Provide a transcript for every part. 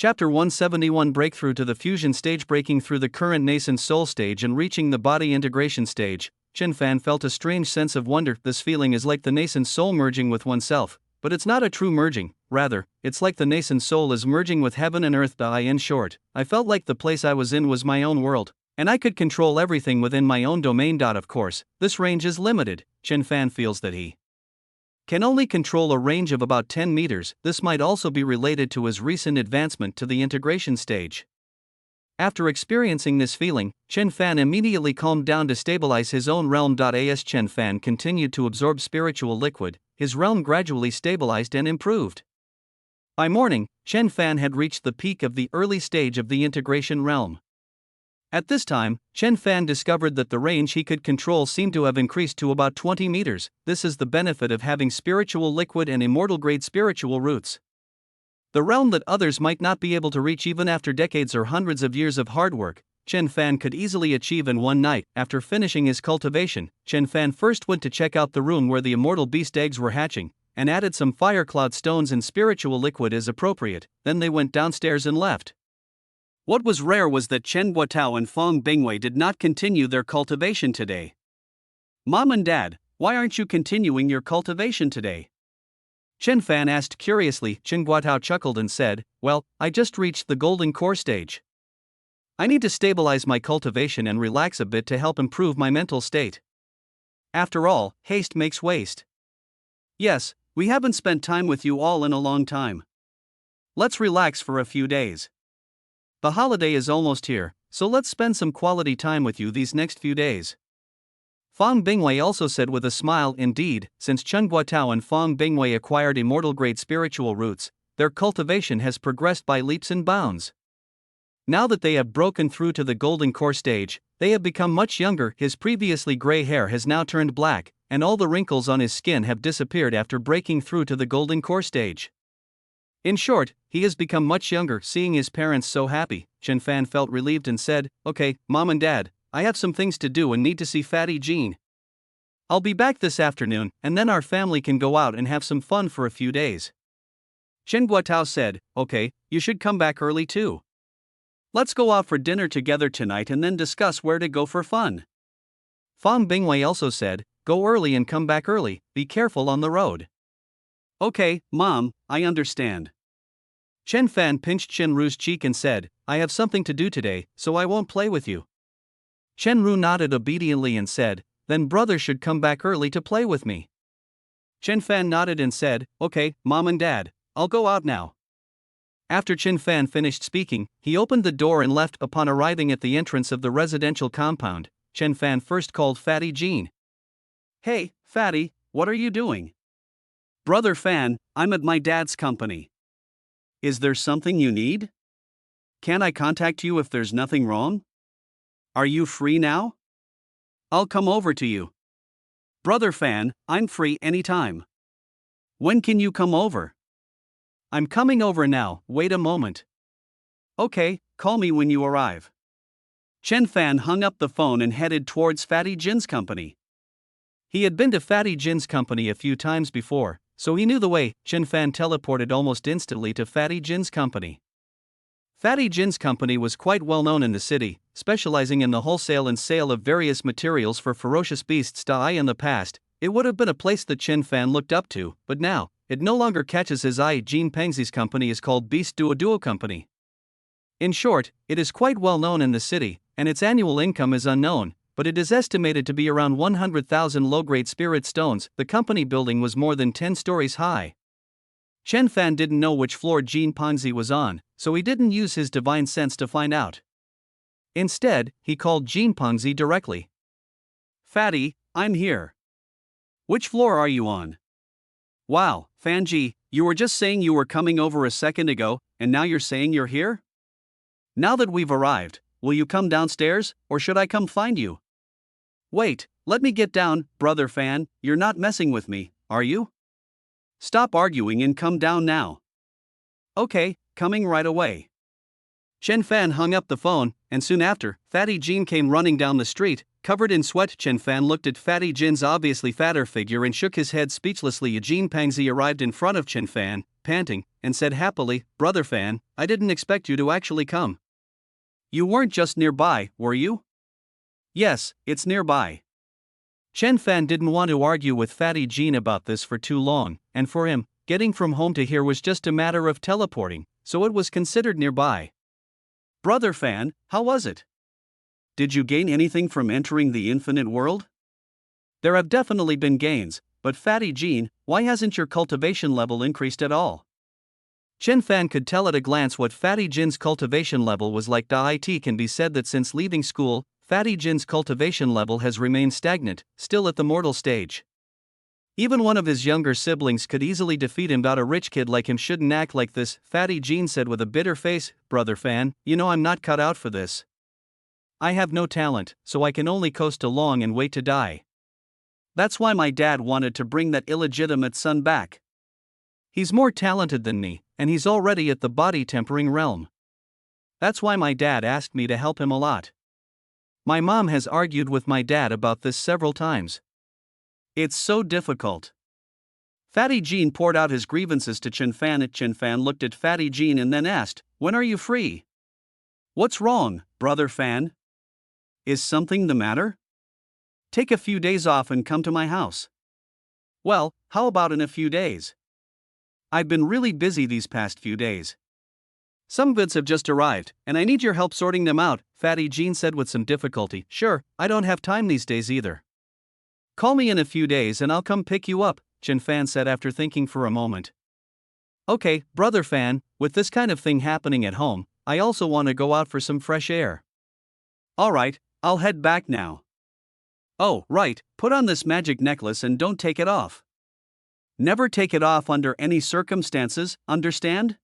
Chapter 171 Breakthrough to the Fusion Stage. Breaking through the current nascent soul stage and reaching the body integration stage, Chen Fan felt a strange sense of wonder. This feeling is like the nascent soul merging with oneself, but it's not a true merging, rather, it's like the nascent soul is merging with heaven and earth. In short, I felt like the place I was in was my own world, and I could control everything within my own domain. Of course, this range is limited. Chen Fan feels that he can only control a range of about 10 meters. This might also be related to his recent advancement to the integration stage. After experiencing this feeling, Chen Fan immediately calmed down to stabilize his own realm. As Chen Fan continued to absorb spiritual liquid, his realm gradually stabilized and improved. By morning, Chen Fan had reached the peak of the early stage of the integration realm. At this time, Chen Fan discovered that the range he could control seemed to have increased to about 20 meters. This is the benefit of having spiritual liquid and immortal-grade spiritual roots. The realm that others might not be able to reach even after decades or hundreds of years of hard work, Chen Fan could easily achieve in one night. After finishing his cultivation, Chen Fan first went to check out the room where the immortal beast eggs were hatching, and added some fire cloud stones and spiritual liquid as appropriate. Then they went downstairs and left. What was rare was that Chen Guotao and Fong Bingwei did not continue their cultivation today. Mom and Dad, why aren't you continuing your cultivation today? Chen Fan asked curiously. Chen Guotao chuckled and said, well, I just reached the golden core stage. I need to stabilize my cultivation and relax a bit to help improve my mental state. After all, haste makes waste. Yes, we haven't spent time with you all in a long time. Let's relax for a few days. The holiday is almost here, so let's spend some quality time with you these next few days. Fong Bingwei also said with a smile. Indeed, since Chen Guotao and Fong Bingwei acquired immortal-grade spiritual roots, their cultivation has progressed by leaps and bounds. Now that they have broken through to the golden core stage, they have become much younger. His previously gray hair has now turned black, and all the wrinkles on his skin have disappeared after breaking through to the golden core stage. In short, he has become much younger. Seeing his parents so happy, Chen Fan felt relieved and said, okay, Mom and Dad, I have some things to do and need to see Fatty Jean. I'll be back this afternoon, and then our family can go out and have some fun for a few days. Chen Guotao said, okay, you should come back early too. Let's go out for dinner together tonight and then discuss where to go for fun. Fong Bingwei also said, go early and come back early, be careful on the road. Okay, Mom, I understand. Chen Fan pinched Chen Ru's cheek and said, I have something to do today, so I won't play with you. Chen Ru nodded obediently and said, then brother should come back early to play with me. Chen Fan nodded and said, okay, Mom and Dad, I'll go out now. After Chen Fan finished speaking, he opened the door and left. Upon arriving at the entrance of the residential compound, Chen Fan first called Fatty Jean. Hey, Fatty, what are you doing? Brother Fan, I'm at my dad's company. Is there something you need? Can I contact you if there's nothing wrong? Are you free now? I'll come over to you. Brother Fan, I'm free anytime. When can you come over? I'm coming over now, wait a moment. Okay, call me when you arrive. Chen Fan hung up the phone and headed towards Fatty Jin's company. He had been to Fatty Jin's company a few times before, so he knew the way. Chen Fan teleported almost instantly to Fatty Jin's company. Fatty Jin's company was quite well known in the city, specializing in the wholesale and sale of various materials for ferocious beasts. In the past, it would have been a place that Chen Fan looked up to, but now, it no longer catches his eye. Jin Pengzi's company is called Beast Duo Company. In short, it is quite well known in the city, and its annual income is unknown, but it is estimated to be around 100,000 low-grade spirit stones. The company building was more than 10 stories high. Chen Fan didn't know which floor Jin Pengzi was on, so he didn't use his divine sense to find out. Instead, he called Jin Pengzi directly. Fatty, I'm here. Which floor are you on? Wow, Fanji, you were just saying you were coming over a second ago, and now you're saying you're here? Now that we've arrived, will you come downstairs, or should I come find you? Wait, let me get down, Brother Fan, you're not messing with me, are you? Stop arguing and come down now. Okay, coming right away. Chen Fan hung up the phone, and soon after, Fatty Jean came running down the street. Covered in sweat, Chen Fan looked at Fatty Jin's obviously fatter figure and shook his head speechlessly. Jin Pangzi arrived in front of Chen Fan, panting, and said happily, "Brother Fan, I didn't expect you to actually come. You weren't just nearby, were you?" "Yes, it's nearby." Chen Fan didn't want to argue with Fatty Jin about this for too long, and for him, getting from home to here was just a matter of teleporting, so it was considered nearby. "Brother Fan, how was it? Did you gain anything from entering the infinite world?" "There have definitely been gains, but Fatty Jin, why hasn't your cultivation level increased at all?" Chen Fan could tell at a glance what Fatty Jin's cultivation level was like. It can be said that since leaving school, Fatty Jin's cultivation level has remained stagnant, still at the mortal stage. Even one of his younger siblings could easily defeat him. A rich kid like him shouldn't act like this, Fatty Jin said with a bitter face. "Brother Fan, you know I'm not cut out for this. I have no talent, so I can only coast along and wait to die. That's why my dad wanted to bring that illegitimate son back. He's more talented than me, and he's already at the body tempering realm. That's why my dad asked me to help him a lot. My mom has argued with my dad about this several times. It's so difficult." Fatty Jin poured out his grievances to Chen Fan. Chen Fan looked at Fatty Jin and then asked, "When are you free?" "What's wrong, Brother Fan? Is something the matter? Take a few days off and come to my house." "Well, how about in a few days? I've been really busy these past few days. Some goods have just arrived, and I need your help sorting them out," Fatty Jin said with some difficulty. "Sure, I don't have time these days either. Call me in a few days and I'll come pick you up," Chen Fan said after thinking for a moment. "Okay, Brother Fan, with this kind of thing happening at home, I also want to go out for some fresh air." "Alright, I'll head back now. Oh, right, put on this magic necklace and don't take it off. Never take it off under any circumstances, understand?"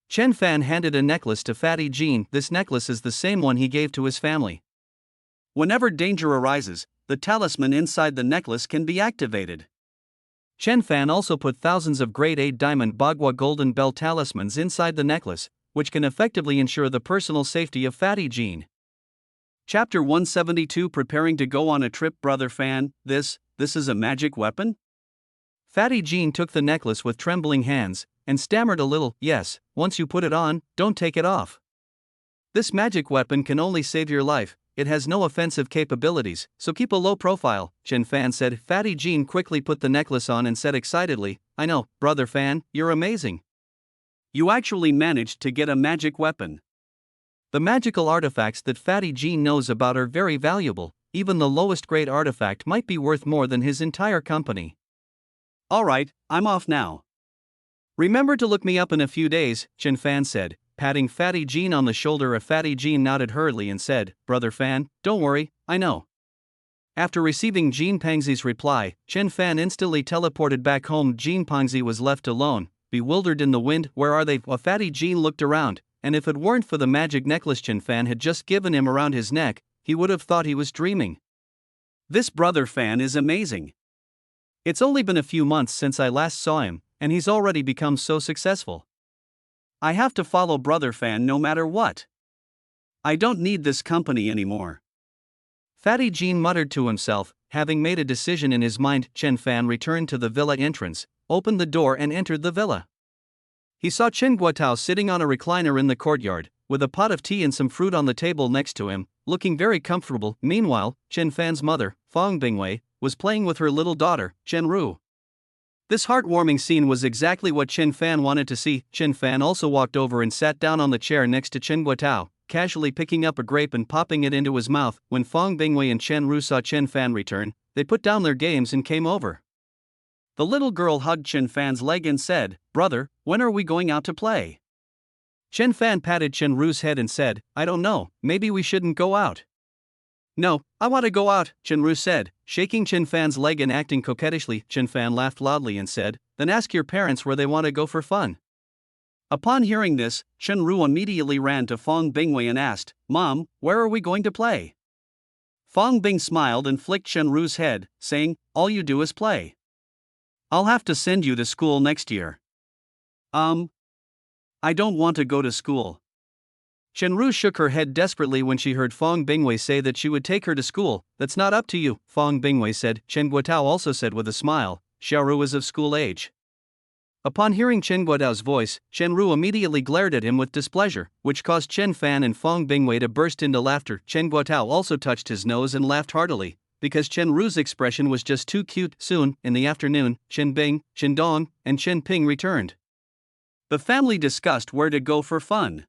Chen Fan handed a necklace to Fatty Jin. This necklace is the same one he gave to his family. Whenever danger arises, the talisman inside the necklace can be activated. Chen Fan also put thousands of grade 8 diamond Bagua golden bell talismans inside the necklace, which can effectively ensure the personal safety of Fatty Jin. Chapter 172. Preparing to go on a trip. Brother Fan, this is a magic weapon? Fatty Jin took the necklace with trembling hands, and stammered a little. "Yes, once you put it on, don't take it off. This magic weapon can only save your life, it has no offensive capabilities, so keep a low profile," Chen Fan said. Fatty Jin quickly put the necklace on and said excitedly, "I know, Brother Fan, you're amazing. You actually managed to get a magic weapon." The magical artifacts that Fatty Jin knows about are very valuable, even the lowest grade artifact might be worth more than his entire company. "Alright, I'm off now. Remember to look me up in a few days," Chen Fan said, patting Fatty Jin on the shoulder. Fatty Jin nodded hurriedly and said, "Brother Fan, don't worry, I know." After receiving Jin Pangzi's reply, Chen Fan instantly teleported back home. Jin Pangzi was left alone, bewildered in the wind. "Where are they?" Fatty Jin looked around, and if it weren't for the magic necklace Chen Fan had just given him around his neck, he would have thought he was dreaming. "This Brother Fan is amazing. It's only been a few months since I last saw him, and he's already become so successful. I have to follow Brother Fan no matter what. I don't need this company anymore." Fatty Jin muttered to himself. Having made a decision in his mind, Chen Fan returned to the villa entrance, opened the door and entered the villa. He saw Chen Guotao sitting on a recliner in the courtyard, with a pot of tea and some fruit on the table next to him, looking very comfortable. Meanwhile, Chen Fan's mother, Fong Bingwei, was playing with her little daughter, Chen Ru. This heartwarming scene was exactly what Chen Fan wanted to see. Chen Fan also walked over and sat down on the chair next to Chen Guotao, casually picking up a grape and popping it into his mouth. When Fong Bingwei and Chen Ru saw Chen Fan return, they put down their games and came over. The little girl hugged Chen Fan's leg and said, "Brother, when are we going out to play?" Chen Fan patted Chen Ru's head and said, "I don't know, maybe we shouldn't go out." "No, I want to go out," Chen Ru said, shaking Chen Fan's leg and acting coquettishly. Chen Fan laughed loudly and said, "Then ask your parents where they want to go for fun." Upon hearing this, Chen Ru immediately ran to Fong Bingwei and asked, "Mom, where are we going to play?" Fong Bing smiled and flicked Chen Ru's head, saying, "All you do is play. I'll have to send you to school next year." I don't want to go to school. Chenru shook her head desperately when she heard Fong Bingwei say that she would take her to school. That's not up to you, Fong Bingwei said. Chen Guotao also said with a smile, Xiaoru is of school age. Upon hearing Chen Guotao's voice, Chenru immediately glared at him with displeasure, which caused Chen Fan and Fong Bingwei to burst into laughter. Chen Guotao also touched his nose and laughed heartily, because Chen Ru's expression was just too cute. Soon, in the afternoon, Chen Bing, Chen Dong, and Chen Ping returned. The family discussed where to go for fun.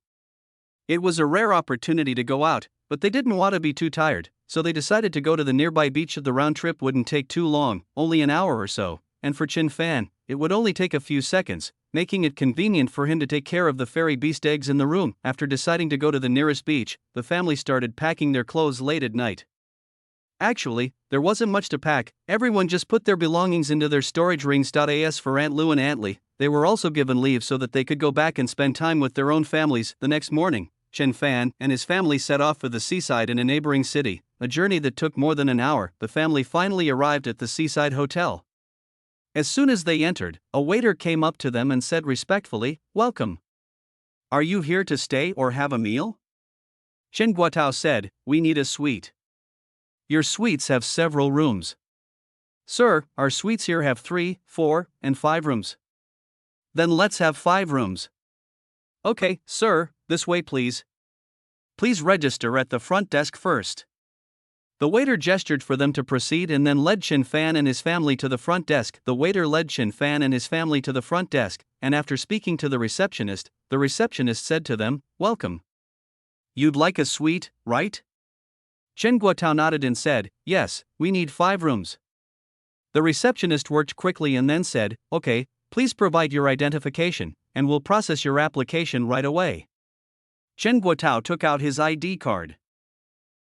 It was a rare opportunity to go out, but they didn't want to be too tired, so they decided to go to the nearby beach. The round trip wouldn't take too long, only an hour or so, and for Chen Fan, it would only take a few seconds, making it convenient for him to take care of the fairy beast eggs in the room. After deciding to go to the nearest beach, the family started packing their clothes late at night. Actually, there wasn't much to pack. Everyone just put their belongings into their storage rings. As for Aunt Lu and Aunt Li, they were also given leave so that they could go back and spend time with their own families. The next morning, Chen Fan and his family set off for the seaside in a neighboring city, a journey that took more than an hour. The family finally arrived at the seaside hotel. As soon as they entered, a waiter came up to them and said respectfully, "Welcome. Are you here to stay or have a meal?" Chen Guotao said, "We need a suite." "Your suites have several rooms." "Sir, our suites here have 3, 4, and 5 rooms." "Then let's have 5 rooms." "Okay, sir, this way please. Please register at the front desk first." The waiter gestured for them to proceed and then led Chen Fan and his family to the front desk. The waiter led Chen Fan and his family to the front desk, and after speaking to the receptionist said to them, "Welcome. You'd like a suite, right?" Chen Guotao nodded and said, "Yes, we need 5 rooms." The receptionist worked quickly and then said, "Okay, please provide your identification, and we'll process your application right away." Chen Guotao took out his ID card.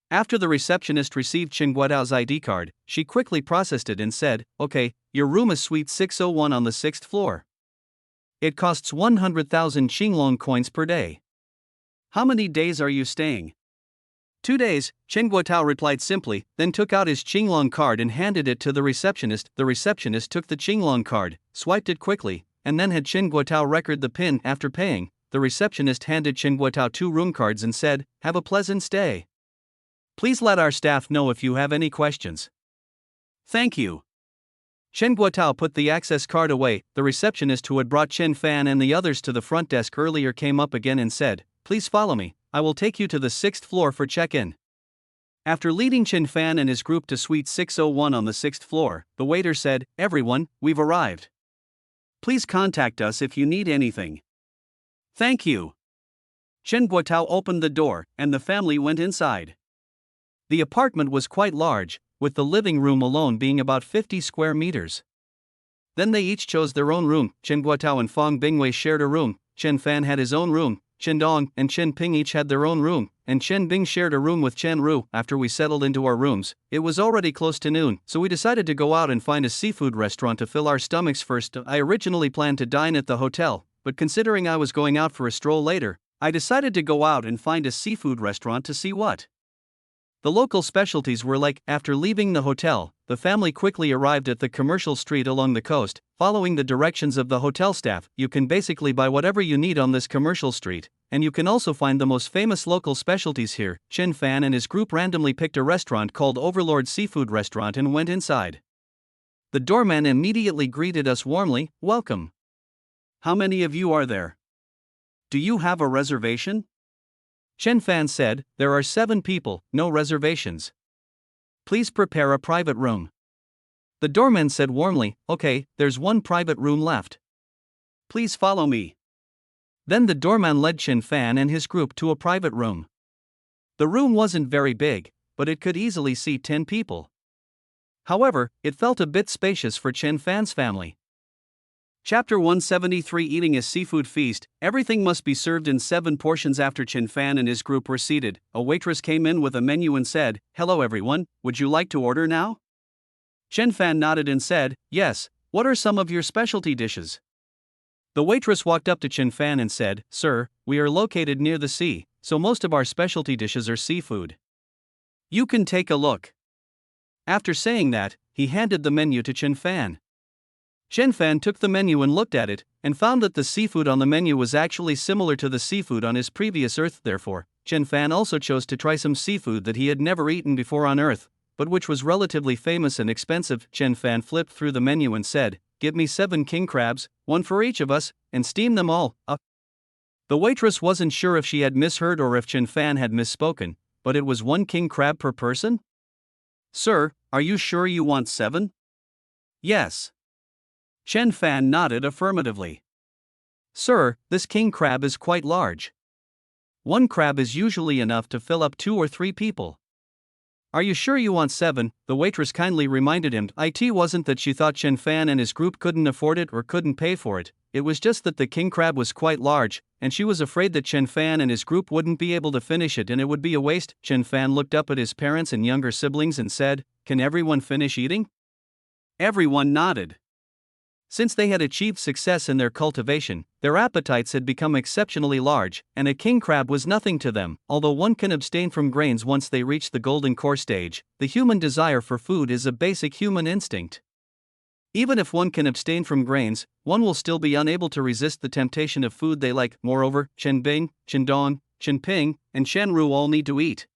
After the receptionist received Chen Guotao's ID card, she quickly processed it and said, "Okay, your room is Suite 601 on the 6th floor. It costs 100,000 Qinglong coins per day. How many days are you staying?" 2 days, Chen Guotao replied simply, then took out his Qinglong card and handed it to the receptionist. The receptionist took the Qinglong card, swiped it quickly, and then had Chen Guotao record the PIN. After paying, the receptionist handed Chen Guotao 2 room cards and said, "Have a pleasant stay. Please let our staff know if you have any questions." "Thank you." Chen Guotao put the access card away. The receptionist who had brought Chen Fan and the others to the front desk earlier came up again and said, "Please follow me, I will take you to the 6th floor for check-in." After leading Chen Fan and his group to Suite 601 on the 6th floor, the waiter said, "Everyone, we've arrived. Please contact us if you need anything." "Thank you." Chen Guotao opened the door, and the family went inside. The apartment was quite large, with the living room alone being about 50 square meters. Then they each chose their own room. Chen Guotao and Fong Bingwei shared a room, Chen Fan had his own room, Chen Dong and Chen Ping each had their own room, and Chen Bing shared a room with Chen Ru. After we settled into our rooms, it was already close to noon, so we decided to go out and find a seafood restaurant to fill our stomachs first. I originally planned to dine at the hotel, but considering I was going out for a stroll later, I decided to go out and find a seafood restaurant to see what the local specialties were like. After leaving the hotel, the family quickly arrived at the commercial street along the coast. Following the directions of the hotel staff, you can basically buy whatever you need on this commercial street, and you can also find the most famous local specialties here. Chen Fan and his group randomly picked a restaurant called Overlord Seafood Restaurant and went inside. The doorman immediately greeted us warmly, "Welcome. How many of you are there? Do you have a reservation?" Chen Fan said, "There are 7 people, no reservations. Please prepare a private room." The doorman said warmly, "Okay, there's 1 private room left. Please follow me." Then the doorman led Chen Fan and his group to a private room. The room wasn't very big, but it could easily seat 10 people. However, it felt a bit spacious for Chen Fan's family. Chapter 173 Eating a Seafood Feast. Everything must be served in 7 portions. After Chen Fan and his group were seated, a waitress came in with a menu and said, "Hello everyone, would you like to order now?" Chen Fan nodded and said, "Yes, what are some of your specialty dishes?" The waitress walked up to Chen Fan and said, "Sir, we are located near the sea, so most of our specialty dishes are seafood. You can take a look." After saying that, he handed the menu to Chen Fan. Chen Fan took the menu and looked at it, and found that the seafood on the menu was actually similar to the seafood on his previous Earth. Therefore, Chen Fan also chose to try some seafood that he had never eaten before on Earth, but which was relatively famous and expensive. Chen Fan flipped through the menu and said, "Give me 7 king crabs, one for each of us, and steam them all up." The waitress wasn't sure if she had misheard or if Chen Fan had misspoken, but it was 1 king crab per person? "Sir, are you sure you want 7? "Yes." Chen Fan nodded affirmatively. "Sir, this king crab is quite large. 1 crab is usually enough to fill up 2 or 3 people." "Are you sure you want 7? The waitress kindly reminded him. It wasn't that she thought Chen Fan and his group couldn't afford it or couldn't pay for it, it was just that the king crab was quite large, and she was afraid that Chen Fan and his group wouldn't be able to finish it and it would be a waste. Chen Fan looked up at his parents and younger siblings and said, "Can everyone finish eating?" Everyone nodded. Since they had achieved success in their cultivation, their appetites had become exceptionally large, and a king crab was nothing to them. Although one can abstain from grains once they reach the golden core stage, the human desire for food is a basic human instinct. Even if one can abstain from grains, one will still be unable to resist the temptation of food they like. Moreover, Chen Bing, Chen Dong, Chen Ping, and Chen Ru all need to eat.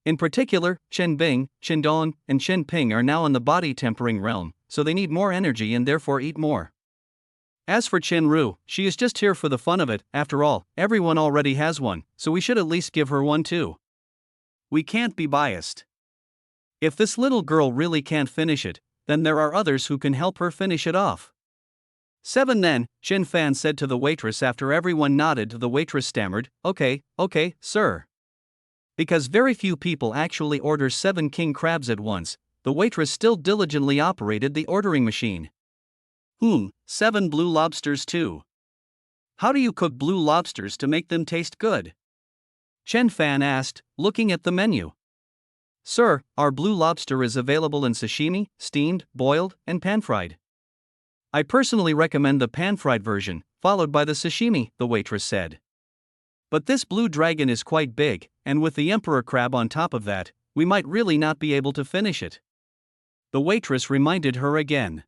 In particular, Chen Bing, Chen Dong, and Chen Ping are now in the body tempering realm, so they need more energy and therefore eat more. As for Chen Ru, she is just here for the fun of it. After all, everyone already has one, so we should at least give her one too. We can't be biased. If this little girl really can't finish it, then there are others who can help her finish it off. 7 then, Chen Fan said to the waitress. After everyone nodded, the waitress stammered, okay, sir." Because very few people actually order 7 king crabs at once, the waitress still diligently operated the ordering machine. 7 blue lobsters too. How do you cook blue lobsters to make them taste good?" Chen Fan asked, looking at the menu. "Sir, our blue lobster is available in sashimi, steamed, boiled, and pan-fried. I personally recommend the pan-fried version, followed by the sashimi," the waitress said. "But this blue dragon is quite big, and with the emperor crab on top of that, we might really not be able to finish it." The waitress reminded her again.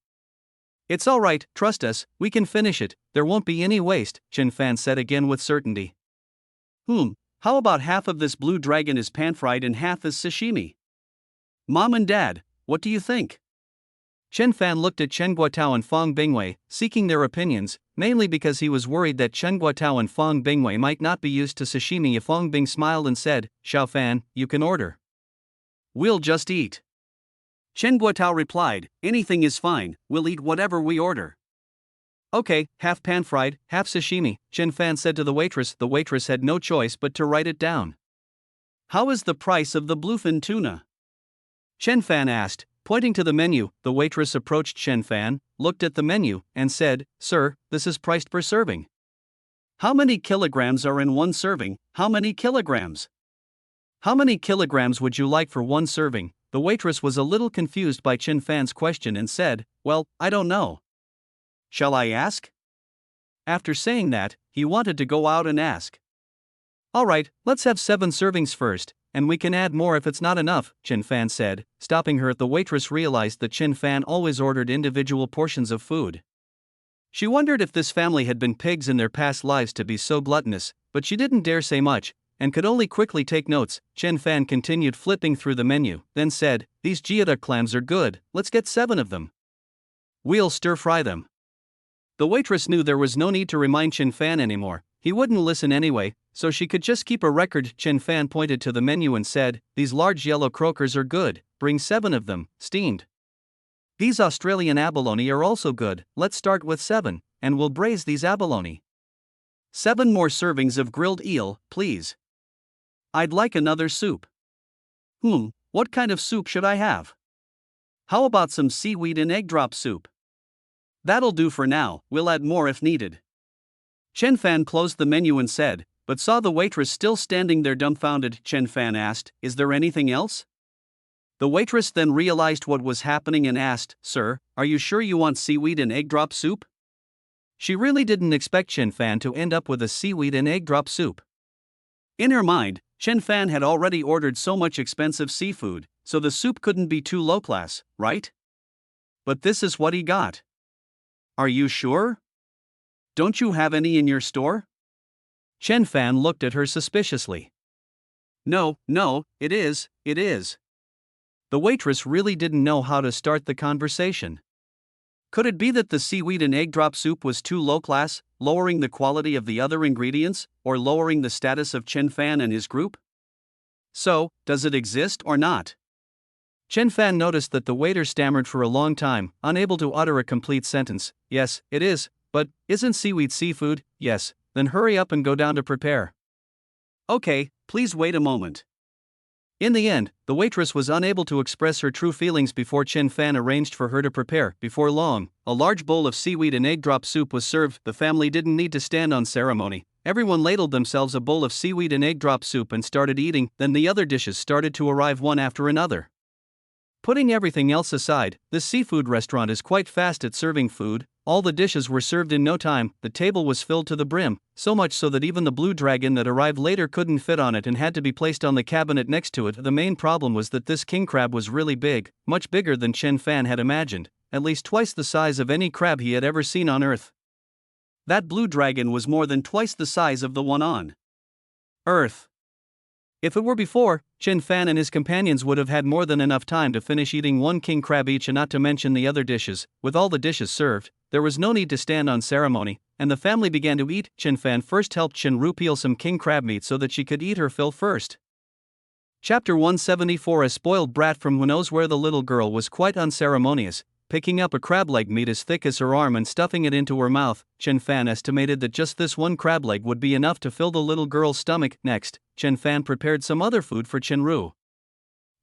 "It's all right, trust us, we can finish it, there won't be any waste," Chen Fan said again with certainty. How about half of this blue dragon is pan-fried and half is sashimi? Mom and Dad, what do you think?" Chen Fan looked at Chen Guotao and Fong Bingwei, seeking their opinions, mainly because he was worried that Chen Guotao and Fong Bingwei might not be used to sashimi. Fong Bing smiled and said, "Xiao Fan, you can order. We'll just eat." Chen Guotao replied, "Anything is fine, we'll eat whatever we order." "Okay, half pan-fried, half sashimi," Chen Fan said to the waitress. The waitress had no choice but to write it down. "How is the price of the bluefin tuna?" Chen Fan asked, pointing to the menu. The waitress approached Chen Fan, looked at the menu, and said, "Sir, this is priced per serving." "How many kilograms are in 1 serving? How many kilograms?" "How many kilograms would you like for 1 serving?" The waitress was a little confused by Chen Fan's question and said, "Well, I don't know. Shall I ask?" After saying that, he wanted to go out and ask. "All right, let's have 7 servings first, and we can add more if it's not enough," Chen Fan said, stopping her. The waitress realized that Chen Fan always ordered individual portions of food. She wondered if this family had been pigs in their past lives to be so gluttonous, but she didn't dare say much, and could only quickly take notes. Chen Fan continued flipping through the menu, then said, "These geoduck clams are good, let's get 7 of them. We'll stir-fry them." The waitress knew there was no need to remind Chen Fan anymore, he wouldn't listen anyway, so she could just keep a record. Chen Fan pointed to the menu and said, "These large yellow croakers are good, bring 7 of them, steamed. These Australian abalone are also good, let's start with 7, and we'll braise these abalone. 7 more servings of grilled eel, please. I'd like another soup. What kind of soup should I have? How about some seaweed and egg drop soup? That'll do for now, we'll add more if needed." Chen Fan closed the menu and said, but saw the waitress still standing there dumbfounded. Chen Fan asked, "Is there anything else?" The waitress then realized what was happening and asked, "Sir, are you sure you want seaweed and egg drop soup?" She really didn't expect Chen Fan to end up with a seaweed and egg drop soup. In her mind, Chen Fan had already ordered so much expensive seafood, so the soup couldn't be too low class, right? But this is what he got. "Are you sure? Don't you have any in your store?" Chen Fan looked at her suspiciously. No, it is. The waitress really didn't know how to start the conversation. Could it be that the seaweed and egg drop soup was too low class, lowering the quality of the other ingredients, or lowering the status of Chen Fan and his group? So, does it exist or not? Chen Fan noticed that the waiter stammered for a long time, unable to utter a complete sentence. Yes, it is, but isn't seaweed seafood? Yes, then hurry up and go down to prepare. Okay, please wait a moment. In the end, the waitress was unable to express her true feelings before Chen Fan arranged for her to prepare. Before long, a large bowl of seaweed and egg drop soup was served. The family didn't need to stand on ceremony. Everyone ladled themselves a bowl of seaweed and egg drop soup and started eating, then the other dishes started to arrive one after another. Putting everything else aside, this seafood restaurant is quite fast at serving food. All the dishes were served in no time, the table was filled to the brim, so much so that even the blue dragon that arrived later couldn't fit on it and had to be placed on the cabinet next to it. The main problem was that this king crab was really big, much bigger than Chen Fan had imagined, at least twice the size of any crab he had ever seen on Earth. That blue dragon was more than twice the size of the one on Earth. If it were before, Chen Fan and his companions would have had more than enough time to finish eating one king crab each, and not to mention the other dishes. With all the dishes served, there was no need to stand on ceremony, and the family began to eat. Chen Fan first helped Chen Ru peel some king crab meat so that she could eat her fill first. Chapter 174. A spoiled brat from who knows where. The little girl was quite unceremonious, picking up a crab leg meat as thick as her arm and stuffing it into her mouth. Chen Fan estimated that just this one crab leg would be enough to fill the little girl's stomach. Next, Chen Fan prepared some other food for Chen Ru.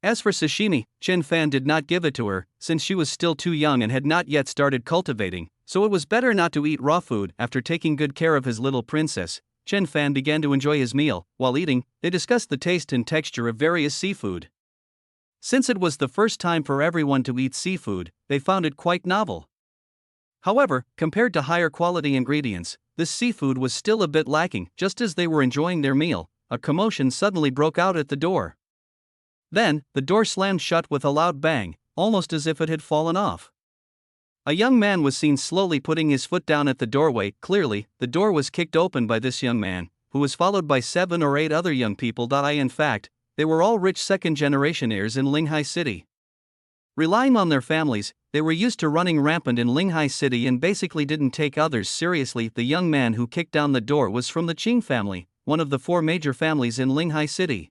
As for sashimi, Chen Fan did not give it to her, since she was still too young and had not yet started cultivating, so it was better not to eat raw food. After taking good care of his little princess, Chen Fan began to enjoy his meal. While eating, they discussed the taste and texture of various seafood. Since it was the first time for everyone to eat seafood, they found it quite novel. However, compared to higher quality ingredients, this seafood was still a bit lacking. Just as they were enjoying their meal, a commotion suddenly broke out at the door. Then, the door slammed shut with a loud bang, almost as if it had fallen off. A young man was seen slowly putting his foot down at the doorway. Clearly, the door was kicked open by this young man, who was followed by 7 or 8 other young people. In fact, they were all rich second-generation heirs in Linghai City. Relying on their families, they were used to running rampant in Linghai City and basically didn't take others seriously. The young man who kicked down the door was from the Qing family, one of the 4 major families in Linghai City.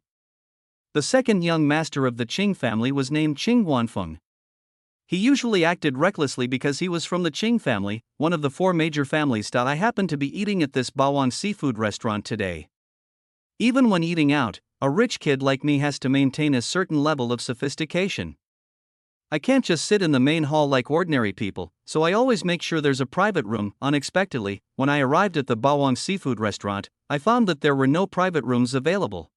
The second young master of the Qing family was named Qing Guanfeng. He usually acted recklessly because he was from the Qing family, one of the 4 major families. I happened to be eating at this Bawang seafood restaurant today. Even when eating out, a rich kid like me has to maintain a certain level of sophistication. I can't just sit in the main hall like ordinary people, so I always make sure there's a private room. Unexpectedly, when I arrived at the Bawang seafood restaurant, I found that there were no private rooms available.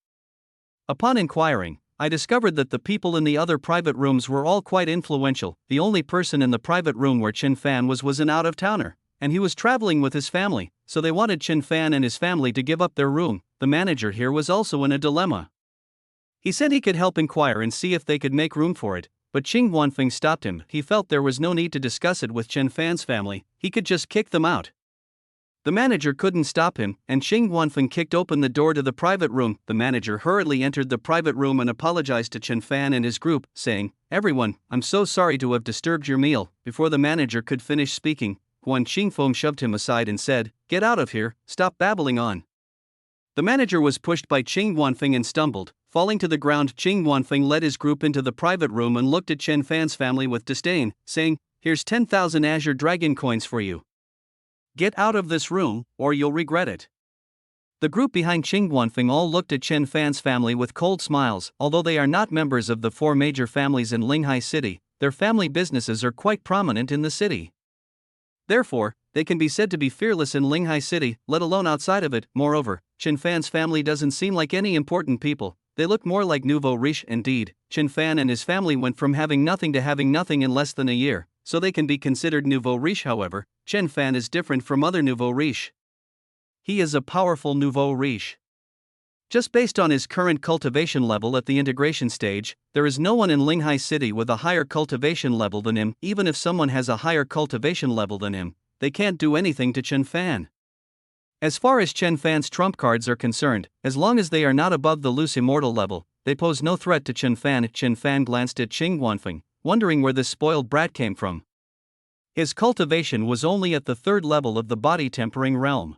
Upon inquiring, I discovered that the people in the other private rooms were all quite influential. The only person in the private room where Chen Fan was an out-of-towner, and he was traveling with his family, so they wanted Chen Fan and his family to give up their room. The manager here was also in a dilemma. He said he could help inquire and see if they could make room for it, but Qing Guanfeng stopped him. He felt there was no need to discuss it with Chen Fan's family, he could just kick them out. The manager couldn't stop him, and Qing Guanfeng kicked open the door to the private room. The manager hurriedly entered the private room and apologized to Chen Fan and his group, saying, "Everyone, I'm so sorry to have disturbed your meal." Before the manager could finish speaking, Guan Qingfeng shoved him aside and said, "Get out of here, stop babbling on." The manager was pushed by Qing Guanfeng and stumbled. Falling to the ground, Qing Guanfeng led his group into the private room and looked at Chen Fan's family with disdain, saying, "Here's 10,000 Azure Dragon coins for you. Get out of this room, or you'll regret it." The group behind Qing Guanfeng all looked at Chen Fan's family with cold smiles. Although they are not members of the 4 major families in Linghai City, their family businesses are quite prominent in the city. Therefore, they can be said to be fearless in Linghai City, let alone outside of it. Moreover, Chen Fan's family doesn't seem like any important people. They look more like nouveau riche. Indeed, Chen Fan and his family went from having nothing to having nothing in less than a year, so they can be considered nouveau riche. However, Chen Fan is different from other nouveau riche. He is a powerful nouveau riche. Just based on his current cultivation level at the integration stage, there is no one in Linghai City with a higher cultivation level than him. Even if someone has a higher cultivation level than him, they can't do anything to Chen Fan. As far as Chen Fan's trump cards are concerned, as long as they are not above the loose immortal level, they pose no threat to Chen Fan. Chen Fan glanced at Qing Guanfeng, wondering where this spoiled brat came from. His cultivation was only at the third level of the body tempering realm.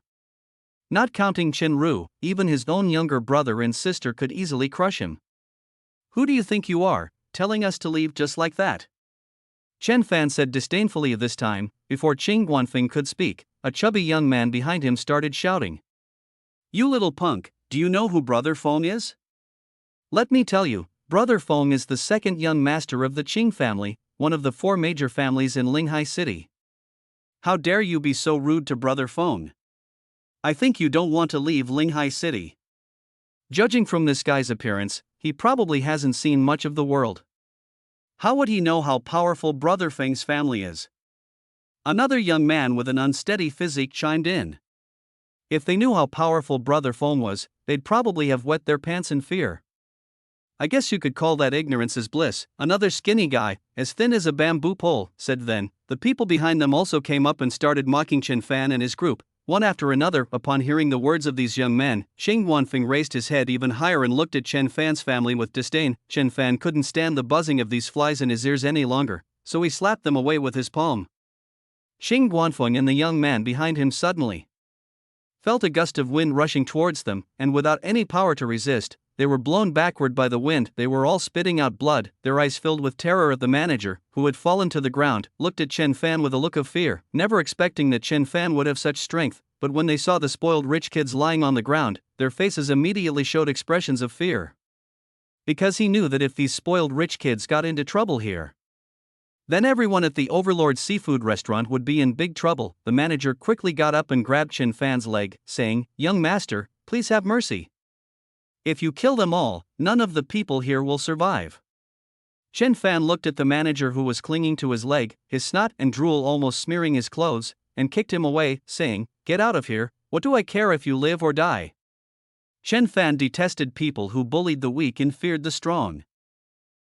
Not counting Qin Ru, even his own younger brother and sister could easily crush him. Who do you think you are, telling us to leave just like that? Chen Fan said disdainfully this time. Before Qing Guanfeng could speak, a chubby young man behind him started shouting. You little punk, do you know who Brother Feng is? Let me tell you, Brother Feng is the second young master of the Qing family, one of the 4 major families in Linghai City. How dare you be so rude to Brother Feng? I think you don't want to leave Linghai City. Judging from this guy's appearance, he probably hasn't seen much of the world. How would he know how powerful Brother Feng's family is? Another young man with an unsteady physique chimed in. If they knew how powerful Brother Feng was, they'd probably have wet their pants in fear. I guess you could call that ignorance is bliss. Another skinny guy, as thin as a bamboo pole, said then. The people behind them also came up and started mocking Chen Fan and his group, one after another. Upon hearing the words of these young men, Qing Guanfeng raised his head even higher and looked at Chen Fan's family with disdain. Chen Fan couldn't stand the buzzing of these flies in his ears any longer, so he slapped them away with his palm. Qing Guanfeng and the young man behind him suddenly felt a gust of wind rushing towards them, and without any power to resist, they were blown backward by the wind. They were all spitting out blood, their eyes filled with terror. The manager, who had fallen to the ground, looked at Chen Fan with a look of fear, never expecting that Chen Fan would have such strength. But when they saw the spoiled rich kids lying on the ground, their faces immediately showed expressions of fear. Because he knew that if these spoiled rich kids got into trouble here, then everyone at the Overlord seafood restaurant would be in big trouble. The manager quickly got up and grabbed Chen Fan's leg, saying, Young master, please have mercy. If you kill them all, none of the people here will survive. Chen Fan looked at the manager who was clinging to his leg, his snot and drool almost smearing his clothes, and kicked him away, saying, Get out of here, what do I care if you live or die? Chen Fan detested people who bullied the weak and feared the strong.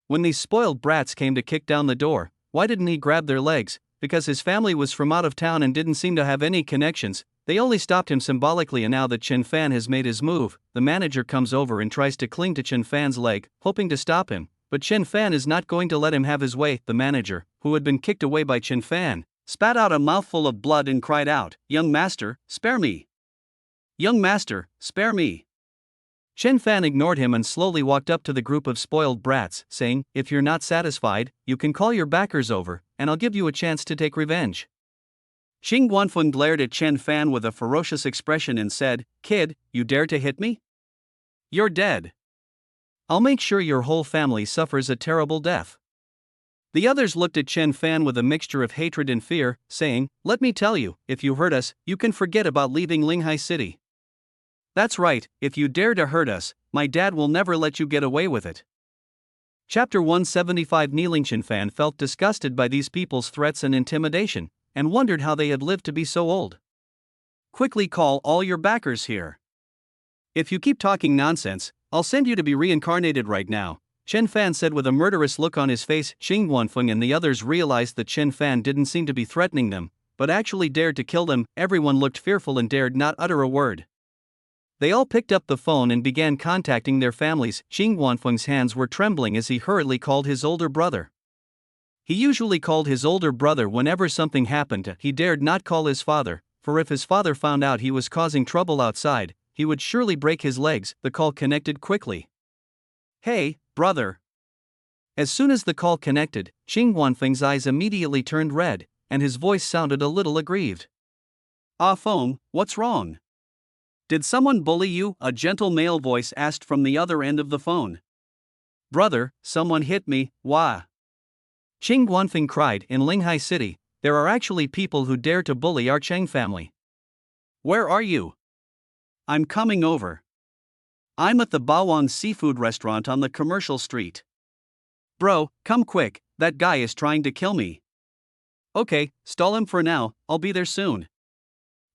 When these spoiled brats came to kick down the door, why didn't he grab their legs? Because his family was from out of town and didn't seem to have any connections. They only stopped him symbolically, and now that Chen Fan has made his move, the manager comes over and tries to cling to Chen Fan's leg, hoping to stop him. But Chen Fan is not going to let him have his way. The manager, who had been kicked away by Chen Fan, spat out a mouthful of blood and cried out, Young master, spare me! Young master, spare me! Chen Fan ignored him and slowly walked up to the group of spoiled brats, saying, If you're not satisfied, you can call your backers over, and I'll give you a chance to take revenge. Qing Guanfeng glared at Chen Fan with a ferocious expression and said, Kid, you dare to hit me? You're dead. I'll make sure your whole family suffers a terrible death. The others looked at Chen Fan with a mixture of hatred and fear, saying, Let me tell you, if you hurt us, you can forget about leaving Linghai City. That's right, if you dare to hurt us, my dad will never let you get away with it. Chapter 175. Kneeling Chen Fan felt disgusted by these people's threats and intimidation, and wondered how they had lived to be so old. Quickly call all your backers here. If you keep talking nonsense, I'll send you to be reincarnated right now, Chen Fan said with a murderous look on his face. Qing Guanfeng and the others realized that Chen Fan didn't seem to be threatening them, but actually dared to kill them. Everyone looked fearful and dared not utter a word. They all picked up the phone and began contacting their families. Qing Guanfeng's hands were trembling as he hurriedly called his older brother. He usually called his older brother whenever something happened. He dared not call his father, for if his father found out he was causing trouble outside, he would surely break his legs. The call connected quickly. Hey, brother. As soon as the call connected, Qing Guanfeng's eyes immediately turned red, and his voice sounded a little aggrieved. Ah Feng, what's wrong? Did someone bully you? A gentle male voice asked from the other end of the phone. Brother, someone hit me, wah. Qing Guanfeng cried. In Linghai City, there are actually people who dare to bully our Cheng family. Where are you? I'm coming over. I'm at the Bawang seafood restaurant on the commercial street. Bro, come quick, that guy is trying to kill me. Okay, stall him for now, I'll be there soon.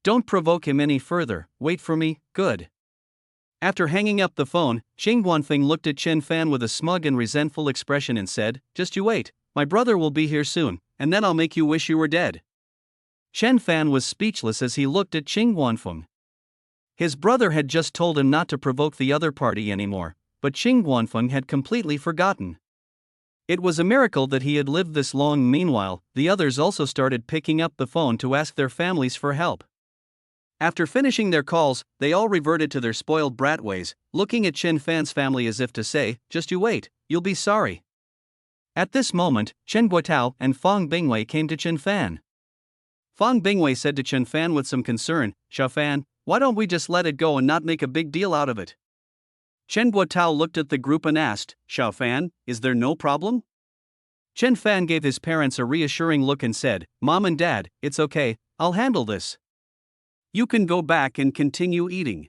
Don't provoke him any further, wait for me, good. After hanging up the phone, Qing Guanfeng looked at Chen Fan with a smug and resentful expression and said, Just you wait, my brother will be here soon, and then I'll make you wish you were dead. Chen Fan was speechless as he looked at Qing Guanfeng. His brother had just told him not to provoke the other party anymore, but Qing Guanfeng had completely forgotten. It was a miracle that he had lived this long. Meanwhile, the others also started picking up the phone to ask their families for help. After finishing their calls, they all reverted to their spoiled brat ways, looking at Chen Fan's family as if to say, "Just you wait, you'll be sorry." At this moment, Chen Guotao and Fang Bingwei came to Chen Fan. Fang Bingwei said to Chen Fan with some concern, "Xiao Fan, why don't we just let it go and not make a big deal out of it?" Chen Guotao looked at the group and asked, "Xiao Fan, is there no problem?" Chen Fan gave his parents a reassuring look and said, "Mom and Dad, it's okay, I'll handle this. You can go back and continue eating."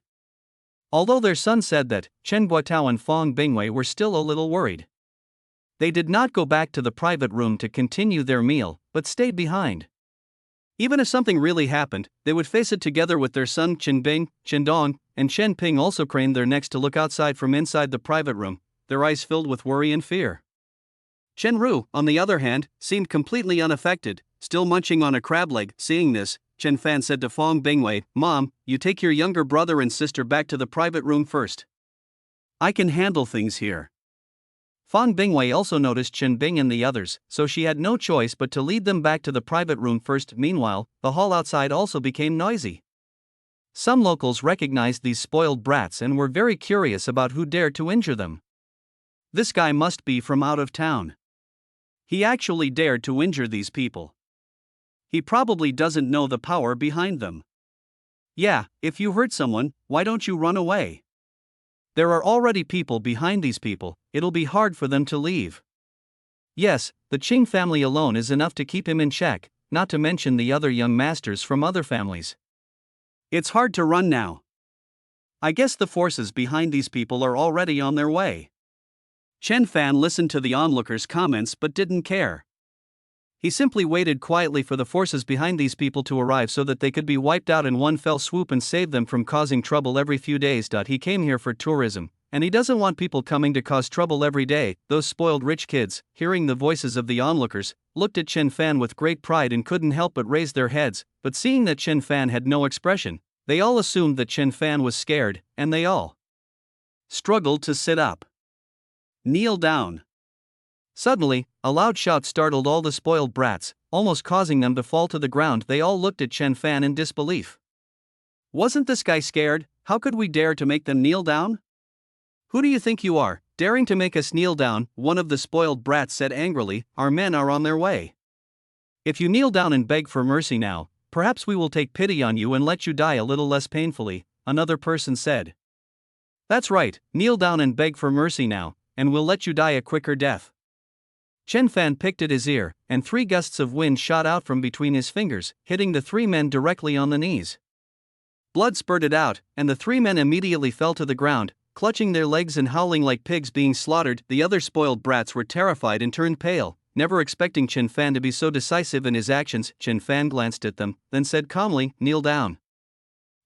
Although their son said that, Chen Guotao and Fang Bingwei were still a little worried. They did not go back to the private room to continue their meal, but stayed behind. Even if something really happened, they would face it together with their son Chen Bing, Chen Dong, and Chen Ping also craned their necks to look outside from inside the private room, their eyes filled with worry and fear. Chen Ru, on the other hand, seemed completely unaffected, still munching on a crab leg. Seeing this, Chen Fan said to Fang Bingwei, "Mom, you take your younger brother and sister back to the private room first. I can handle things here." Fang Bingwei also noticed Chen Bing and the others, so she had no choice but to lead them back to the private room first. Meanwhile, the hall outside also became noisy. Some locals recognized these spoiled brats and were very curious about who dared to injure them. This guy must be from out of town. He actually dared to injure these people. He probably doesn't know the power behind them. Yeah, if you hurt someone, why don't you run away? There are already people behind these people, it'll be hard for them to leave. Yes, the Qing family alone is enough to keep him in check, not to mention the other young masters from other families. It's hard to run now. I guess the forces behind these people are already on their way. Chen Fan listened to the onlookers' comments but didn't care. He simply waited quietly for the forces behind these people to arrive so that they could be wiped out in one fell swoop and save them from causing trouble every few days. He came here for tourism, and he doesn't want people coming to cause trouble every day. Those spoiled rich kids, hearing the voices of the onlookers, looked at Chen Fan with great pride and couldn't help but raise their heads, but seeing that Chen Fan had no expression, they all assumed that Chen Fan was scared, and they all struggled to sit up. "Kneel down." Suddenly, a loud shout startled all the spoiled brats, almost causing them to fall to the ground. They all looked at Chen Fan in disbelief. "Wasn't this guy scared? How could we dare to make them kneel down?" "Who do you think you are, daring to make us kneel down?" one of the spoiled brats said angrily. "Our men are on their way. If you kneel down and beg for mercy now, perhaps we will take pity on you and let you die a little less painfully," another person said. "That's right, kneel down and beg for mercy now, and we'll let you die a quicker death." Chen Fan picked at his ear, and 3 gusts of wind shot out from between his fingers, hitting the 3 men directly on the knees. Blood spurted out, and the 3 men immediately fell to the ground, clutching their legs and howling like pigs being slaughtered. The other spoiled brats were terrified and turned pale, never expecting Chen Fan to be so decisive in his actions. Chen Fan glanced at them, then said calmly, "Kneel down."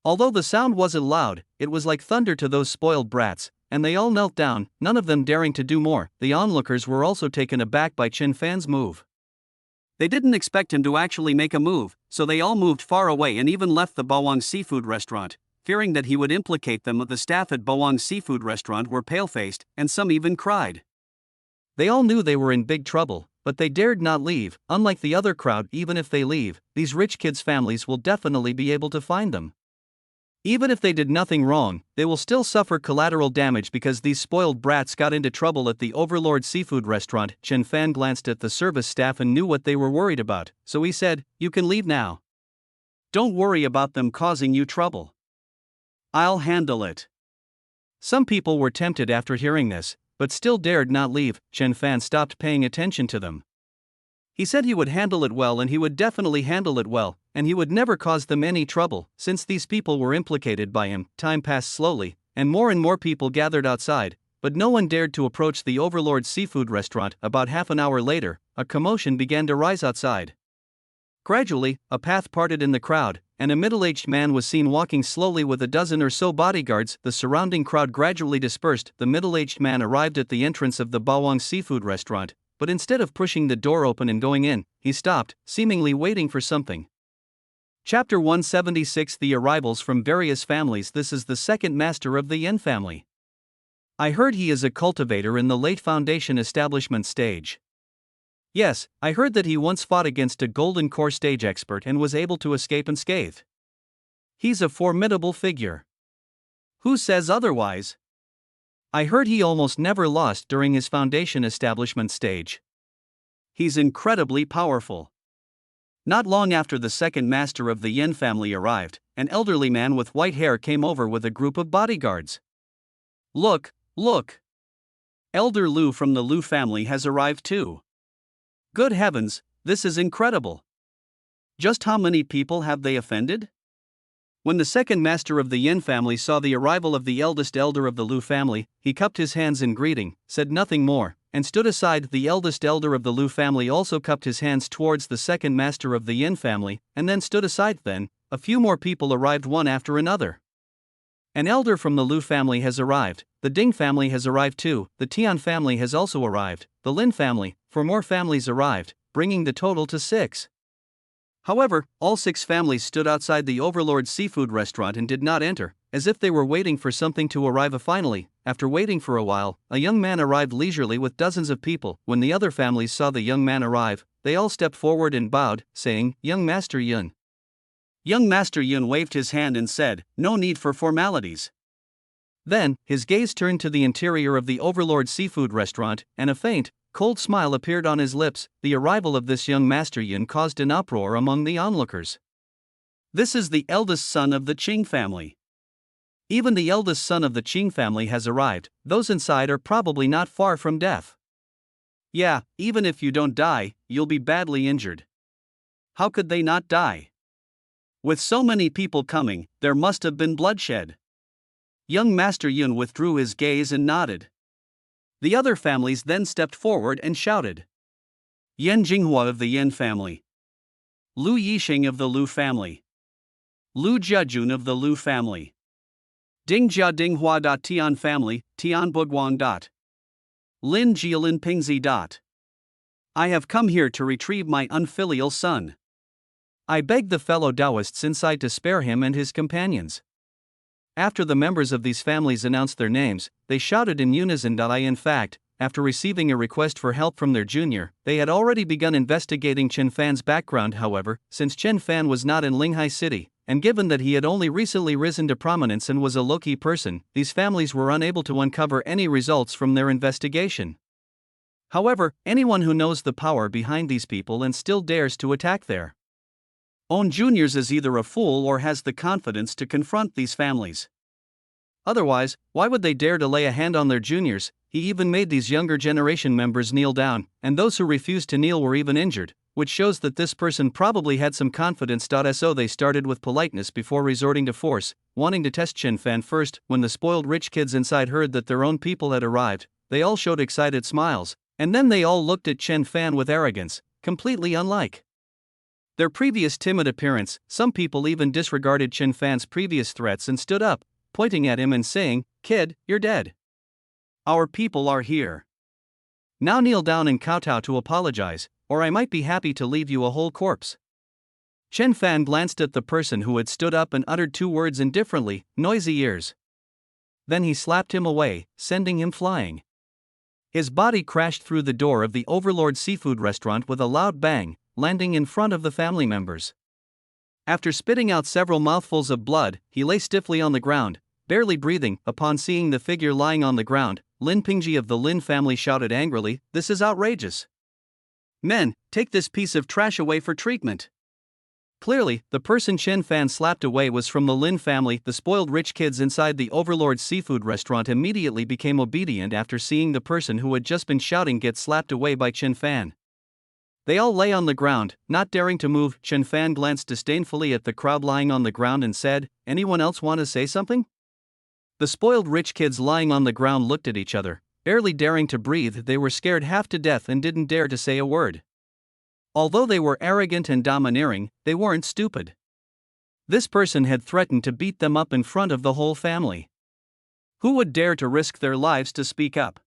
Although the sound wasn't loud, it was like thunder to those spoiled brats, and they all knelt down, none of them daring to do more. The onlookers were also taken aback by Chen Fan's move. They didn't expect him to actually make a move, so they all moved far away and even left the Bawang seafood restaurant, fearing that he would implicate them. The staff at Bawang seafood restaurant were pale-faced, and some even cried. They all knew they were in big trouble, but they dared not leave. Unlike the other crowd, even if they leave, these rich kids' families will definitely be able to find them. Even if they did nothing wrong, they will still suffer collateral damage because these spoiled brats got into trouble at the Overlord seafood restaurant. Chen Fan glanced at the service staff and knew what they were worried about, so he said, "You can leave now. Don't worry about them causing you trouble. I'll handle it." Some people were tempted after hearing this, but still dared not leave. Chen Fan stopped paying attention to them. He said he would handle it well, and he would definitely handle it well, and he would never cause them any trouble. Since these people were implicated by him, time passed slowly, and more people gathered outside, but no one dared to approach the Overlord seafood restaurant. About half an hour later, a commotion began to rise outside. Gradually, a path parted in the crowd, and a middle-aged man was seen walking slowly with a dozen or so bodyguards. The surrounding crowd gradually dispersed. The middle-aged man arrived at the entrance of the Bawang seafood restaurant, but instead of pushing the door open and going in, he stopped, seemingly waiting for something. Chapter 176 The Arrivals from Various Families. This is the second master of the Yin family. I heard he is a cultivator in the late foundation establishment stage. Yes, I heard that he once fought against a golden core stage expert and was able to escape unscathed. He's a formidable figure. Who says otherwise? I heard he almost never lost during his foundation establishment stage. He's incredibly powerful. Not long after the second master of the Yin family arrived, an elderly man with white hair came over with a group of bodyguards. Look, look! Elder Lu from the Lu family has arrived too. Good heavens, this is incredible. Just how many people have they offended? When the second master of the Yin family saw the arrival of the eldest elder of the Lu family, he cupped his hands in greeting, said nothing more, and stood aside. The eldest elder of the Lu family also cupped his hands towards the second master of the Yin family, and then stood aside. Then, a few more people arrived one after another. An elder from the Lu family has arrived, the Ding family has arrived too, the Tian family has also arrived, the Lin family, 4 more families arrived, bringing the total to 6. However, all 6 families stood outside the Overlord's seafood restaurant and did not enter, as if they were waiting for something to arrive. Finally, after waiting for a while, a young man arrived leisurely with dozens of people. When the other families saw the young man arrive, they all stepped forward and bowed, saying, "Young Master Yun." Young Master Yun waved his hand and said, "No need for formalities." Then, his gaze turned to the interior of the Overlord's seafood restaurant, and a faint, cold smile appeared on his lips. The arrival of this young Master Yun caused an uproar among the onlookers. This is the eldest son of the Qing family. Even the eldest son of the Qing family has arrived. Those inside are probably not far from death. Yeah, even if you don't die, you'll be badly injured. How could they not die? With so many people coming, there must have been bloodshed. Young Master Yun withdrew his gaze and nodded. The other families then stepped forward and shouted. Yan Jinghua of the Yin family. Lu Yixing of the Lu family. Lu Jiajun of the Lu family. Ding Jia Dinghua. Tian family, Tian Buguang. Lin Jialin Pingzi. I have come here to retrieve my unfilial son. I begged the fellow Taoists inside to spare him and his companions. After the members of these families announced their names, they shouted in unison. In fact, after receiving a request for help from their junior, they had already begun investigating Chen Fan's background. However, since Chen Fan was not in Linghai City, and given that he had only recently risen to prominence and was a low-key person, these families were unable to uncover any results from their investigation. However, anyone who knows the power behind these people and still dares to attack their own juniors is either a fool or has the confidence to confront these families. Otherwise, why would they dare to lay a hand on their juniors? He even made these younger generation members kneel down, and those who refused to kneel were even injured, which shows that this person probably had some confidence. So they started with politeness before resorting to force, wanting to test Chen Fan first. When the spoiled rich kids inside heard that their own people had arrived, they all showed excited smiles, and then they all looked at Chen Fan with arrogance, completely unlike their previous timid appearance. Some people even disregarded Chen Fan's previous threats and stood up, pointing at him and saying, "Kid, you're dead. Our people are here. Now kneel down and kowtow to apologize, or I might be happy to leave you a whole corpse." Chen Fan glanced at the person who had stood up and uttered 2 words indifferently, "Noisy ears." Then he slapped him away, sending him flying. His body crashed through the door of the Overlord seafood restaurant with a loud bang, landing in front of the family members. After spitting out several mouthfuls of blood, he lay stiffly on the ground, barely breathing. Upon seeing the figure lying on the ground, Lin Pingji of the Lin family shouted angrily, "This is outrageous. Men, take this piece of trash away for treatment." Clearly, the person Chen Fan slapped away was from the Lin family. The spoiled rich kids inside the Overlord's seafood restaurant immediately became obedient after seeing the person who had just been shouting get slapped away by Chen Fan. They all lay on the ground, not daring to move. Chen Fan glanced disdainfully at the crowd lying on the ground and said, "Anyone else want to say something?" The spoiled rich kids lying on the ground looked at each other, barely daring to breathe. They were scared half to death and didn't dare to say a word. Although they were arrogant and domineering, they weren't stupid. This person had threatened to beat them up in front of the whole family. Who would dare to risk their lives to speak up?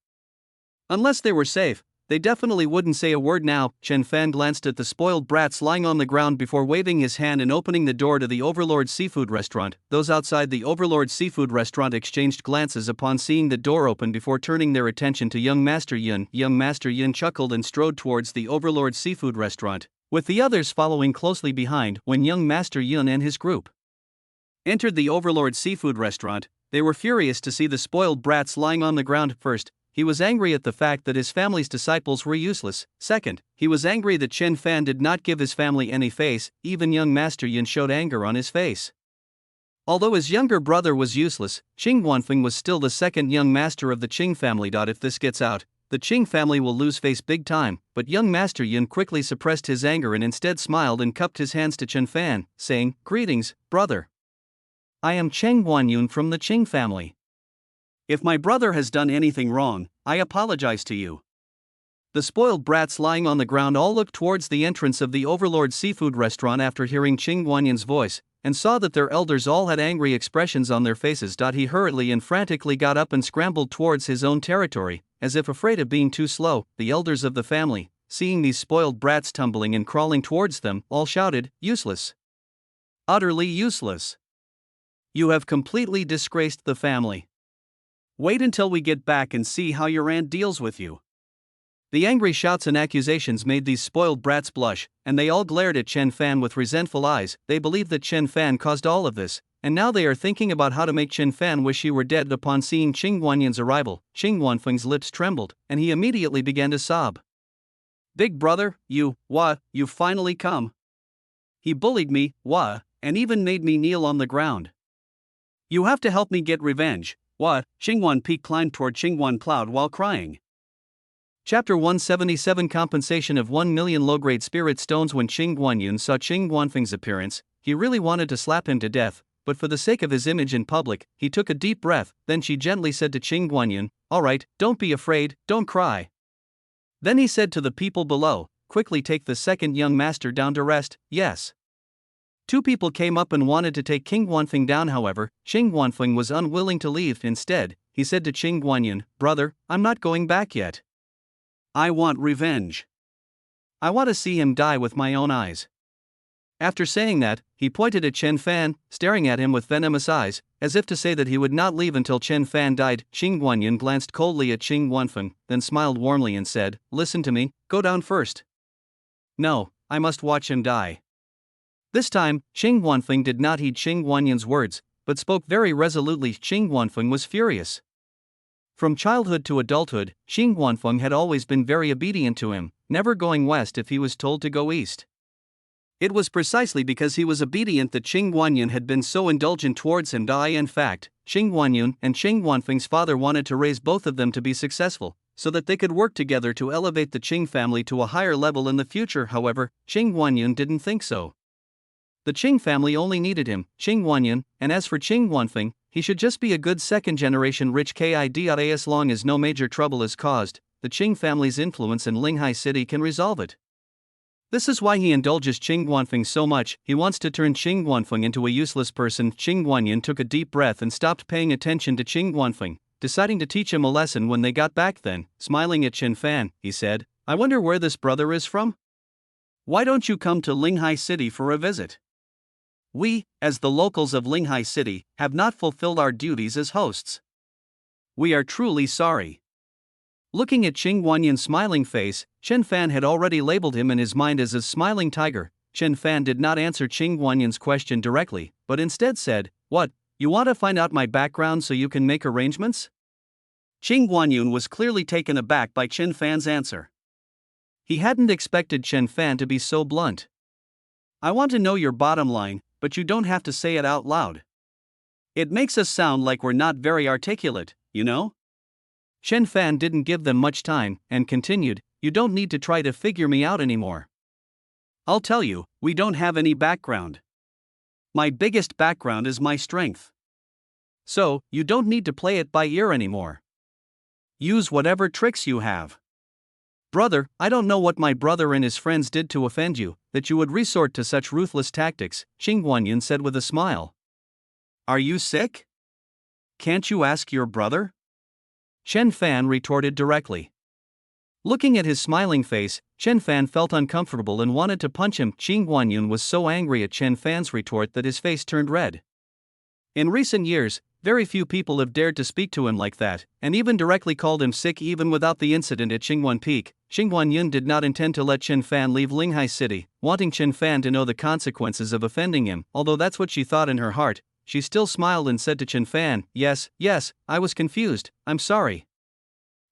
Unless they were safe, They definitely wouldn't say a word now. Chen Fan glanced at the spoiled brats lying on the ground before waving his hand and opening the door to the Overlord Seafood Restaurant. Those outside the Overlord Seafood Restaurant exchanged glances upon seeing the door open before turning their attention to young Master Yun. Young Master Yun chuckled and strode towards the Overlord Seafood Restaurant, with the others following closely behind. When young Master Yun and his group entered the Overlord Seafood Restaurant, they were furious to see the spoiled brats lying on the ground. First, he was angry at the fact that his family's disciples were useless. Second, he was angry that Chen Fan did not give his family any face. Even young Master Yin showed anger on his face. Although his younger brother was useless, Qing Guanfeng was still the second young master of the Qing family. If this gets out, the Qing family will lose face big time. But young Master Yin quickly suppressed his anger and instead smiled and cupped his hands to Chen Fan, saying, "Greetings, brother. I am Cheng Guanyun from the Qing family. If my brother has done anything wrong, I apologize to you." The spoiled brats lying on the ground all looked towards the entrance of the Overlord Seafood Restaurant after hearing Qing Guanyun's voice, and saw that their elders all had angry expressions on their faces. He hurriedly and frantically got up and scrambled towards his own territory, as if afraid of being too slow. The elders of the family, seeing these spoiled brats tumbling and crawling towards them, all shouted, "Useless! Utterly useless! You have completely disgraced the family. Wait until we get back and see how your aunt deals with you." The angry shouts and accusations made these spoiled brats blush, and they all glared at Chen Fan with resentful eyes. They believed that Chen Fan caused all of this, and now they are thinking about how to make Chen Fan wish he were dead. Upon seeing Qing Guanyun's arrival, Qing Guanfeng's lips trembled, and he immediately began to sob. "Big brother, you've finally come. He bullied me, and even made me kneel on the ground. You have to help me get revenge." Qingguan Peak climbed toward Qingguan Cloud while crying. Chapter 177 Compensation of 1 million low-grade spirit stones. When Qing Guanyun saw Qing Guanfeng's appearance, he really wanted to slap him to death, but for the sake of his image in public, he took a deep breath. Then she gently said to Qing Guanyun, "Alright, don't be afraid, don't cry." Then he said to the people below, "Quickly take the second young master down to rest." Yes. Two people came up and wanted to take Qing Guanfeng down. However, Qing Guanfeng was unwilling to leave. Instead, he said to Qing Guanyun, "Brother, I'm not going back yet. I want revenge. I want to see him die with my own eyes." After saying that, he pointed at Chen Fan, staring at him with venomous eyes, as if to say that he would not leave until Chen Fan died. Qing Guanyun glanced coldly at Qing Guanfeng, then smiled warmly and said, "Listen to me, go down first." "No, I must watch him die." This time, Qing Guanfeng did not heed Qing Guanyun's words, but spoke very resolutely. Qing Guanfeng was furious. From childhood to adulthood, Qing Guanfeng had always been very obedient to him, never going west if he was told to go east. It was precisely because he was obedient that Qing Guanyun had been so indulgent towards him. In fact, Qing Guanyun and Qing Guanfeng's father wanted to raise both of them to be successful, so that they could work together to elevate the Qing family to a higher level in the future. However, Qing Guanyun didn't think so. The Qing family only needed him, Qing Guanyun, and as for Qing Guanfeng, he should just be a good second-generation rich kid. As long as no major trouble is caused, the Qing family's influence in Linghai City can resolve it. This is why he indulges Qing Guanfeng so much. He wants to turn Qing Guanfeng into a useless person. Qing Guanyun took a deep breath and stopped paying attention to Qing Guanfeng, deciding to teach him a lesson when they got back. Then, smiling at Chen Fan, he said, "I wonder where this brother is from? Why don't you come to Linghai City for a visit? We, as the locals of Linghai City, have not fulfilled our duties as hosts. We are truly sorry." Looking at Qing Guanyun's smiling face, Chen Fan had already labeled him in his mind as a smiling tiger. Chen Fan did not answer Qing Guanyun's question directly, but instead said, "What, you want to find out my background so you can make arrangements?" Qing Guanyun was clearly taken aback by Chen Fan's answer. He hadn't expected Chen Fan to be so blunt. "I want to know your bottom line, but you don't have to say it out loud. It makes us sound like we're not very articulate, you know?" Chen Fan didn't give them much time, and continued, "You don't need to try to figure me out anymore. I'll tell you, we don't have any background. My biggest background is my strength. So, you don't need to play it by ear anymore. Use whatever tricks you have. Brother, I don't know what my brother and his friends did to offend you, that you would resort to such ruthless tactics," Qing Guanyun said with a smile. "Are you sick? Can't you ask your brother?" Chen Fan retorted directly. Looking at his smiling face, Chen Fan felt uncomfortable and wanted to punch him. Qing Guanyun was so angry at Chen Fan's retort that his face turned red. In recent years, very few people have dared to speak to him like that, and even directly called him sick even without the incident at Qingguan Peak. Qing Guanyun did not intend to let Chen Fan leave Linghai City, wanting Chen Fan to know the consequences of offending him. Although that's what she thought in her heart, she still smiled and said to Chen Fan, yes, I was confused, I'm sorry.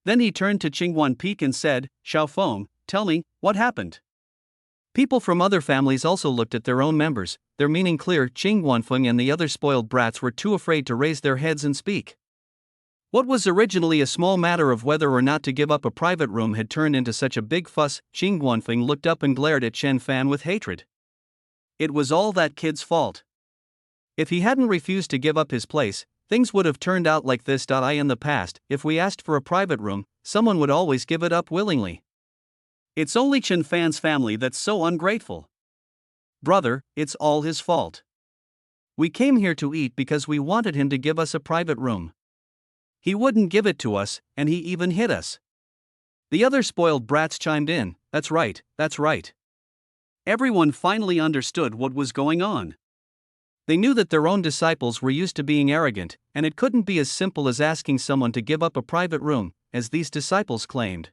Then he turned to Qingguan Peak and said, Xiao Feng, tell me, what happened? People from other families also looked at their own members, their meaning clear. Qing Guanfeng and the other spoiled brats were too afraid to raise their heads and speak. What was originally a small matter of whether or not to give up a private room had turned into such a big fuss. Qing Guanfeng looked up and glared at Chen Fan with hatred. It was all that kid's fault. If he hadn't refused to give up his place, things would have turned out like this. In the past, if we asked for a private room, someone would always give it up willingly. It's only Chen Fan's family that's so ungrateful. Brother, it's all his fault. We came here to eat because we wanted him to give us a private room. He wouldn't give it to us, and he even hit us. The other spoiled brats chimed in, that's right. Everyone finally understood what was going on. They knew that their own disciples were used to being arrogant, and it couldn't be as simple as asking someone to give up a private room, as these disciples claimed.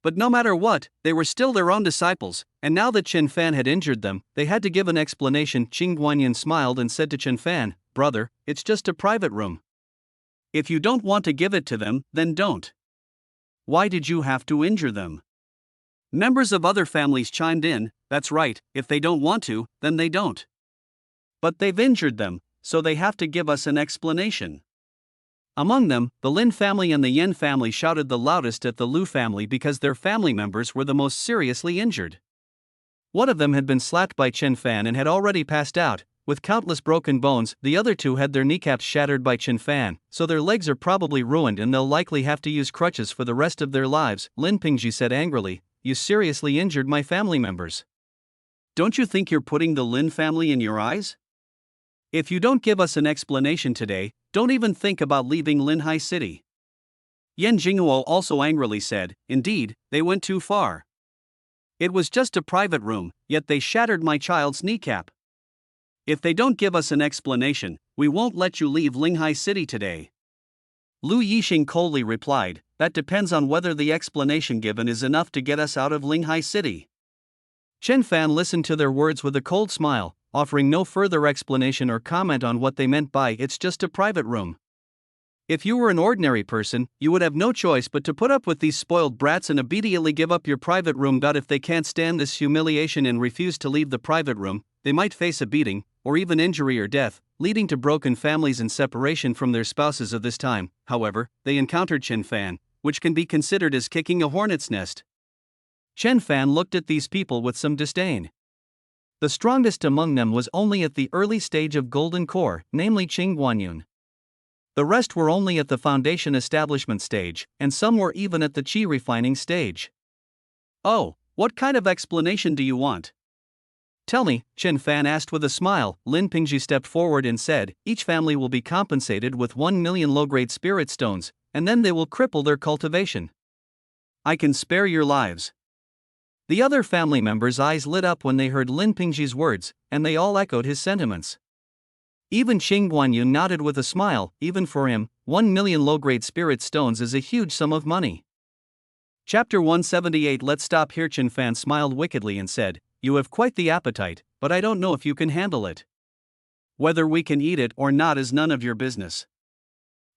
But no matter what, they were still their own disciples, and now that Chen Fan had injured them, they had to give an explanation. Qing Guanyin smiled and said to Chen Fan, brother, it's just a private room. If you don't want to give it to them, then don't. Why did you have to injure them? Members of other families chimed in, that's right, if they don't want to, then they don't. But they've injured them, so they have to give us an explanation. Among them, the Lin family and the Yen family shouted the loudest at the Lu family because their family members were the most seriously injured. One of them had been slapped by Chen Fan and had already passed out, with countless broken bones. The other two had their kneecaps shattered by Chen Fan, so their legs are probably ruined and they'll likely have to use crutches for the rest of their lives. Lin Pingji said angrily, you seriously injured my family members. Don't you think you're putting the Lin family in your eyes? If you don't give us an explanation today, don't even think about leaving Linhai City. Yan Jinghuo also angrily said, indeed, they went too far. It was just a private room, yet they shattered my child's kneecap. If they don't give us an explanation, we won't let you leave Linghai City today. Lu Yixing coldly replied, that depends on whether the explanation given is enough to get us out of Linghai City. Chen Fan listened to their words with a cold smile, offering no further explanation or comment on what they meant by it's just a private room. If you were an ordinary person, you would have no choice but to put up with these spoiled brats and immediately give up your private room. If they can't stand this humiliation and refuse to leave the private room, they might face a beating, or even injury or death, leading to broken families and separation from their spouses. Of this time, however, they encountered Chen Fan, which can be considered as kicking a hornet's nest. Chen Fan looked at these people with some disdain. The strongest among them was only at the early stage of golden core, namely Qing Guanyun. The rest were only at the foundation establishment stage, and some were even at the qi refining stage. Oh, what kind of explanation do you want? Tell me, Chen Fan asked with a smile. Lin Pingji stepped forward and said, each family will be compensated with 1 million low-grade spirit stones, and then they will cripple their cultivation. I can spare your lives. The other family members' eyes lit up when they heard Lin Pingji's words, and they all echoed his sentiments. Even Qing Guanyun nodded with a smile. Even for him, 1 million low-grade spirit stones is a huge sum of money. Chapter 178. Let's stop here. Chen Fan smiled wickedly and said, you have quite the appetite, but I don't know if you can handle it. Whether we can eat it or not is none of your business.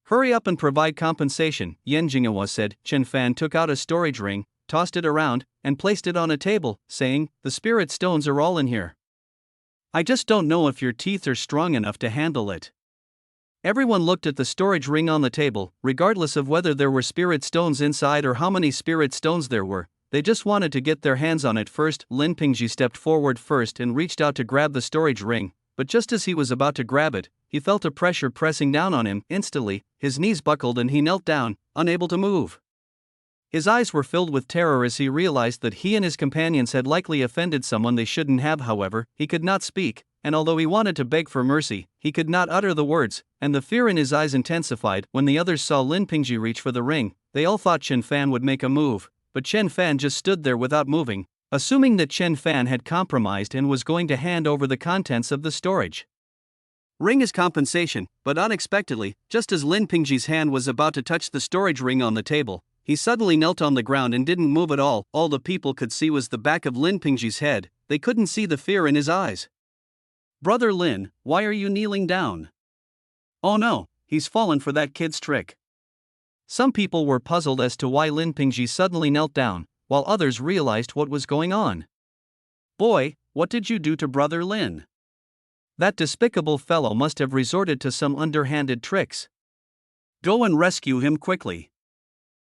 Hurry up and provide compensation, Yan Jinghuo said. Chen Fan took out a storage ring, tossed it around, and placed it on a table, saying, the spirit stones are all in here. I just don't know if your teeth are strong enough to handle it. Everyone looked at the storage ring on the table, regardless of whether there were spirit stones inside or how many spirit stones there were. They just wanted to get their hands on it first. Lin Pingji stepped forward first and reached out to grab the storage ring, but just as he was about to grab it, he felt a pressure pressing down on him. Instantly, his knees buckled and he knelt down, unable to move. His eyes were filled with terror as he realized that he and his companions had likely offended someone they shouldn't have. However, he could not speak, and although he wanted to beg for mercy, he could not utter the words, and the fear in his eyes intensified. When the others saw Lin Pingji reach for the ring, they all thought Chen Fan would make a move, but Chen Fan just stood there without moving, assuming that Chen Fan had compromised and was going to hand over the contents of the storage ring as compensation, but unexpectedly, just as Lin Pingji's hand was about to touch the storage ring on the table, he suddenly knelt on the ground and didn't move at all. All the people could see was the back of Lin Pingji's head, they couldn't see the fear in his eyes. "Brother Lin, why are you kneeling down?" "Oh no, he's fallen for that kid's trick." Some people were puzzled as to why Lin Pingji suddenly knelt down, while others realized what was going on. "Boy, what did you do to Brother Lin? That despicable fellow must have resorted to some underhanded tricks. Go and rescue him quickly."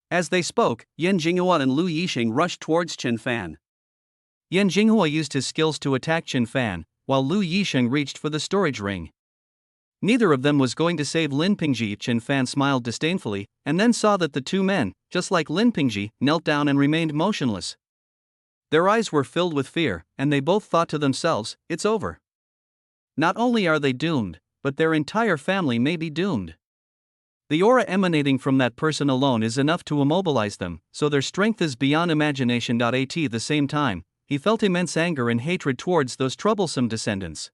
As they spoke, Yan Jinghua and Lu Yixing rushed towards Chen Fan. Yan Jinghua used his skills to attack Chen Fan, while Lu Yixing reached for the storage ring. Neither of them was going to save Lin Pingji. Chen Fan smiled disdainfully, and then saw that the two men, just like Lin Pingji, knelt down and remained motionless. Their eyes were filled with fear, and they both thought to themselves, "It's over. Not only are they doomed, but their entire family may be doomed." The aura emanating from that person alone is enough to immobilize them, so their strength is beyond imagination. At the same time, he felt immense anger and hatred towards those troublesome descendants.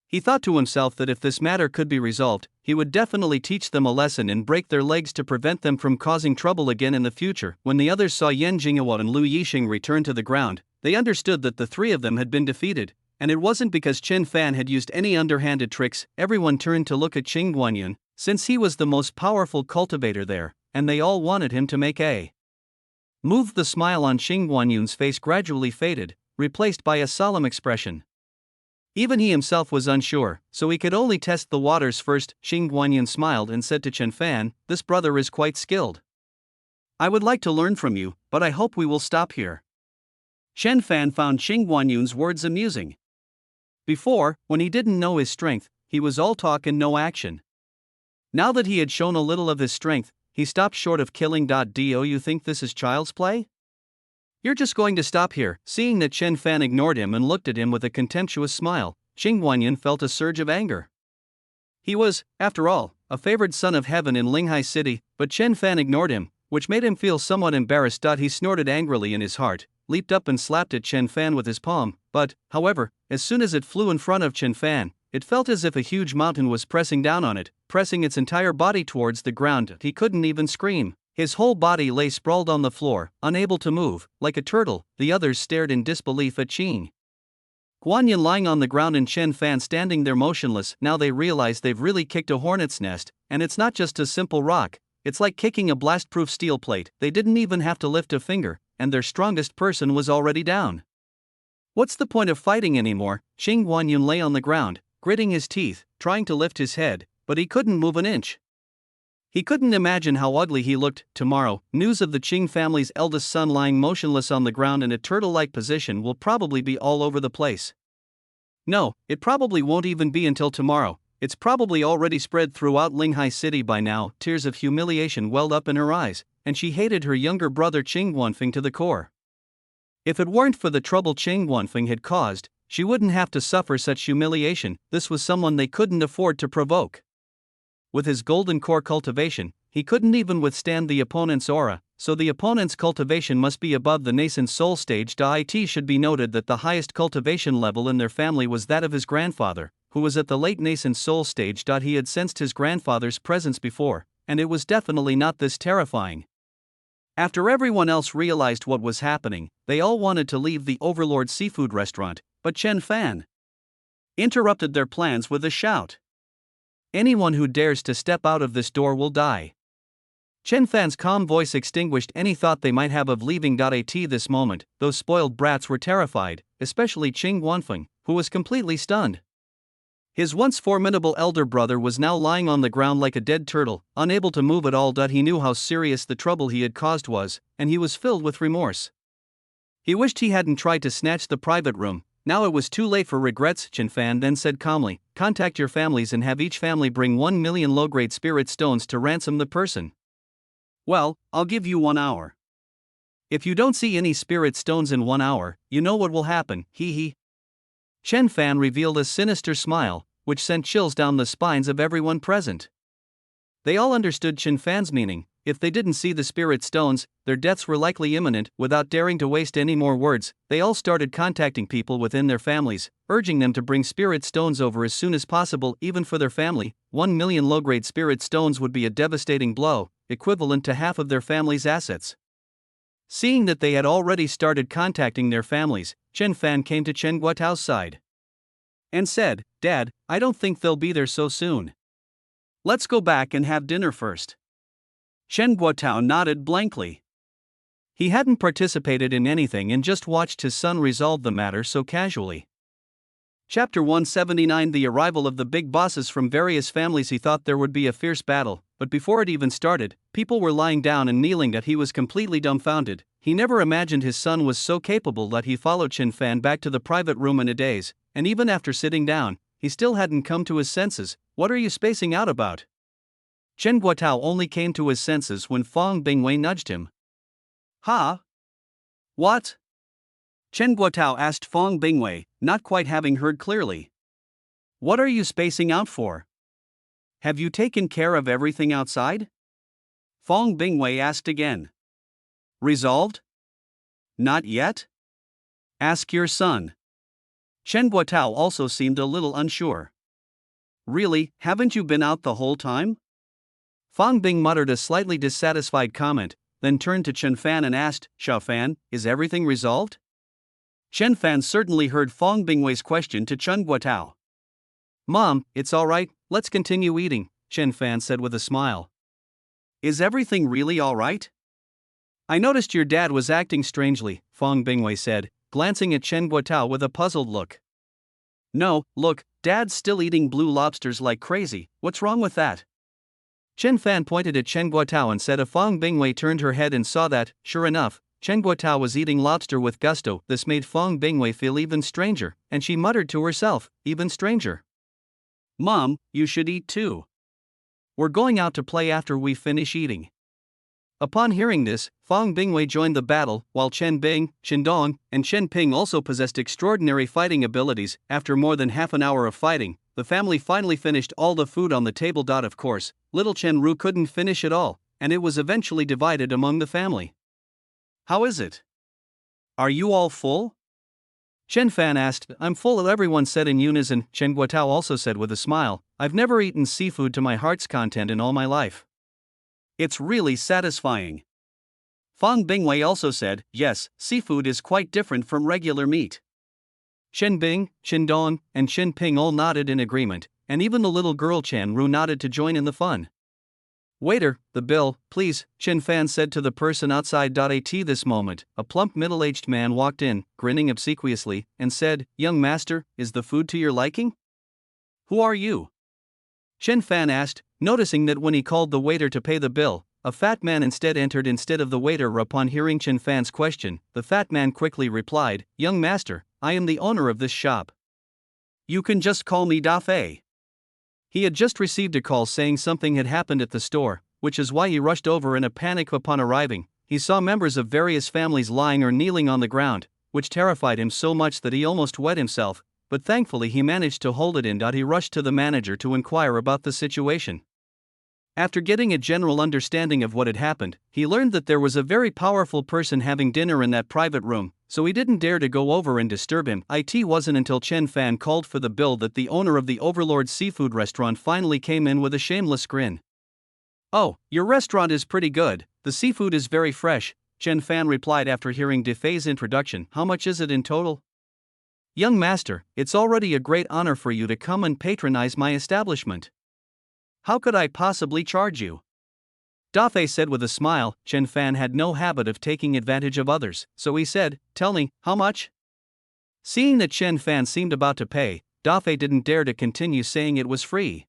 He thought to himself that if this matter could be resolved, he would definitely teach them a lesson and break their legs to prevent them from causing trouble again in the future. When the others saw Yan Jinghua and Lu Yixing return to the ground, they understood that the three of them had been defeated, and it wasn't because Chen Fan had used any underhanded tricks. Everyone turned to look at Qing Guanyin, since he was the most powerful cultivator there, and they all wanted him to make a move. The smile on Qing Guanyin's face gradually faded, replaced by a solemn expression. Even he himself was unsure, so he could only test the waters first. Qing Guanyin smiled and said to Chen Fan, "This brother is quite skilled. I would like to learn from you, but I hope we will stop here." Chen Fan found Qing Guanyin's words amusing. Before, when he didn't know his strength, he was all talk and no action. Now that he had shown a little of his strength, he stopped short of killing. Do you think this is child's play? You're just going to stop here? Seeing that Chen Fan ignored him and looked at him with a contemptuous smile, Qing Guanyin felt a surge of anger. He was, after all, a favored son of heaven in Linghai City, but Chen Fan ignored him, which made him feel somewhat embarrassed. He snorted angrily in his heart, leaped up and slapped at Chen Fan with his palm, but, however, as soon as it flew in front of Chen Fan, it felt as if a huge mountain was pressing down on it, pressing its entire body towards the ground. He couldn't even scream. His whole body lay sprawled on the floor, unable to move, like a turtle. The others stared in disbelief at Qing Guanyin lying on the ground and Chen Fan standing there motionless. Now they realize they've really kicked a hornet's nest, and it's not just a simple rock, it's like kicking a blast-proof steel plate. They didn't even have to lift a finger, and their strongest person was already down. What's the point of fighting anymore? Qing Guanyin lay on the ground, gritting his teeth, trying to lift his head, but he couldn't move an inch. He couldn't imagine how ugly he looked. Tomorrow, news of the Qing family's eldest son lying motionless on the ground in a turtle-like position will probably be all over the place. No, it probably won't even be until tomorrow. It's probably already spread throughout Linghai City by now. Tears of humiliation welled up in her eyes, and she hated her younger brother Qing Guanfeng to the core. If it weren't for the trouble Qing Guanfeng had caused, she wouldn't have to suffer such humiliation. This was someone they couldn't afford to provoke. With his golden core cultivation, he couldn't even withstand the opponent's aura, so the opponent's cultivation must be above the nascent soul stage. It should be noted that the highest cultivation level in their family was that of his grandfather, who was at the late nascent soul stage. He had sensed his grandfather's presence before, and it was definitely not this terrifying. After everyone else realized what was happening, they all wanted to leave the Overlord Seafood Restaurant, but Chen Fan interrupted their plans with a shout. "Anyone who dares to step out of this door will die." Chen Fan's calm voice extinguished any thought they might have of leaving. At this moment, those spoiled brats were terrified, especially Qing Guanfeng, who was completely stunned. His once formidable elder brother was now lying on the ground like a dead turtle, unable to move at all. He knew how serious the trouble he had caused was, and he was filled with remorse. He wished he hadn't tried to snatch the private room. Now it was too late for regrets. Chen Fan then said calmly, "Contact your families and have each family bring 1 million low-grade spirit stones to ransom the person." "Well, I'll give you 1 hour. If you don't see any spirit stones in 1 hour, you know what will happen, he." Chen Fan revealed a sinister smile, which sent chills down the spines of everyone present. They all understood Chen Fan's meaning. if they didn't see the spirit stones, their deaths were likely imminent. Without daring to waste any more words, they all started contacting people within their families, urging them to bring spirit stones over as soon as possible. Even for their family, 1 million low-grade spirit stones would be a devastating blow, equivalent to half of their family's assets. Seeing that they had already started contacting their families, Chen Fan came to Chen Guotao's side and said, "Dad, I don't think they'll be there so soon. Let's go back and have dinner first." Chen Guotao nodded blankly. He hadn't participated in anything and just watched his son resolve the matter so casually. Chapter 179: The arrival of the big bosses from various families. He thought there would be a fierce battle, but before it even started, people were lying down and kneeling that he was completely dumbfounded. He never imagined his son was so capable that he followed Chen Fan back to the private room in a daze, and even after sitting down, he still hadn't come to his senses. "What are you spacing out about?" Chen Guotao only came to his senses when Fang Bingwei nudged him. "Huh? What?" Chen Guotao asked Fang Bingwei, not quite having heard clearly. "What are you spacing out for? Have you taken care of everything outside?" Fang Bingwei asked again. "Resolved? Not yet? Ask your son." Chen Guotao also seemed a little unsure. "Really, haven't you been out the whole time?" Fang Bing muttered a slightly dissatisfied comment, then turned to Chen Fan and asked, "Xiao Fan, is everything resolved?" Chen Fan certainly heard Fang Bingwei's question to Chen Guotao. "Mom, it's all right, let's continue eating," Chen Fan said with a smile. "Is everything really all right?" "I noticed your dad was acting strangely," Fang Bingwei said, glancing at Chen Guotao with a puzzled look. "No, look, Dad's still eating blue lobsters like crazy. What's wrong with that?" Chen Fan pointed at Chen Guotao and said. Fang Bingwei turned her head and saw that, sure enough, Chen Guotao was eating lobster with gusto. This made Fang Bingwei feel even stranger, and she muttered to herself, "Even stranger. Mom, you should eat too. We're going out to play after we finish eating." Upon hearing this, Fang Bingwei joined the battle, while Chen Bing, Chen Dong, and Chen Ping also possessed extraordinary fighting abilities. After more than half an hour of fighting, the family finally finished all the food on the table. Of course, little Chen Ru couldn't finish it all, and it was eventually divided among the family. "How is it? Are you all full?" Chen Fan asked. "I'm full," everyone said in unison. Chen Guotao also said with a smile, "I've never eaten seafood to my heart's content in all my life. It's really satisfying." Fang Bingwei also said, "Yes, seafood is quite different from regular meat." Chen Bing, Chen Dong, and Chen Ping all nodded in agreement, and even the little girl Chen Ru nodded to join in the fun. "Waiter, the bill, please," Chen Fan said to the person outside. At this moment, a plump middle-aged man walked in, grinning obsequiously, and said, "Young master, is the food to your liking?" "Who are you?" Chen Fan asked, noticing that when he called the waiter to pay the bill, a fat man instead entered instead of the waiter. Upon hearing Chen Fan's question, the fat man quickly replied, "Young master, I am the owner of this shop. You can just call me Da Fei." He had just received a call saying something had happened at the store, which is why he rushed over in a panic. Upon arriving, he saw members of various families lying or kneeling on the ground, which terrified him so much that he almost wet himself, but thankfully he managed to hold it in. He rushed to the manager to inquire about the situation. After getting a general understanding of what had happened, he learned that there was a very powerful person having dinner in that private room, so he didn't dare to go over and disturb him. It wasn't until Chen Fan called for the bill that the owner of the Overlord Seafood Restaurant finally came in with a shameless grin. "Oh, your restaurant is pretty good, the seafood is very fresh," Chen Fan replied after hearing Da Fei's introduction. "How much is it in total?" "Young master, it's already a great honor for you to come and patronize my establishment. How could I possibly charge you?" Da Fei said with a smile. Chen Fan had no habit of taking advantage of others, so he said, "Tell me, how much?" Seeing that Chen Fan seemed about to pay, Da Fei didn't dare to continue saying it was free.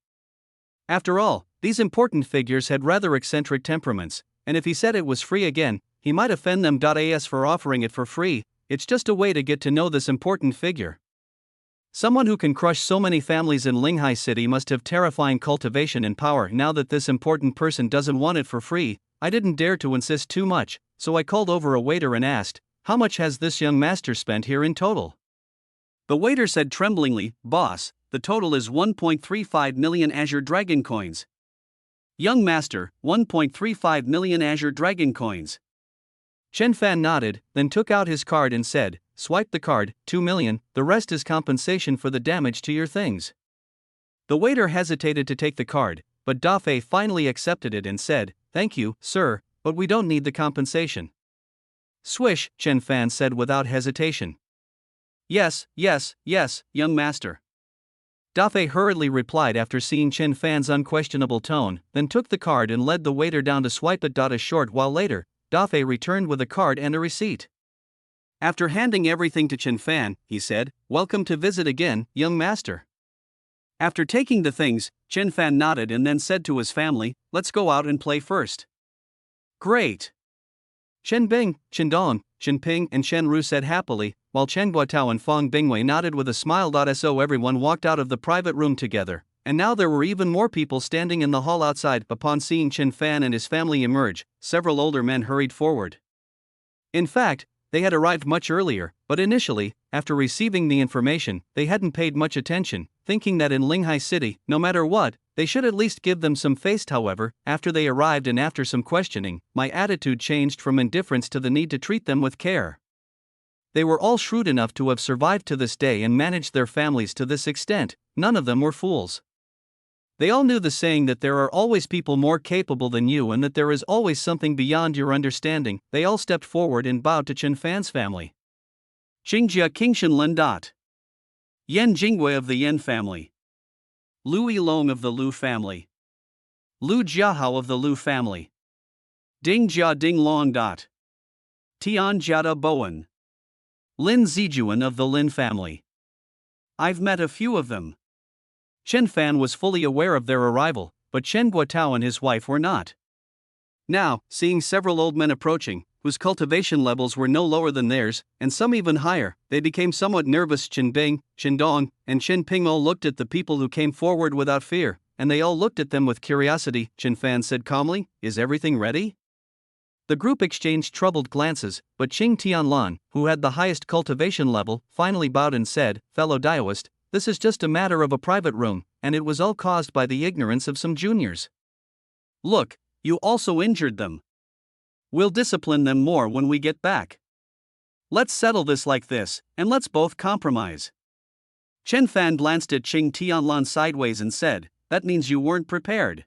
After all, these important figures had rather eccentric temperaments, and if he said it was free again, he might offend them. As for offering it for free, it's just a way to get to know this important figure. Someone who can crush so many families in Linghai City must have terrifying cultivation and power. Now that this important person doesn't want it for free, I didn't dare to insist too much, so I called over a waiter and asked, "How much has this young master spent here in total?" The waiter said tremblingly, "Boss, the total is 1.35 million Azure Dragon coins." Young master, 1.35 million Azure Dragon coins. Chen Fan nodded, then took out his card and said, swipe the card, 2 million, the rest is compensation for the damage to your things. The waiter hesitated to take the card, but Dafei finally accepted it and said, thank you, sir, but we don't need the compensation. Swish, Chen Fan said without hesitation. Yes, young master. Dafei hurriedly replied after seeing Chen Fan's unquestionable tone, then took the card and led the waiter down to swipe it. A short while later, Dafei returned with a card and a receipt. After handing everything to Chen Fan, he said, welcome to visit again, young master. After taking the things, Chen Fan nodded and then said to his family, let's go out and play first. Great. Chen Bing, Chen Dong, Chen Ping and Chen Ru said happily, while Chen Guotao and Fong Bingwei nodded with a smile. So everyone walked out of the private room together, and now there were even more people standing in the hall outside. Upon seeing Chen Fan and his family emerge, several older men hurried forward. In fact, they had arrived much earlier, but initially, after receiving the information, they hadn't paid much attention, thinking that in Linghai City, no matter what, they should at least give them some face. However, after they arrived and after some questioning, my attitude changed from indifference to the need to treat them with care. They were all shrewd enough to have survived to this day and managed their families to this extent. None of them were fools. They all knew the saying that there are always people more capable than you and that there is always something beyond your understanding. They all stepped forward and bowed to Chen Fan's family. Qingjia Qingshan Lin. Yan Jingwei of the Yan family. Lu Yilong of the Lu family. Lu Jiahao of the Lu family. Ding Jia Ding Long. Tian Jiada Bowen. Lin Zijuan of the Lin family. I've met a few of them. Chen Fan was fully aware of their arrival, but Chen Guotao and his wife were not. Now, seeing several old men approaching, whose cultivation levels were no lower than theirs, and some even higher, they became somewhat nervous. Chen Bing, Chen Dong, and Chen Ping all looked at the people who came forward without fear, and they all looked at them with curiosity. Chen Fan said calmly, is everything ready? The group exchanged troubled glances, but Qing Tianlan, who had the highest cultivation level, finally bowed and said, fellow Daoist, this is just a matter of a private room, and it was all caused by the ignorance of some juniors. Look, you also injured them. We'll discipline them more when we get back. Let's settle this like this, and let's both compromise. Chen Fan glanced at Qing Tianlan sideways and said, that means you weren't prepared.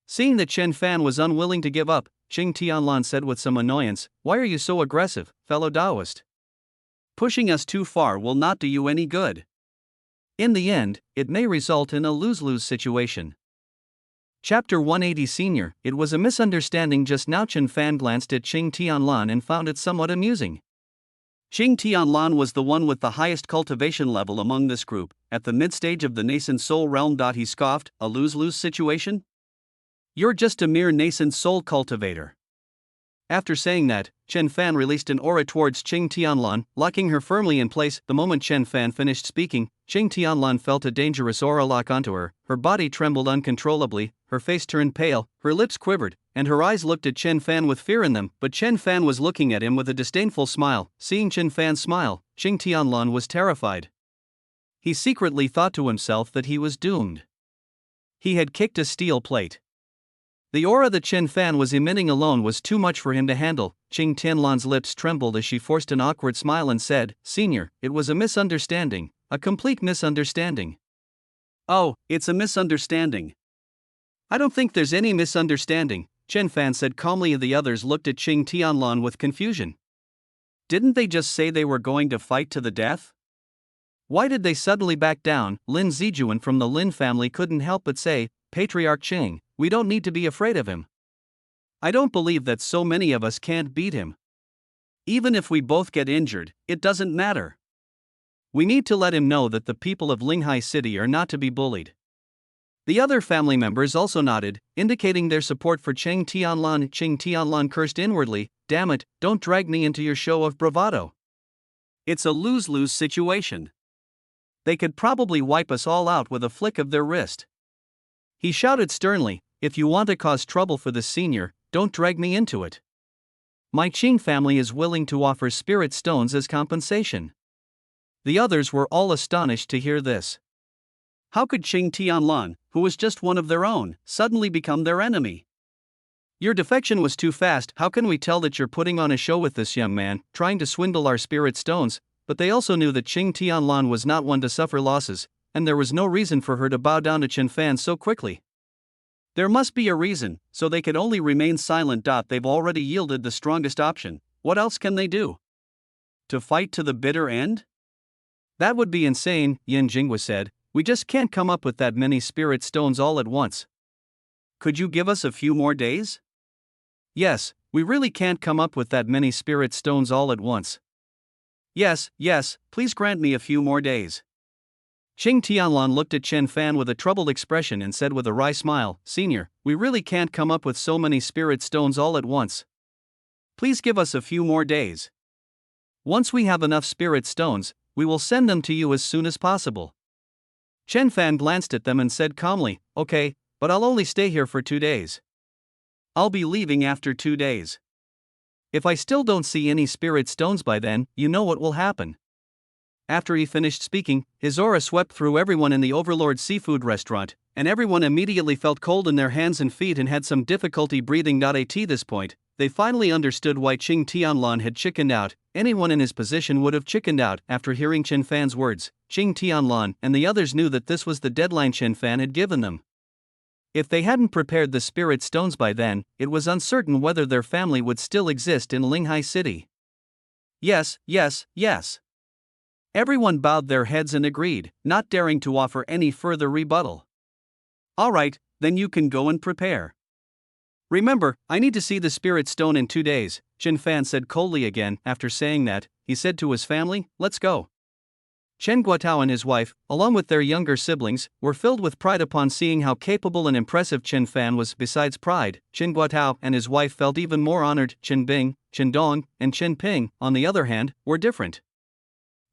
Seeing that Chen Fan was unwilling to give up, Qing Tianlan said with some annoyance, why are you so aggressive, fellow Daoist? Pushing us too far will not do you any good. In the end, it may result in a lose-lose situation. Chapter 180 Senior. It was a misunderstanding just now. Chen Fan glanced at Qing Tianlan and found it somewhat amusing. Qing Tianlan was the one with the highest cultivation level among this group, at the mid-stage of the nascent soul realm. He scoffed, a lose-lose situation? You're just a mere nascent soul cultivator. After saying that, Chen Fan released an aura towards Qing Tianlan, locking her firmly in place. The moment Chen Fan finished speaking, Qing Tianlan felt a dangerous aura lock onto her. Her body trembled uncontrollably, her face turned pale, her lips quivered, and her eyes looked at Chen Fan with fear in them. But Chen Fan was looking at him with a disdainful smile. Seeing Chen Fan smile, Qing Tianlan was terrified. He secretly thought to himself that he was doomed. He had kicked a steel plate. The aura that Chen Fan was emitting alone was too much for him to handle. Qing Tianlan's lips trembled as she forced an awkward smile and said, Senior, it was a misunderstanding, a complete misunderstanding. Oh, it's a misunderstanding. I don't think there's any misunderstanding, Chen Fan said calmly. The others looked at Qing Tianlan with confusion. Didn't they just say they were going to fight to the death? Why did they suddenly back down? Lin Zijuan from the Lin family couldn't help but say, Patriarch Qing, we don't need to be afraid of him. I don't believe that so many of us can't beat him. Even if we both get injured, it doesn't matter. We need to let him know that the people of Linghai City are not to be bullied. The other family members also nodded, indicating their support for Qing Tianlan. Qing Tianlan cursed inwardly, damn it, don't drag me into your show of bravado. It's a lose-lose situation. They could probably wipe us all out with a flick of their wrist. He shouted sternly, if you want to cause trouble for the senior, don't drag me into it. My Qing family is willing to offer spirit stones as compensation. The others were all astonished to hear this. How could Qing Tianlan, who was just one of their own, suddenly become their enemy? Your defection was too fast. How can we tell that you're putting on a show with this young man, trying to swindle our spirit stones? But they also knew that Qing Tianlan was not one to suffer losses, and there was no reason for her to bow down to Chen Fan so quickly. There must be a reason, so they could only remain silent. They've already yielded the strongest option. What else can they do? To fight to the bitter end? That would be insane, Yin Jinghua said. We just can't come up with that many spirit stones all at once. Could you give us a few more days? Yes, we really can't come up with that many spirit stones all at once. Yes, please grant me a few more days. Qing Tianlan looked at Chen Fan with a troubled expression and said with a wry smile, Senior, we really can't come up with so many spirit stones all at once. Please give us a few more days. Once we have enough spirit stones, we will send them to you as soon as possible. Chen Fan glanced at them and said calmly, Okay, but I'll only stay here for 2 days. I'll be leaving after 2 days. If I still don't see any spirit stones by then, you know what will happen. After he finished speaking, his aura swept through everyone in the Overlord Seafood restaurant, and everyone immediately felt cold in their hands and feet and had some difficulty breathing. At this point, they finally understood why Qing Tianlan had chickened out. Anyone in his position would have chickened out after hearing Chen Fan's words. Qing Tianlan and the others knew that this was the deadline Chen Fan had given them. If they hadn't prepared the spirit stones by then, it was uncertain whether their family would still exist in Linghai City. Yes. Everyone bowed their heads and agreed, not daring to offer any further rebuttal. All right, then you can go and prepare. Remember, I need to see the spirit stone in 2 days, Chen Fan said coldly again. After saying that, he said to his family, Let's go. Chen Guotao and his wife, along with their younger siblings, were filled with pride upon seeing how capable and impressive Chen Fan was. Besides pride, Chen Guotao and his wife felt even more honored. Chen Bing, Chen Dong, and Chen Ping, on the other hand, were different.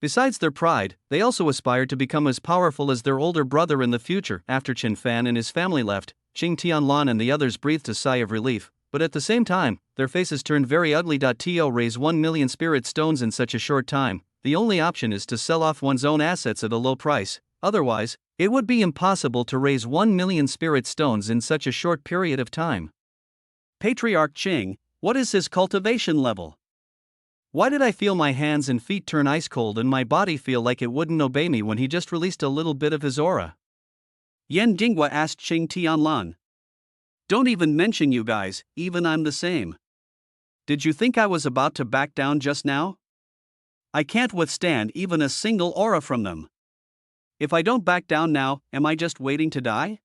Besides their pride, they also aspired to become as powerful as their older brother in the future. After Chen Fan and his family left, Qing Tianlan and the others breathed a sigh of relief, but at the same time, their faces turned very ugly. To raise 1 million spirit stones in such a short time, the only option is to sell off one's own assets at a low price. Otherwise, it would be impossible to raise 1 million spirit stones in such a short period of time. Patriarch Qing, what is his cultivation level? Why did I feel my hands and feet turn ice cold and my body feel like it wouldn't obey me when he just released a little bit of his aura? Yin Jinghua asked Qing Tianlan. Don't even mention you guys, even I'm the same. Did you think I was about to back down just now? I can't withstand even a single aura from them. If I don't back down now, am I just waiting to die?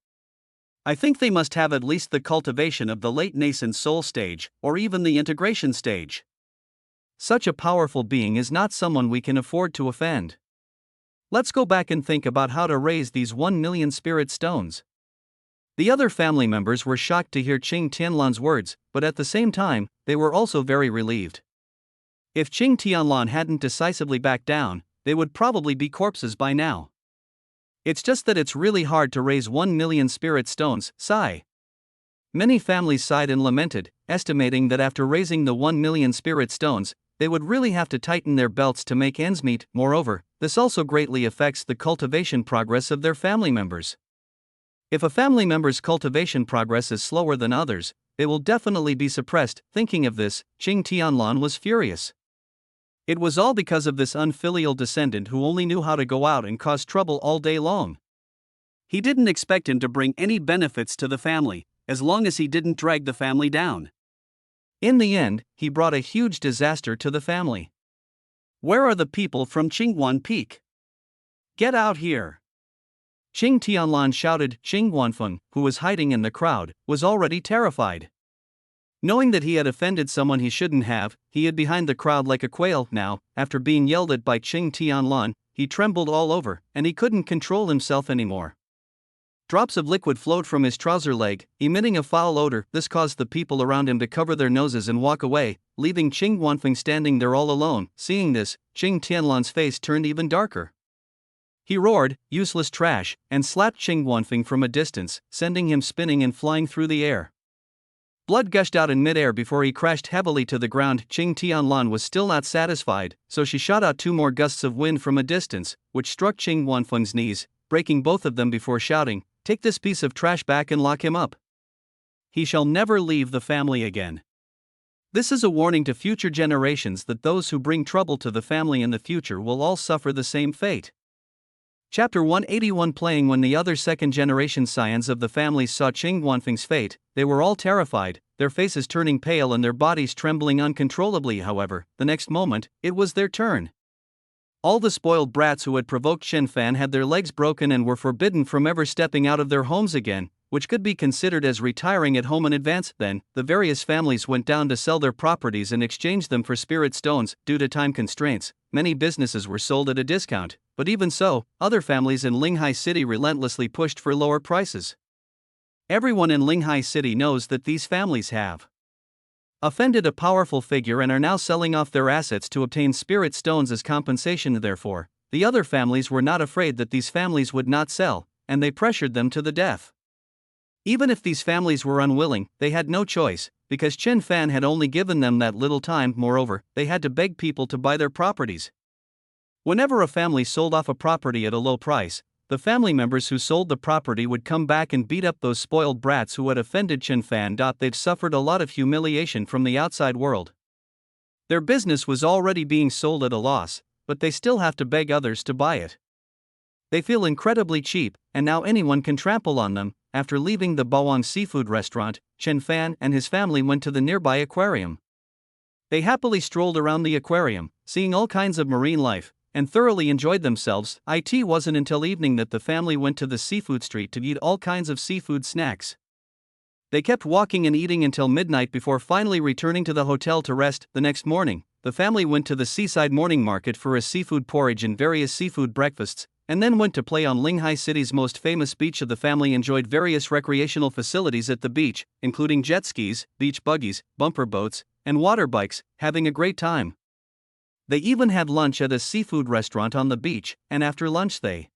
I think they must have at least the cultivation of the late nascent soul stage, or even the integration stage. Such a powerful being is not someone we can afford to offend. Let's go back and think about how to raise these 1 million spirit stones. The other family members were shocked to hear Qing Tianlan's words, but at the same time, they were also very relieved. If Qing Tianlan hadn't decisively backed down, they would probably be corpses by now. It's just that it's really hard to raise 1 million spirit stones. Sigh. Many families sighed and lamented, estimating that after raising the 1 million spirit stones, they would really have to tighten their belts to make ends meet. Moreover, this also greatly affects the cultivation progress of their family members. If a family member's cultivation progress is slower than others, they will definitely be suppressed. Thinking of this, Qing Tianlan was furious. It was all because of this unfilial descendant who only knew how to go out and cause trouble all day long. He didn't expect him to bring any benefits to the family, as long as he didn't drag the family down. In the end, he brought a huge disaster to the family. Where are the people from Qingguan Peak? Get out here! Qing Tianlan shouted. Qing Guanfeng, who was hiding in the crowd, was already terrified. Knowing that he had offended someone he shouldn't have, he hid behind the crowd like a quail. Now, after being yelled at by Qing Tianlan, he trembled all over, and he couldn't control himself anymore. Drops of liquid flowed from his trouser leg, emitting a foul odor. This caused the people around him to cover their noses and walk away, leaving Qing Guanfeng standing there all alone. Seeing this, Qing Tianlan's face turned even darker. He roared, "Useless trash," and slapped Qing Guanfeng from a distance, sending him spinning and flying through the air. Blood gushed out in midair before he crashed heavily to the ground. Qing Tianlan was still not satisfied, so she shot out 2 more gusts of wind from a distance, which struck Qing Guanfeng's knees. breaking both of them before shouting, "Take this piece of trash back and lock him up. He shall never leave the family again." This is a warning to future generations that those who bring trouble to the family in the future will all suffer the same fate. Chapter 181. Playing. When the other second-generation scions of the family saw Qing Guanfeng's fate, they were all terrified, their faces turning pale and their bodies trembling uncontrollably. However, the next moment, it was their turn. All the spoiled brats who had provoked Chen Fan had their legs broken and were forbidden from ever stepping out of their homes again, which could be considered as retiring at home in advance. Then, the various families went down to sell their properties and exchange them for spirit stones. Due to time constraints, many businesses were sold at a discount, but even so, other families in Linghai City relentlessly pushed for lower prices. Everyone in Linghai City knows that these families have offended a powerful figure and are now selling off their assets to obtain spirit stones as compensation. Therefore, the other families were not afraid that these families would not sell, and they pressured them to the death. Even if these families were unwilling, they had no choice, because Chen Fan had only given them that little time. Moreover, they had to beg people to buy their properties. Whenever a family sold off a property at a low price, the family members who sold the property would come back and beat up those spoiled brats who had offended Chen Fan. They'd suffered a lot of humiliation from the outside world. Their business was already being sold at a loss, but they still have to beg others to buy it. They feel incredibly cheap, and now anyone can trample on them. After leaving the Bawang seafood restaurant, Chen Fan and his family went to the nearby aquarium. They happily strolled around the aquarium, seeing all kinds of marine life, and thoroughly enjoyed themselves. It wasn't until evening that the family went to the seafood street to eat all kinds of seafood snacks. They kept walking and eating until midnight before finally returning to the hotel to rest. The next morning, the family went to the seaside morning market for a seafood porridge and various seafood breakfasts, and then went to play on Linghai City's most famous beach. The family enjoyed various recreational facilities at the beach, including jet skis, beach buggies, bumper boats, and water bikes, having a great time. They even had lunch at a seafood restaurant on the beach, and after lunch they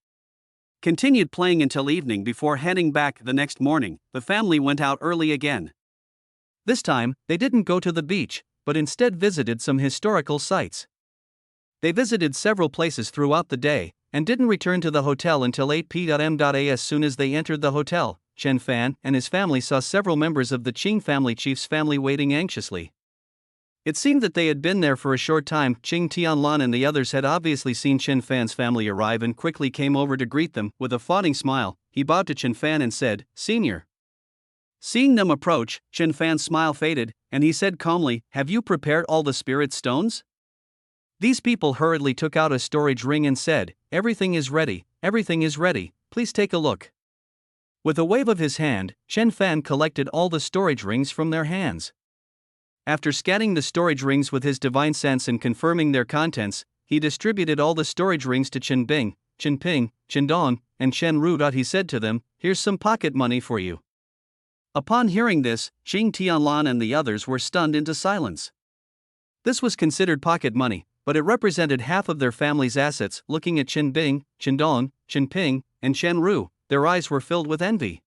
continued playing until evening before heading back. The next morning, the family went out early again. This time, they didn't go to the beach, but instead visited some historical sites. They visited several places throughout the day, and didn't return to the hotel until 8 p.m. As soon as they entered the hotel, Chen Fan and his family saw several members of the Qing family chief's family waiting anxiously. It seemed that they had been there for a short time. Qing Tianlan and the others had obviously seen Chen Fan's family arrive and quickly came over to greet them. With a fawning smile, he bowed to Chen Fan and said, "Senior." Seeing them approach, Chen Fan's smile faded, and he said calmly, "Have you prepared all the spirit stones?" These people hurriedly took out a storage ring and said, everything is ready, please take a look." With a wave of his hand, Chen Fan collected all the storage rings from their hands. After scanning the storage rings with his divine sense and confirming their contents, he distributed all the storage rings to Chen Bing, Chen Ping, Chen Dong, and Chen Ru. He said to them, "Here's some pocket money for you." Upon hearing this, Qing Tianlan and the others were stunned into silence. This was considered pocket money, but it represented half of their family's assets. Looking at Chen Bing, Chen Dong, Chen Ping, and Chen Ru, their eyes were filled with envy.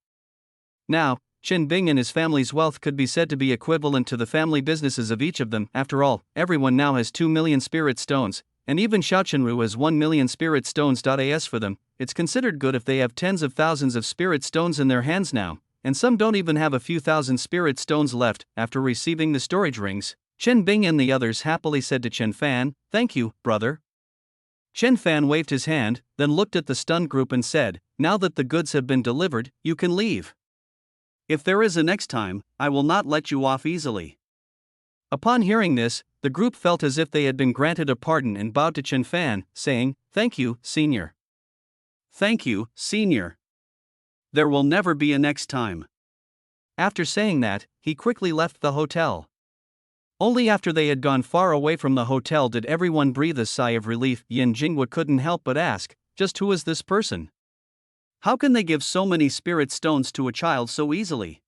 Now, Chen Bing and his family's wealth could be said to be equivalent to the family businesses of each of them. After all, everyone now has 2 million spirit stones, and even Xiao Chenru has 1 million spirit stones. As for them, it's considered good if they have tens of thousands of spirit stones in their hands now, and some don't even have a few thousand spirit stones left. After receiving the storage rings, Chen Bing and the others happily said to Chen Fan, "Thank you, brother." Chen Fan waved his hand, then looked at the stunned group and said, "Now that the goods have been delivered, you can leave. If there is a next time, I will not let you off easily." Upon hearing this, the group felt as if they had been granted a pardon and bowed to Chen Fan, saying, "Thank you, senior. Thank you, senior. There will never be a next time." After saying that, he quickly left the hotel. Only after they had gone far away from the hotel did everyone breathe a sigh of relief. Yin Jinghua couldn't help but ask, "Just who is this person? How can they give so many spirit stones to a child so easily?"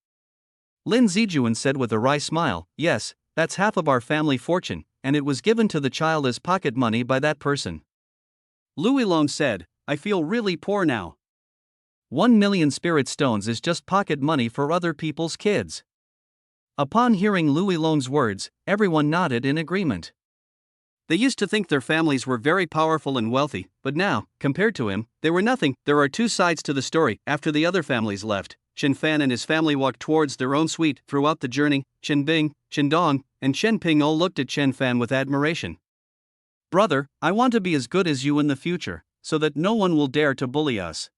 Lin Zijuan said with a wry smile, "Yes, that's half of our family fortune, and it was given to the child as pocket money by that person." Lu Yilong said, "I feel really poor now. 1 million spirit stones is just pocket money for other people's kids." Upon hearing Lu Yilong's words, everyone nodded in agreement. They used to think their families were very powerful and wealthy, but now, compared to him, they were nothing. There are two sides to the story. After the other families left, Chen Fan and his family walked towards their own suite. Throughout the journey, Chen Bing, Chen Dong, and Chen Ping all looked at Chen Fan with admiration. "Brother, I want to be as good as you in the future, so that no one will dare to bully us."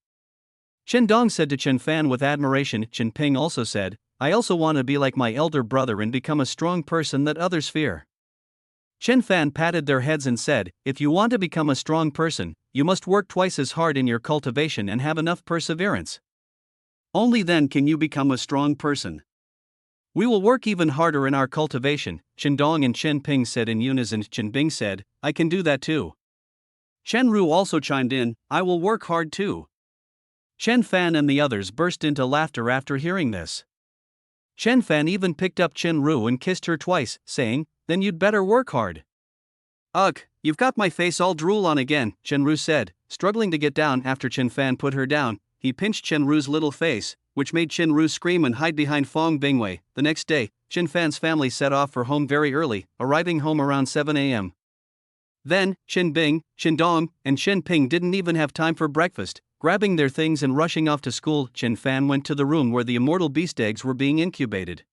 Chen Dong said to Chen Fan with admiration. Chen Ping also said, "I also want to be like my elder brother and become a strong person that others fear." Chen Fan patted their heads and said, "If you want to become a strong person, you must work twice as hard in your cultivation and have enough perseverance. Only then can you become a strong person. We will work even harder in our cultivation." Chen Dong and Chen Ping said in unison. Chen Bing said, "I can do that too." Chen Ru also chimed in, "I will work hard too." Chen Fan and the others burst into laughter after hearing this. Chen Fan even picked up Chen Ru and kissed her twice, saying, "Then you'd better work hard." "Ugh, you've got my face all drool on again," Chen Ru said, struggling to get down after Chen Fan put her down. He pinched Chen Ru's little face, which made Chen Ru scream and hide behind Fong Bingwei. The next day, Chen Fan's family set off for home very early, arriving home around 7 a.m. Then, Chen Bing, Chen Dong, and Chen Ping didn't even have time for breakfast. Grabbing their things and rushing off to school, Chen Fan went to the room where the immortal beast eggs were being incubated.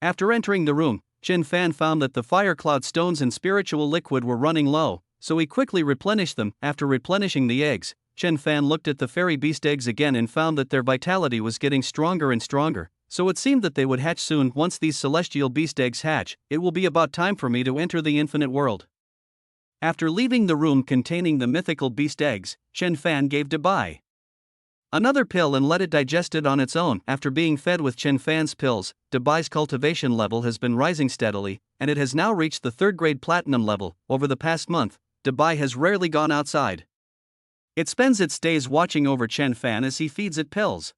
After entering the room, Chen Fan found that the fire cloud stones and spiritual liquid were running low, so he quickly replenished them. After replenishing the eggs, Chen Fan looked at the fairy beast eggs again and found that their vitality was getting stronger and stronger, so it seemed that they would hatch soon. Once these celestial beast eggs hatch, it will be about time for me to enter the infinite world. After leaving the room containing the mythical beast eggs, Chen Fan gave Dabai another pill and let it digest it on its own. After being fed with Chen Fan's pills, Dabai's cultivation level has been rising steadily, and it has now reached the 3rd grade platinum level. Over the past month, Dabai has rarely gone outside. It spends its days watching over Chen Fan as he feeds it pills.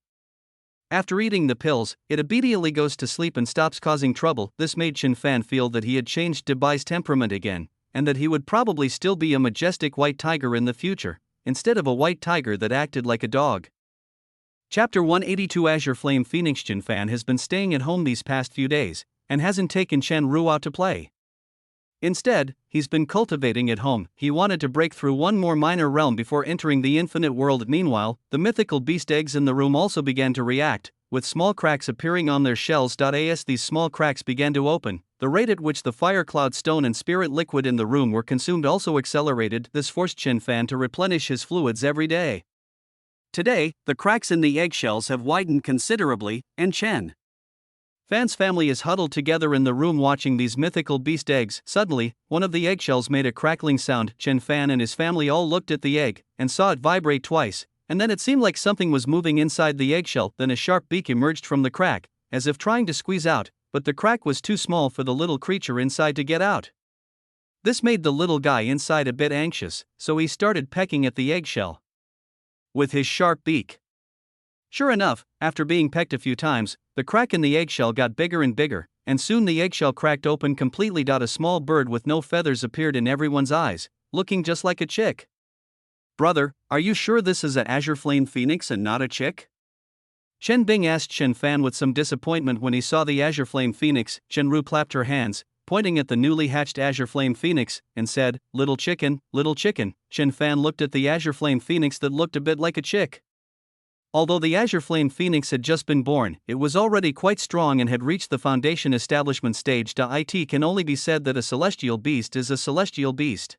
After eating the pills, it immediately goes to sleep and stops causing trouble. This made Chen Fan feel that he had changed Dabai's temperament again, and that he would probably still be a majestic white tiger in the future, instead of a white tiger that acted like a dog. Chapter 182 Azure Flame Phoenix. Chen Fan has been staying at home these past few days, and hasn't taken Chen Ru out to play. Instead, he's been cultivating at home. He wanted to break through one more minor realm before entering the infinite world. Meanwhile, the mythical beast eggs in the room also began to react, with small cracks appearing on their shells. As these small cracks began to open, the rate at which the fire cloud stone and spirit liquid in the room were consumed also accelerated. This forced Chen Fan to replenish his fluids every day. Today, the cracks in the eggshells have widened considerably, and Chen Fan's family is huddled together in the room watching these mythical beast eggs. Suddenly, one of the eggshells made a crackling sound. Chen Fan and his family all looked at the egg, and saw it vibrate twice, and then it seemed like something was moving inside the eggshell. Then a sharp beak emerged from the crack, as if trying to squeeze out, but the crack was too small for the little creature inside to get out. This made the little guy inside a bit anxious, so he started pecking at the eggshell with his sharp beak. Sure enough, after being pecked a few times, the crack in the eggshell got bigger and bigger, and soon the eggshell cracked open completely. A small bird with no feathers appeared in everyone's eyes, looking just like a chick. "Brother, are you sure this is an Azure Flame Phoenix and not a chick?" Chen Bing asked Chen Fan with some disappointment when he saw the Azure Flame Phoenix. Chen Ru clapped her hands, pointing at the newly hatched Azure Flame Phoenix, and said, little chicken, little chicken." Chen Fan looked at the Azure Flame Phoenix that looked a bit like a chick. Although the Azure Flame Phoenix had just been born, it was already quite strong and had reached the foundation establishment stage. It can only be said that a celestial beast is a celestial beast.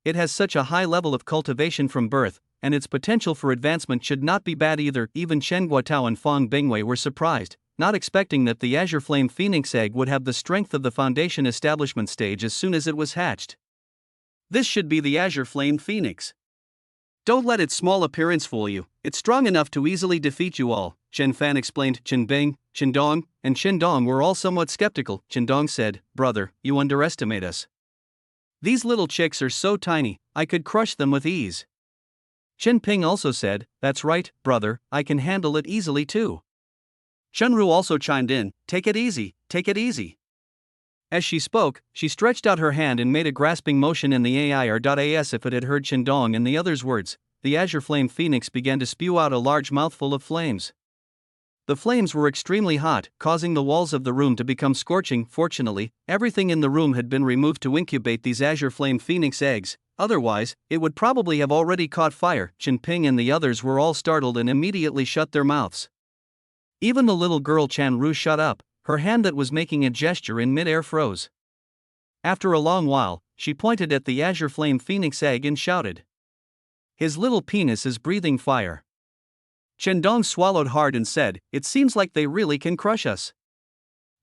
It has such a high level of cultivation from birth, and its potential for advancement should not be bad either. Even Chen Guotao and Fong Bingwei were surprised, not expecting that the Azure Flame Phoenix egg would have the strength of the foundation establishment stage as soon as it was hatched. This should be the Azure Flame Phoenix. Don't let its small appearance fool you, it's strong enough to easily defeat you all, Chen Fan explained. Chen Bing, Chen Dong, and Chen Dong were all somewhat skeptical. Chen Dong said, "Brother, you underestimate us. These little chicks are so tiny, I could crush them with ease." Chen Ping also said, "That's right, brother, I can handle it easily too." Chen Ru also chimed in, take it easy, take it easy." As she spoke, she stretched out her hand and made a grasping motion in the air. As if it had heard Chen Dong and the others' words, the Azure Flame Phoenix began to spew out a large mouthful of flames. The flames were extremely hot, causing the walls of the room to become scorching. Fortunately, everything in the room had been removed to incubate these azure flame phoenix eggs, otherwise, it would probably have already caught fire. Chen Ping and the others were all startled and immediately shut their mouths. Even the little girl Chan Ru shut up, her hand that was making a gesture in mid-air froze. After a long while, she pointed at the azure flame phoenix egg and shouted, "His little penis is breathing fire." Chen Dong swallowed hard and said, "It seems like they really can crush us."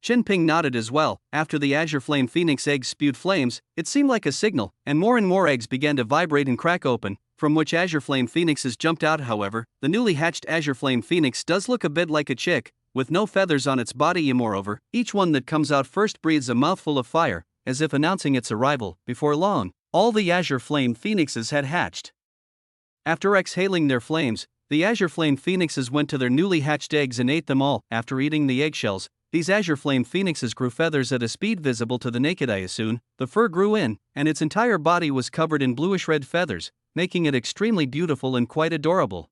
Chen Ping nodded as well. After the azure flame phoenix egg spewed flames, it seemed like a signal, and more eggs began to vibrate and crack open, from which azure flame phoenixes jumped out. However, the newly hatched azure flame phoenix does look a bit like a chick, with no feathers on its body, and moreover, each one that comes out first breathes a mouthful of fire, as if announcing its arrival. Before long, all the azure flame phoenixes had hatched. After exhaling their flames, the azure flame phoenixes went to their newly hatched eggs and ate them all. After eating the eggshells, these azure flame phoenixes grew feathers at a speed visible to the naked eye. Soon, the fur grew in, and its entire body was covered in bluish-red feathers, making it extremely beautiful and quite adorable.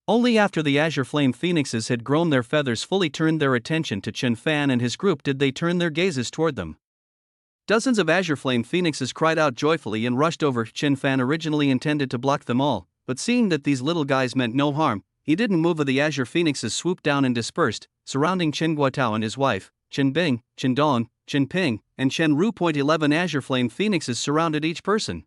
Only after the azure flame phoenixes had grown their feathers fully turned their attention to Chen Fan and his group did they turn their gazes toward them. Dozens of azure flame phoenixes cried out joyfully and rushed over. Chen Fan originally intended to block them all, but seeing that these little guys meant no harm, he didn't move. The azure phoenixes swooped down and dispersed, surrounding Chen Guotao and his wife, Chen Bing, Chen Dong, Chen Ping, and Chen Ru. 11 azure flame phoenixes surrounded each person.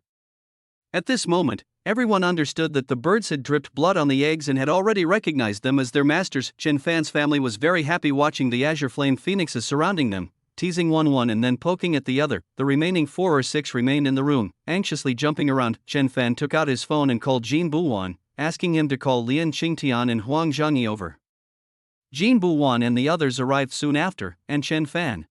At this moment, everyone understood that the birds had dripped blood on the eggs and had already recognized them as their masters. Chen Fan's family was very happy watching the azure flame phoenixes surrounding them, teasing one and then poking at the other. The remaining 4 or 6 remained in the room, anxiously jumping around. Chen Fan took out his phone and called Jin Buwan, asking him to call Lian Qingtian and Huang Zhangyi over. Jin Buwan and the others arrived soon after, and Chen Fan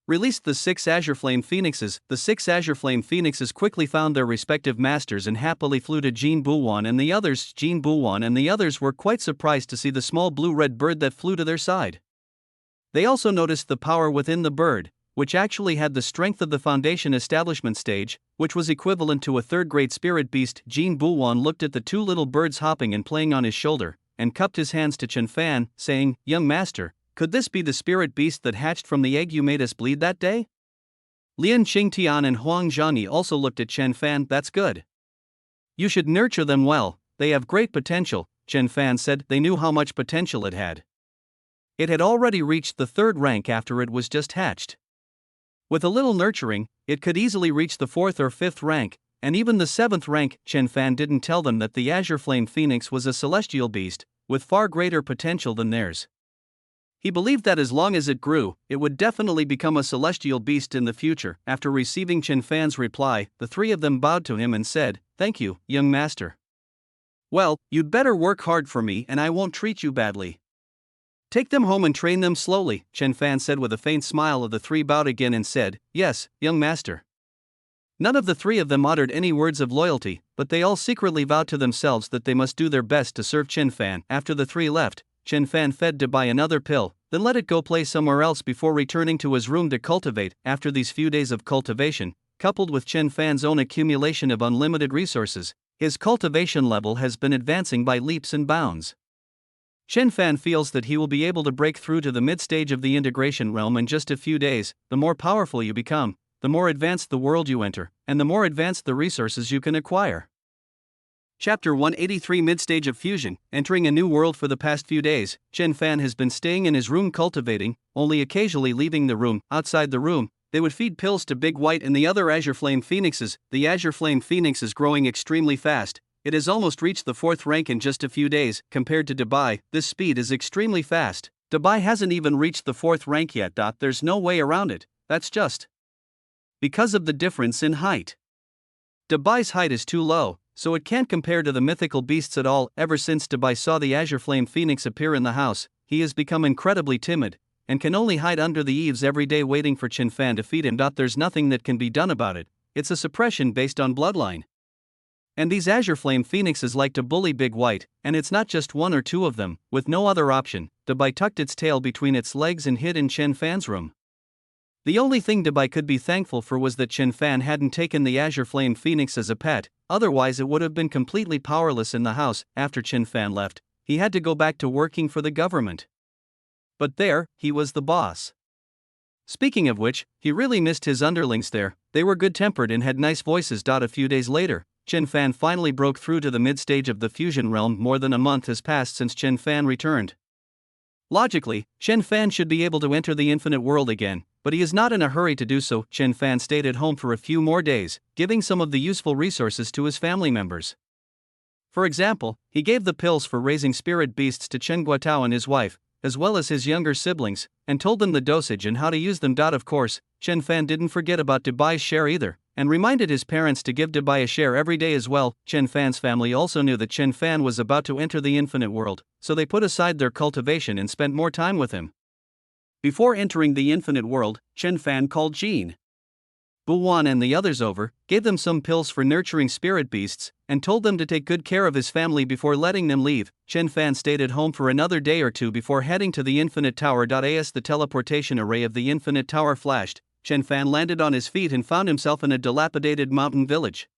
released the 6 azure flame phoenixes. The 6 azure flame phoenixes quickly found their respective masters and happily flew to Jin Buwan and the others. Jin Buwan and the others were quite surprised to see the small blue-red bird that flew to their side. They also noticed the power within the bird, which actually had the strength of the foundation establishment stage, which was equivalent to a third-grade spirit beast. Jin Buwan looked at the 2 little birds hopping and playing on his shoulder, and cupped his hands to Chen Fan, saying, "Young master, could this be the spirit beast that hatched from the egg you made us bleed that day?" Lian Qingtian and Huang Zhangyi also looked at Chen Fan. "That's good. You should nurture them well, they have great potential," Chen Fan said. They knew how much potential it had. It had already reached the 3rd rank after it was just hatched. With a little nurturing, it could easily reach the 4th or 5th rank, and even the 7th rank. Chen Fan didn't tell them that the azure flame phoenix was a celestial beast, with far greater potential than theirs. He believed that as long as it grew, it would definitely become a celestial beast in the future. After receiving Chen Fan's reply, the 3 of them bowed to him and said, "Thank you, young master. Well, you'd better work hard for me and I won't treat you badly. Take them home and train them slowly," Chen Fan said with a faint smile. The 3 bowed again and said, "Yes, young master." None of the 3 of them uttered any words of loyalty, but they all secretly vowed to themselves that they must do their best to serve Chen Fan. After the 3 left, Chen Fan fed Dabai another pill, then let it go play somewhere else before returning to his room to cultivate. After these few days of cultivation, coupled with Chen Fan's own accumulation of unlimited resources, his cultivation level has been advancing by leaps and bounds. Chen Fan feels that he will be able to break through to the mid-stage of the integration realm in just a few days. The more powerful you become, the more advanced the world you enter, and the more advanced the resources you can acquire. Chapter 183 Mid-Stage of Fusion. Entering a new world. For the past few days, Chen Fan has been staying in his room cultivating, only occasionally leaving the room. Outside the room, they would feed pills to Big White and the other azure flame phoenixes. The azure flame phoenix is growing extremely fast. It has almost reached the 4th rank in just a few days. Compared to Dubai, this speed is extremely fast. Dubai hasn't even reached the 4th rank yet. There's no way around it, that's just because of the difference in height. Dubai's height is too low, so it can't compare to the mythical beasts at all. Ever since Dubai saw the azure flame phoenix appear in the house, he has become incredibly timid, and can only hide under the eaves every day waiting for Chen Fan to feed him. There's nothing that can be done about it, it's a suppression based on bloodline. And these azure flame phoenixes like to bully Big White, and it's not just 1 or 2 of them. With no other option, Dubai tucked its tail between its legs and hid in Chen Fan's room. The only thing Dubai could be thankful for was that Chen Fan hadn't taken the azure flame phoenix as a pet, otherwise it would have been completely powerless in the house. After Chen Fan left, he had to go back to working for the government. But there, he was the boss. Speaking of which, he really missed his underlings there. They were good-tempered and had nice voices. A few days later, Chen Fan finally broke through to the mid-stage of the fusion realm. More than a month has passed since Chen Fan returned. Logically, Chen Fan should be able to enter the infinite world again, but he is not in a hurry to do so. Chen Fan stayed at home for a few more days, giving some of the useful resources to his family members. For example, he gave the pills for raising spirit beasts to Chen Guotao and his wife, as well as his younger siblings, and told them the dosage and how to use them. Of course, Chen Fan didn't forget about Debai's share either, and reminded his parents to give Debai a share every day as well. Chen Fan's family also knew that Chen Fan was about to enter the infinite world, so they put aside their cultivation and spent more time with him. Before entering the infinite world, Chen Fan called Jean, Buwan and the others over, gave them some pills for nurturing spirit beasts, and told them to take good care of his family before letting them leave. Chen Fan stayed at home for another day or two before heading to the Infinite Tower. As the teleportation array of the Infinite Tower flashed, Chen Fan landed on his feet and found himself in a dilapidated mountain village.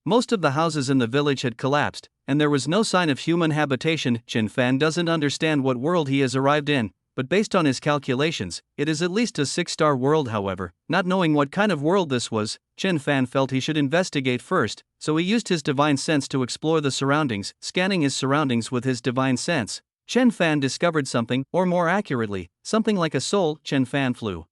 Most of the houses in the village had collapsed, and there was no sign of human habitation. Chen Fan doesn't understand what world he has arrived in, but based on his calculations, it is at least a 6-star world. However, not knowing what kind of world this was, Chen Fan felt he should investigate first, so he used his divine sense to explore the surroundings. Scanning his surroundings with his divine sense, Chen Fan discovered something, or more accurately, something like a soul. Chen Fan flew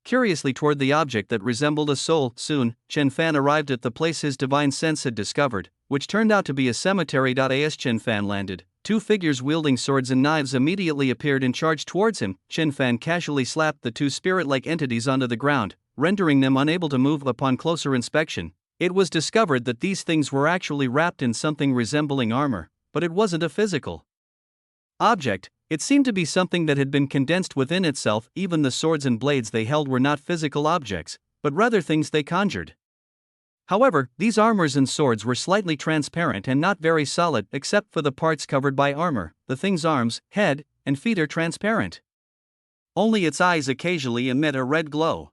curiously toward the object that resembled a soul. Soon, Chen Fan arrived at the place his divine sense had discovered, which turned out to be a cemetery. As Chen Fan landed, 2 figures wielding swords and knives immediately appeared and charged towards him. Chen Fan casually slapped the 2 spirit-like entities onto the ground, rendering them unable to move. Upon closer inspection, it was discovered that these things were actually wrapped in something resembling armor, but it wasn't a physical object. It seemed to be something that had been condensed within itself. Even the swords and blades they held were not physical objects, but rather things they conjured. However, these armors and swords were slightly transparent and not very solid, except for the parts covered by armor. The thing's arms, head, and feet are transparent. Only its eyes occasionally emit a red glow.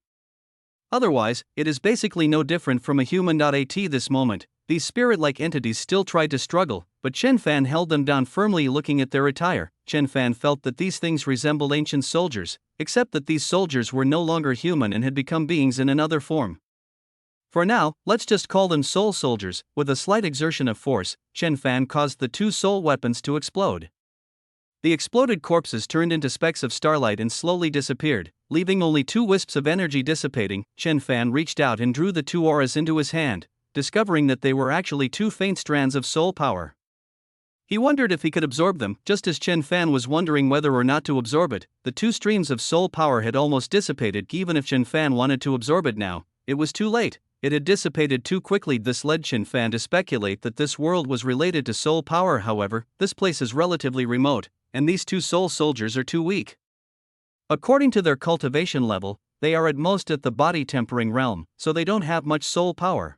Otherwise, it is basically no different from a human. At this moment, these spirit-like entities still tried to struggle, but Chen Fan held them down firmly. Looking at their attire, Chen Fan felt that these things resembled ancient soldiers, except that these soldiers were no longer human and had become beings in another form. For now, let's just call them soul soldiers. With a slight exertion of force, Chen Fan caused the 2 soul weapons to explode. The exploded corpses turned into specks of starlight and slowly disappeared, leaving only 2 wisps of energy dissipating. Chen Fan reached out and drew the 2 auras into his hand, discovering that they were actually 2 faint strands of soul power. He wondered if he could absorb them. Just as Chen Fan was wondering whether or not to absorb it, the 2 streams of soul power had almost dissipated. Even if Chen Fan wanted to absorb it now, it was too late. It had dissipated too quickly. This led Chen Fan to speculate that this world was related to soul power. However, this place is relatively remote, and these 2 soul soldiers are too weak. According to their cultivation level, they are at most at the body tempering realm, so they don't have much soul power.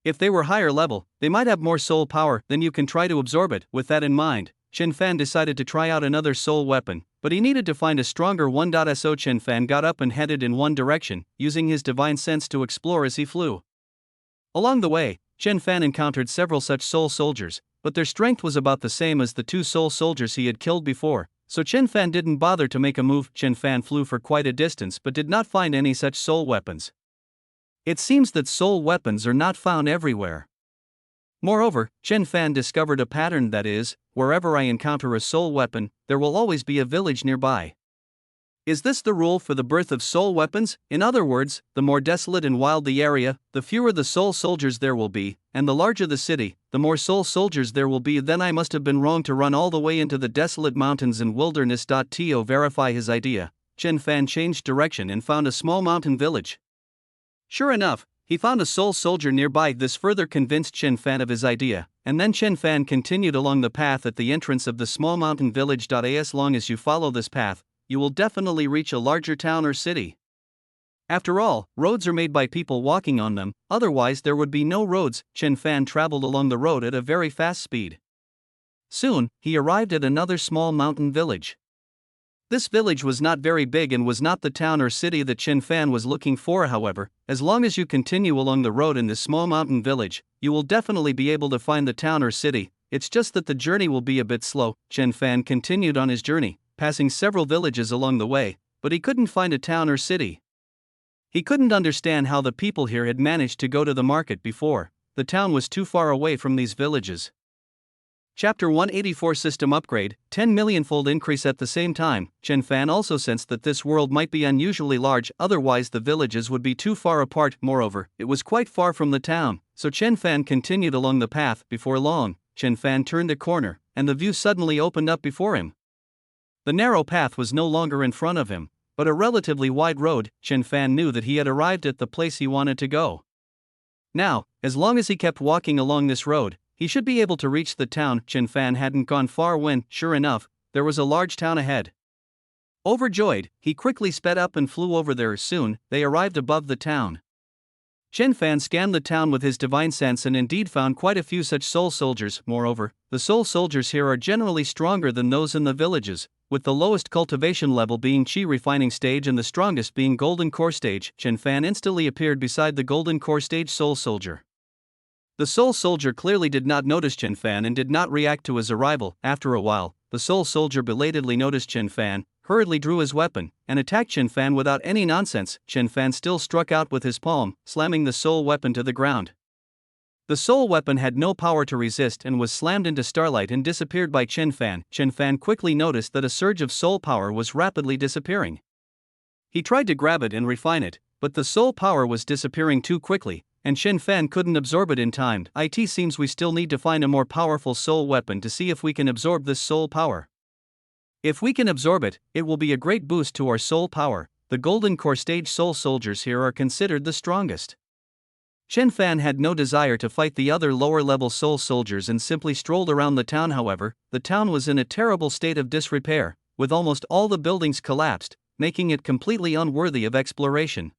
If they were higher level, they might have more soul power. Then you can try to absorb it. With that in mind, Chen Fan decided to try out another soul weapon, but he needed to find a stronger one. So Chen Fan got up and headed in one direction, using his divine sense to explore as he flew. Along the way, Chen Fan encountered several such soul soldiers, but their strength was about the same as the 2 soul soldiers he had killed before, so Chen Fan didn't bother to make a move. Chen Fan flew for quite a distance but did not find any such soul weapons. It seems that soul weapons are not found everywhere. Moreover, Chen Fan discovered a pattern, that is, wherever I encounter a soul weapon, there will always be a village nearby. Is this the rule for the birth of soul weapons? In other words, the more desolate and wild the area, the fewer the soul soldiers there will be, and the larger the city, the more soul soldiers there will be. Then I must have been wrong to run all the way into the desolate mountains and wilderness. To verify his idea, Chen Fan changed direction and found a small mountain village. Sure enough, he found a soul soldier nearby. This further convinced Chen Fan of his idea, and then Chen Fan continued along the path at the entrance of the small mountain village. As long as you follow this path, you will definitely reach a larger town or city. After all, roads are made by people walking on them, otherwise there would be no roads. Chen Fan traveled along the road at a very fast speed. Soon, he arrived at another small mountain village. This village was not very big and was not the town or city that Chen Fan was looking for. However, as long as you continue along the road in this small mountain village, you will definitely be able to find the town or city. it's just that the journey will be a bit slow. Chen Fan continued on his journey, passing several villages along the way, but he couldn't find a town or city. He couldn't understand how the people here had managed to go to the market before. The town was too far away from these villages. Chapter 184 System Upgrade, 10 millionfold increase. At the same time, Chen Fan also sensed that this world might be unusually large, otherwise the villages would be too far apart. Moreover, it was quite far from the town, so Chen Fan continued along the path. Before long, Chen Fan turned a corner, and the view suddenly opened up before him. The narrow path was no longer in front of him, but a relatively wide road. Chen Fan knew that he had arrived at the place he wanted to go. Now, as long as he kept walking along this road, he should be able to reach the town. Chen Fan hadn't gone far when, sure enough, there was a large town ahead. Overjoyed, he quickly sped up and flew over there. Soon, they arrived above the town. Chen Fan scanned the town with his divine sense and indeed found quite a few such soul soldiers. Moreover, the soul soldiers here are generally stronger than those in the villages, with the lowest cultivation level being Qi refining stage and the strongest being golden core stage. Chen Fan instantly appeared beside the golden core stage soul soldier. The soul soldier clearly did not notice Chen Fan and did not react to his arrival. After a while, the soul soldier belatedly noticed Chen Fan, hurriedly drew his weapon, and attacked Chen Fan without any nonsense. Chen Fan still struck out with his palm, slamming the soul weapon to the ground. The soul weapon had no power to resist and was slammed into starlight and disappeared by Chen Fan. Chen Fan quickly noticed that a surge of soul power was rapidly disappearing. He tried to grab it and refine it, but the soul power was disappearing too quickly, and Chen Fan couldn't absorb it in time. It seems we still need to find a more powerful soul weapon to see if we can absorb this soul power. If we can absorb it, it will be a great boost to our soul power. The golden core stage soul soldiers here are considered the strongest. Chen Fan had no desire to fight the other lower level soul soldiers and simply strolled around the town. However, the town was in a terrible state of disrepair, with almost all the buildings collapsed, making it completely unworthy of exploration.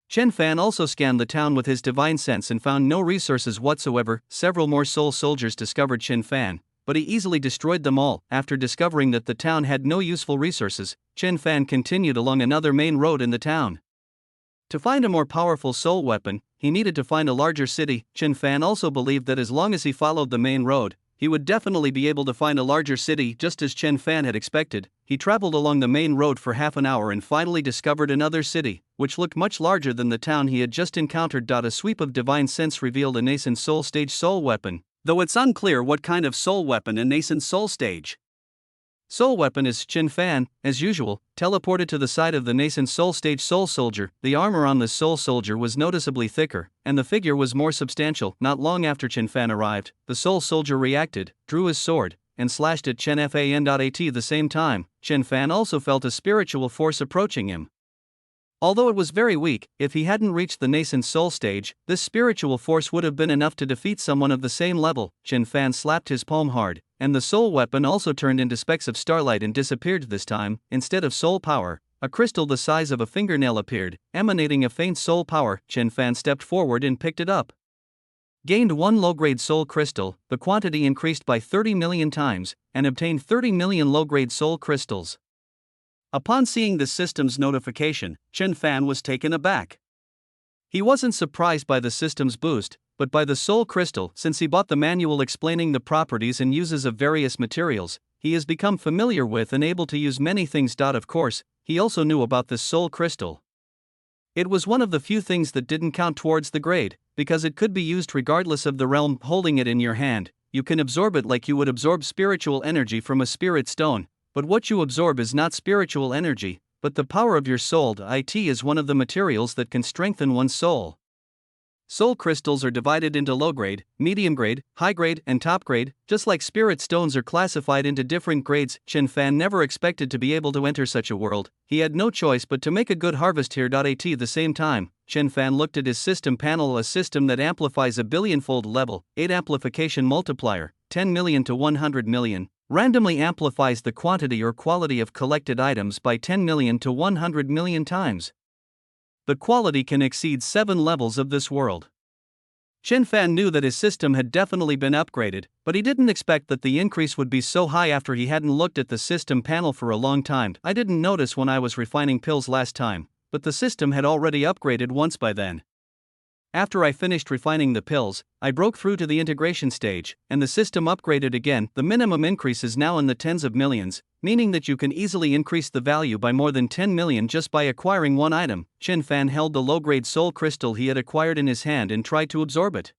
Chen Fan also scanned the town with his divine sense and found no resources whatsoever. Several more soul soldiers discovered Chen Fan, but he easily destroyed them all. After discovering that the town had no useful resources, Chen Fan continued along another main road in the town. To find a more powerful soul weapon, he needed to find a larger city. Chen Fan also believed that as long as he followed the main road, he would definitely be able to find a larger city. Just as Chen Fan had expected, he traveled along the main road for half an hour and finally discovered another city, which looked much larger than the town he had just encountered. A sweep of divine sense revealed a nascent soul stage soul weapon, though it's unclear what kind of soul weapon a nascent soul stage soul weapon is. Chen Fan, as usual, teleported to the side of the nascent soul stage soul soldier. The armor on this soul soldier was noticeably thicker, and the figure was more substantial. Not long after Chen Fan arrived, the soul soldier reacted, drew his sword, and slashed at Chen Fan. At the same time, Chen Fan also felt a spiritual force approaching him. Although it was very weak, if he hadn't reached the nascent soul stage, this spiritual force would have been enough to defeat someone of the same level. Chen Fan slapped his palm hard, and the soul weapon also turned into specks of starlight and disappeared. This time, instead of soul power, a crystal the size of a fingernail appeared, emanating a faint soul power. Chen Fan stepped forward and picked it up. Gained 1 low-grade soul crystal, the quantity increased by 30 million times, and obtained 30 million low-grade soul crystals. Upon seeing the system's notification, Chen Fan was taken aback. He wasn't surprised by the system's boost, but by the soul crystal. Since he bought the manual explaining the properties and uses of various materials, he has become familiar with and able to use many things. Of course, he also knew about this soul crystal. It was one of the few things that didn't count towards the grade, because it could be used regardless of the realm. Holding it in your hand, you can absorb it like you would absorb spiritual energy from a spirit stone. But what you absorb is not spiritual energy, but the power of your soul. It is one of the materials that can strengthen one's soul. Soul crystals are divided into low grade, medium grade, high grade, and top grade, just like spirit stones are classified into different grades. Chen Fan never expected to be able to enter such a world. He had no choice but to make a good harvest here. At the same time, Chen Fan looked at his system panel, a system that amplifies a billionfold level, 8 amplification multiplier, 10 million to 100 million. Randomly amplifies the quantity or quality of collected items by 10 million to 100 million times. The quality can exceed 7 levels of this world. Chen Fan knew that his system had definitely been upgraded, but he didn't expect that the increase would be so high after he hadn't looked at the system panel for a long time. I didn't notice when I was refining pills last time, but the system had already upgraded once by then. After I finished refining the pills, I broke through to the integration stage, and the system upgraded again. The minimum increase is now in the tens of millions, meaning that you can easily increase the value by more than 10 million just by acquiring one item. Chen Fan held the low-grade soul crystal he had acquired in his hand and tried to absorb it.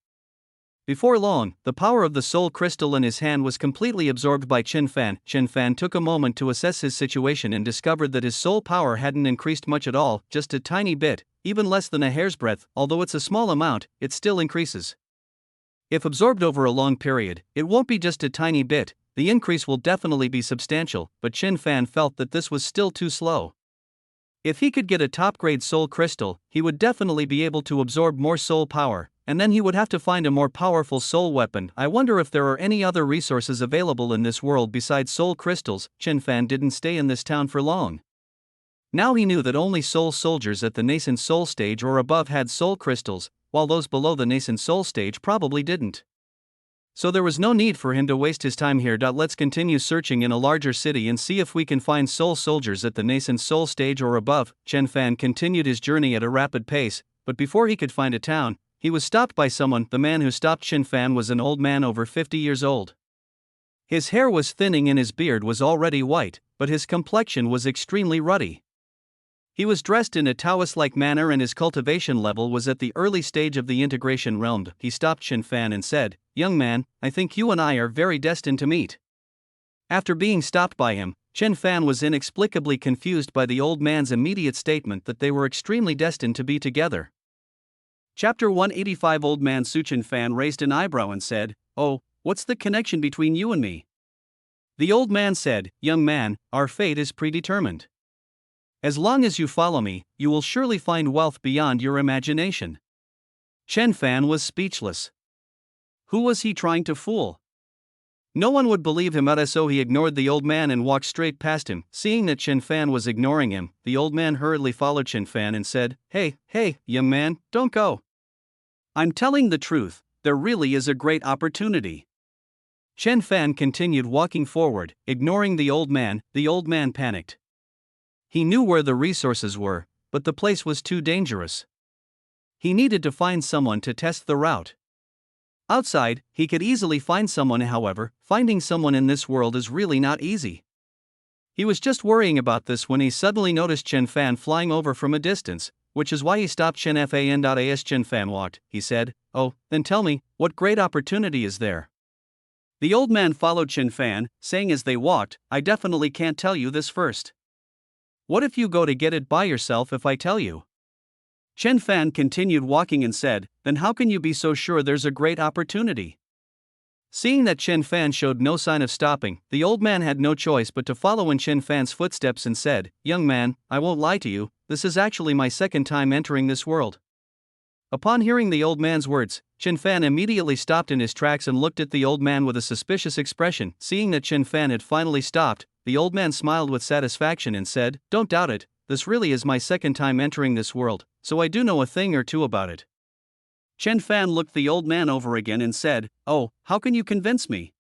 Before long, the power of the soul crystal in his hand was completely absorbed by Chen Fan. Chen Fan took a moment to assess his situation and discovered that his soul power hadn't increased much at all, just a tiny bit, even less than a hair's breadth. Although it's a small amount, it still increases. If absorbed over a long period, it won't be just a tiny bit, the increase will definitely be substantial, but Chen Fan felt that this was still too slow. If he could get a top-grade soul crystal, he would definitely be able to absorb more soul power, and then he would have to find a more powerful soul weapon. I wonder if there are any other resources available in this world besides soul crystals. Chen Fan didn't stay in this town for long. Now he knew that only soul soldiers at the nascent soul stage or above had soul crystals, while those below the nascent soul stage probably didn't. So there was no need for him to waste his time here. Let's continue searching in a larger city and see if we can find soul soldiers at the nascent soul stage or above. Chen Fan continued his journey at a rapid pace, but before he could find a town, he was stopped by someone. The man who stopped Chen Fan was an old man over 50 years old. His hair was thinning and his beard was already white, but his complexion was extremely ruddy. He was dressed in a Taoist-like manner and his cultivation level was at the early stage of the integration realm. He stopped Chen Fan and said, "Young man, I think you and I are very destined to meet." After being stopped by him, Chen Fan was inexplicably confused by the old man's immediate statement that they were extremely destined to be together. Chapter 185. Old man Su Chen Fan raised an eyebrow and said, "Oh, what's the connection between you and me?" The old man said, "Young man, our fate is predetermined. As long as you follow me, you will surely find wealth beyond your imagination." Chen Fan was speechless. Who was he trying to fool? No one would believe him, so he ignored the old man and walked straight past him. Seeing that Chen Fan was ignoring him, the old man hurriedly followed Chen Fan and said, Hey, young man, don't go. I'm telling the truth, there really is a great opportunity." Chen Fan continued walking forward, ignoring the old man. The old man panicked. He knew where the resources were, but the place was too dangerous. He needed to find someone to test the route. Outside, he could easily find someone. However, finding someone in this world is really not easy. He was just worrying about this when he suddenly noticed Chen Fan flying over from a distance, which is why he stopped. Chen Fan. As Chen Fan walked, he said, "Oh, then tell me, what great opportunity is there?" The old man followed Chen Fan, saying as they walked, "I definitely can't tell you this first. What if you go to get it by yourself if I tell you?" Chen Fan continued walking and said, "Then how can you be so sure there's a great opportunity?" Seeing that Chen Fan showed no sign of stopping, the old man had no choice but to follow in Chen Fan's footsteps and said, "Young man, I won't lie to you, this is actually my second time entering this world." Upon hearing the old man's words, Chen Fan immediately stopped in his tracks and looked at the old man with a suspicious expression. Seeing that Chen Fan had finally stopped, the old man smiled with satisfaction and said, "Don't doubt it, this really is my second time entering this world, so I do know a thing or two about it." Chen Fan looked the old man over again and said, "Oh, how can you convince me?"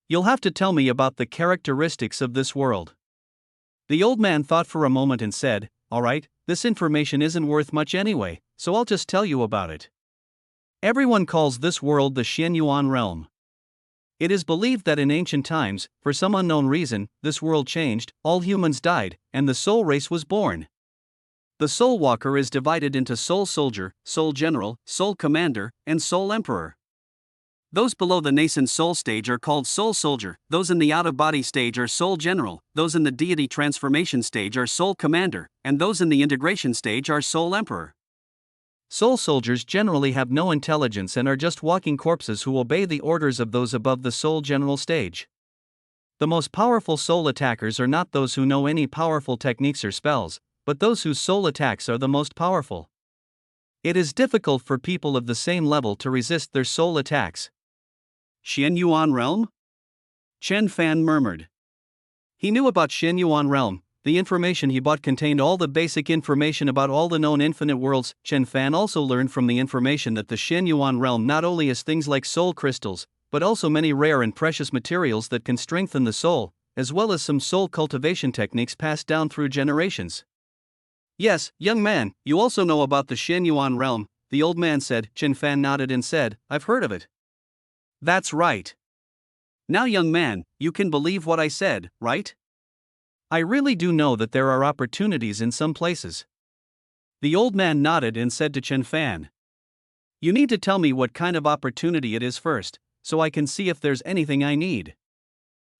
"You'll have to tell me about the characteristics of this world." The old man thought for a moment and said, "All right, this information isn't worth much anyway, so I'll just tell you about it. Everyone calls this world the Xianyuan realm. It is believed that in ancient times, for some unknown reason, this world changed, all humans died, and the soul race was born. The soul walker is divided into soul soldier, soul general, soul commander, and soul emperor. Those below the nascent soul stage are called soul soldier, those in the out-of-body stage are soul general, those in the deity transformation stage are soul commander, and those in the integration stage are soul emperor. Soul soldiers generally have no intelligence and are just walking corpses who obey the orders of those above the soul general stage. The most powerful soul attackers are not those who know any powerful techniques or spells, but those whose soul attacks are the most powerful. It is difficult for people of the same level to resist their soul attacks. Xianyuan realm? Chen Fan murmured. He knew about Xianyuan realm. The information he bought contained all the basic information about all the known infinite worlds. Chen Fan also learned from the information that the Xianyuan realm not only has things like soul crystals, but also many rare and precious materials that can strengthen the soul, as well as some soul cultivation techniques passed down through generations. Yes, young man, you also know about the Xianyuan realm. the old man said. Chen Fan nodded and said, I've heard of it. That's right. Now, young man, you can believe what I said, right? I really do know that there are opportunities in some places. The old man nodded and said to Chen Fan, You need to tell me what kind of opportunity it is first, so I can see if there's anything I need.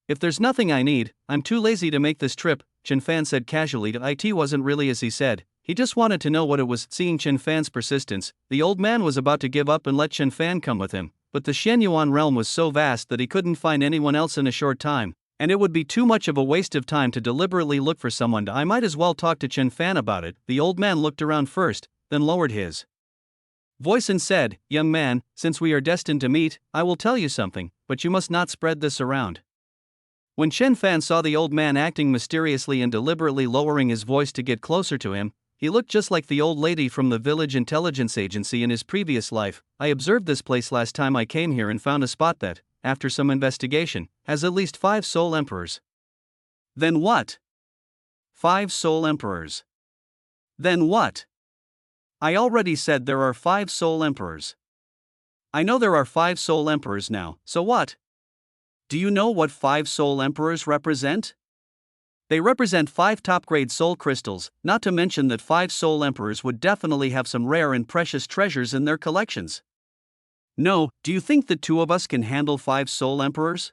If there's nothing I need, I'm too lazy to make this trip, Chen Fan said casually. It wasn't really as he said, he just wanted to know what it was. Seeing Chen Fan's persistence, the old man was about to give up and let Chen Fan come with him, but the Shenyuan realm was so vast that he couldn't find anyone else in a short time, and it would be too much of a waste of time to deliberately look for someone. I might as well talk to Chen Fan about it. The old man looked around first, then lowered his voice and said, Young man, since we are destined to meet, I will tell you something, but you must not spread this around. When Chen Fan saw the old man acting mysteriously and deliberately lowering his voice to get closer to him, he looked just like the old lady from the village intelligence agency in his previous life. I observed this place last time I came here and found a spot that, after some investigation, has at least 5 soul emperors. Then what? 5 soul emperors. Then what? I already said there are 5 soul emperors. I know there are 5 soul emperors now, so what? Do you know what 5 soul emperors represent? They represent 5 top-grade soul crystals, not to mention that 5 soul emperors would definitely have some rare and precious treasures in their collections. No, do you think the 2 of us can handle 5 soul emperors?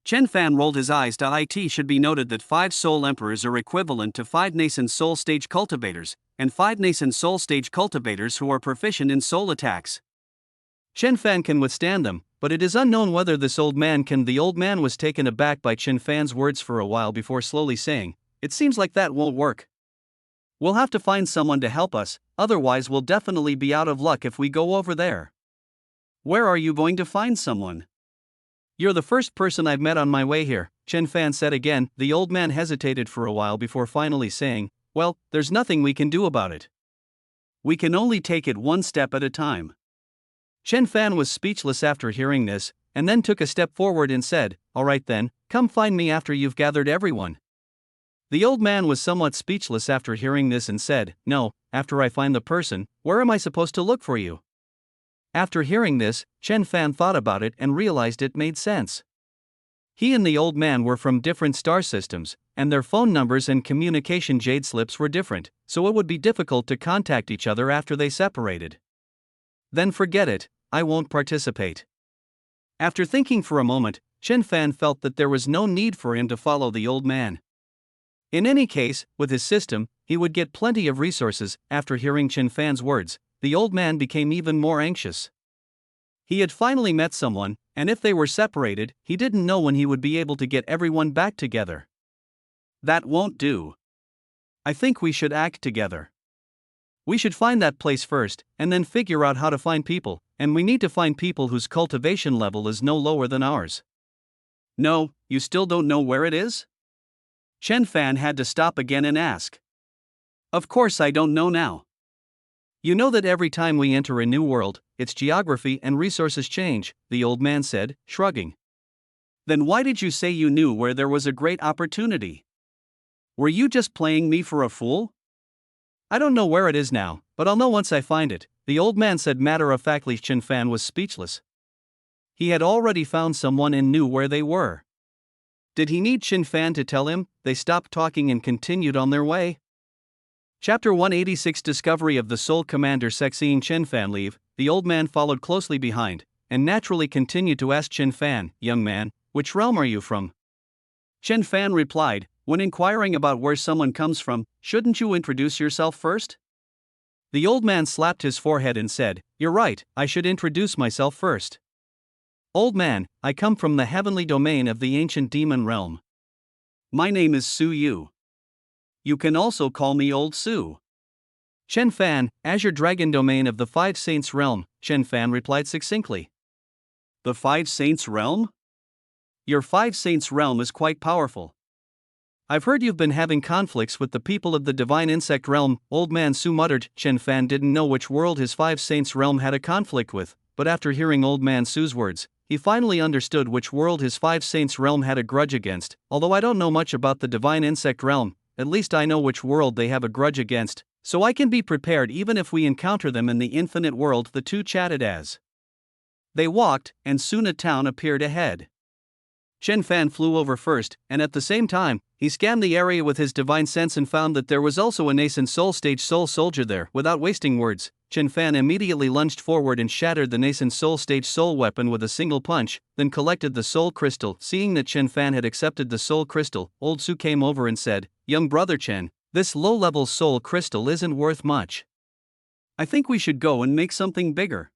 Chen Fan rolled his eyes. It should be noted that 5 soul emperors are equivalent to 5 nascent soul stage cultivators, and 5 nascent soul stage cultivators who are proficient in soul attacks. Chen Fan can withstand them, but it is unknown whether this old man can. The old man was taken aback by Chen Fan's words for a while before slowly saying, It seems like that won't work. We'll have to find someone to help us, otherwise we'll definitely be out of luck if we go over there. Where are you going to find someone? You're the first person I've met on my way here, Chen Fan said again. The old man hesitated for a while before finally saying, Well, there's nothing we can do about it. We can only take it one step at a time. Chen Fan was speechless after hearing this, and then took a step forward and said, All right then, come find me after you've gathered everyone. The old man was somewhat speechless after hearing this and said, No, after I find the person, where am I supposed to look for you? After hearing this, Chen Fan thought about it and realized it made sense. He and the old man were from different star systems, and their phone numbers and communication jade slips were different, so it would be difficult to contact each other after they separated. Then forget it, I won't participate. After thinking for a moment, Chen Fan felt that there was no need for him to follow the old man. In any case, with his system, he would get plenty of resources. After hearing Chen Fan's words, the old man became even more anxious. He had finally met someone, and if they were separated, he didn't know when he would be able to get everyone back together. That won't do. I think we should act together. We should find that place first, and then figure out how to find people, and we need to find people whose cultivation level is no lower than ours. No, you still don't know where it is? Chen Fan had to stop again and ask. Of course I don't know now. You know that every time we enter a new world, its geography and resources change, the old man said, shrugging. Then why did you say you knew where there was a great opportunity? Were you just playing me for a fool? I don't know where it is now, but I'll know once I find it, the old man said matter-of-factly. Chen Fan was speechless. He had already found someone and knew where they were. Did he need Chen Fan to tell him? They stopped talking and continued on their way. Chapter 186 Discovery of the Soul Commander. Seeing Chen Fan leave, the old man followed closely behind, and naturally continued to ask Chen Fan, Young man, which realm are you from? Chen Fan replied, When inquiring about where someone comes from, shouldn't you introduce yourself first? The old man slapped his forehead and said, You're right, I should introduce myself first. Old man, I come from the heavenly domain of the ancient demon realm. My name is Su Yu. You can also call me Old Su. Chen Fan, Azure Dragon domain of the Five Saints realm, Chen Fan replied succinctly. The Five Saints realm? Your Five Saints realm is quite powerful. I've heard you've been having conflicts with the people of the Divine Insect realm, Old Man Su muttered. Chen Fan didn't know which world his Five Saints realm had a conflict with, but after hearing Old Man Su's words, he finally understood which world his Five Saints realm had a grudge against. Although I don't know much about the Divine Insect realm, at least I know which world they have a grudge against, So I can be prepared even if we encounter them in the infinite world, the two chatted as they walked, and soon a town appeared ahead. Chen Fan flew over first, and at the same time, he scanned the area with his divine sense and found that there was also a nascent soul stage soul soldier there. Without wasting words, Chen Fan immediately lunged forward and shattered the nascent soul stage soul weapon with a single punch, then collected the soul crystal. Seeing that Chen Fan had accepted the soul crystal, Old Su came over and said, "Young brother Chen, this low-level soul crystal isn't worth much. I think we should go and make something bigger."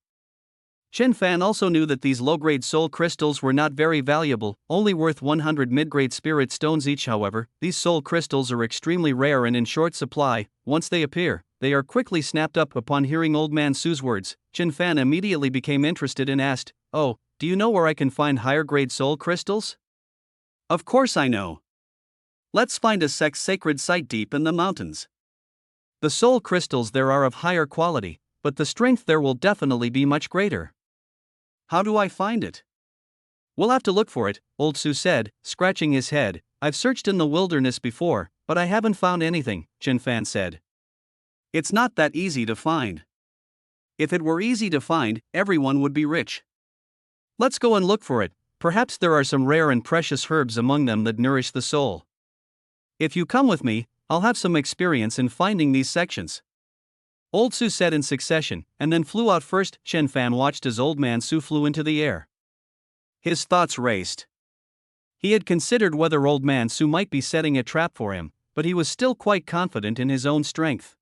Chen Fan also knew that these low-grade soul crystals were not very valuable, only worth 100 mid-grade spirit stones each. However, these soul crystals are extremely rare and in short supply. Once they appear, they are quickly snapped up. Upon hearing Old Man Su's words, Chen Fan immediately became interested and asked, "Oh, do you know where I can find higher-grade soul crystals?" "Of course I know. Let's find a sacred site deep in the mountains. The soul crystals there are of higher quality, but the strength there will definitely be much greater." "How do I find it?" "We'll have to look for it," Old Su said, scratching his head. "I've searched in the wilderness before, but I haven't found anything," Chen Fan said. "It's not that easy to find. If it were easy to find, everyone would be rich. Let's go and look for it. Perhaps there are some rare and precious herbs among them that nourish the soul. If you come with me, I'll have some experience in finding these sections," Old Su said in succession, and then flew out first. Chen Fan watched as Old Man Su flew into the air. His thoughts raced. He had considered whether Old Man Su might be setting a trap for him, but he was still quite confident in his own strength.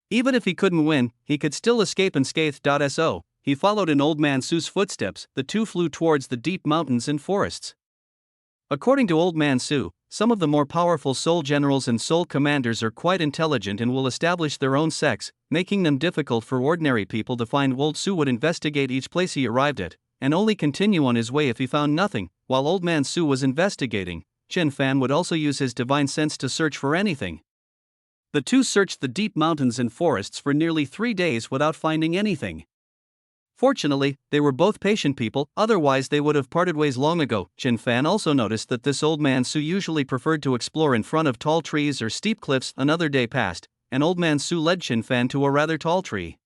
Even if he couldn't win, he could still escape unscathed. So, he followed in Old Man Su's footsteps. The two flew towards the deep mountains and forests. According to Old Man Su, some of the more powerful soul generals and soul commanders are quite intelligent and will establish their own sects, making them difficult for ordinary people to find. Old Su would investigate each place he arrived at, and only continue on his way if he found nothing. While Old Man Su was investigating, Chen Fan would also use his divine sense to search for anything. The two searched the deep mountains and forests for nearly 3 days without finding anything. Fortunately, they were both patient people, otherwise they would have parted ways long ago. Chen Fan also noticed that this Old Man Su usually preferred to explore in front of tall trees or steep cliffs. Another day passed, and Old Man Su led Chen Fan to a rather tall tree.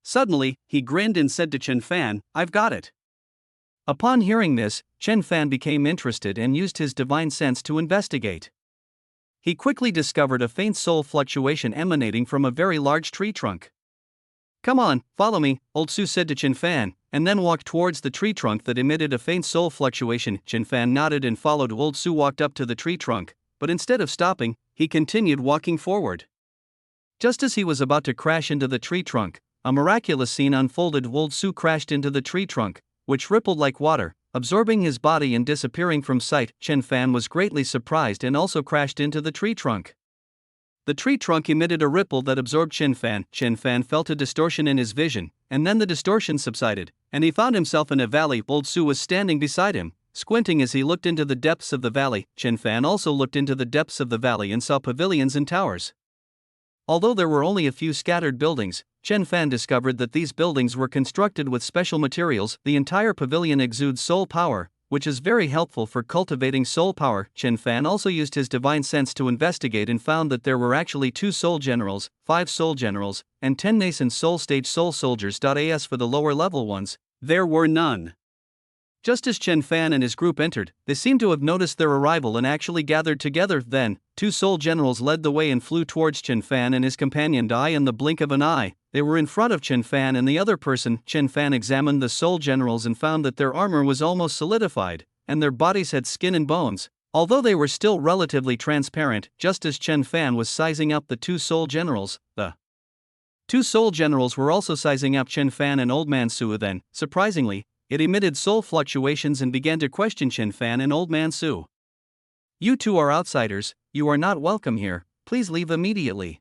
Suddenly, he grinned and said to Chen Fan, "I've got it." Upon hearing this, Chen Fan became interested and used his divine sense to investigate. He quickly discovered a faint soul fluctuation emanating from a very large tree trunk. "Come on, follow me," Old Su said to Chen Fan, and then walked towards the tree trunk that emitted a faint soul fluctuation. Chen Fan nodded and followed. Old Su walked up to the tree trunk, but instead of stopping, he continued walking forward. Just as he was about to crash into the tree trunk, a miraculous scene unfolded. Old Su crashed into the tree trunk, which rippled like water, absorbing his body and disappearing from sight. Chen Fan was greatly surprised and also crashed into the tree trunk. The tree trunk emitted a ripple that absorbed Chen Fan. Chen Fan felt a distortion in his vision, and then the distortion subsided, and he found himself in a valley. Old Su was standing beside him, squinting as he looked into the depths of the valley. Chen Fan also looked into the depths of the valley and saw pavilions and towers. Although there were only a few scattered buildings, Chen Fan discovered that these buildings were constructed with special materials. The entire pavilion exudes soul power, which is very helpful for cultivating soul power. Chen Fan also used his divine sense to investigate and found that there were actually 2 soul generals, 5 soul generals, and 10 nascent soul stage soul soldiers. As for the lower level ones, there were none. Just as Chen Fan and his group entered, they seemed to have noticed their arrival and actually gathered together. Then, 2 soul generals led the way and flew towards Chen Fan and his companion. In the blink of an eye, they were in front of Chen Fan and the other person. Chen Fan examined the soul generals and found that their armor was almost solidified, and their bodies had skin and bones, although they were still relatively transparent. Just as Chen Fan was sizing up the 2 soul generals, the 2 soul generals were also sizing up Chen Fan and Old Man Su. Then, surprisingly, it emitted soul fluctuations and began to question Chen Fan and Old Man Su. "You two are outsiders, you are not welcome here, please leave immediately."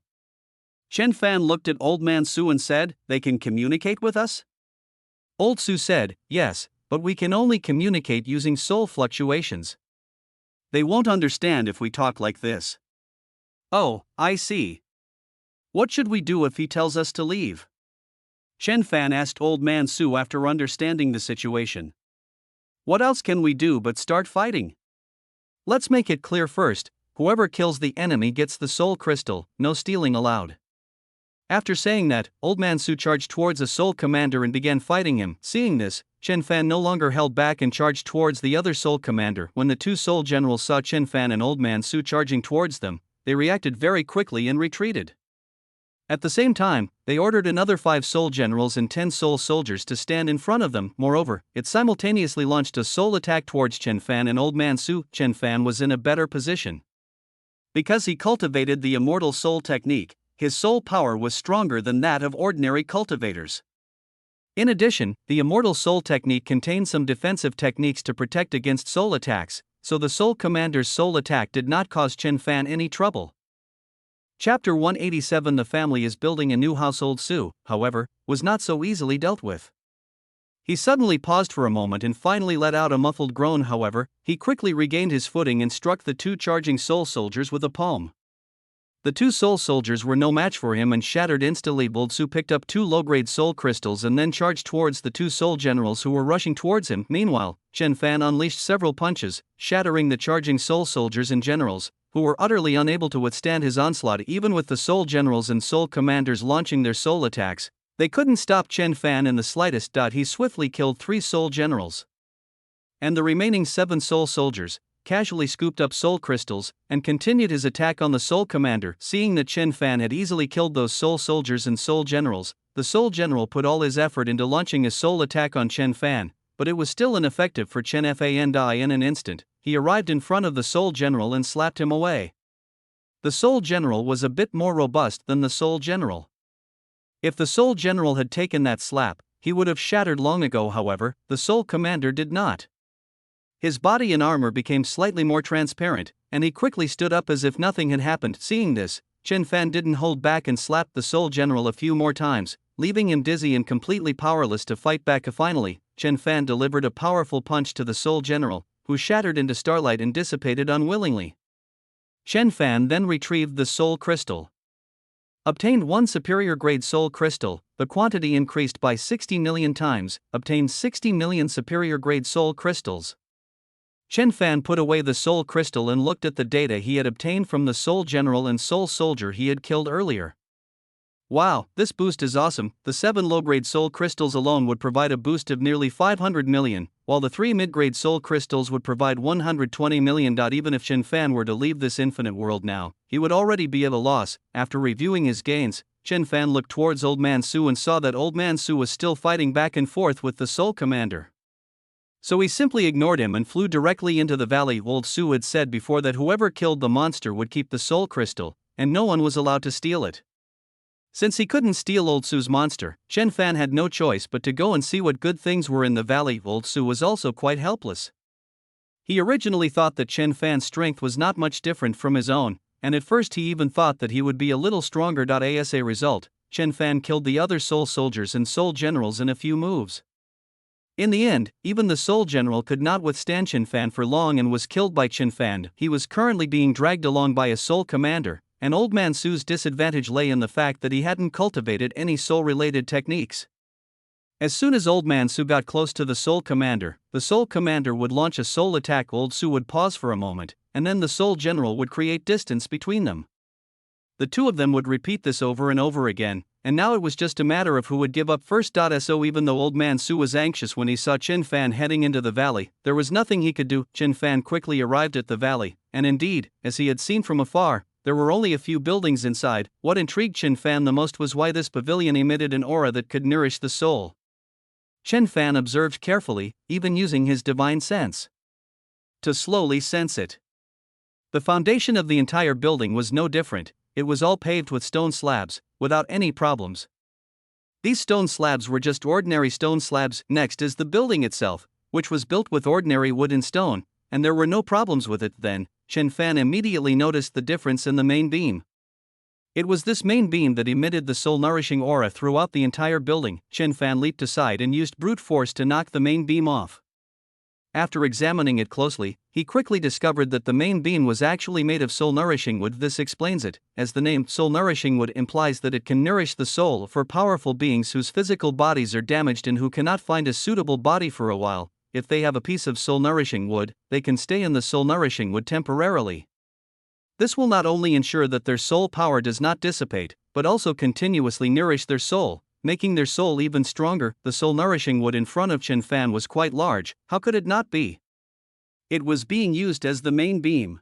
Chen Fan looked at Old Man Su and said, "They can communicate with us?" Old Su said, "Yes, but we can only communicate using soul fluctuations. They won't understand if we talk like this." "Oh, I see. What should we do if he tells us to leave?" Chen Fan asked Old Man Su after understanding the situation. "What else can we do but start fighting? Let's make it clear first, whoever kills the enemy gets the soul crystal, no stealing allowed." After saying that, Old Man Su charged towards a Soul Commander and began fighting him. Seeing this, Chen Fan no longer held back and charged towards the other Soul Commander. When the two Soul Generals saw Chen Fan and Old Man Su charging towards them, they reacted very quickly and retreated. At the same time, they ordered another 5 Soul Generals and 10 Soul Soldiers to stand in front of them. Moreover, it simultaneously launched a Soul attack towards Chen Fan and Old Man Su. Chen Fan was in a better position. Because he cultivated the Immortal Soul technique, his soul power was stronger than that of ordinary cultivators. In addition, the Immortal Soul technique contained some defensive techniques to protect against soul attacks, so the Soul Commander's soul attack did not cause Chen Fan any trouble. Chapter 187. The family is building a new household. Su, however, was not so easily dealt with. He suddenly paused for a moment and finally let out a muffled groan. However, he quickly regained his footing and struck the 2 charging soul soldiers with a palm. The 2 soul soldiers were no match for him and shattered instantly. Old Su picked up 2 low-grade soul crystals and then charged towards the 2 soul generals who were rushing towards him. Meanwhile, Chen Fan unleashed several punches, shattering the charging soul soldiers and generals, who were utterly unable to withstand his onslaught. Even with the soul generals and soul commanders launching their soul attacks, they couldn't stop Chen Fan in the slightest. He swiftly killed 3 soul generals and the remaining 7 soul soldiers, casually scooped up soul crystals, and continued his attack on the soul commander. Seeing that Chen Fan had easily killed those soul soldiers and soul generals, the soul general put all his effort into launching a soul attack on Chen Fan, but it was still ineffective for Chen Fan. In an instant, he arrived in front of the soul general and slapped him away. The soul general was a bit more robust than the soul general. If the soul general had taken that slap, he would have shattered long ago. However, the soul commander did not. His body and armor became slightly more transparent, and he quickly stood up as if nothing had happened. Seeing this, Chen Fan didn't hold back and slapped the soul general a few more times, leaving him dizzy and completely powerless to fight back. Finally, Chen Fan delivered a powerful punch to the soul general, who shattered into starlight and dissipated unwillingly. Chen Fan then retrieved the soul crystal. Obtained 1 superior grade soul crystal, the quantity increased by 60 million times, obtained 60 million superior grade soul crystals. Chen Fan put away the soul crystal and looked at the data he had obtained from the soul general and soul soldier he had killed earlier. Wow, this boost is awesome. The 7 low-grade soul crystals alone would provide a boost of nearly 500 million, while the 3 mid-grade soul crystals would provide 120 million. Even if Chen Fan were to leave this infinite world now, he would already be at a loss. After reviewing his gains, Chen Fan looked towards Old Man Su and saw that Old Man Su was still fighting back and forth with the soul commander. So he simply ignored him and flew directly into the valley. Old Su had said before that whoever killed the monster would keep the soul crystal, and no one was allowed to steal it. Since he couldn't steal Old Su's monster, Chen Fan had no choice but to go and see what good things were in the valley. Old Su was also quite helpless. He originally thought that Chen Fan's strength was not much different from his own, and at first he even thought that he would be a little stronger. As a result, Chen Fan killed the other soul soldiers and soul generals in a few moves. In the end, even the soul general could not withstand Chen Fan for long and was killed by Chen Fan. He was currently being dragged along by a soul commander, and Old Man Su's disadvantage lay in the fact that he hadn't cultivated any soul-related techniques. As soon as Old Man Su got close to the soul commander would launch a soul attack. Old Su would pause for a moment, and then the soul general would create distance between them. The two of them would repeat this over and over again, and now it was just a matter of who would give up first. So even though Old Man Su was anxious when he saw Chen Fan heading into the valley, there was nothing he could do. Chen Fan quickly arrived at the valley, and indeed, as he had seen from afar, there were only a few buildings inside. What intrigued Chen Fan the most was why this pavilion emitted an aura that could nourish the soul. Chen Fan observed carefully, even using his divine sense to slowly sense it. The foundation of the entire building was no different. It was all paved with stone slabs, without any problems. These stone slabs were just ordinary stone slabs. Next is the building itself, which was built with ordinary wood and stone, and there were no problems with it. Then, Chen Fan immediately noticed the difference in the main beam. It was this main beam that emitted the soul-nourishing aura throughout the entire building. Chen Fan leaped aside and used brute force to knock the main beam off. After examining it closely, he quickly discovered that the main beam was actually made of soul-nourishing wood. This explains it, as the name soul-nourishing wood implies that it can nourish the soul for powerful beings whose physical bodies are damaged and who cannot find a suitable body for a while. If they have a piece of soul-nourishing wood, they can stay in the soul-nourishing wood temporarily. This will not only ensure that their soul power does not dissipate, but also continuously nourish their soul, making their soul even stronger. The soul nourishing wood in front of Chen Fan was quite large. How could it not be? It was being used as the main beam.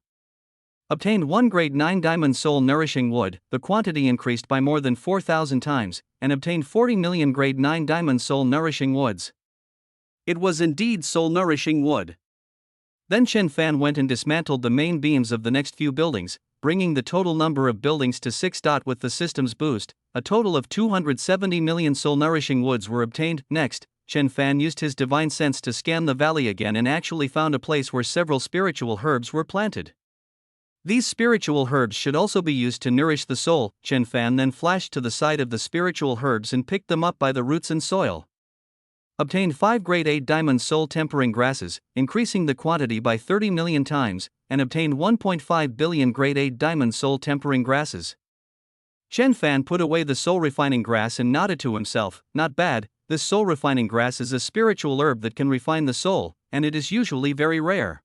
Obtained 1 grade 9 diamond soul nourishing wood, the quantity increased by more than 4,000 times, and obtained 40 million grade 9 diamond soul nourishing woods. It was indeed soul nourishing wood. Then Chen Fan went and dismantled the main beams of the next few buildings, bringing the total number of buildings to 6. With the system's boost, a total of 270 million soul nourishing woods were obtained. Next, Chen Fan used his divine sense to scan the valley again and actually found a place where several spiritual herbs were planted. These spiritual herbs should also be used to nourish the soul. Chen Fan then flashed to the side of the spiritual herbs and picked them up by the roots and soil. Obtained 5 grade 8 diamond soul tempering grasses, increasing the quantity by 30 million times, and obtained 1.5 billion grade 8 diamond soul tempering grasses. Chen Fan put away the soul refining grass and nodded to himself. Not bad, this soul refining grass is a spiritual herb that can refine the soul, and it is usually very rare.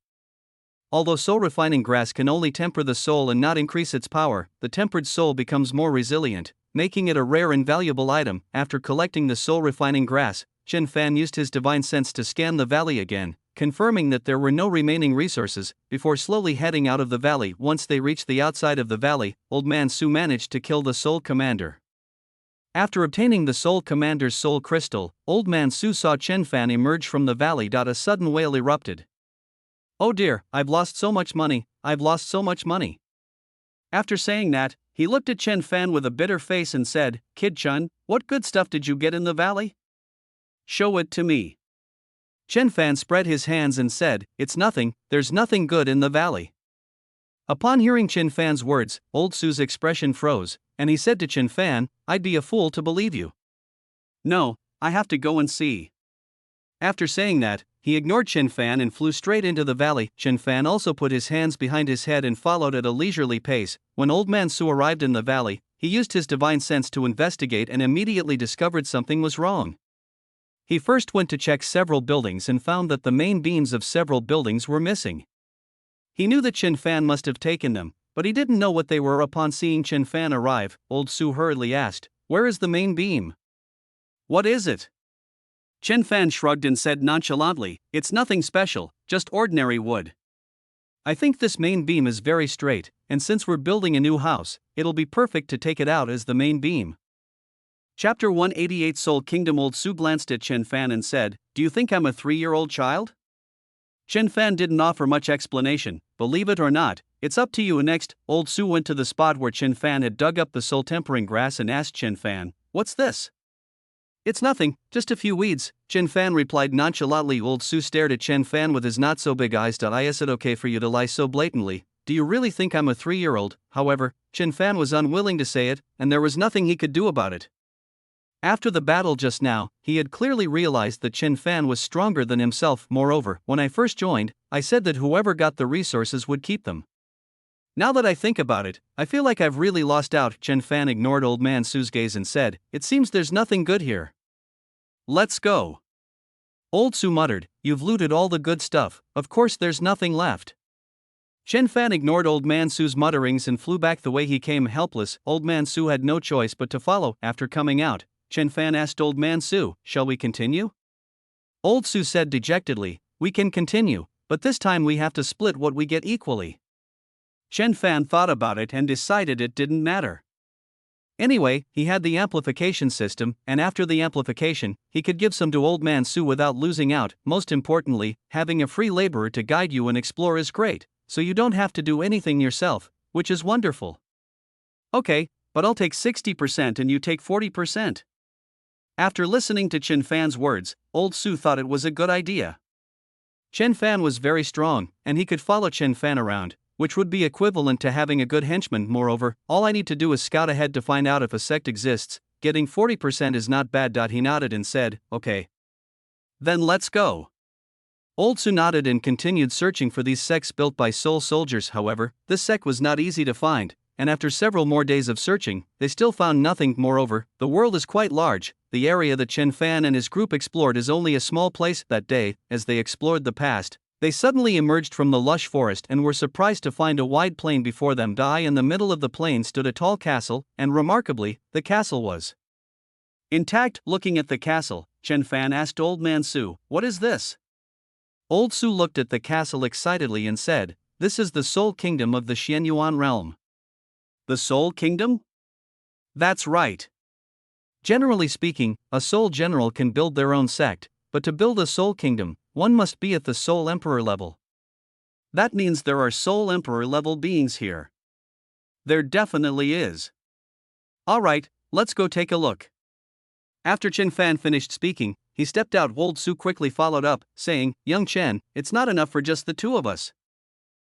Although soul refining grass can only temper the soul and not increase its power, the tempered soul becomes more resilient, making it a rare and valuable item. After collecting the soul refining grass, Chen Fan used his divine sense to scan the valley again, confirming that there were no remaining resources, before slowly heading out of the valley. Once they reached the outside of the valley, Old Man Su managed to kill the Soul Commander. After obtaining the Soul Commander's soul crystal, Old Man Su saw Chen Fan emerge from the valley. A sudden wail erupted. "Oh dear, I've lost so much money, I've lost so much money." After saying that, he looked at Chen Fan with a bitter face and said, "Kid Chun, what good stuff did you get in the valley? Show it to me." Chen Fan spread his hands and said, "It's nothing, there's nothing good in the valley." Upon hearing Chen Fan's words, Old Su's expression froze, and he said to Chen Fan, "I'd be a fool to believe you. No, I have to go and see." After saying that, he ignored Chen Fan and flew straight into the valley. Chen Fan also put his hands behind his head and followed at a leisurely pace. When Old Man Su arrived in the valley, he used his divine sense to investigate and immediately discovered something was wrong. He first went to check several buildings and found that the main beams of several buildings were missing. He knew that Chen Fan must have taken them, but he didn't know what they were. Upon seeing Chen Fan arrive, Old Su hurriedly asked, "Where is the main beam? What is it?" Chen Fan shrugged and said nonchalantly, "It's nothing special, just ordinary wood. I think this main beam is very straight, and since we're building a new house, it'll be perfect to take it out as the main beam." Chapter 188 Soul Kingdom. Old Su glanced at Chen Fan and said, "Do you think I'm a 3-year-old child?" Chen Fan didn't offer much explanation. "Believe it or not, it's up to you." Next, Old Su went to the spot where Chen Fan had dug up the soul tempering grass and asked Chen Fan, "What's this?" "It's nothing, just a few weeds," Chen Fan replied nonchalantly. Old Su stared at Chen Fan with his not so big eyes. Is it okay for you to lie so blatantly? Do you really think I'm a 3-year-old? However, Chen Fan was unwilling to say it, and there was nothing he could do about it. After the battle just now, he had clearly realized that Chen Fan was stronger than himself. Moreover, when I first joined, I said that whoever got the resources would keep them. Now that I think about it, I feel like I've really lost out. Chen Fan ignored Old Man Su's gaze and said, "It seems there's nothing good here. Let's go." Old Su muttered, "You've looted all the good stuff, of course there's nothing left." Chen Fan ignored Old Man Su's mutterings and flew back the way he came, helpless. Old Man Su had no choice but to follow. After coming out, Chen Fan asked Old Man Su, "Shall we continue?" Old Su said dejectedly, "We can continue, but this time we have to split what we get equally." Chen Fan thought about it and decided it didn't matter. Anyway, he had the amplification system, and after the amplification, he could give some to Old Man Su without losing out. Most importantly, having a free laborer to guide you and explore is great, so you don't have to do anything yourself, which is wonderful. "Okay, but I'll take 60% and you take 40%. After listening to Chen Fan's words, Old Su thought it was a good idea. Chen Fan was very strong, and he could follow Chen Fan around, which would be equivalent to having a good henchman. Moreover, all I need to do is scout ahead to find out if a sect exists. Getting 40% is not bad. He nodded and said, "Okay. Then let's go." Old Su nodded and continued searching for these sects built by soul soldiers. However, this sect was not easy to find, and after several more days of searching, they still found nothing. Moreover, the world is quite large. The area that Chen Fan and his group explored is only a small place. That day, as they explored the past, They suddenly emerged from the lush forest and were surprised to find a wide plain before them. In the middle of the plain stood a tall castle, and remarkably, the castle was intact. Looking at the castle, Chen Fan asked Old Man Su, "What is this?" Old Su looked at the castle excitedly and said, "This is the Soul Kingdom of the Xianyuan realm." The Soul Kingdom? That's right. Generally speaking, a soul general can build their own sect, but to build a soul kingdom, one must be at the soul emperor level. That means there are soul emperor level beings here. There definitely is. Alright, let's go take a look. After Chen Fan finished speaking, he stepped out. Old Su quickly followed up, saying, "Young Chen, it's not enough for just the two of us.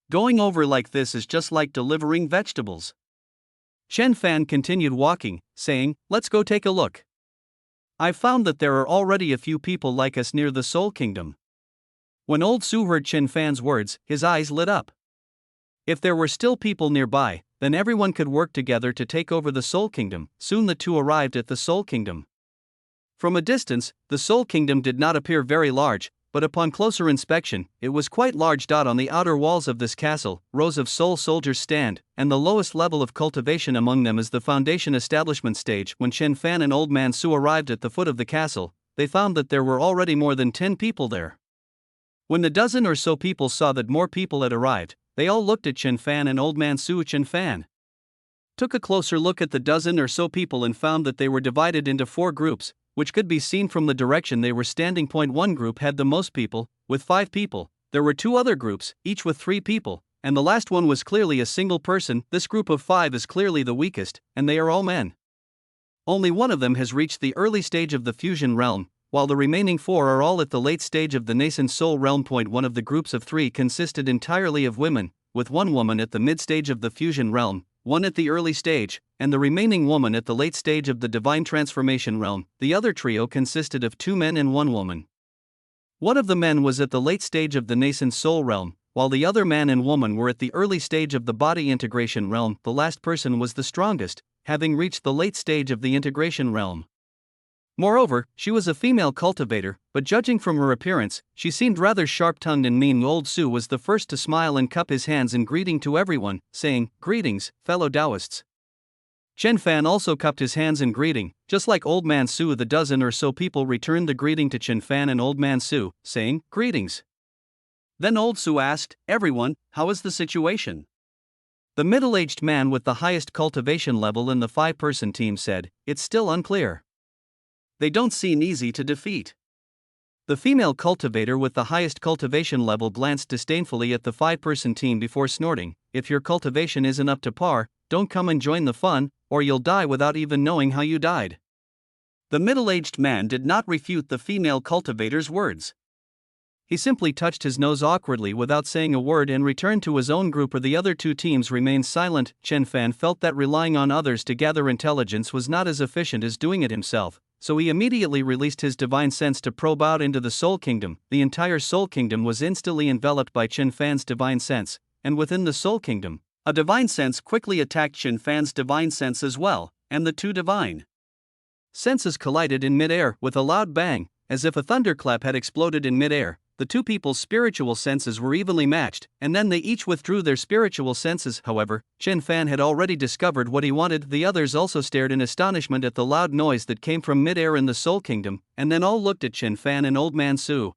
Going over like this is just like delivering vegetables." Chen Fan continued walking, saying, "Let's go take a look. I found that there are already a few people like us near the Soul Kingdom." When Old Su heard Chen Fan's words, his eyes lit up. If there were still people nearby, then everyone could work together to take over the Soul Kingdom. Soon the two arrived at the Soul Kingdom. From a distance, the Soul Kingdom did not appear very large, but upon closer inspection, it was quite large. On the outer walls of this castle, rows of soul soldiers stand, and the lowest level of cultivation among them is the foundation establishment stage. When Chen Fan and Old Man Su arrived at the foot of the castle, they found that there were already more than 10 people there. When the dozen or so people saw that more people had arrived, they all looked at Chen Fan and Old Man Su. Chen Fan took a closer look at the dozen or so people and found that they were divided into 4 groups, which could be seen from the direction they were standing. One group had the most people, with 5 people. There were 2 other groups, each with 3 people, and the last one was clearly a single person. This group of 5 is clearly the weakest, and they are all men. Only one of them has reached the early stage of the fusion realm, while the remaining 4 are all at the late stage of the nascent soul realm. One of the groups of 3 consisted entirely of women, with 1 woman at the mid stage of the fusion realm, 1 at the early stage, and the remaining woman at the late stage of the divine transformation realm. The other trio consisted of 2 men and 1 woman. One of the men was at the late stage of the nascent soul realm, while the other man and woman were at the early stage of the body integration realm. The last person was the strongest, having reached the late stage of the integration realm. Moreover, she was a female cultivator, but judging from her appearance, she seemed rather sharp-tongued and mean. Old Su was the first to smile and cup his hands in greeting to everyone, saying, "Greetings, fellow Taoists." Chen Fan also cupped his hands in greeting. Just like Old Man Su, the dozen or so people returned the greeting to Chen Fan and Old Man Su, saying, "Greetings." Then Old Su asked, "Everyone, how is the situation?" The middle-aged man with the highest cultivation level in the 5-person team said, "It's still unclear. They don't seem easy to defeat." The female cultivator with the highest cultivation level glanced disdainfully at the 5-person team before snorting, "If your cultivation isn't up to par, don't come and join the fun, or you'll die without even knowing how you died." The middle-aged man did not refute the female cultivator's words. He simply touched his nose awkwardly without saying a word and returned to his own group. The other 2 teams remained silent. Chen Fan felt that relying on others to gather intelligence was not as efficient as doing it himself, so he immediately released his divine sense to probe out into the Soul Kingdom. The entire Soul Kingdom was instantly enveloped by Chen Fan's divine sense, and within the Soul Kingdom, a divine sense quickly attacked Chen Fan's divine sense as well, and the 2 divine senses collided in mid-air with a loud bang, as if a thunderclap had exploded in mid-air. The 2 people's spiritual senses were evenly matched, and then they each withdrew their spiritual senses. However, Chen Fan had already discovered what he wanted. The others also stared in astonishment at the loud noise that came from mid-air in the Soul Kingdom, and then all looked at Chen Fan and Old Man Su.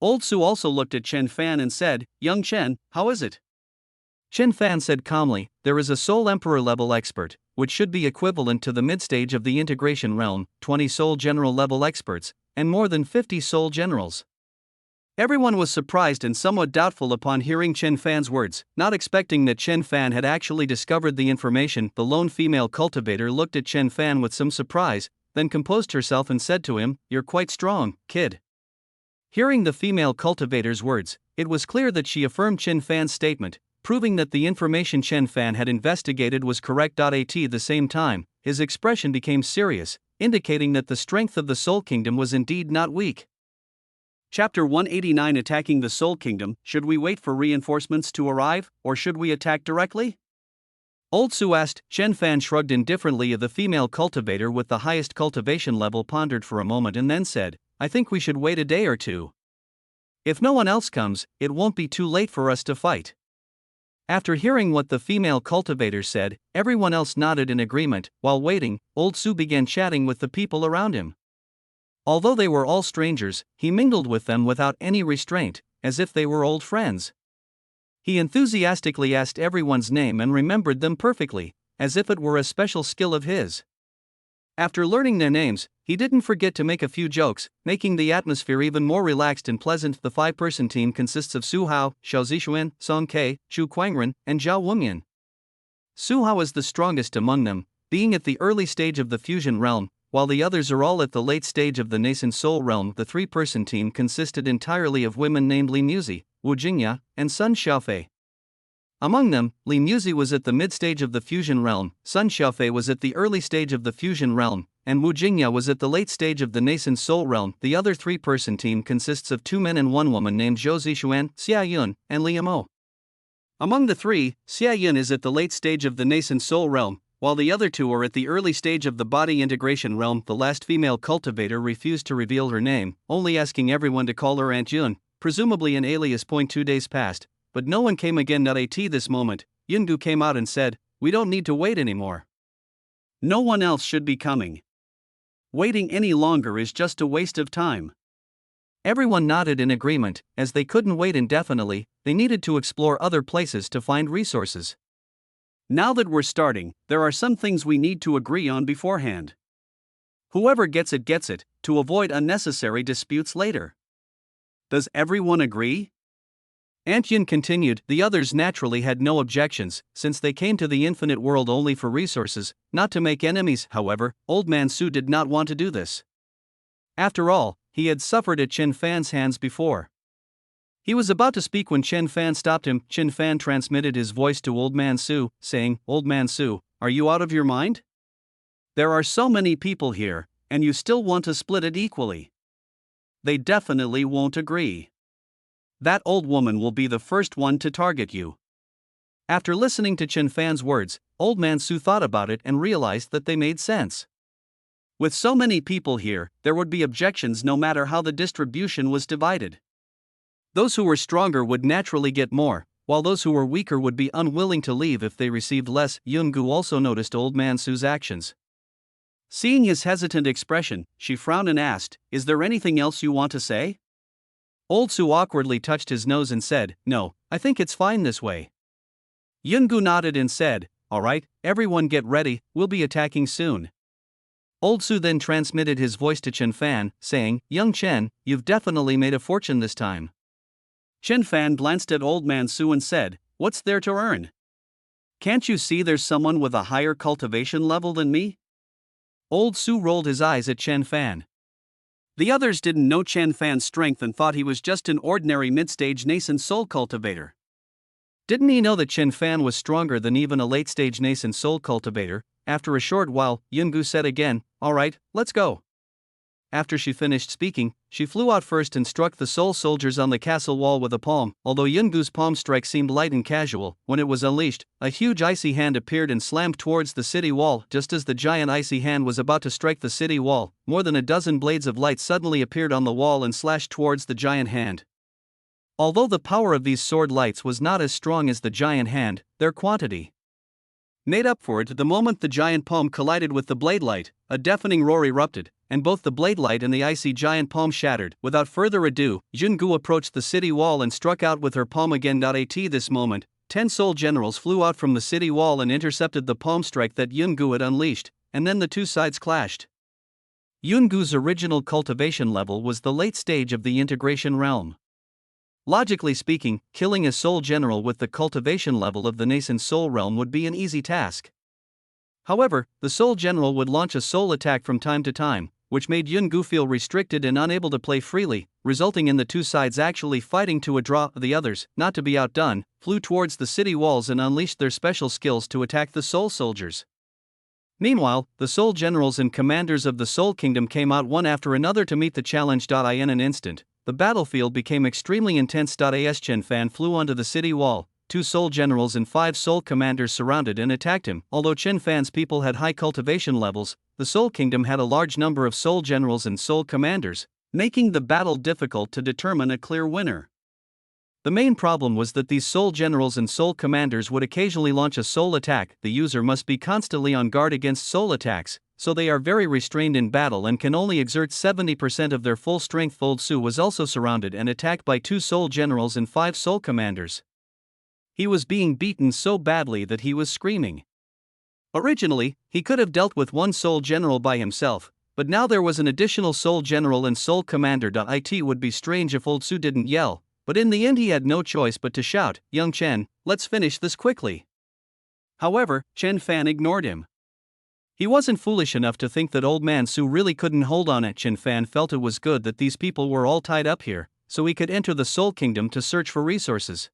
Old Su also looked at Chen Fan and said, "Young Chen, how is it?" Chen Fan said calmly, "There is a Soul Emperor level expert, which should be equivalent to the mid-stage of the integration realm, 20 Soul General level experts, and more than 50 Soul Generals." Everyone was surprised and somewhat doubtful upon hearing Chen Fan's words, not expecting that Chen Fan had actually discovered the information. The lone female cultivator looked at Chen Fan with some surprise, then composed herself and said to him, "You're quite strong, kid." Hearing the female cultivator's words, it was clear that she affirmed Chen Fan's statement, proving that the information Chen Fan had investigated was correct. At the same time, his expression became serious, indicating that the strength of the Soul Kingdom was indeed not weak. Chapter 189, Attacking the Soul Kingdom. Should we wait for reinforcements to arrive, or should we attack directly? Old Su asked. Chen Fan shrugged indifferently. The female cultivator with the highest cultivation level pondered for a moment and then said, "I think we should wait a day or 2. If no one else comes, it won't be too late for us to fight. After hearing what the female cultivator said, everyone else nodded in agreement. While waiting, Old Su began chatting with the people around him. Although they were all strangers, he mingled with them without any restraint, as if they were old friends. He enthusiastically asked everyone's name and remembered them perfectly, as if it were a special skill of his. After learning their names, he didn't forget to make a few jokes, making the atmosphere even more relaxed and pleasant. The five-person team consists of Su Hao, Xiao Zixuan, Song Ke, Chu Quangren, and Zhao Wengyan. Su Hao is the strongest among them, being at the early stage of the fusion realm, while the others are all at the late stage of the nascent soul realm. The three-person team consisted entirely of women named Li Muzi, Wu Jingya, and Sun Xiaofei. Among them, Li Muzi was at the mid-stage of the fusion realm, Sun Xiaofei was at the early stage of the fusion realm, and Wu Jingya was at the late stage of the nascent soul realm. The other three-person team consists of 2 men and 1 woman named Zhou Zixuan, Xia Yun, and Li Mo. Among the three, Xia Yun is at the late stage of the nascent soul realm, while the other 2 are at the early stage of the body integration realm. The last female cultivator refused to reveal her name, only asking everyone to call her Aunt Yun, presumably an alias. 2 days passed, but no one came again. At this moment, Yungu came out and said, "We don't need to wait anymore. No one else should be coming. Waiting any longer is just a waste of time." Everyone nodded in agreement, as they couldn't wait indefinitely. They needed to explore other places to find resources. Now that we're starting, there are some things we need to agree on beforehand. Whoever gets it, to avoid unnecessary disputes later. Does everyone agree? Aunt Yin continued. The others naturally had no objections, since they came to the infinite world only for resources, not to make enemies. However, Old Man Su did not want to do this. After all, he had suffered at Chen Fan's hands before. He was about to speak when Chen Fan stopped him. Chen Fan transmitted his voice to Old Man Su, saying, "Old Man Su, are you out of your mind? There are so many people here, and you still want to split it equally. They definitely won't agree. That old woman will be the first one to target you." After listening to Chen Fan's words, Old Man Su thought about it and realized that they made sense. With so many people here, there would be objections no matter how the distribution was divided. Those who were stronger would naturally get more, while those who were weaker would be unwilling to leave if they received less. Yungu also noticed Old Man Su's actions. Seeing his hesitant expression, she frowned and asked, "Is there anything else you want to say?" Old Su awkwardly touched his nose and said, "No, I think it's fine this way." Yungu nodded and said, "All right, everyone get ready, we'll be attacking soon." Old Su then transmitted his voice to Chen Fan, saying, "Young Chen, you've definitely made a fortune this time." Chen Fan glanced at Old Man Su and said, "What's there to earn? Can't you see there's someone with a higher cultivation level than me?" Old Su rolled his eyes at Chen Fan. The others didn't know Chen Fan's strength and thought he was just an ordinary mid-stage nascent soul cultivator. Didn't he know that Chen Fan was stronger than even a late-stage nascent soul cultivator? After a short while, Yungu said again, "All right, let's go." After she finished speaking, she flew out first and struck the soul soldiers on the castle wall with a palm. Although Yungu's palm strike seemed light and casual, when it was unleashed, a huge icy hand appeared and slammed towards the city wall. Just as the giant icy hand was about to strike the city wall, more than a dozen blades of light suddenly appeared on the wall and slashed towards the giant hand. Although the power of these sword lights was not as strong as the giant hand, their quantity made up for it. The moment the giant palm collided with the blade light, a deafening roar erupted, and both the blade light and the icy giant palm shattered. Without further ado, Jungu approached the city wall and struck out with her palm again. At this moment, 10 soul generals flew out from the city wall and intercepted the palm strike that Yungu had unleashed, and then the two sides clashed. Yungu's original cultivation level was the late stage of the integration realm. Logically speaking, killing a soul general with the cultivation level of the nascent soul realm would be an easy task. However, the soul general would launch a soul attack from time to time, which made Yungu feel restricted and unable to play freely, resulting in the two sides actually fighting to a draw. The others, not to be outdone, flew towards the city walls and unleashed their special skills to attack the soul soldiers. Meanwhile, the soul generals and commanders of the soul kingdom came out one after another to meet the challenge. In an instant, the battlefield became extremely intense. As Chen Fan flew onto the city wall, 2 soul generals and 5 soul commanders surrounded and attacked him. Although Chen Fan's people had high cultivation levels, the soul kingdom had a large number of soul generals and soul commanders, making the battle difficult to determine a clear winner. The main problem was that these soul generals and soul commanders would occasionally launch a soul attack. The user must be constantly on guard against soul attacks, so they are very restrained in battle and can only exert 70% of their full strength. Old Su was also surrounded and attacked by 2 soul generals and 5 soul commanders. He was being beaten so badly that he was screaming. Originally, he could have dealt with 1 soul general by himself, but now there was an additional soul general and soul commander. It would be strange if Old Su didn't yell, but in the end he had no choice but to shout, "Young Chen, let's finish this quickly." However, Chen Fan ignored him. He wasn't foolish enough to think that old man Su really couldn't hold on. Chen Fan felt it was good that these people were all tied up here, so he could enter the Soul Kingdom to search for resources.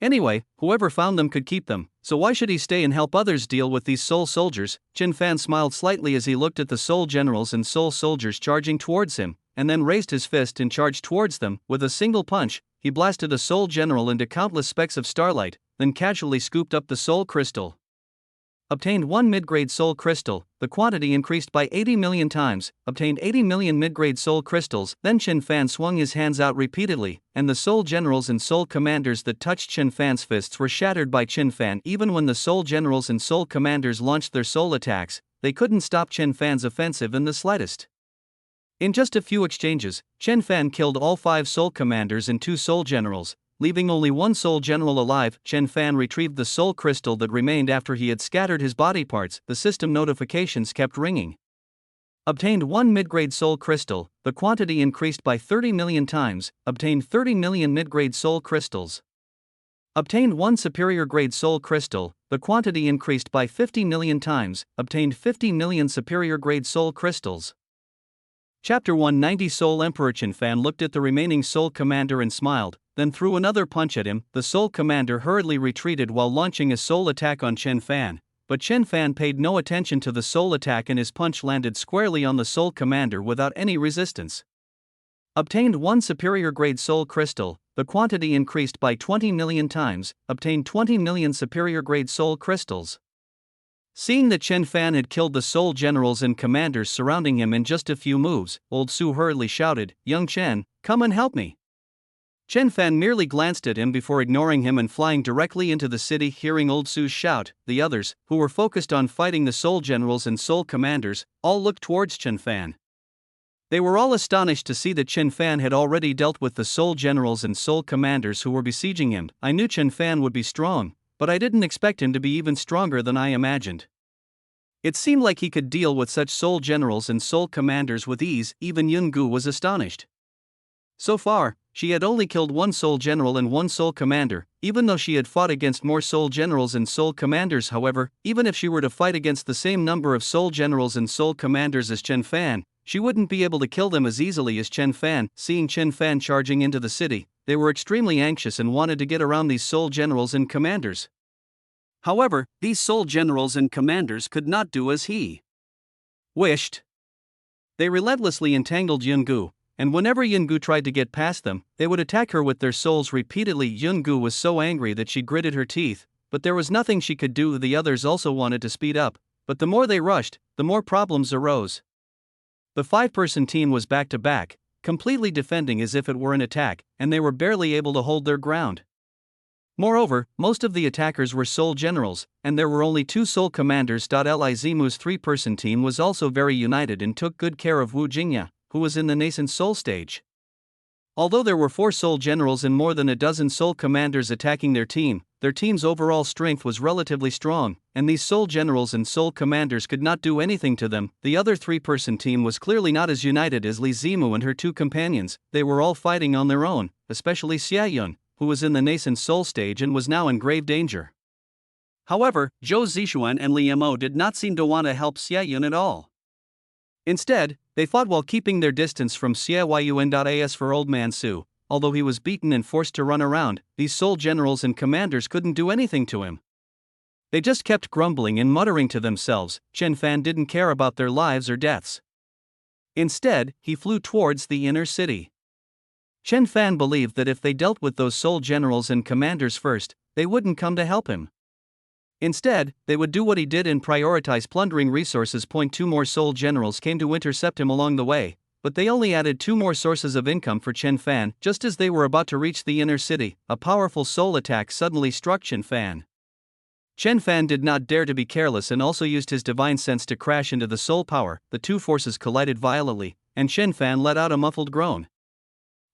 Anyway, whoever found them could keep them, so why should he stay and help others deal with these soul soldiers? Chen Fan smiled slightly as he looked at the soul generals and soul soldiers charging towards him, and then raised his fist and charged towards them. With a single punch, he blasted a soul general into countless specks of starlight, then casually scooped up the soul crystal. Obtained 1 mid-grade soul crystal, the quantity increased by 80 million times, obtained 80 million mid-grade soul crystals. Then Chen Fan swung his hands out repeatedly, and the soul generals and soul commanders that touched Chen Fan's fists were shattered by Chen Fan. Even when the soul generals and soul commanders launched their soul attacks, they couldn't stop Chen Fan's offensive in the slightest. In just a few exchanges, Chen Fan killed all 5 soul commanders and 2 soul generals, leaving only 1 soul general alive. Chen Fan retrieved the soul crystal that remained after he had scattered his body parts. The system notifications kept ringing. Obtained 1 mid-grade soul crystal, the quantity increased by 30 million times, obtained 30 million mid-grade soul crystals. Obtained 1 superior grade soul crystal, the quantity increased by 50 million times, obtained 50 million superior grade soul crystals. Chapter 190 Soul Emperor. Chen Fan looked at the remaining soul commander and smiled, then threw another punch at him. The soul commander hurriedly retreated while launching a soul attack on Chen Fan, but Chen Fan paid no attention to the soul attack and his punch landed squarely on the soul commander without any resistance. Obtained 1 superior grade soul crystal, the quantity increased by 20 million times, obtained 20 million superior grade soul crystals. Seeing that Chen Fan had killed the soul generals and commanders surrounding him in just a few moves, Old Su hurriedly shouted, "Young Chen, come and help me." Chen Fan merely glanced at him before ignoring him and flying directly into the city. Hearing Old Su's shout, the others, who were focused on fighting the soul generals and soul commanders, all looked towards Chen Fan. They were all astonished to see that Chen Fan had already dealt with the soul generals and soul commanders who were besieging him. "I knew Chen Fan would be strong, but I didn't expect him to be even stronger than I imagined." It seemed like he could deal with such soul generals and soul commanders with ease. Even Yun Gu was astonished. So far, she had only killed 1 soul general and 1 soul commander, even though she had fought against more soul generals and soul commanders. However, even if she were to fight against the same number of soul generals and soul commanders as Chen Fan, she wouldn't be able to kill them as easily as Chen Fan. Seeing Chen Fan charging into the city, they were extremely anxious and wanted to get around these soul generals and commanders. However, these soul generals and commanders could not do as he wished. They relentlessly entangled Yun Gu, and whenever Yun Gu tried to get past them, they would attack her with their souls repeatedly. Yun Gu was so angry that she gritted her teeth, but there was nothing she could do. The others also wanted to speed up, but the more they rushed, the more problems arose. The 5-person team was back to back, completely defending as if it were an attack, and they were barely able to hold their ground. Moreover, most of the attackers were soul generals, and there were only 2 soul commanders. Li Zimu's 3-person team was also very united and took good care of Wu Jingya, who was in the nascent soul stage. Although there were 4 soul generals and more than a dozen soul commanders attacking their team's overall strength was relatively strong, and these soul generals and soul commanders could not do anything to them. The other 3-person team was clearly not as united as Li Zimu and her 2 companions. They were all fighting on their own, especially Xia Yun, who was in the nascent soul stage and was now in grave danger. However, Zhou Zixuan and Li Mo did not seem to want to help Xia Yun at all. Instead, they fought while keeping their distance from Xia Yun. As for Old Man Su, although he was beaten and forced to run around, these soul generals and commanders couldn't do anything to him. They just kept grumbling and muttering to themselves. Chen Fan didn't care about their lives or deaths. Instead, he flew towards the inner city. Chen Fan believed that if they dealt with those soul generals and commanders first, they wouldn't come to help him. Instead, they would do what he did and prioritize plundering resources. 2 more soul generals came to intercept him along the way, but they only added 2 more sources of income for Chen Fan. Just as they were about to reach the inner city, a powerful soul attack suddenly struck Chen Fan. Chen Fan did not dare to be careless and also used his divine sense to crash into the soul power. The two forces collided violently, and Chen Fan let out a muffled groan.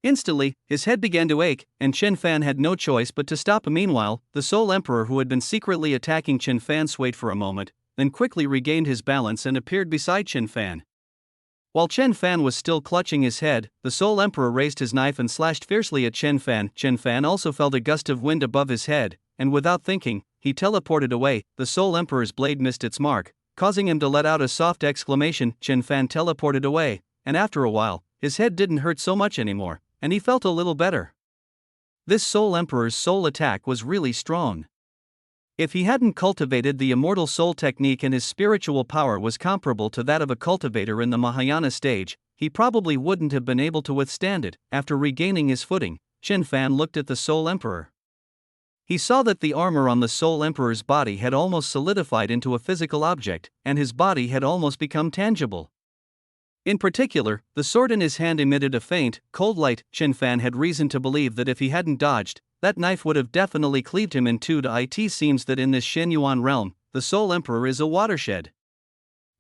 Instantly, his head began to ache, and Chen Fan had no choice but to stop. Meanwhile, the Soul Emperor who had been secretly attacking Chen Fan swayed for a moment, then quickly regained his balance and appeared beside Chen Fan. While Chen Fan was still clutching his head, the Soul Emperor raised his knife and slashed fiercely at Chen Fan. Chen Fan also felt a gust of wind above his head, and without thinking, he teleported away. The Soul Emperor's blade missed its mark, causing him to let out a soft exclamation. Chen Fan teleported away, and after a while, his head didn't hurt so much anymore, and he felt a little better. This Soul Emperor's soul attack was really strong. If he hadn't cultivated the immortal soul technique and his spiritual power was comparable to that of a cultivator in the Mahayana stage, he probably wouldn't have been able to withstand it. After regaining his footing, Chen Fan looked at the Soul Emperor. He saw that the armor on the Soul Emperor's body had almost solidified into a physical object, and his body had almost become tangible. In particular, the sword in his hand emitted a faint, cold light. Chen Fan had reason to believe that if he hadn't dodged, that knife would have definitely cleaved him in two. It seems that in this Shenyuan realm, the Soul Emperor is a watershed.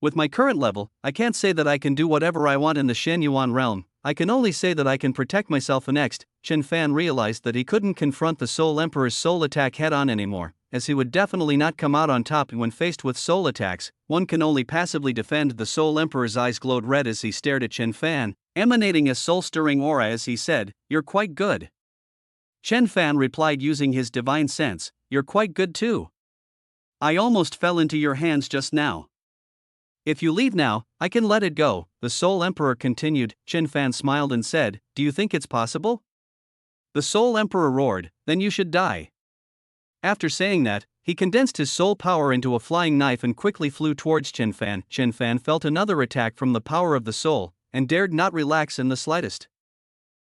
With my current level, I can't say that I can do whatever I want in the Shenyuan realm, I can only say that I can protect myself. Next, Chen Fan realized that he couldn't confront the Soul Emperor's soul attack head-on anymore, as he would definitely not come out on top when faced with soul attacks. One can only passively defend. The Soul Emperor's eyes glowed red as he stared at Chen Fan, emanating a soul-stirring aura as he said, "You're quite good." Chen Fan replied using his divine sense, "You're quite good too. I almost fell into your hands just now. If you leave now, I can let it go," the Soul Emperor continued. Chen Fan smiled and said, "Do you think it's possible?" The Soul Emperor roared, "Then you should die." After saying that, he condensed his soul power into a flying knife and quickly flew towards Chen Fan. Chen Fan felt another attack from the power of the soul, and dared not relax in the slightest.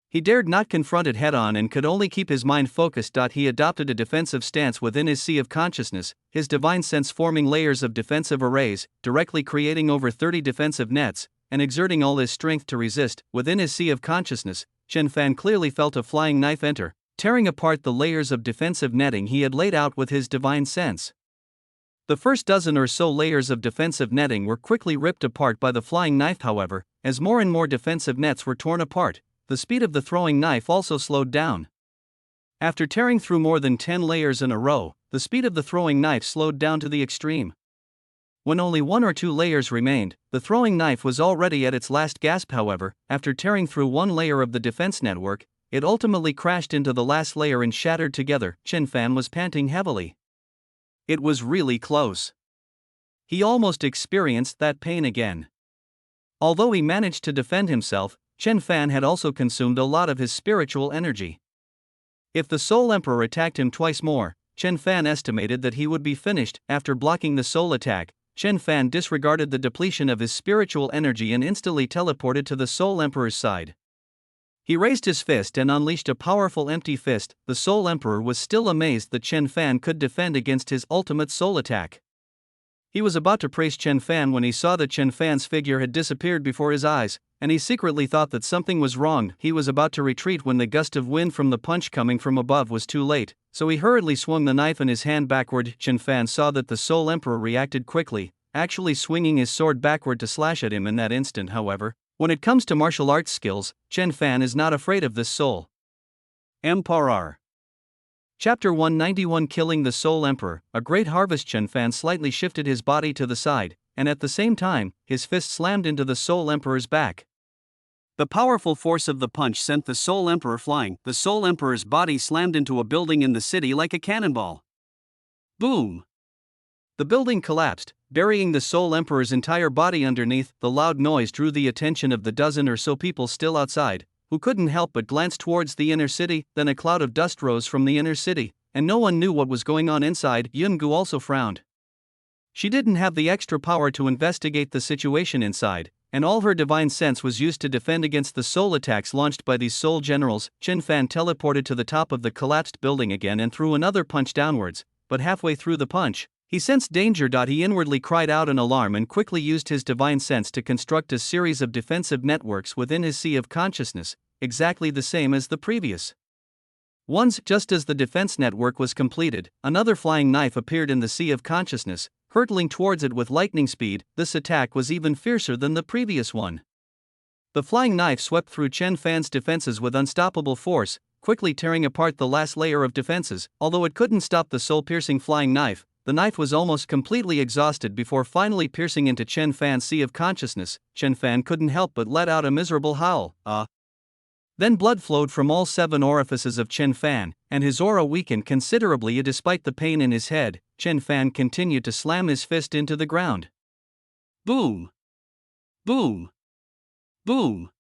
He dared not confront it head-on and could only keep his mind focused. He adopted a defensive stance within his sea of consciousness, his divine sense forming layers of defensive arrays, directly creating over 30 defensive nets, and exerting all his strength to resist. Within his sea of consciousness, Chen Fan clearly felt a flying knife enter, tearing apart the layers of defensive netting he had laid out with his divine sense. The first dozen or so layers of defensive netting were quickly ripped apart by the flying knife. However, as more and more defensive nets were torn apart, the speed of the throwing knife also slowed down. After tearing through more than 10 layers in a row, the speed of the throwing knife slowed down to the extreme. When only 1 or 2 layers remained, the throwing knife was already at its last gasp. However, after tearing through 1 layer of the defense network, it ultimately crashed into the last layer and shattered together. Chen Fan was panting heavily. It was really close. He almost experienced that pain again. Although he managed to defend himself, Chen Fan had also consumed a lot of his spiritual energy. If the Soul Emperor attacked him twice more, Chen Fan estimated that he would be finished. After blocking the soul attack, Chen Fan disregarded the depletion of his spiritual energy and instantly teleported to the Soul Emperor's side. He raised his fist and unleashed a powerful empty fist. The Soul Emperor was still amazed that Chen Fan could defend against his ultimate soul attack. He was about to praise Chen Fan when he saw that Chen Fan's figure had disappeared before his eyes, and he secretly thought that something was wrong. He was about to retreat when the gust of wind from the punch coming from above was too late, so he hurriedly swung the knife in his hand backward. Chen Fan saw that the Soul Emperor reacted quickly, actually swinging his sword backward to slash at him in that instant. However, when it comes to martial arts skills, Chen Fan is not afraid of this Soul Emperor. Chapter 191 Killing the Soul Emperor. A great harvest. Chen Fan slightly shifted his body to the side, and at the same time, his fist slammed into the Soul Emperor's back. The powerful force of the punch sent the Soul Emperor flying. The Soul Emperor's body slammed into a building in the city like a cannonball. Boom! The building collapsed, burying the Soul Emperor's entire body underneath. The loud noise drew the attention of the dozen or so people still outside, who couldn't help but glance towards the inner city. Then a cloud of dust rose from the inner city, and no one knew what was going on inside. Yungu also frowned. She didn't have the extra power to investigate the situation inside, and all her divine sense was used to defend against the soul attacks launched by these soul generals. Chen Fan teleported to the top of the collapsed building again and threw another punch downwards, but halfway through the punch, He sensed danger. He inwardly cried out in alarm and quickly used his divine sense to construct a series of defensive networks within his sea of consciousness, exactly the same as the previous ones. Just as the defense network was completed, another flying knife appeared in the sea of consciousness, hurtling towards it with lightning speed. This attack was even fiercer than the previous one. The flying knife swept through Chen Fan's defenses with unstoppable force, quickly tearing apart the last layer of defenses. Although it couldn't stop the soul-piercing flying knife, the knife was almost completely exhausted before finally piercing into Chen Fan's sea of consciousness. Chen Fan couldn't help but let out a miserable howl. Then blood flowed from all 7 orifices of Chen Fan, and his aura weakened considerably. Despite the pain in his head, Chen Fan continued to slam his fist into the ground. Boom! Boom! Boom!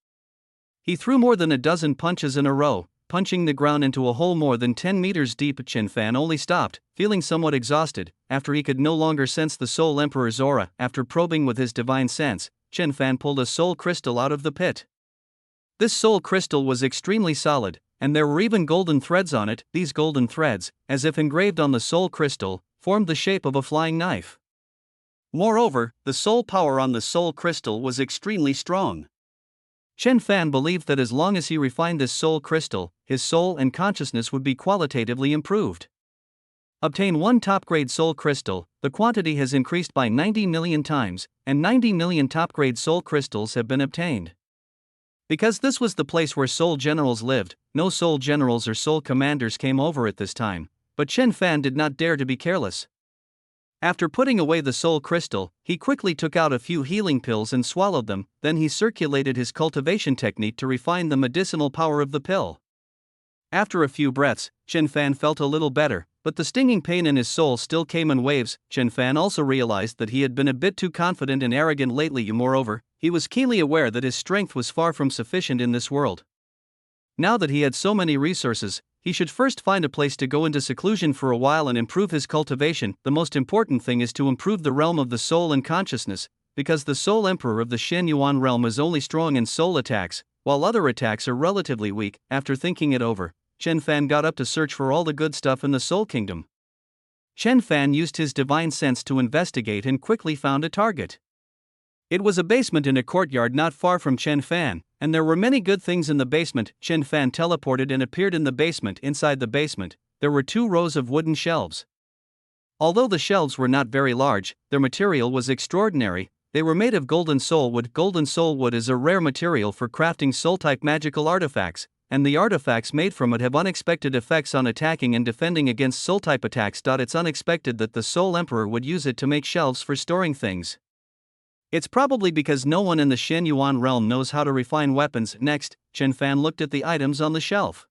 He threw more than a dozen punches in a row, punching the ground into a hole more than 10 meters deep. Chen Fan only stopped, feeling somewhat exhausted, after he could no longer sense the Soul Emperor's aura. After probing with his divine sense, Chen Fan pulled a soul crystal out of the pit. This soul crystal was extremely solid, and there were even golden threads on it. These golden threads, as if engraved on the soul crystal, formed the shape of a flying knife. Moreover, the soul power on the soul crystal was extremely strong. Chen Fan believed that as long as he refined this soul crystal, his soul and consciousness would be qualitatively improved. Obtain 1 top-grade soul crystal. The quantity has increased by 90 million times, and 90 million top-grade soul crystals have been obtained. Because this was the place where soul generals lived, no soul generals or soul commanders came over at this time, but Chen Fan did not dare to be careless. After putting away the soul crystal, he quickly took out a few healing pills and swallowed them. Then he circulated his cultivation technique to refine the medicinal power of the pill. After a few breaths, Chen Fan felt a little better, but the stinging pain in his soul still came in waves. Chen Fan also realized that he had been a bit too confident and arrogant lately. Moreover, he was keenly aware that his strength was far from sufficient in this world. Now that he had so many resources, he should first find a place to go into seclusion for a while and improve his cultivation. The most important thing is to improve the realm of the soul and consciousness, because the Soul Emperor of the Shen Yuan realm is only strong in soul attacks, while other attacks are relatively weak. After thinking it over, Chen Fan got up to search for all the good stuff in the Soul Kingdom. Chen Fan used his divine sense to investigate and quickly found a target. It was a basement in a courtyard not far from Chen Fan, and there were many good things in the basement. Chen Fan teleported and appeared in the basement. Inside the basement, there were 2 rows of wooden shelves. Although the shelves were not very large, their material was extraordinary. They were made of golden soul wood. Golden soul wood is a rare material for crafting soul-type magical artifacts, and the artifacts made from it have unexpected effects on attacking and defending against soul-type attacks. It's unexpected that the Soul Emperor would use it to make shelves for storing things. It's probably because no one in the Shen Yuan realm knows how to refine weapons. Next, Chen Fan looked at the items on the shelf.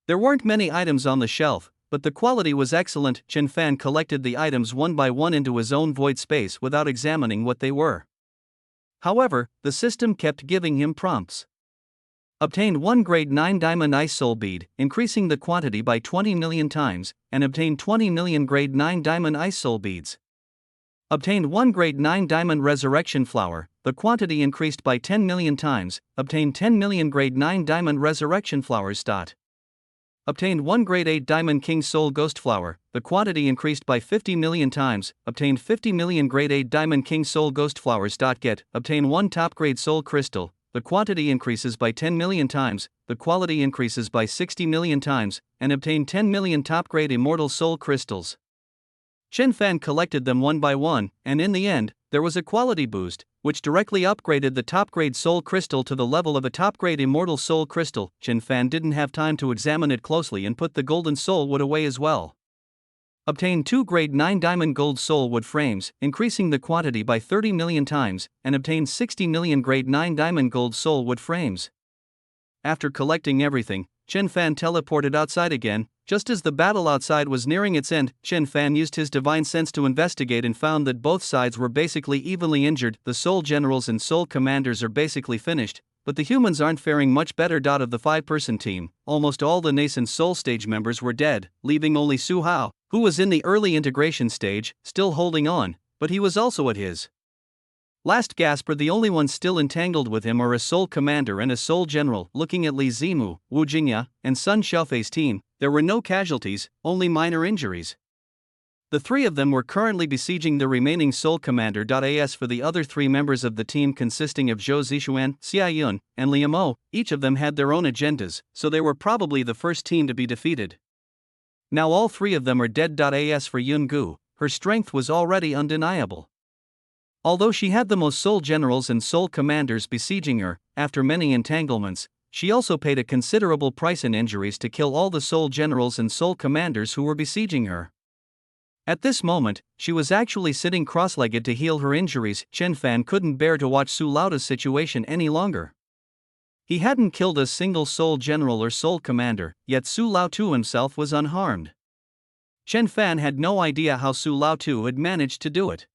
There weren't many items on the shelf, but the quality was excellent. Chen Fan collected the items one by one into his own void space without examining what they were. However, the system kept giving him prompts. Obtained 1 grade 9 diamond ice soul bead, increasing the quantity by 20 million times, and obtained 20 million grade 9 diamond ice soul beads. Obtained 1 grade 9 diamond resurrection flower, the quantity increased by 10 million times, obtained 10 million grade 9 diamond resurrection flowers. Obtained 1 grade 8 diamond king soul ghost flower, the quantity increased by 50 million times, obtained 50 million grade 8 diamond king soul ghost flowers. Get, obtain 1 top grade soul crystal, the quantity increases by 10 million times, the quality increases by 60 million times, and obtain 10 million top grade immortal soul crystals. Chen Fan collected them one by one, and in the end, there was a quality boost, which directly upgraded the top-grade soul crystal to the level of a top-grade immortal soul crystal. Chen Fan didn't have time to examine it closely and put the golden soul wood away as well. Obtained 2 grade 9 diamond gold soul wood frames, increasing the quantity by 30 million times, and obtained 60 million grade 9 diamond gold soul wood frames. After collecting everything, Chen Fan teleported outside again. Just as the battle outside was nearing its end, Chen Fan used his divine sense to investigate and found that both sides were basically evenly injured. The soul generals and soul commanders are basically finished, but the humans aren't faring much better. Of the 5-person team, almost all the nascent soul stage members were dead, leaving only Su Hao, who was in the early integration stage, still holding on, but he was also at his last gasp. The only ones still entangled with him are a soul commander and a soul general. Looking at Li Zimu, Wu Jingya, and Sun Xiaofei's team, there were no casualties, only minor injuries. The three of them were currently besieging the remaining Soul Commander. As for the other three members of the team consisting of Zhou Zixuan, Xia Yun, and Liu Mo, each of them had their own agendas, so they were probably the first team to be defeated. Now all three of them are dead. As for Yun Gu, her strength was already undeniable. Although she had the most Soul Generals and Soul Commanders besieging her, after many entanglements, she also paid a considerable price in injuries to kill all the Soul Generals and Soul Commanders who were besieging her. At this moment, she was actually sitting cross-legged to heal her injuries. Chen Fan couldn't bear to watch Su Laota's situation any longer. He hadn't killed a single Soul General or Soul Commander, yet Su Laotu himself was unharmed. Chen Fan had no idea how Su Laotu had managed to do it.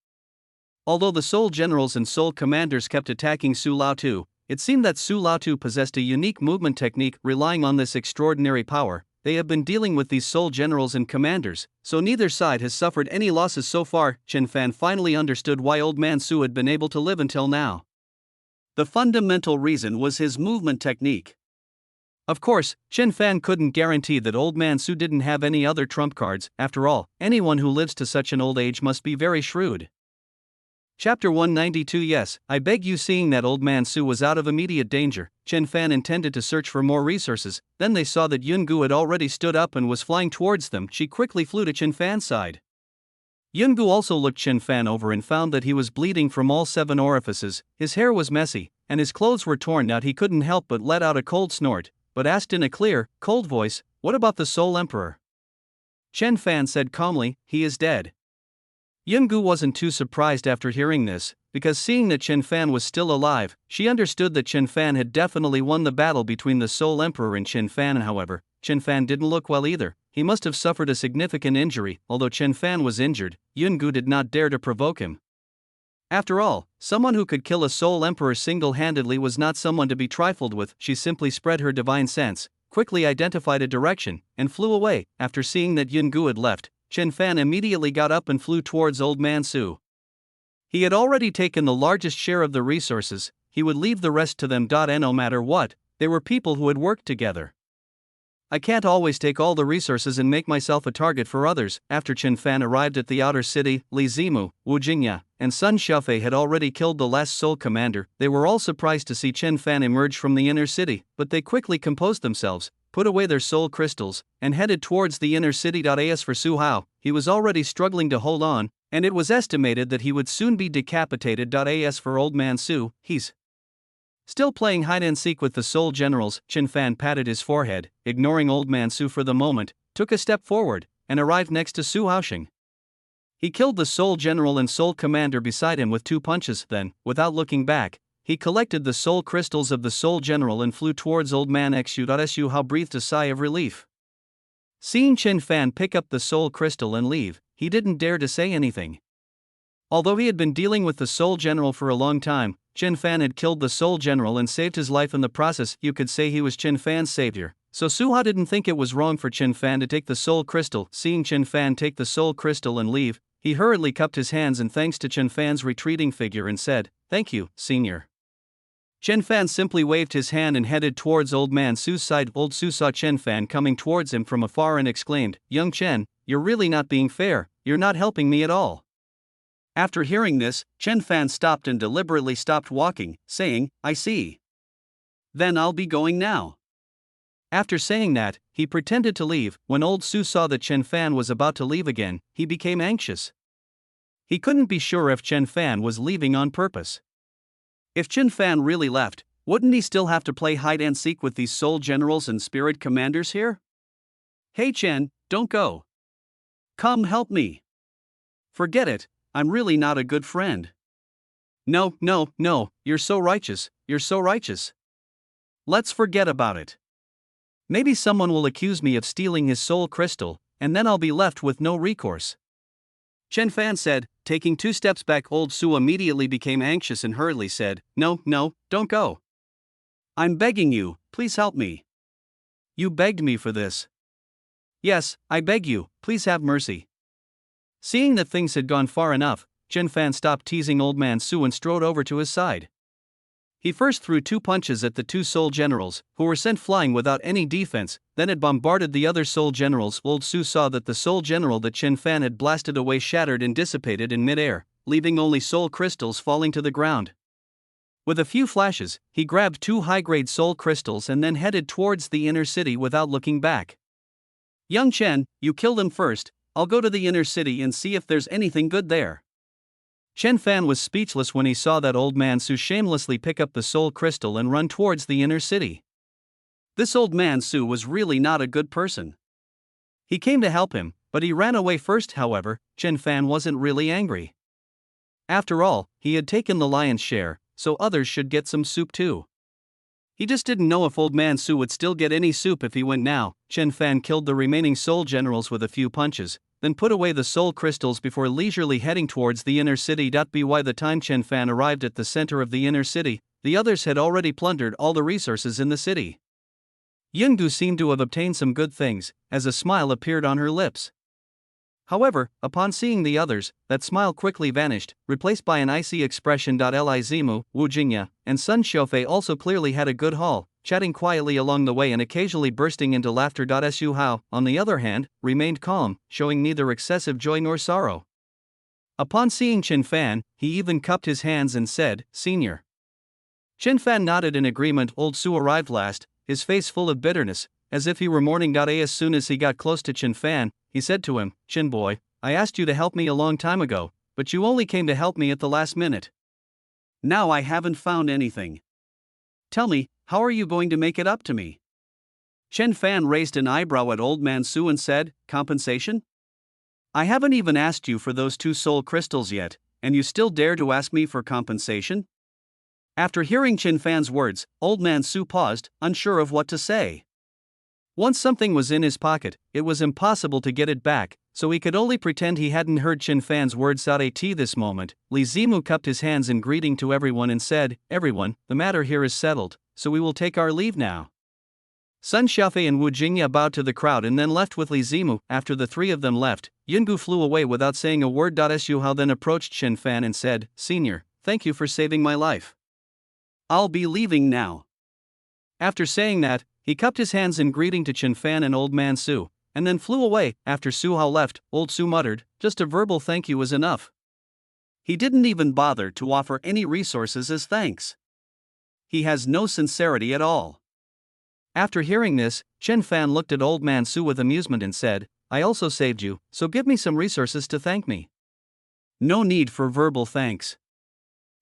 Although the Soul Generals and Soul Commanders kept attacking Su Laotu, it seemed that Su Laotu possessed a unique movement technique. Relying on this extraordinary power, they have been dealing with these Soul Generals and Commanders, so neither side has suffered any losses so far. Chen Fan finally understood why Old Man Su had been able to live until now. The fundamental reason was his movement technique. Of course, Chen Fan couldn't guarantee that Old Man Su didn't have any other trump cards. After all, anyone who lives to such an old age must be very shrewd. Chapter 192. Yes, I beg you. Seeing that Old Man Su was out of immediate danger, Chen Fan intended to search for more resources. Then they saw that Yun Gu had already stood up and was flying towards them. She quickly flew to Chen Fan's side. Yun Gu also looked Chen Fan over and found that he was bleeding from all 7 orifices, his hair was messy, and his clothes were torn out. He couldn't help but let out a cold snort, but asked in a clear, cold voice, "What about the Soul Emperor?" Chen Fan said calmly, "He is dead." Yun Gu wasn't too surprised after hearing this, because seeing that Chen Fan was still alive, she understood that Chen Fan had definitely won the battle between the Soul Emperor and Chen Fan. However, Chen Fan didn't look well either. He must have suffered a significant injury. Although Chen Fan was injured, Yun Gu did not dare to provoke him. After all, someone who could kill a Soul Emperor single-handedly was not someone to be trifled with. She simply spread her divine sense, quickly identified a direction, and flew away. After seeing that Yun Gu had left, Chen Fan immediately got up and flew towards Old Man Su. He had already taken the largest share of the resources, he would leave the rest to them. And no matter what, they were people who had worked together. I can't always take all the resources and make myself a target for others. After Chen Fan arrived at the outer city, Li Zimu, Wu Jingya, and Sun Xiaofei had already killed the last Soul Commander. They were all surprised to see Chen Fan emerge from the inner city, but they quickly composed themselves, put away their soul crystals, and headed towards the inner city. As for Su Hao, he was already struggling to hold on, and it was estimated that he would soon be decapitated. As for Old Man Su, he's still playing hide-and-seek with the Soul Generals. Chen Fan patted his forehead, ignoring Old Man Su for the moment, took a step forward, and arrived next to Su Haoxing. He killed the Soul General and Soul Commander beside him with 2 punches. Then, without looking back, he collected the soul crystals of the Soul General and flew towards Old Man Xu. Su Hao breathed a sigh of relief. Seeing Chen Fan pick up the soul crystal and leave, he didn't dare to say anything. Although he had been dealing with the Soul General for a long time, Chen Fan had killed the Soul General and saved his life in the process. You could say he was Chen Fan's savior, so Su Hao didn't think it was wrong for Chen Fan to take the soul crystal. Seeing Chen Fan take the soul crystal and leave, he hurriedly cupped his hands in thanks to Chen Fan's retreating figure and said, "Thank you, Senior." Chen Fan simply waved his hand and headed towards Old Man Su's side. Old Su saw Chen Fan coming towards him from afar and exclaimed, "Young Chen, you're really not being fair, you're not helping me at all." After hearing this, Chen Fan stopped and deliberately stopped walking, saying, "I see. Then I'll be going now." After saying that, he pretended to leave. When Old Su saw that Chen Fan was about to leave again, he became anxious. He couldn't be sure if Chen Fan was leaving on purpose. If Chen Fan really left, wouldn't he still have to play hide-and-seek with these Soul Generals and Spirit Commanders here? "Hey Chen, don't go. Come help me." "Forget it, I'm really not a good friend." No, you're so righteous, you're so righteous. Let's forget about it. Maybe someone will accuse me of stealing his soul crystal, and then I'll be left with no recourse." Chen Fan said, taking 2 steps back. Old Su immediately became anxious and hurriedly said, No, don't go. I'm begging you, please help me." "You begged me for this." "Yes, I beg you, please have mercy." Seeing that things had gone far enough, Chen Fan stopped teasing Old Man Su and strode over to his side. He first threw 2 punches at the 2 Soul generals, who were sent flying without any defense, then it bombarded the other Soul generals. Old Su saw that the Soul general that Chen Fan had blasted away shattered and dissipated in midair, leaving only soul crystals falling to the ground. With a few flashes, he grabbed 2 high-grade soul crystals and then headed towards the inner city without looking back. "Young Chen, you kill them first, I'll go to the inner city and see if there's anything good there." Chen Fan was speechless when he saw that old man Su shamelessly pick up the soul crystal and run towards the inner city. This old man Su was really not a good person. He came to help him, but he ran away first. However, Chen Fan wasn't really angry. After all, he had taken the lion's share, so others should get some soup too. He just didn't know if old man Su would still get any soup if he went now. Chen Fan killed the remaining soul generals with a few punches, then put away the soul crystals before leisurely heading towards the inner city. By the time Chen Fan arrived at the center of the inner city, the others had already plundered all the resources in the city. Yungu seemed to have obtained some good things, as a smile appeared on her lips. However, upon seeing the others, that smile quickly vanished, replaced by an icy expression. Li Zimu, Wu Jingya, and Sun Xiaofei also clearly had a good haul, chatting quietly along the way and occasionally bursting into laughter. Su Hao, on the other hand, remained calm, showing neither excessive joy nor sorrow. Upon seeing Chen Fan, he even cupped his hands and said, "Senior." Chen Fan nodded in agreement. Old Su arrived last, his face full of bitterness, as if he were mourning. As soon as he got close to Chen Fan, he said to him, "Chen boy, I asked you to help me a long time ago, but you only came to help me at the last minute. Now I haven't found anything. Tell me, how are you going to make it up to me?" Chen Fan raised an eyebrow at old man Su and said, "Compensation? I haven't even asked you for those 2 soul crystals yet, and you still dare to ask me for compensation?" After hearing Chen Fan's words, old man Su paused, unsure of what to say. Once something was in his pocket, it was impossible to get it back, so he could only pretend he hadn't heard Chen Fan's words. At this moment, Li Zimu cupped his hands in greeting to everyone and said, "Everyone, the matter here is settled, so we will take our leave now." Sun Xiaofei and Wu Jingya bowed to the crowd and then left with Li Zimu. After the 3 of them left, Yungu flew away without saying a word. Su Hao then approached Chen Fan and said, "Senior, thank you for saving my life. I'll be leaving now." After saying that, he cupped his hands in greeting to Chen Fan and old man Su, and then flew away. After Su Hao left, old Su muttered, "Just a verbal thank you is enough." He didn't even bother to offer any resources as thanks. He has no sincerity at all. After hearing this, Chen Fan looked at old man Su with amusement and said, "I also saved you, so give me some resources to thank me." No need for verbal thanks.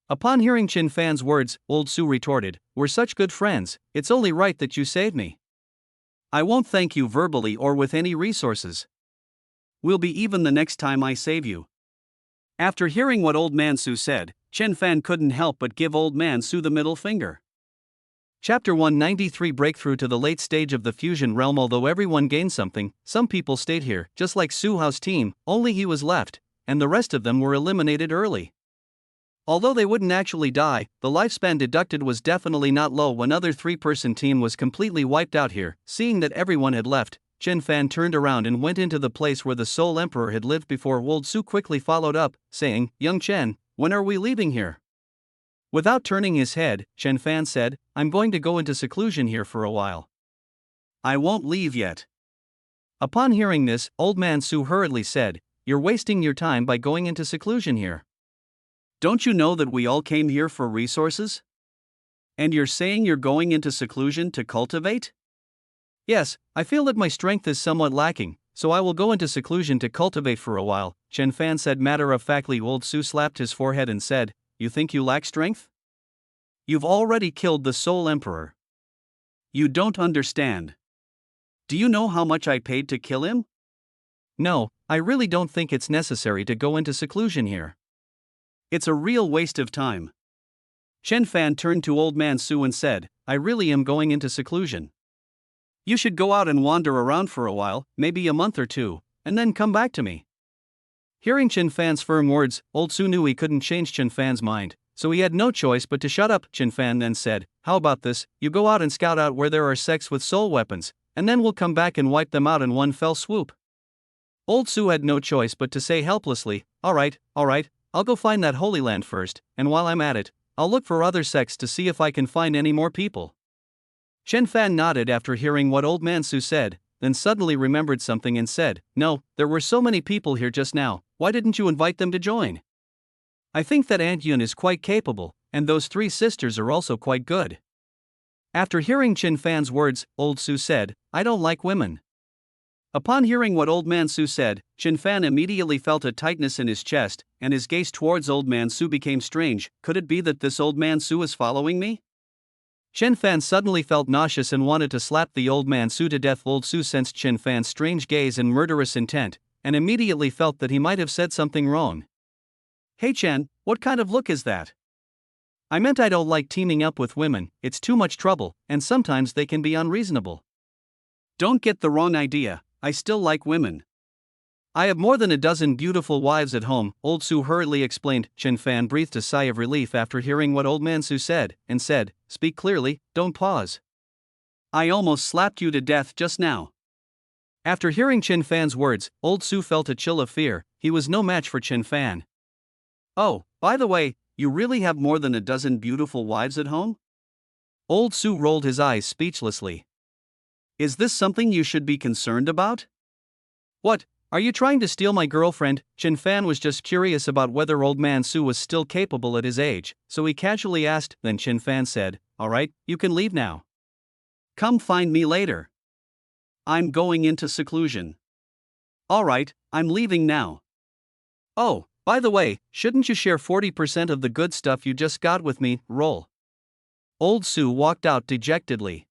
Upon hearing Chen Fan's words, old Su retorted, "We're such good friends, it's only right that you saved me. I won't thank you verbally or with any resources. We'll be even the next time I save you." After hearing what old man Su said, Chen Fan couldn't help but give old man Su the middle finger. Chapter 193 Breakthrough to the late stage of the fusion realm. Although everyone gained something, some people stayed here, just like Su Hao's team, only he was left, and the rest of them were eliminated early. Although they wouldn't actually die, the lifespan deducted was definitely not low. When other 3-person team was completely wiped out here. Seeing that everyone had left, Chen Fan turned around and went into the place where the Soul Emperor had lived before. Old Su quickly followed up, saying, "Young Chen, when are we leaving here?" Without turning his head, Chen Fan said, "I'm going to go into seclusion here for a while. I won't leave yet." Upon hearing this, old man Su hurriedly said, "You're wasting your time by going into seclusion here. Don't you know that we all came here for resources? And you're saying you're going into seclusion to cultivate?" "Yes, I feel that my strength is somewhat lacking, so I will go into seclusion to cultivate for a while," Chen Fan said matter-of-factly. Old Su slapped his forehead and said, "You think you lack strength? You've already killed the Soul Emperor. You don't understand. Do you know how much I paid to kill him? No, I really don't think it's necessary to go into seclusion here. It's a real waste of time." Chen Fan turned to old man Su and said, "I really am going into seclusion. You should go out and wander around for a while, maybe a month or 2, and then come back to me." Hearing Chen Fan's firm words, old Su knew he couldn't change Chen Fan's mind, so he had no choice but to shut up. Chen Fan then said, "How about this, you go out and scout out where there are sects with soul weapons, and then we'll come back and wipe them out in one fell swoop." Old Su had no choice but to say helplessly, all right, I'll go find that Holy Land first, and while I'm at it, I'll look for other sects to see if I can find any more people. Chen Fan nodded after hearing what Old Man Su said, then suddenly remembered something and said, "No, there were so many people here just now, why didn't you invite them to join? I think that Aunt Yun is quite capable, and those three sisters are also quite good." After hearing Chen Fan's words, Old Su said, "I don't like women." Upon hearing what Old Man Su said, Chen Fan immediately felt a tightness in his chest, and his gaze towards Old Man Su became strange. Could it be that this Old Man Su is following me? Chen Fan suddenly felt nauseous and wanted to slap the Old Man Su to death. Old Su sensed Chen Fan's strange gaze and murderous intent, and immediately felt that he might have said something wrong. "Hey Chen, what kind of look is that? I meant I don't like teaming up with women, it's too much trouble, and sometimes they can be unreasonable." "Don't get the wrong idea, I still like women. I have more than a dozen beautiful wives at home," Old Su hurriedly explained. Chen Fan breathed a sigh of relief after hearing what Old Man Su said, and said, "Speak clearly, don't pause. I almost slapped you to death just now." After hearing Chen Fan's words, Old Su felt a chill of fear. He was no match for Chen Fan. "Oh, by the way, you really have more than a dozen beautiful wives at home?" Old Su rolled his eyes speechlessly. "Is this something you should be concerned about? What? Are you trying to steal my girlfriend?" Chen Fan was just curious about whether Old Man Su was still capable at his age, so he casually asked. Then Chen Fan said, "Alright, you can leave now. Come find me later. I'm going into seclusion." "Alright, I'm leaving now." "Oh, by the way, shouldn't you share 40% of the good stuff you just got with me?" Roll. Old Su walked out dejectedly.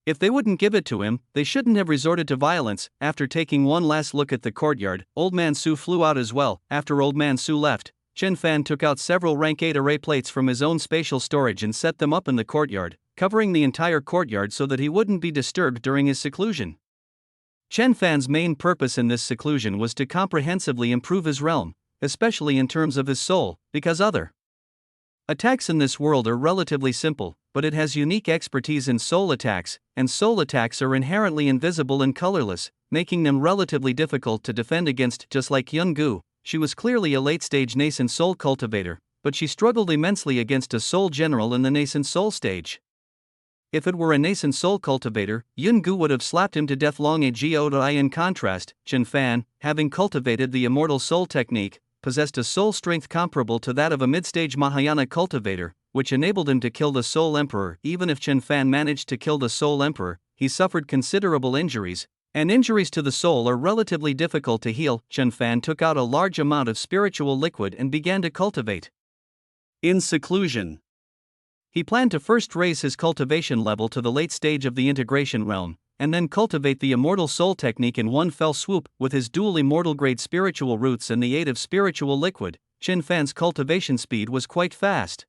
If they wouldn't give it to him, they shouldn't have resorted to violence. After taking one last look at the courtyard, Old Man Su flew out as well. After Old Man Su left, Chen Fan took out several rank 8 array plates from his own spatial storage and set them up in the courtyard, covering the entire courtyard so that he wouldn't be disturbed during his seclusion. Chen Fan's main purpose in this seclusion was to comprehensively improve his realm, especially in terms of his soul, because other attacks in this world are relatively simple, but it has unique expertise in soul attacks, and soul attacks are inherently invisible and colorless, making them relatively difficult to defend against. Just like Yun Gu, she was clearly a late-stage nascent soul cultivator, but she struggled immensely against a soul general in the nascent soul stage. If it were a nascent soul cultivator, Yun Gu would have slapped him to death long ago. In contrast, Chen Fan, having cultivated the immortal soul technique, possessed a soul strength comparable to that of a mid-stage Mahayana cultivator, which enabled him to kill the Soul Emperor. Even if Chen Fan managed to kill the Soul Emperor, he suffered considerable injuries, and injuries to the soul are relatively difficult to heal. Chen Fan took out a large amount of spiritual liquid and began to cultivate in seclusion. He planned to first raise his cultivation level to the late stage of the integration realm, and then cultivate the immortal soul technique in one fell swoop. With his dual immortal grade spiritual roots and the aid of spiritual liquid, Chen Fan's cultivation speed was quite fast.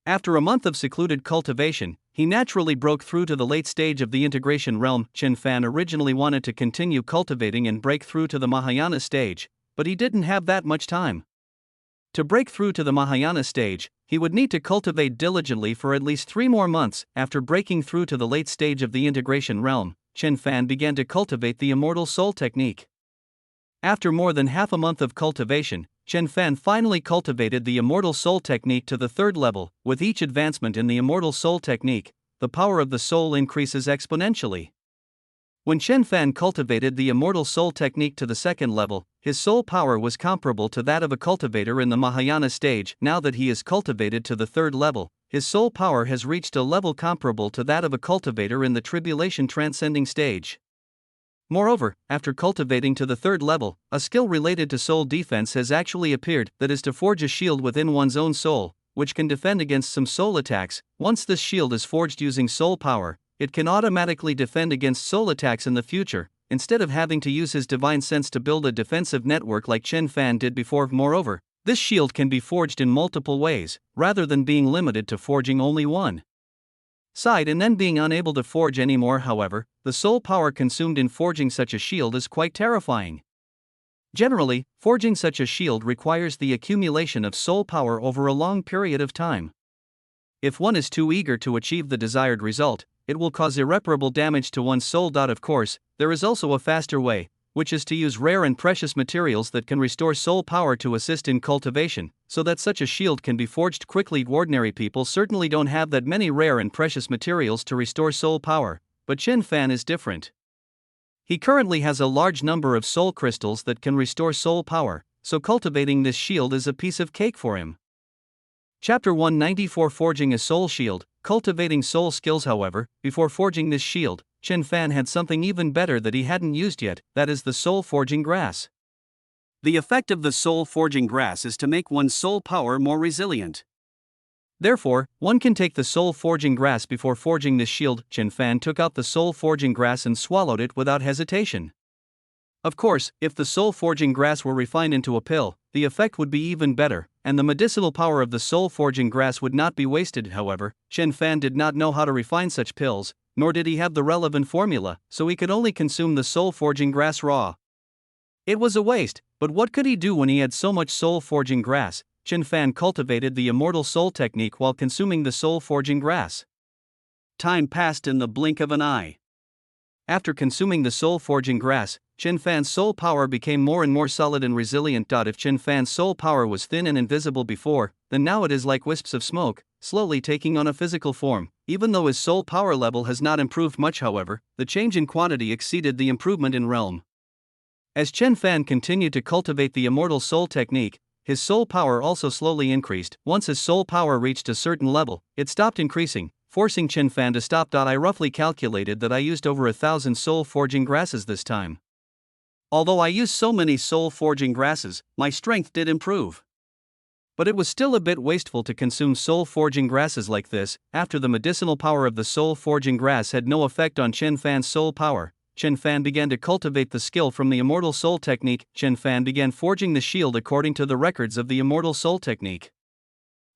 After a month of secluded cultivation, he naturally broke through to the late stage of the integration realm. Chen Fan originally wanted to continue cultivating and break through to the Mahayana stage, but he didn't have that much time. To break through to the Mahayana stage, he would need to cultivate diligently for at least 3 more months. After breaking through to the late stage of the integration realm, Chen Fan began to cultivate the immortal soul technique. After more than half a month of cultivation, Chen Fan finally cultivated the immortal soul technique to the 3rd level. With each advancement in the immortal soul technique, the power of the soul increases exponentially. When Chen Fan cultivated the immortal soul technique to the 2nd level, his soul power was comparable to that of a cultivator in the Mahayana stage. Now that he is cultivated to the 3rd level, his soul power has reached a level comparable to that of a cultivator in the tribulation transcending stage. Moreover, after cultivating to the 3rd level, a skill related to soul defense has actually appeared, that is to forge a shield within one's own soul, which can defend against some soul attacks. Once this shield is forged using soul power, it can automatically defend against soul attacks in the future, instead of having to use his divine sense to build a defensive network like Chen Fan did before. Moreover, this shield can be forged in multiple ways, rather than being limited to forging only one side and then being unable to forge anymore. However, the soul power consumed in forging such a shield is quite terrifying. Generally, forging such a shield requires the accumulation of soul power over a long period of time. If one is too eager to achieve the desired result, it will cause irreparable damage to one's soul. Of course, there is also a faster way, which is to use rare and precious materials that can restore soul power to assist in cultivation, so that such a shield can be forged quickly. Ordinary people certainly don't have that many rare and precious materials to restore soul power, but Chen Fan is different. He currently has a large number of soul crystals that can restore soul power, so cultivating this shield is a piece of cake for him. Chapter 194: Forging a Soul Shield. Cultivating soul skills. However, before forging this shield, Chen Fan had something even better that he hadn't used yet, that is the soul forging grass. The effect of the soul forging grass is to make one's soul power more resilient. Therefore, one can take the soul forging grass before forging this shield. Chen Fan took out the soul forging grass and swallowed it without hesitation. Of course, if the soul forging grass were refined into a pill, the effect would be even better, and the medicinal power of the soul forging grass would not be wasted. However, Chen Fan did not know how to refine such pills, nor did he have the relevant formula, so he could only consume the soul forging grass raw. It was a waste, but what could he do when he had so much soul forging grass? Chen Fan cultivated the immortal soul technique while consuming the soul forging grass. Time passed in the blink of an eye. After consuming the soul forging grass, Chen Fan's soul power became more and more solid and resilient. If Chen Fan's soul power was thin and invisible before, then now it is like wisps of smoke, slowly taking on a physical form. Even though his soul power level has not improved much, however, the change in quantity exceeded the improvement in realm. As Chen Fan continued to cultivate the immortal soul technique, his soul power also slowly increased. Once his soul power reached a certain level, it stopped increasing, forcing Chen Fan to stop. I roughly calculated that I used over 1,000 soul forging grasses this time. Although I used so many soul forging grasses, my strength did improve. But it was still a bit wasteful to consume soul forging grasses like this. After the medicinal power of the soul forging grass had no effect on Chen Fan's soul power, Chen Fan began to cultivate the skill from the immortal soul technique. Chen Fan began forging the shield according to the records of the immortal soul technique.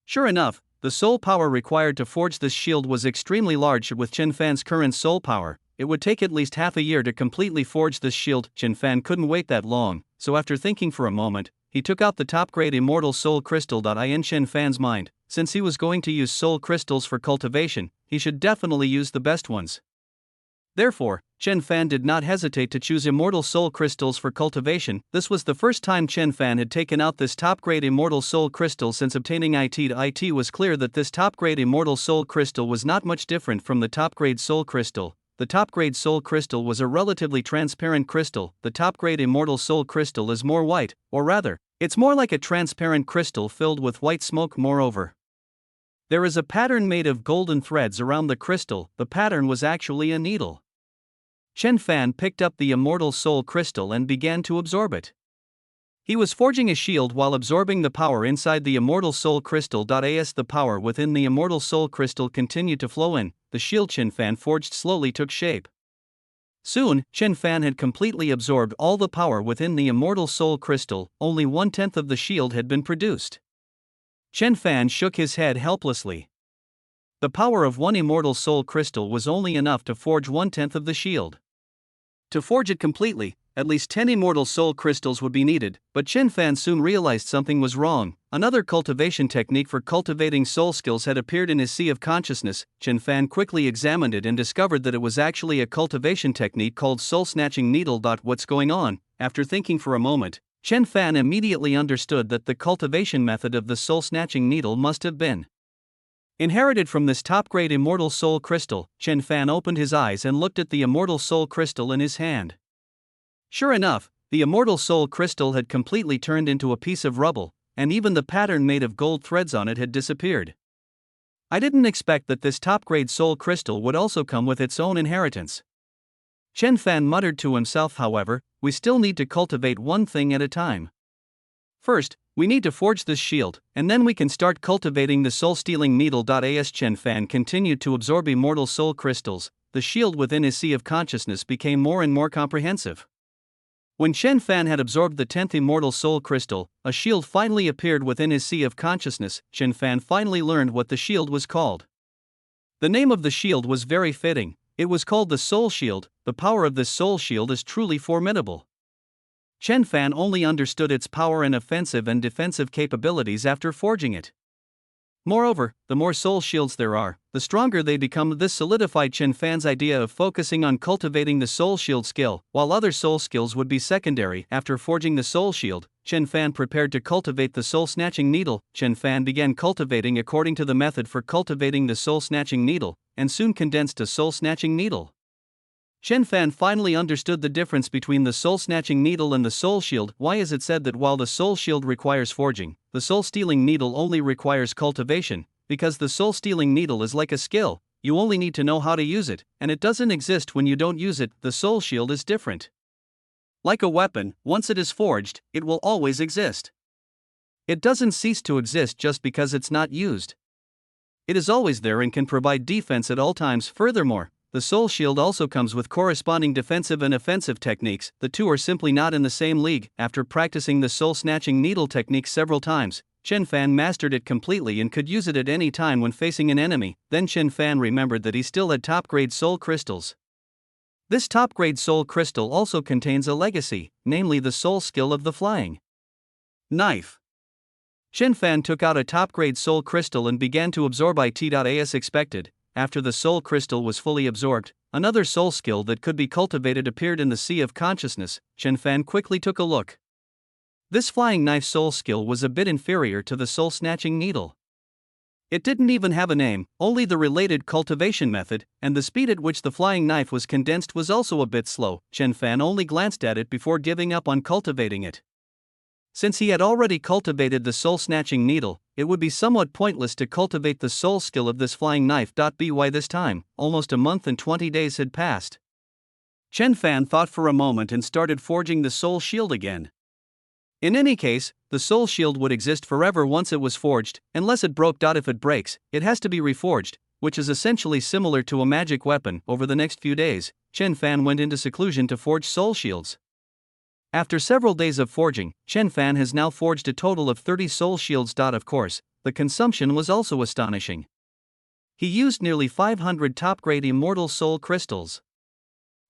Sure enough, the soul power required to forge this shield was extremely large. With Chen Fan's current soul power, it would take at least half a year to completely forge this shield. Chen Fan couldn't wait that long, so after thinking for a moment, he took out the top-grade immortal soul crystal. In Chen Fan's mind, since he was going to use soul crystals for cultivation, he should definitely use the best ones. Therefore, Chen Fan did not hesitate to choose immortal soul crystals for cultivation. This was the first time Chen Fan had taken out this top-grade immortal soul crystal since obtaining it. It was clear that this top-grade immortal soul crystal was not much different from the top-grade soul crystal. The top-grade soul crystal was a relatively transparent crystal. The top-grade immortal soul crystal is more white, or rather, it's more like a transparent crystal filled with white smoke. Moreover, there is a pattern made of golden threads around the crystal. The pattern was actually a needle. Chen Fan picked up the immortal soul crystal and began to absorb it. He was forging a shield while absorbing the power inside the immortal soul crystal. As the power within the immortal soul crystal continued to flow in, the shield Chen Fan forged slowly took shape. Soon, Chen Fan had completely absorbed all the power within the immortal soul crystal. Only 1/10 of the shield had been produced. Chen Fan shook his head helplessly. The power of one immortal soul crystal was only enough to forge 1/10 of the shield. To forge it completely, at least 10 immortal soul crystals would be needed, but Chen Fan soon realized something was wrong. Another cultivation technique for cultivating soul skills had appeared in his sea of consciousness. Chen Fan quickly examined it and discovered that it was actually a cultivation technique called soul-snatching needle. What's going on? After thinking for a moment, Chen Fan immediately understood that the cultivation method of the soul-snatching needle must have been inherited from this top-grade immortal soul crystal. Chen Fan opened his eyes and looked at the immortal soul crystal in his hand. Sure enough, the immortal soul crystal had completely turned into a piece of rubble, and even the pattern made of gold threads on it had disappeared. I didn't expect that this top-grade soul crystal would also come with its own inheritance. Chen Fan muttered to himself. However, we still need to cultivate one thing at a time. First, we need to forge this shield, and then we can start cultivating the soul-stealing needle. As Chen Fan continued to absorb immortal soul crystals, the shield within his sea of consciousness became more and more comprehensive. When Chen Fan had absorbed the 10th immortal soul crystal, a shield finally appeared within his sea of consciousness. Chen Fan finally learned what the shield was called. The name of the shield was very fitting. It was called the Soul Shield. The power of this soul shield is truly formidable. Chen Fan only understood its power and offensive and defensive capabilities after forging it. Moreover, the more soul shields there are, the stronger they become. This solidified Chen Fan's idea of focusing on cultivating the soul shield skill, while other soul skills would be secondary. After forging the soul shield, Chen Fan prepared to cultivate the soul snatching needle. Chen Fan began cultivating according to the method for cultivating the soul snatching needle, and soon condensed a soul snatching needle. Chen Fan finally understood the difference between the soul-snatching needle and the soul shield. Why is it said that while the soul shield requires forging, the soul-stealing needle only requires cultivation? Because the soul-stealing needle is like a skill, you only need to know how to use it, and it doesn't exist when you don't use it. The soul shield is different. Like a weapon, once it is forged, it will always exist. It doesn't cease to exist just because it's not used. It is always there and can provide defense at all times. Furthermore, the soul shield also comes with corresponding defensive and offensive techniques. The two are simply not in the same league. After practicing the soul snatching needle technique several times, Chen Fan mastered it completely and could use it at any time when facing an enemy. Then Chen Fan remembered that he still had top-grade soul crystals. This top-grade soul crystal also contains a legacy, namely the soul skill of the flying knife. Chen Fan took out a top-grade soul crystal and began to absorb it as expected. After the soul crystal was fully absorbed, another soul skill that could be cultivated appeared in the sea of consciousness. Chen Fan quickly took a look. This flying knife soul skill was a bit inferior to the soul snatching needle. It didn't even have a name, only the related cultivation method, and the speed at which the flying knife was condensed was also a bit slow. Chen Fan only glanced at it before giving up on cultivating it. Since he had already cultivated the soul-snatching needle, it would be somewhat pointless to cultivate the soul skill of this flying knife. By this time, almost a month and 20 days had passed. Chen Fan thought for a moment and started forging the soul shield again. In any case, the soul shield would exist forever once it was forged, unless it broke. If it breaks, it has to be reforged, which is essentially similar to a magic weapon. Over the next few days, Chen Fan went into seclusion to forge soul shields. After several days of forging, Chen Fan has now forged a total of 30 soul shields. Of course, the consumption was also astonishing. He used nearly 500 top-grade immortal soul crystals.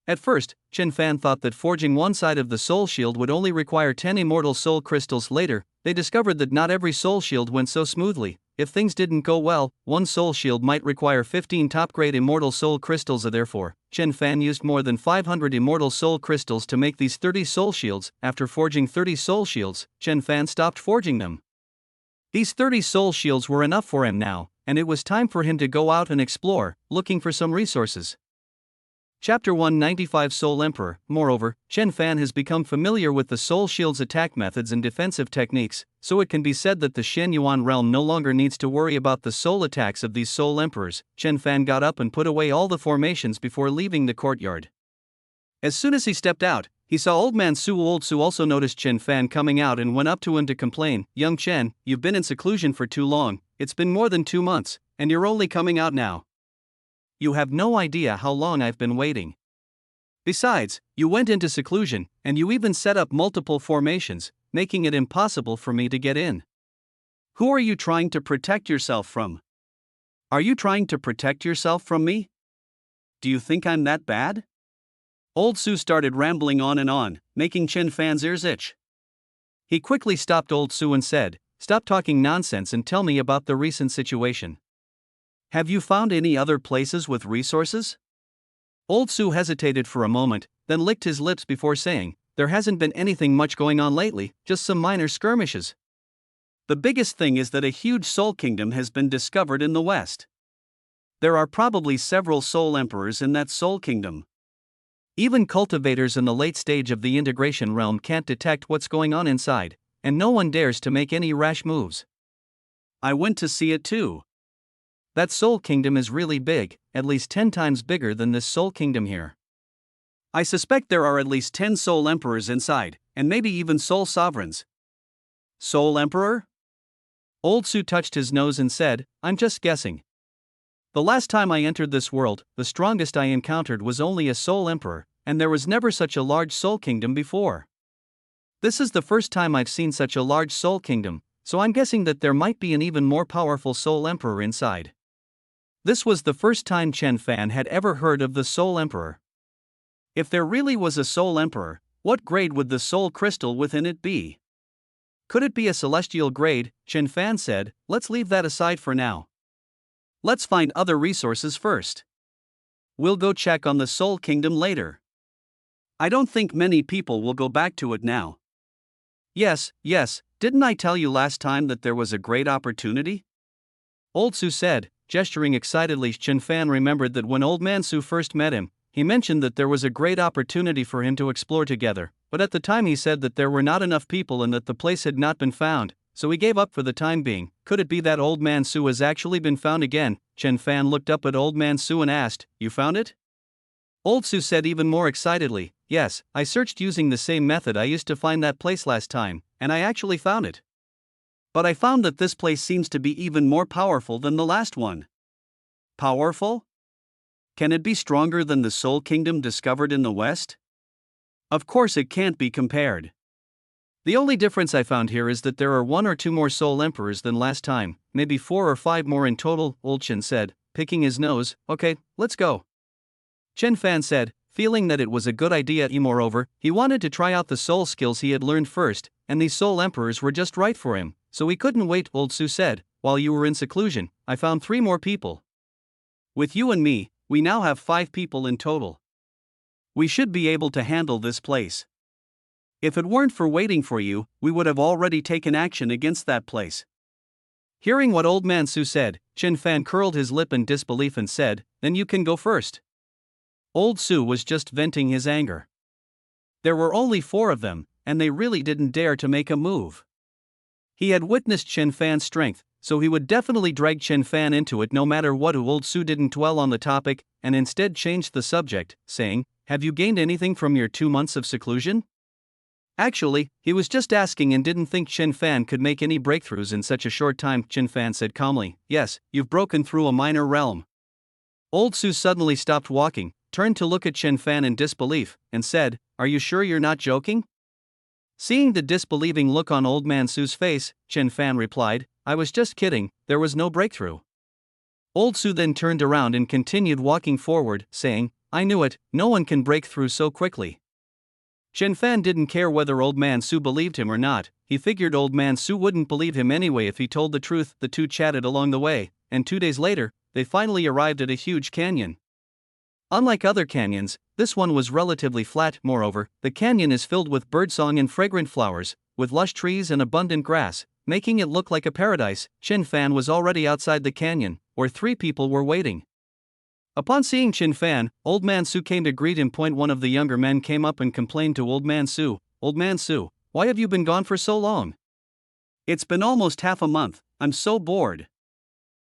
At first, Chen Fan thought that forging one side of the soul shield would only require 10 immortal soul crystals. Later, they discovered that not every soul shield went so smoothly. If things didn't go well, one soul shield might require 15 top-grade immortal soul crystals. Therefore, Chen Fan used more than 500 immortal soul crystals to make these 30 soul shields. After forging 30 soul shields, Chen Fan stopped forging them. These 30 soul shields were enough for him now, and it was time for him to go out and explore, looking for some resources. Chapter 195 Soul Emperor. Moreover, Chen Fan has become familiar with the Soul Shield's attack methods and defensive techniques, so it can be said that the Shen Yuan realm no longer needs to worry about the soul attacks of these Soul Emperors. Chen Fan got up and put away all the formations before leaving the courtyard. As soon as he stepped out, he saw Old Man Su. Old Su also noticed Chen Fan coming out and went up to him to complain. "Young Chen, you've been in seclusion for too long. It's been more than 2 months, and you're only coming out now. You have no idea how long I've been waiting. Besides, you went into seclusion, and you even set up multiple formations, making it impossible for me to get in. Who are you trying to protect yourself from? Are you trying to protect yourself from me? Do you think I'm that bad?" Old Su started rambling on, making Chen Fan's ears itch. He quickly stopped Old Su and said, "Stop talking nonsense and tell me about the recent situation. Have you found any other places with resources?" Old Su hesitated for a moment, then licked his lips before saying, "There hasn't been anything much going on lately, just some minor skirmishes. The biggest thing is that a huge soul kingdom has been discovered in the west. There are probably several soul emperors in that soul kingdom. Even cultivators in the late stage of the integration realm can't detect what's going on inside, and no one dares to make any rash moves. I went to see it too. That soul kingdom is really big, at least 10 times bigger than this soul kingdom here. I suspect there are at least 10 soul emperors inside, and maybe even soul sovereigns." "Soul emperor?" Old Su touched his nose and said, "I'm just guessing. The last time I entered this world, the strongest I encountered was only a soul emperor, and there was never such a large soul kingdom before. This is the first time I've seen such a large soul kingdom, so I'm guessing that there might be an even more powerful soul emperor inside." This was the first time Chen Fan had ever heard of the Soul Emperor. If there really was a Soul Emperor, what grade would the soul crystal within it be? Could it be a celestial grade? Chen Fan said. Let's leave that aside for now. Let's find other resources first. We'll go check on the Soul Kingdom later. I don't think many people will go back to it now. Yes, didn't I tell you last time that there was a great opportunity? Old Su said, gesturing excitedly. Chen Fan remembered that when Old Man Su first met him, he mentioned that there was a great opportunity for him to explore together, but at the time he said that there were not enough people and that the place had not been found, so he gave up for the time being. Could it be that Old Man Su has actually been found again? Chen Fan looked up at Old Man Su and asked, "You found it?" Old Su said even more excitedly, "Yes, I searched using the same method I used to find that place last time, and I actually found it. But I found that this place seems to be even more powerful than the last one." Powerful? Can it be stronger than the Soul Kingdom discovered in the West? Of course it can't be compared. The only difference I found here is that there are 1 or 2 more Soul Emperors than last time, maybe 4 or 5 more in total, Old Chen said, picking his nose. Okay, let's go. Chen Fan said, feeling that it was a good idea. Moreover, he wanted to try out the soul skills he had learned first, and these Soul Emperors were just right for him, so he couldn't wait. Old Su said, while you were in seclusion, I found 3 more people. With you and me, we now have 5 people in total. We should be able to handle this place. If it weren't for waiting for you, we would have already taken action against that place. Hearing what Old Man Su said, Chen Fan curled his lip in disbelief and said, "Then you can go first." Old Su was just venting his anger. There were only 4 of them, and they really didn't dare to make a move. He had witnessed Chen Fan's strength, so he would definitely drag Chen Fan into it no matter what. Old Su didn't dwell on the topic, and instead changed the subject, saying, "Have you gained anything from your 2 months of seclusion?" Actually, he was just asking and didn't think Chen Fan could make any breakthroughs in such a short time. Chen Fan said calmly, "Yes, you've broken through a minor realm." Old Su suddenly stopped walking, turned to look at Chen Fan in disbelief, and said, "Are you sure you're not joking?" Seeing the disbelieving look on Old Man Su's face, Chen Fan replied, "I was just kidding, there was no breakthrough." Old Su then turned around and continued walking forward, saying, "I knew it, no one can break through so quickly." Chen Fan didn't care whether Old Man Su believed him or not. He figured Old Man Su wouldn't believe him anyway if he told the truth. The two chatted along the way, and 2 days later, they finally arrived at a huge canyon. Unlike other canyons, this one was relatively flat. Moreover, the canyon is filled with birdsong and fragrant flowers, with lush trees and abundant grass, making it look like a paradise. Chen Fan was already outside the canyon, where 3 people were waiting. Upon seeing Chen Fan, Old Man Su came to greet him. One of the younger men came up and complained to Old Man Su, "Old Man Su, why have you been gone for so long? It's been almost half a month, I'm so bored.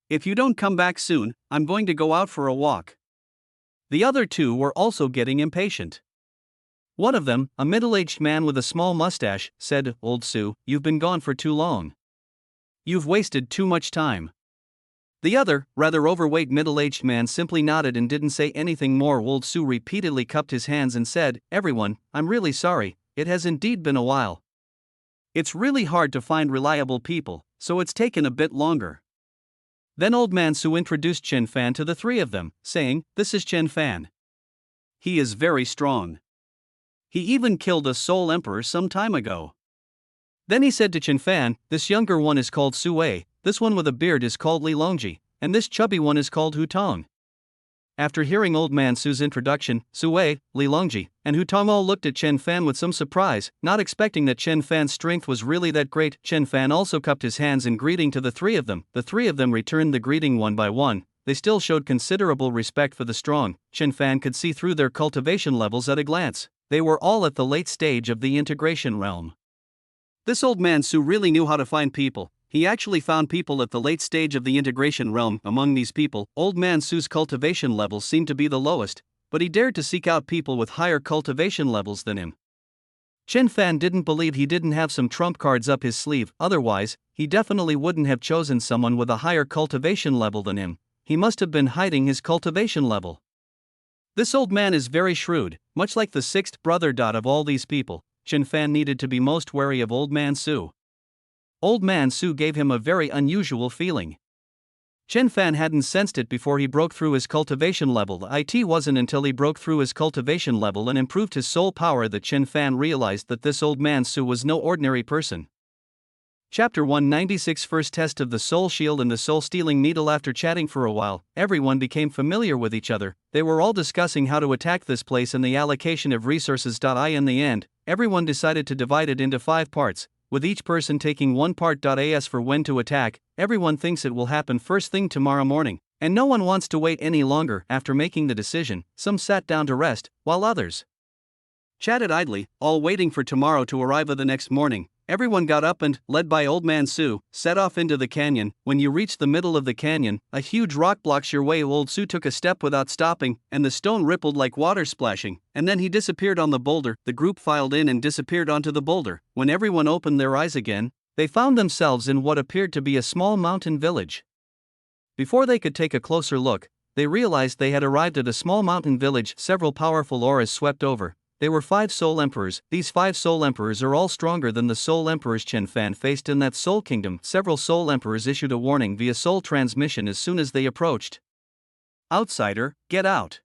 If you don't come back soon, I'm going to go out for a walk." The other 2 were also getting impatient. One of them, a middle-aged man with a small mustache, said, "Old Su, you've been gone for too long. You've wasted too much time." The other, rather overweight middle-aged man simply nodded and didn't say anything more. Old Su repeatedly cupped his hands and said, "Everyone, I'm really sorry, it has indeed been a while. It's really hard to find reliable people, so it's taken a bit longer." Then Old Man Su introduced Chen Fan to the 3 of them, saying, "This is Chen Fan. He is very strong. He even killed a Soul Emperor some time ago." Then he said to Chen Fan, "This younger one is called Su Wei, this one with a beard is called Li Longji, and this chubby one is called Hu Tong." After hearing Old Man Su's introduction, Su Wei, Li Longji, and Hu Tong all looked at Chen Fan with some surprise, not expecting that Chen Fan's strength was really that great. Chen Fan also cupped his hands in greeting to the 3 of them. The 3 of them returned the greeting one by one. They still showed considerable respect for the strong. Chen Fan could see through their cultivation levels at a glance. They were all at the late stage of the integration realm. This Old Man Su really knew how to find people. He actually found people at the late stage of the integration realm. Among these people, Old Man Su's cultivation levels seemed to be the lowest, but he dared to seek out people with higher cultivation levels than him. Chen Fan didn't believe he didn't have some trump cards up his sleeve, otherwise, he definitely wouldn't have chosen someone with a higher cultivation level than him. He must have been hiding his cultivation level. This old man is very shrewd, much like the 6th brother. Of all these people, Chen Fan needed to be most wary of Old Man Su. Old Man Su gave him a very unusual feeling. Chen Fan hadn't sensed it before he broke through his cultivation level. It wasn't until he broke through his cultivation level and improved his soul power that Chen Fan realized that this Old Man Su was no ordinary person. Chapter 196 First test of the Soul Shield and the Soul Stealing Needle. After chatting for a while, everyone became familiar with each other. They were all discussing how to attack this place and the allocation of resources. In the end, everyone decided to divide it into 5 parts, with each person taking one part. As for when to attack, everyone thinks it will happen first thing tomorrow morning, and no one wants to wait any longer. After making the decision, some sat down to rest, while others chatted idly, all waiting for tomorrow to arrive. The next morning, everyone got up and, led by Old Man Sue, set off into the canyon. When you reach the middle of the canyon, a huge rock blocks your way. Old Sue took a step without stopping, and the stone rippled like water splashing, and then he disappeared on the boulder. The group filed in and disappeared onto the boulder. When everyone opened their eyes again, they found themselves in what appeared to be a small mountain village. Before they could take a closer look, they realized they had arrived at a small mountain village. Several powerful auras swept over. They were 5 Soul Emperors. These 5 Soul Emperors are all stronger than the Soul Emperors Chen Fan faced in that Soul Kingdom. Several Soul Emperors issued a warning via soul transmission as soon as they approached. Outsider, get out.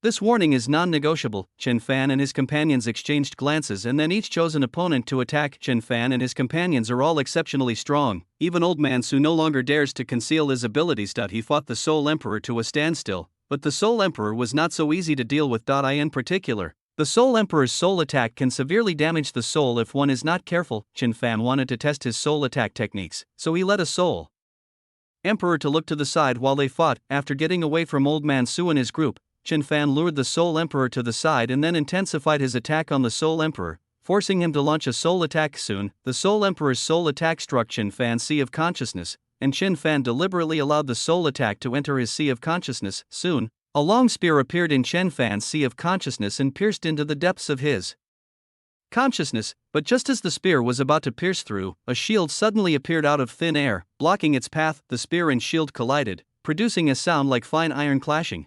This warning is non-negotiable. Chen Fan and his companions exchanged glances and then each chose an opponent to attack. Chen Fan and his companions are all exceptionally strong. Even Old Man Su no longer dares to conceal his abilities. He fought the Soul Emperor to a standstill, but the Soul Emperor was not so easy to deal with. In particular, the Soul Emperor's soul attack can severely damage the soul if one is not careful. Chen Fan wanted to test his soul attack techniques, so he led a Soul Emperor to look to the side while they fought. After getting away from Old Man Su and his group, Chen Fan lured the Soul Emperor to the side and then intensified his attack on the Soul Emperor, forcing him to launch a soul attack. Soon, the Soul Emperor's soul attack struck Chen Fan's Sea of Consciousness, and Chen Fan deliberately allowed the soul attack to enter his Sea of Consciousness. Soon, a long spear appeared in Chen Fan's Sea of Consciousness and pierced into the depths of his consciousness, but just as the spear was about to pierce through, a shield suddenly appeared out of thin air, blocking its path. The spear and shield collided, producing a sound like fine iron clashing.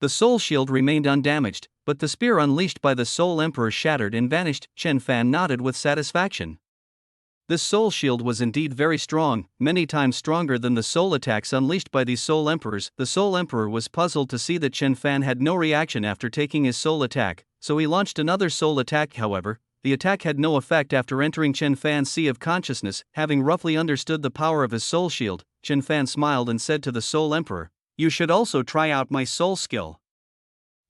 The soul shield remained undamaged, but the spear unleashed by the Soul Emperor shattered and vanished. Chen Fan nodded with satisfaction. This soul shield was indeed very strong, many times stronger than the soul attacks unleashed by these Soul Emperors. The Soul Emperor was puzzled to see that Chen Fan had no reaction after taking his soul attack, so he launched another soul attack. However, the attack had no effect after entering Chen Fan's Sea of Consciousness. Having roughly understood the power of his soul shield, Chen Fan smiled and said to the Soul Emperor, "You should also try out my soul skill."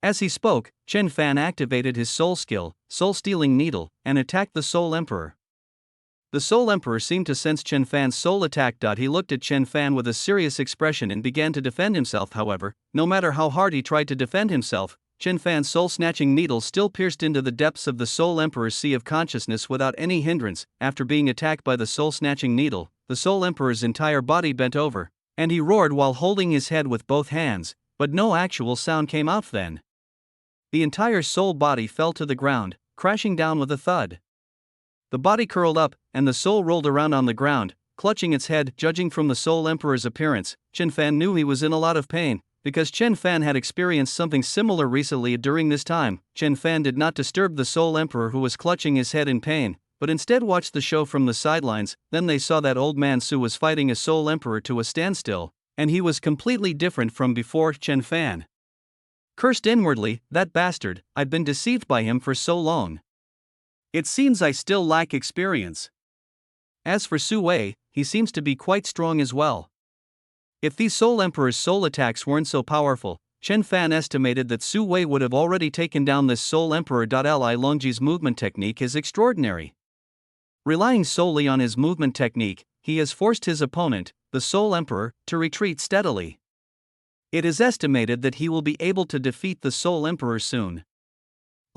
As he spoke, Chen Fan activated his soul skill, Soul Stealing Needle, and attacked the Soul Emperor. The Soul Emperor seemed to sense Chen Fan's soul attack. He looked at Chen Fan with a serious expression and began to defend himself. However, no matter how hard he tried to defend himself, Chen Fan's soul-snatching needle still pierced into the depths of the Soul Emperor's Sea of Consciousness without any hindrance. After being attacked by the soul-snatching needle, the Soul Emperor's entire body bent over, and he roared while holding his head with both hands, but no actual sound came out then. The entire soul body fell to the ground, crashing down with a thud. The body curled up, and the soul rolled around on the ground, clutching its head. Judging from the Soul Emperor's appearance, Chen Fan knew he was in a lot of pain, because Chen Fan had experienced something similar recently. During this time, Chen Fan did not disturb the Soul Emperor who was clutching his head in pain, but instead watched the show from the sidelines. Then they saw that Old Man Su was fighting a Soul Emperor to a standstill, and he was completely different from before. Chen Fan cursed inwardly, "That bastard, I've been deceived by him for so long. It seems I still lack experience." As for Su Wei, he seems to be quite strong as well. If these Soul Emperor's soul attacks weren't so powerful, Chen Fan estimated that Su Wei would have already taken down this Soul Emperor. Li Longji's movement technique is extraordinary. Relying solely on his movement technique, he has forced his opponent, the Soul Emperor, to retreat steadily. It is estimated that he will be able to defeat the Soul Emperor soon.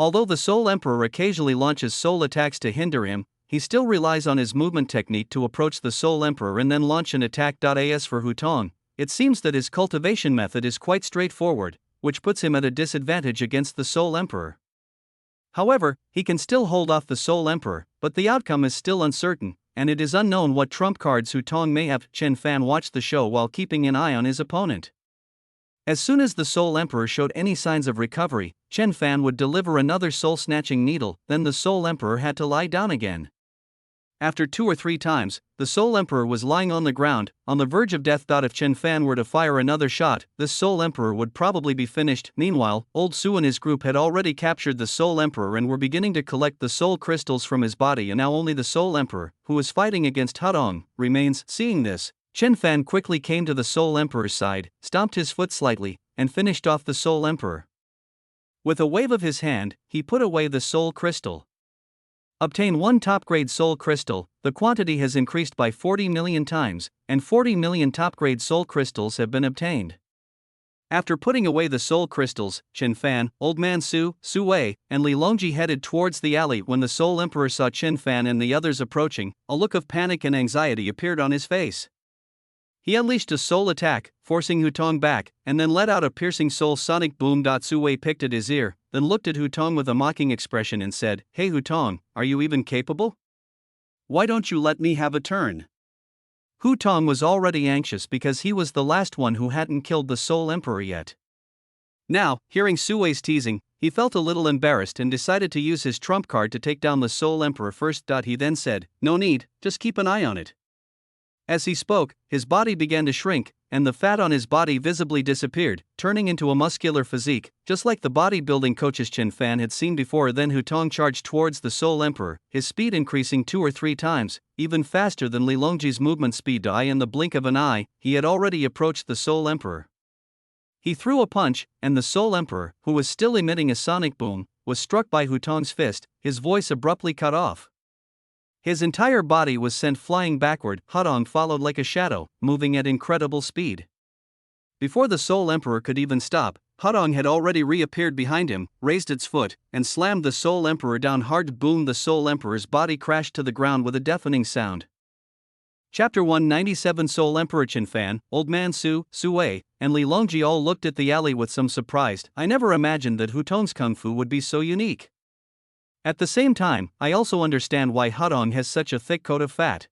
Although the Soul Emperor occasionally launches soul attacks to hinder him, he still relies on his movement technique to approach the Soul Emperor and then launch an attack. As for Hutong, it seems that his cultivation method is quite straightforward, which puts him at a disadvantage against the Soul Emperor. However, he can still hold off the Soul Emperor, but the outcome is still uncertain, and it is unknown what trump cards Hutong may have. Chen Fan watched the show while keeping an eye on his opponent. As soon as the Soul Emperor showed any signs of recovery, Chen Fan would deliver another soul-snatching needle, then the Soul Emperor had to lie down again. After 2 or 3 times, the Soul Emperor was lying on the ground, on the verge of death. If Chen Fan were to fire another shot, this Soul Emperor would probably be finished. Meanwhile, Old Su and his group had already captured the Soul Emperor and were beginning to collect the soul crystals from his body, and now only the Soul Emperor, who was fighting against Hudong, remains. Seeing this, Chen Fan quickly came to the Soul Emperor's side, stomped his foot slightly, and finished off the Soul Emperor. With a wave of his hand, he put away the soul crystal. Obtain 1 top-grade soul crystal. The quantity has increased by 40 million times, and 40 million top-grade soul crystals have been obtained. After putting away the soul crystals, Chen Fan, Old Man Su, Su Wei, and Li Longji headed towards the alley. When the Soul Emperor saw Chen Fan and the others approaching, a look of panic and anxiety appeared on his face. He unleashed a soul attack, forcing Hutong back, and then let out a piercing soul sonic boom. Su Wei picked at his ear, then looked at Hutong with a mocking expression and said, "Hey Hutong, are you even capable? Why don't you let me have a turn?" Hutong was already anxious because he was the last one who hadn't killed the Soul Emperor yet. Now, hearing Su Wei's teasing, he felt a little embarrassed and decided to use his trump card to take down the Soul Emperor first. He then said, "No need, just keep an eye on it." As he spoke, his body began to shrink, and the fat on his body visibly disappeared, turning into a muscular physique, just like the bodybuilding coaches Chen Fan had seen before. Then Hutong charged towards the Soul Emperor, his speed increasing 2 or 3 times, even faster than Li Longji's movement speed. In the blink of an eye, he had already approached the Soul Emperor. He threw a punch, and the Soul Emperor, who was still emitting a sonic boom, was struck by Hutong's fist, his voice abruptly cut off. His entire body was sent flying backward. Hudong followed like a shadow, moving at incredible speed. Before the Soul Emperor could even stop, Hudong had already reappeared behind him, raised its foot, and slammed the Soul Emperor down hard. Boom! The Soul Emperor's body crashed to the ground with a deafening sound. Chapter 197. Soul Emperor. Chen Fan, Old Man Su, Su Wei, and Li Longji all looked at the alley with some surprise. I never imagined that Hutong's kung fu would be so unique. At the same time, I also understand why Hudong has such a thick coat of fat.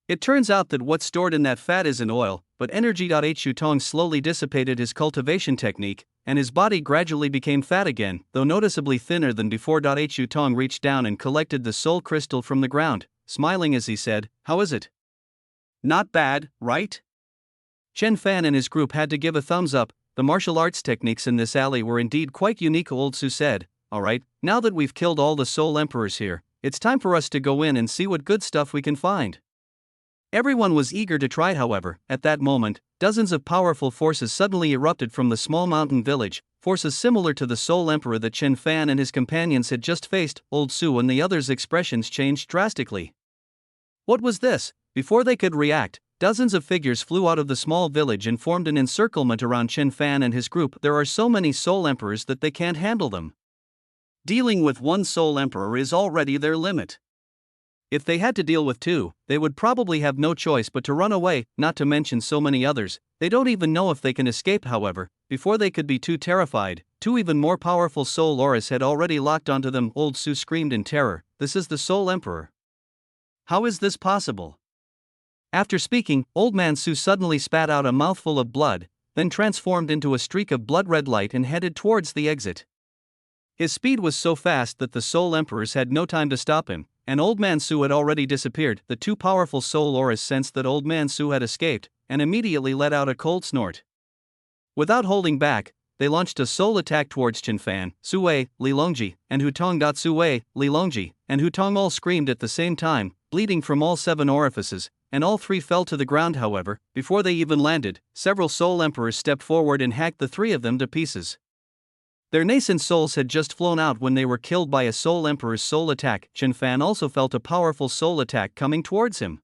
It turns out that what's stored in that fat isn't oil, but energy. Hutong slowly dissipated his cultivation technique, and his body gradually became fat again, though noticeably thinner than before. Hutong reached down and collected the soul crystal from the ground, smiling as he said, "How is it? Not bad, right?" Chen Fan and his group had to give a thumbs up. The martial arts techniques in this alley were indeed quite unique. Old Su said, "Alright, now that we've killed all the Soul Emperors here, it's time for us to go in and see what good stuff we can find." Everyone was eager to try. However, at that moment, dozens of powerful forces suddenly erupted from the small mountain village, forces similar to the Soul Emperor that Chen Fan and his companions had just faced. Old Su and the others' expressions changed drastically. What was this? Before they could react, dozens of figures flew out of the small village and formed an encirclement around Chen Fan and his group. There are so many Soul Emperors that they can't handle them. Dealing with one Soul Emperor is already their limit. If they had to deal with 2, they would probably have no choice but to run away, not to mention so many others. They don't even know if they can escape. However, before they could be too terrified, 2 even more powerful soul auras had already locked onto them. Old Su screamed in terror, "This is the Soul Emperor. How is this possible?" After speaking, Old Man Su suddenly spat out a mouthful of blood, then transformed into a streak of blood-red light and headed towards the exit. His speed was so fast that the Soul Emperors had no time to stop him, and Old Man Su had already disappeared. The 2 powerful soul auras sensed that Old Man Su had escaped, and immediately let out a cold snort. Without holding back, they launched a soul attack towards Chen Fan, Su Wei, Li Longji, and Hutong. Su Wei, Li Longji, and Hutong all screamed at the same time, bleeding from all 7 orifices, and all 3 fell to the ground. However, before they even landed, several Soul Emperors stepped forward and hacked the 3 of them to pieces. Their nascent souls had just flown out when they were killed by a Soul Emperor's soul attack. Chen Fan also felt a powerful soul attack coming towards him.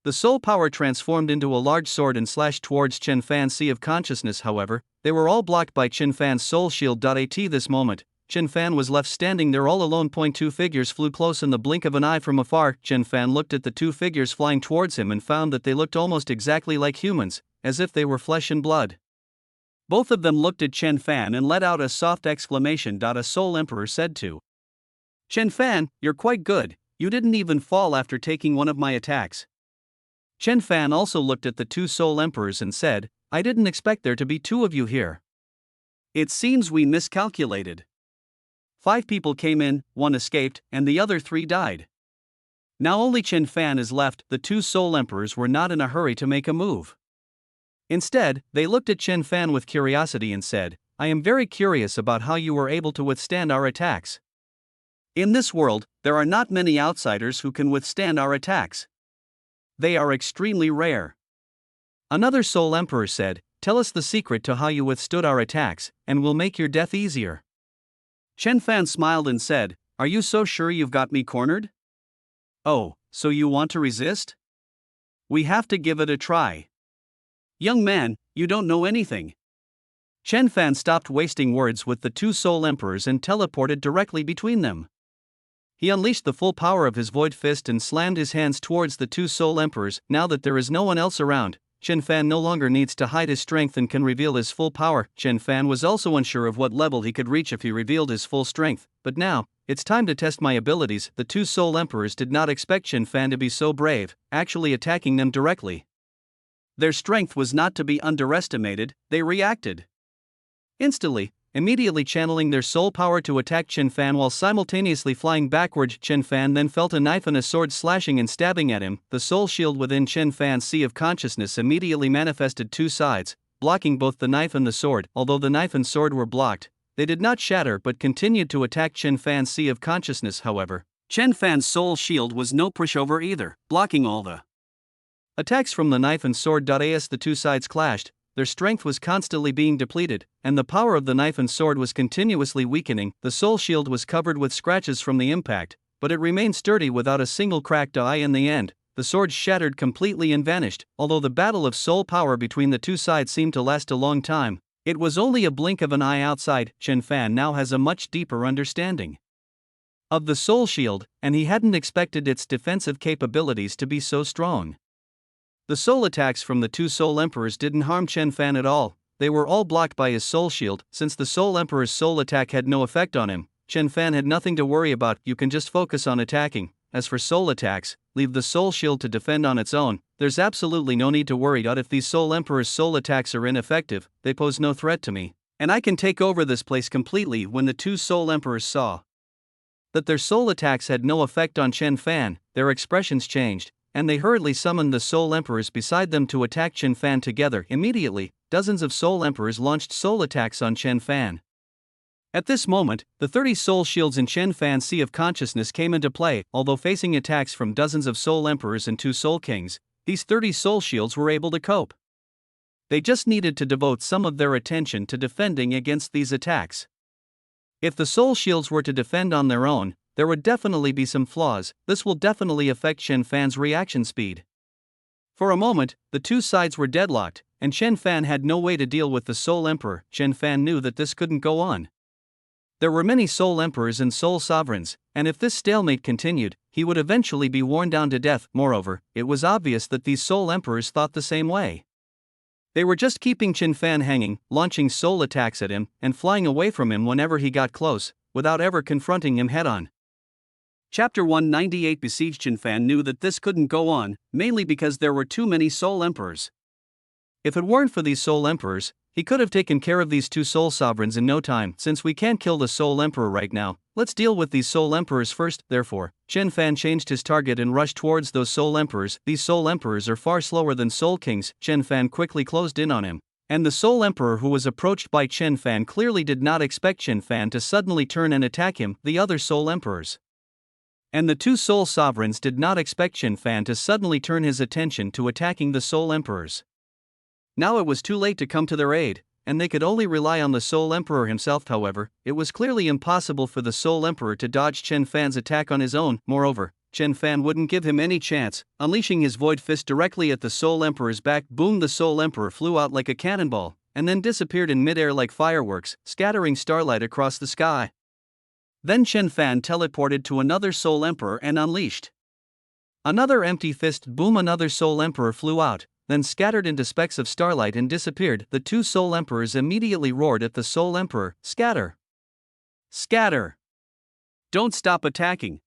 The soul power transformed into a large sword and slashed towards Chen Fan's sea of consciousness. However, they were all blocked by Chen Fan's soul shield. At this moment, Chen Fan was left standing there all alone. 2 figures flew close in the blink of an eye from afar. Chen Fan looked at the 2 figures flying towards him and found that they looked almost exactly like humans, as if they were flesh and blood. Both of them looked at Chen Fan and let out a soft exclamation. A Soul Emperor said to Chen Fan, "You're quite good, you didn't even fall after taking one of my attacks." Chen Fan also looked at the 2 Soul Emperors and said, "I didn't expect there to be 2 of you here. It seems we miscalculated. 5 people came in, 1 escaped, and the other 3 died." Now only Chen Fan is left. The two Soul Emperors were not in a hurry to make a move. Instead, they looked at Chen Fan with curiosity and said, "I am very curious about how you were able to withstand our attacks. In this world, there are not many outsiders who can withstand our attacks. They are extremely rare." Another Soul Emperor said, "Tell us the secret to how you withstood our attacks, and we'll make your death easier." Chen Fan smiled and said, "Are you so sure you've got me cornered? Oh, so you want to resist? We have to give it a try. Young man, you don't know anything." Chen Fan stopped wasting words with the two Soul Emperors and teleported directly between them. He unleashed the full power of his Void Fist and slammed his hands towards the two Soul Emperors. Now that there is no one else around, Chen Fan no longer needs to hide his strength and can reveal his full power. Chen Fan was also unsure of what level he could reach if he revealed his full strength, but now, it's time to test my abilities. The two Soul Emperors did not expect Chen Fan to be so brave, actually attacking them directly. Their strength was not to be underestimated. They reacted instantly, immediately channeling their soul power to attack Chen Fan while simultaneously flying backward. Chen Fan then felt a knife and a sword slashing and stabbing at him. The soul shield within Chen Fan's sea of consciousness immediately manifested two sides, blocking both the knife and the sword. Although the knife and sword were blocked, they did not shatter but continued to attack Chen Fan's sea of consciousness. However, Chen Fan's soul shield was no pushover either, blocking all the attacks from the knife and sword. As the two sides clashed, their strength was constantly being depleted, and the power of the knife and sword was continuously weakening. The soul shield was covered with scratches from the impact, but it remained sturdy without a single cracked eye. In the end, the sword shattered completely and vanished. Although the battle of soul power between the two sides seemed to last a long time, it was only a blink of an eye outside. Chen Fan now has a much deeper understanding of the soul shield, and he hadn't expected its defensive capabilities to be so strong. The soul attacks from the two Soul Emperors didn't harm Chen Fan at all. They were all blocked by his soul shield. Since the Soul Emperor's soul attack had no effect on him, Chen Fan had nothing to worry about. You can just focus on attacking. As for soul attacks, leave the soul shield to defend on its own. There's absolutely no need to worry. If these Soul Emperor's soul attacks are ineffective, they pose no threat to me, and I can take over this place completely. When the two Soul Emperors saw that their soul attacks had no effect on Chen Fan, their expressions changed, and they hurriedly summoned the Soul Emperors beside them to attack Chen Fan together. Immediately, dozens of Soul Emperors launched soul attacks on Chen Fan. At this moment, the 30 soul shields in Chen Fan's sea of consciousness came into play. Although facing attacks from dozens of Soul Emperors and two Soul Kings, these 30 soul shields were able to cope. They just needed to devote some of their attention to defending against these attacks. If the soul shields were to defend on their own, there would definitely be some flaws. This will definitely affect Chen Fan's reaction speed. For a moment, the two sides were deadlocked, and Chen Fan had no way to deal with the Soul Emperor. Chen Fan knew that this couldn't go on. There were many Soul Emperors and Soul Sovereigns, and if this stalemate continued, he would eventually be worn down to death. Moreover, it was obvious that these Soul Emperors thought the same way. They were just keeping Chen Fan hanging, launching soul attacks at him, and flying away from him whenever he got close, without ever confronting him head-on. Chapter 198. Besieged. Chen Fan knew that this couldn't go on, mainly because there were too many Soul Emperors. If it weren't for these Soul Emperors, he could have taken care of these two Soul Sovereigns in no time. Since we can't kill the Soul Emperor right now, let's deal with these Soul Emperors first. Therefore, Chen Fan changed his target and rushed towards those Soul Emperors. These Soul Emperors are far slower than Soul Kings. Chen Fan quickly closed in on him, and the Soul Emperor who was approached by Chen Fan clearly did not expect Chen Fan to suddenly turn and attack him. The other Soul Emperors and the two Soul Sovereigns did not expect Chen Fan to suddenly turn his attention to attacking the Soul Emperors. Now it was too late to come to their aid, and they could only rely on the Soul Emperor himself. However, it was clearly impossible for the Soul Emperor to dodge Chen Fan's attack on his own. Moreover, Chen Fan wouldn't give him any chance. Unleashing his Void Fist directly at the Soul Emperor's back, boom! The Soul Emperor flew out like a cannonball, and then disappeared in midair like fireworks, scattering starlight across the sky. Then Chen Fan teleported to another Soul Emperor and unleashed another empty fist. Boom! Another Soul Emperor flew out, then scattered into specks of starlight and disappeared. The two Soul Emperors immediately roared at the Soul Emperor, "Scatter! Scatter! Don't stop attacking!"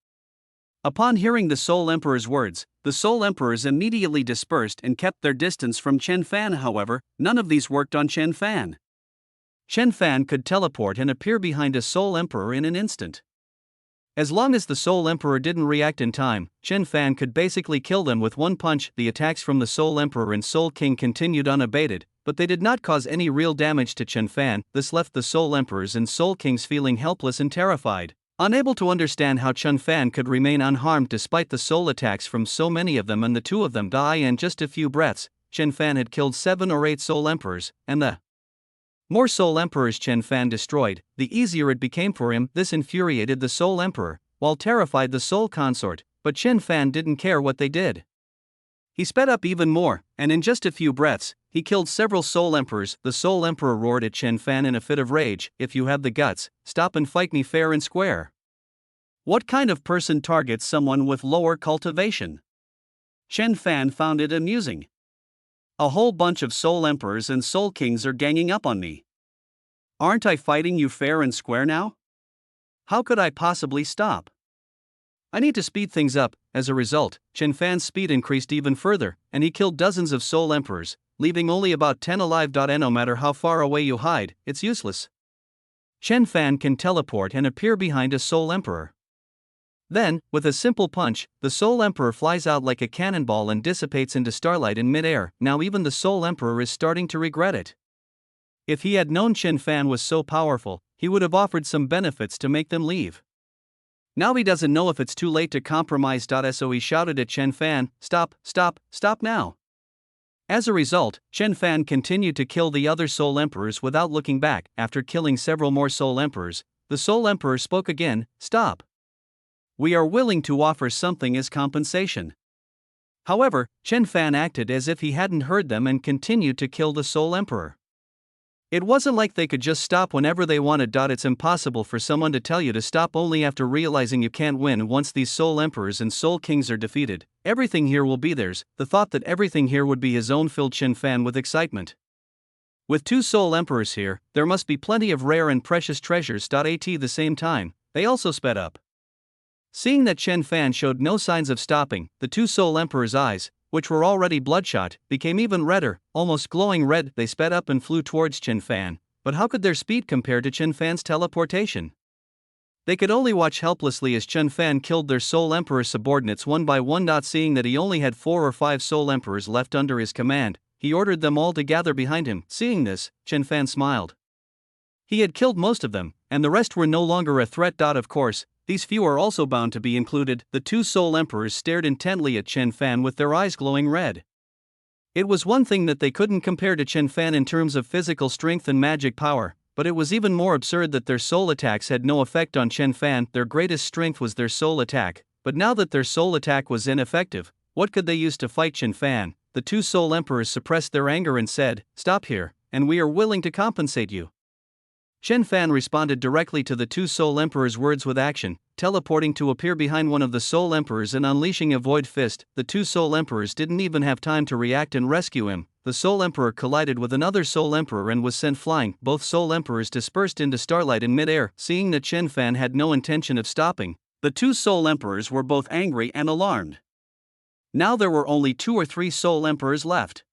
Upon hearing the Soul Emperor's words, the Soul Emperors immediately dispersed and kept their distance from Chen Fan. However, none of these worked on Chen Fan. Chen Fan could teleport and appear behind a Soul Emperor in an instant. As long as the Soul Emperor didn't react in time, Chen Fan could basically kill them with one punch. The attacks from the Soul Emperor and Soul King continued unabated, but they did not cause any real damage to Chen Fan. This left the Soul Emperors and Soul Kings feeling helpless and terrified, unable to understand how Chen Fan could remain unharmed despite the soul attacks from so many of them, and the two of them die in just a few breaths. Chen Fan had killed 7 or 8 Soul Emperors, and the more Soul Emperors Chen Fan destroyed, the easier it became for him. This infuriated the Soul Emperor, while terrified the Soul Consort, but Chen Fan didn't care what they did. He sped up even more, and in just a few breaths, he killed several Soul Emperors. The Soul Emperor roared at Chen Fan in a fit of rage, "If you have the guts, stop and fight me fair and square." What kind of person targets someone with lower cultivation? Chen Fan found it amusing. A whole bunch of Soul Emperors and Soul Kings are ganging up on me. Aren't I fighting you fair and square now? How could I possibly stop? I need to speed things up. As a result, Chen Fan's speed increased even further, and he killed dozens of Soul Emperors, leaving only about 10 alive. No matter how far away you hide, it's useless. Chen Fan can teleport and appear behind a Soul Emperor. Then, with a simple punch, the Soul Emperor flies out like a cannonball and dissipates into starlight in midair. Now even the Soul Emperor is starting to regret it. If he had known Chen Fan was so powerful, he would have offered some benefits to make them leave. Now he doesn't know if it's too late to compromise. So he shouted at Chen Fan, "Stop, stop, stop now." As a result, Chen Fan continued to kill the other Soul Emperors without looking back. After killing several more Soul Emperors, the Soul Emperor spoke again, "Stop. We are willing to offer something as compensation." However, Chen Fan acted as if he hadn't heard them and continued to kill the Soul Emperor. It wasn't like they could just stop whenever they wanted. It's impossible for someone to tell you to stop only after realizing you can't win. Once these Soul Emperors and Soul Kings are defeated, everything here will be theirs. The thought that everything here would be his own filled Chen Fan with excitement. With 2 Soul Emperors here, there must be plenty of rare and precious treasures. At the same time, they also sped up. Seeing that Chen Fan showed no signs of stopping, the 2 Soul Emperors' eyes, which were already bloodshot, became even redder, almost glowing red. They sped up and flew towards Chen Fan, but how could their speed compare to Chen Fan's teleportation? They could only watch helplessly as Chen Fan killed their Soul Emperor subordinates one by one. Seeing that he only had 4 or 5 Soul Emperors left under his command, he ordered them all to gather behind him. Seeing this, Chen Fan smiled. He had killed most of them, and the rest were no longer a threat. Of course, these few are also bound to be included. The 2 Soul Emperors stared intently at Chen Fan with their eyes glowing red. It was one thing that they couldn't compare to Chen Fan in terms of physical strength and magic power, but it was even more absurd that their soul attacks had no effect on Chen Fan. Their greatest strength was their soul attack, but now that their soul attack was ineffective, what could they use to fight Chen Fan? The 2 Soul Emperors suppressed their anger and said, "Stop here, and we are willing to compensate you." Chen Fan responded directly to the 2 Soul Emperors' words with action, teleporting to appear behind one of the Soul Emperors and unleashing a void fist. The 2 Soul Emperors didn't even have time to react and rescue him. The Soul Emperor collided with another Soul Emperor and was sent flying. Both Soul Emperors dispersed into starlight in midair. Seeing that Chen Fan had no intention of stopping, the 2 Soul Emperors were both angry and alarmed. Now there were only 2 or 3 Soul Emperors left.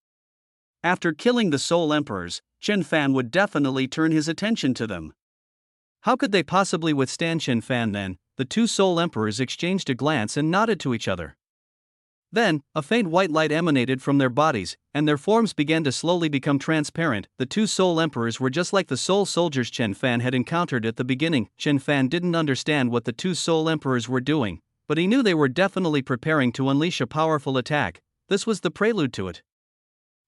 After killing the Soul Emperors, Chen Fan would definitely turn his attention to them. How could they possibly withstand Chen Fan then? The 2 Soul Emperors exchanged a glance and nodded to each other. Then, a faint white light emanated from their bodies, and their forms began to slowly become transparent. The 2 Soul Emperors were just like the Soul Soldiers Chen Fan had encountered at the beginning. Chen Fan didn't understand what the 2 Soul Emperors were doing, but he knew they were definitely preparing to unleash a powerful attack. This was the prelude to it.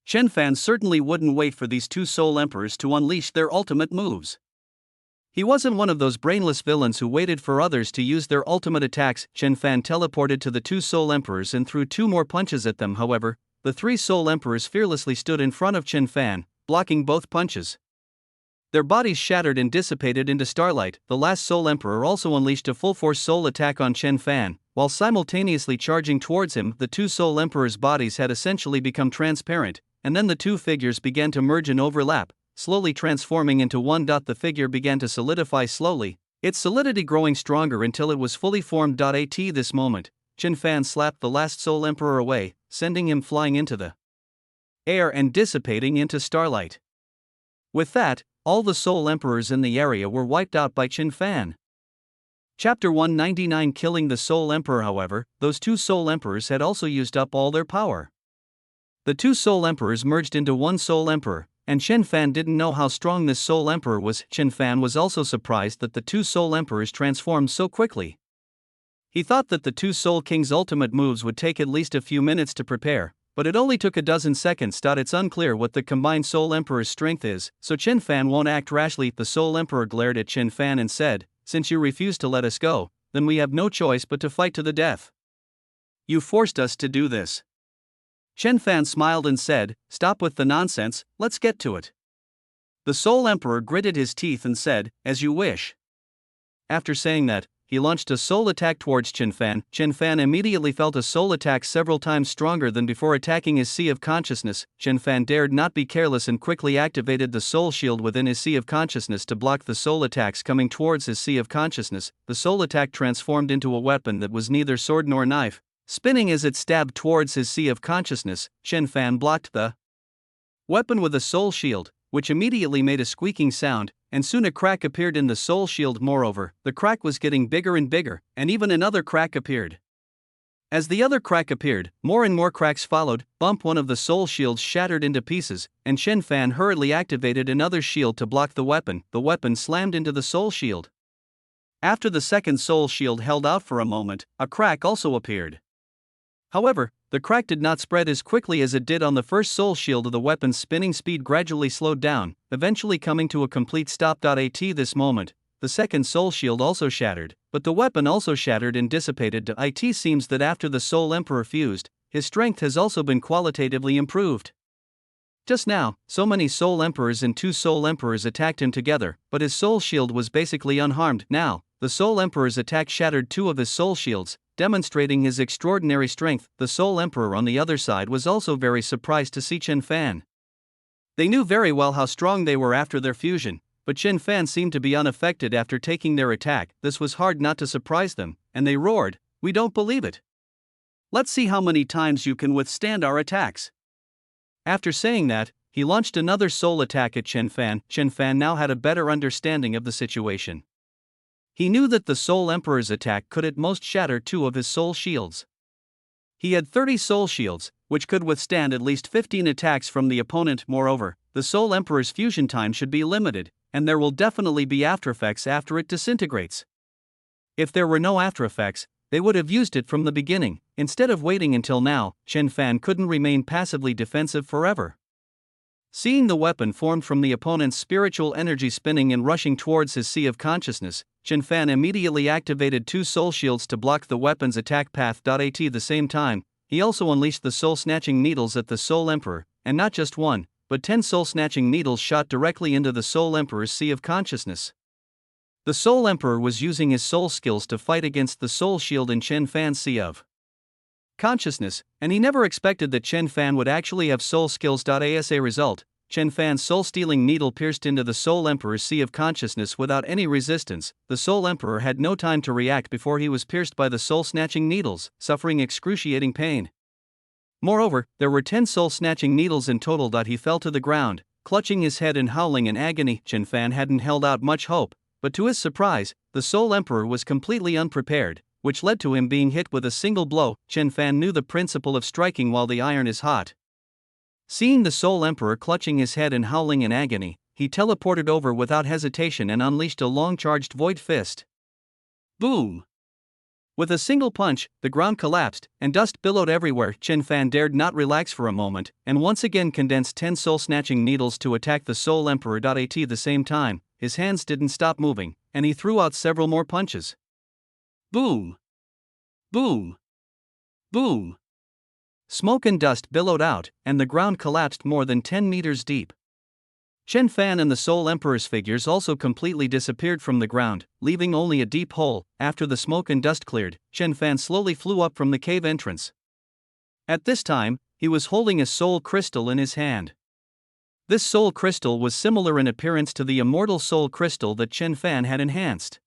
Chen Fan certainly wouldn't wait for these 2 Soul Emperors to unleash their ultimate moves. He wasn't one of those brainless villains who waited for others to use their ultimate attacks. Chen Fan teleported to the 2 Soul Emperors and threw 2 more punches at them. However, the 3 Soul Emperors fearlessly stood in front of Chen Fan, blocking both punches. Their bodies shattered and dissipated into starlight. The last Soul Emperor also unleashed a full-force soul attack on Chen Fan, while simultaneously charging towards him. The 2 Soul Emperors' bodies had essentially become transparent, and then the 2 figures began to merge and overlap, slowly transforming into one. The figure began to solidify slowly, its solidity growing stronger until it was fully formed. At this moment, Chen Fan slapped the last Soul Emperor away, sending him flying into the air and dissipating into starlight. With that, all the Soul Emperors in the area were wiped out by Chen Fan. Chapter 199 Killing the Soul Emperor. However, those two Soul Emperors had also used up all their power. The two Soul Emperors merged into one Soul Emperor, and Chen Fan didn't know how strong this Soul Emperor was. Chen Fan was also surprised that the two Soul Emperors transformed so quickly. He thought that the two Soul King's ultimate moves would take at least a few minutes to prepare, but it only took a dozen seconds. It's unclear what the combined Soul Emperor's strength is, so Chen Fan won't act rashly. The Soul Emperor glared at Chen Fan and said, "Since you refuse to let us go, then we have no choice but to fight to the death. You forced us to do this." Chen Fan smiled and said, "Stop with the nonsense, let's get to it." The Soul Emperor gritted his teeth and said, "As you wish." After saying that, he launched a soul attack towards Chen Fan. Chen Fan immediately felt a soul attack several times stronger than before attacking his Sea of Consciousness. Chen Fan dared not be careless and quickly activated the soul shield within his Sea of Consciousness to block the soul attacks coming towards his Sea of Consciousness. The soul attack transformed into a weapon that was neither sword nor knife. Spinning as it stabbed towards his Sea of Consciousness, Chen Fan blocked the weapon with a soul shield, which immediately made a squeaking sound, and soon a crack appeared in the soul shield. Moreover, the crack was getting bigger and bigger, and even another crack appeared. As the other crack appeared, more and more cracks followed. Bump! One of the soul shields shattered into pieces, and Chen Fan hurriedly activated another shield to block the weapon. The weapon slammed into the soul shield. After the second soul shield held out for a moment, a crack also appeared. However, the crack did not spread as quickly as it did on the first soul shield. The weapon's spinning speed gradually slowed down, eventually coming to a complete stop. At this moment, the second soul shield also shattered, but the weapon also shattered and dissipated. It seems that after the Soul Emperor fused, his strength has also been qualitatively improved. Just now, so many Soul Emperors and two Soul Emperors attacked him together, but his soul shield was basically unharmed. Now, the Soul Emperor's attack shattered two of his soul shields, demonstrating his extraordinary strength. The Soul Emperor on the other side was also very surprised to see Chen Fan. They knew very well how strong they were after their fusion, but Chen Fan seemed to be unaffected after taking their attack. This was hard not to surprise them, and they roared, "We don't believe it. Let's see how many times you can withstand our attacks." After saying that, he launched another soul attack at Chen Fan. Chen Fan now had a better understanding of the situation. He knew that the Soul Emperor's attack could at most shatter two of his soul shields. He had 30 soul shields, which could withstand at least 15 attacks from the opponent. Moreover, the Soul Emperor's fusion time should be limited, and there will definitely be aftereffects after it disintegrates. If there were no aftereffects, they would have used it from the beginning. Instead of waiting until now, Chen Fan couldn't remain passively defensive forever. Seeing the weapon formed from the opponent's spiritual energy spinning and rushing towards his Sea of Consciousness, Chen Fan immediately activated two soul shields to block the weapon's attack path. At the same time, he also unleashed the soul-snatching needles at the Soul Emperor, and not just one, but 10 soul-snatching needles shot directly into the Soul Emperor's Sea of Consciousness. The Soul Emperor was using his soul skills to fight against the soul shield in Chen Fan's Sea of Consciousness, and he never expected that Chen Fan would actually have soul skills. As a result, Chen Fan's soul-stealing needle pierced into the Soul Emperor's Sea of Consciousness without any resistance. The Soul Emperor had no time to react before he was pierced by the soul-snatching needles, suffering excruciating pain. Moreover, there were 10 soul-snatching needles in total. He fell to the ground, clutching his head and howling in agony. Chen Fan hadn't held out much hope, but to his surprise, the Soul Emperor was completely unprepared, which led to him being hit with a single blow. Chen Fan knew the principle of striking while the iron is hot. Seeing the Soul Emperor clutching his head and howling in agony, he teleported over without hesitation and unleashed a long-charged void fist. Boom! With a single punch, the ground collapsed, and dust billowed everywhere. Chen Fan dared not relax for a moment, and once again condensed 10 soul-snatching needles to attack the Soul Emperor. At the same time, his hands didn't stop moving, and he threw out several more punches. Boom! Boom! Boom! Smoke and dust billowed out, and the ground collapsed more than 10 meters deep. Chen Fan and the Soul Emperor's figures also completely disappeared from the ground, leaving only a deep hole. After the smoke and dust cleared, Chen Fan slowly flew up from the cave entrance. At this time, he was holding a soul crystal in his hand. This soul crystal was similar in appearance to the immortal soul crystal that Chen Fan had enhanced.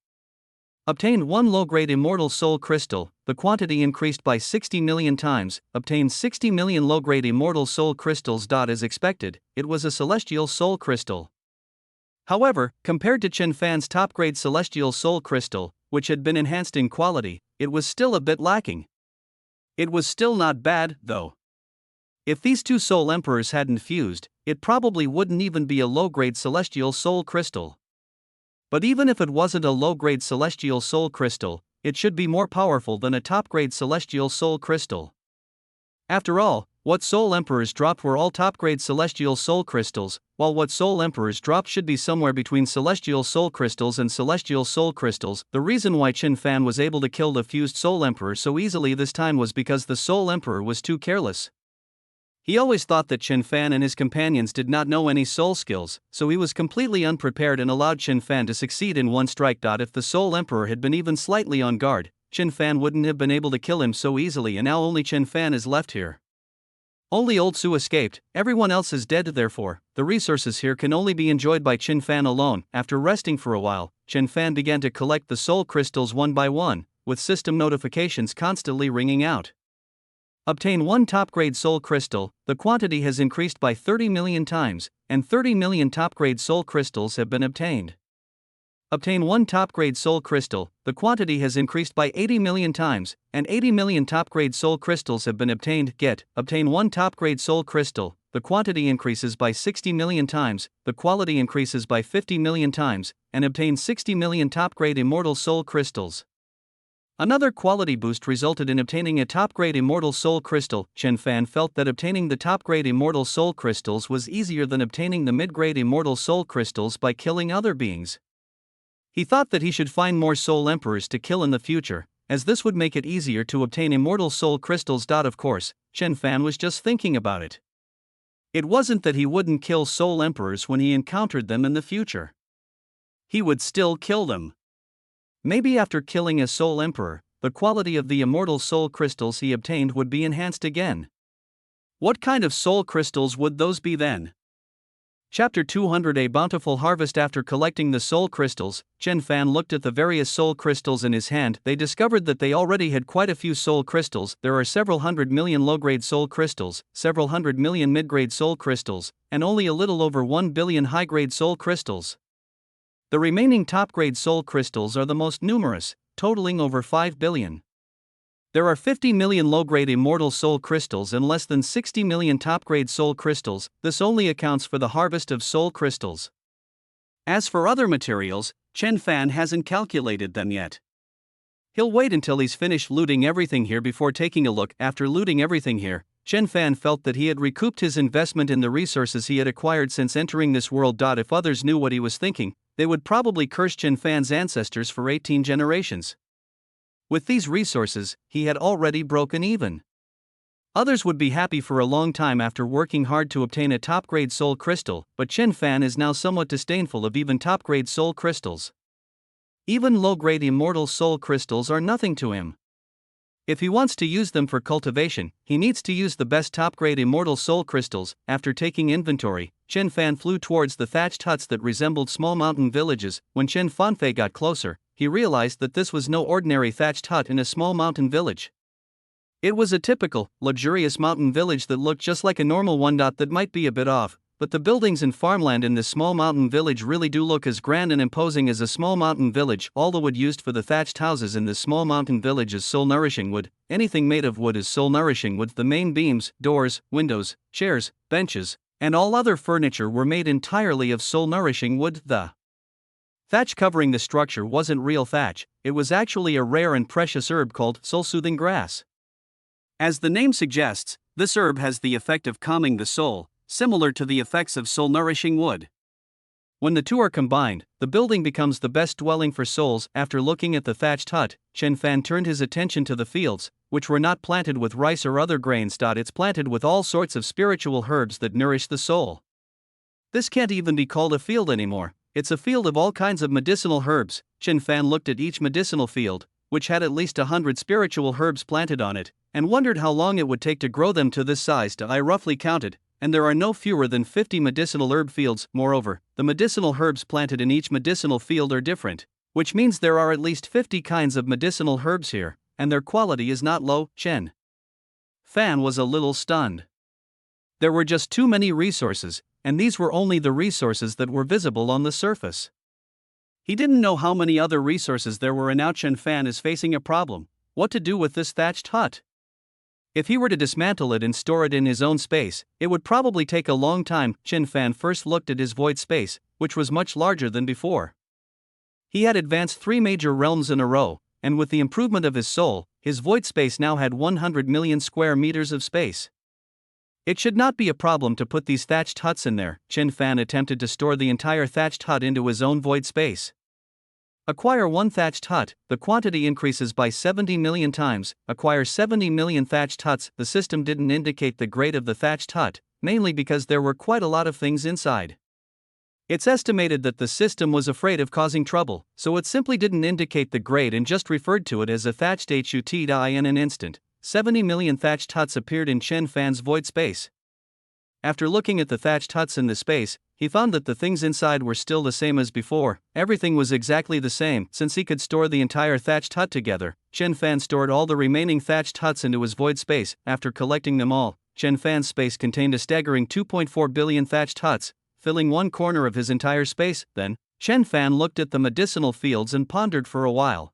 Obtained 1 low-grade immortal soul crystal, the quantity increased by 60 million times. Obtained 60 million low-grade immortal soul crystals. As expected, it was a celestial soul crystal. However, compared to Chen Fan's top-grade celestial soul crystal, which had been enhanced in quality, it was still a bit lacking. It was still not bad, though. If these two soul emperors hadn't fused, it probably wouldn't even be a low-grade celestial soul crystal. But even if it wasn't a low-grade celestial soul crystal, it should be more powerful than a top-grade celestial soul crystal. After all, what soul emperors dropped were all top-grade celestial soul crystals, while what soul emperors dropped should be somewhere between celestial soul crystals and celestial soul crystals. The reason why Qin Fan was able to kill the fused soul emperor so easily this time was because the soul emperor was too careless. He always thought that Qin Fan and his companions did not know any soul skills, so he was completely unprepared and allowed Qin Fan to succeed in one strike. If the soul emperor had been even slightly on guard, Qin Fan wouldn't have been able to kill him so easily, and now only Qin Fan is left here. Only Old Su escaped, everyone else is dead, therefore, the resources here can only be enjoyed by Qin Fan alone. After resting for a while, Qin Fan began to collect the soul crystals one by one, with system notifications constantly ringing out. Obtain one top-grade soul crystal, the quantity has increased by 30 million times, and 30 million top-grade soul crystals have been obtained. Obtain one top-grade soul crystal, the quantity has increased by 80 million times, and 80 million top-grade soul crystals have been obtained. Obtain one top-grade soul crystal, the quantity increases by 60 million times, the quality increases by 50 million times, and obtain 60 million top-grade immortal soul crystals. Another quality boost resulted in obtaining a top-grade immortal soul crystal. Qin Fan felt that obtaining the top-grade immortal soul crystals was easier than obtaining the mid-grade immortal soul crystals by killing other beings. He thought that he should find more soul emperors to kill in the future, as this would make it easier to obtain immortal soul crystals. Of course, Qin Fan was just thinking about it. It wasn't that he wouldn't kill soul emperors when he encountered them in the future. He would still kill them. Maybe after killing a soul emperor, the quality of the immortal soul crystals he obtained would be enhanced again. What kind of soul crystals would those be then? Chapter 200: A Bountiful Harvest. After collecting the soul crystals, Qin Fan looked at the various soul crystals in his hand. They discovered that they already had quite a few soul crystals. There are several hundred million low-grade soul crystals, several hundred million mid-grade soul crystals, and only a little over 1 billion high-grade soul crystals. The remaining top-grade soul crystals are the most numerous, totaling over 5 billion. There are 50 million low-grade immortal soul crystals and less than 60 million top-grade soul crystals. This only accounts for the harvest of soul crystals. As for other materials, Qin Fan hasn't calculated them yet. He'll wait until he's finished looting everything here before taking a look. After looting everything here, Qin Fan felt that he had recouped his investment in the resources he had acquired since entering this world. If others knew what he was thinking, they would probably curse Qin Fan's ancestors for 18 generations. With these resources, he had already broken even. Others would be happy for a long time after working hard to obtain a top-grade soul crystal, but Qin Fan is now somewhat disdainful of even top-grade soul crystals. Even low-grade immortal soul crystals are nothing to him. If he wants to use them for cultivation, he needs to use the best top-grade immortal soul crystals. After taking inventory, Qin Fan flew towards the thatched huts that resembled small mountain villages. When Qin Fanfei got closer, he realized that this was no ordinary thatched hut in a small mountain village. It was a typical, luxurious mountain village that looked just like a normal one. That might be a bit off, but the buildings and farmland in this small mountain village really do look as grand and imposing as a small mountain village. All the wood used for the thatched houses in this small mountain village is soul-nourishing wood. Anything made of wood is soul-nourishing wood. The main beams, doors, windows, chairs, benches, and all other furniture were made entirely of soul-nourishing wood. The thatch covering the structure wasn't real thatch, it was actually a rare and precious herb called soul-soothing grass. As the name suggests, this herb has the effect of calming the soul, similar to the effects of soul-nourishing wood. When the two are combined, the building becomes the best dwelling for souls. After looking at the thatched hut, Qin Fan turned his attention to the fields, which were not planted with rice or other grains. It's planted with all sorts of spiritual herbs that nourish the soul. This can't even be called a field anymore, it's a field of all kinds of medicinal herbs. Qin Fan looked at each medicinal field, which had at least 100 spiritual herbs planted on it, and wondered how long it would take to grow them to this size. I roughly counted, and there are no fewer than 50 medicinal herb fields. Moreover, the medicinal herbs planted in each medicinal field are different, which means there are at least 50 kinds of medicinal herbs here, and their quality is not low. Qin Fan was a little stunned. There were just too many resources, and these were only the resources that were visible on the surface. He didn't know how many other resources there were, and now Chen Fan is facing a problem: what to do with this thatched hut. If he were to dismantle it and store it in his own space, it would probably take a long time. Chen Fan first looked at his void space, which was much larger than before. He had advanced 3 major realms in a row, and with the improvement of his soul, his void space now had 100 million square meters of space. It should not be a problem to put these thatched huts in there. Chen Fan attempted to store the entire thatched hut into his own void space. Acquire 1 thatched hut, the quantity increases by 70 million times. Acquire 70 million thatched huts. The system didn't indicate the grade of the thatched hut, mainly because there were quite a lot of things inside. It's estimated that the system was afraid of causing trouble, so it simply didn't indicate the grade and just referred to it as a thatched hut. In an instant, 70 million thatched huts appeared in Chen Fan's void space. After looking at the thatched huts in the space, he found that the things inside were still the same as before. Everything was exactly the same. Since he could store the entire thatched hut together, Chen Fan stored all the remaining thatched huts into his void space. After collecting them all, Chen Fan's space contained a staggering 2.4 billion thatched huts, filling 1 corner of his entire space. Then, Chen Fan looked at the medicinal fields and pondered for a while.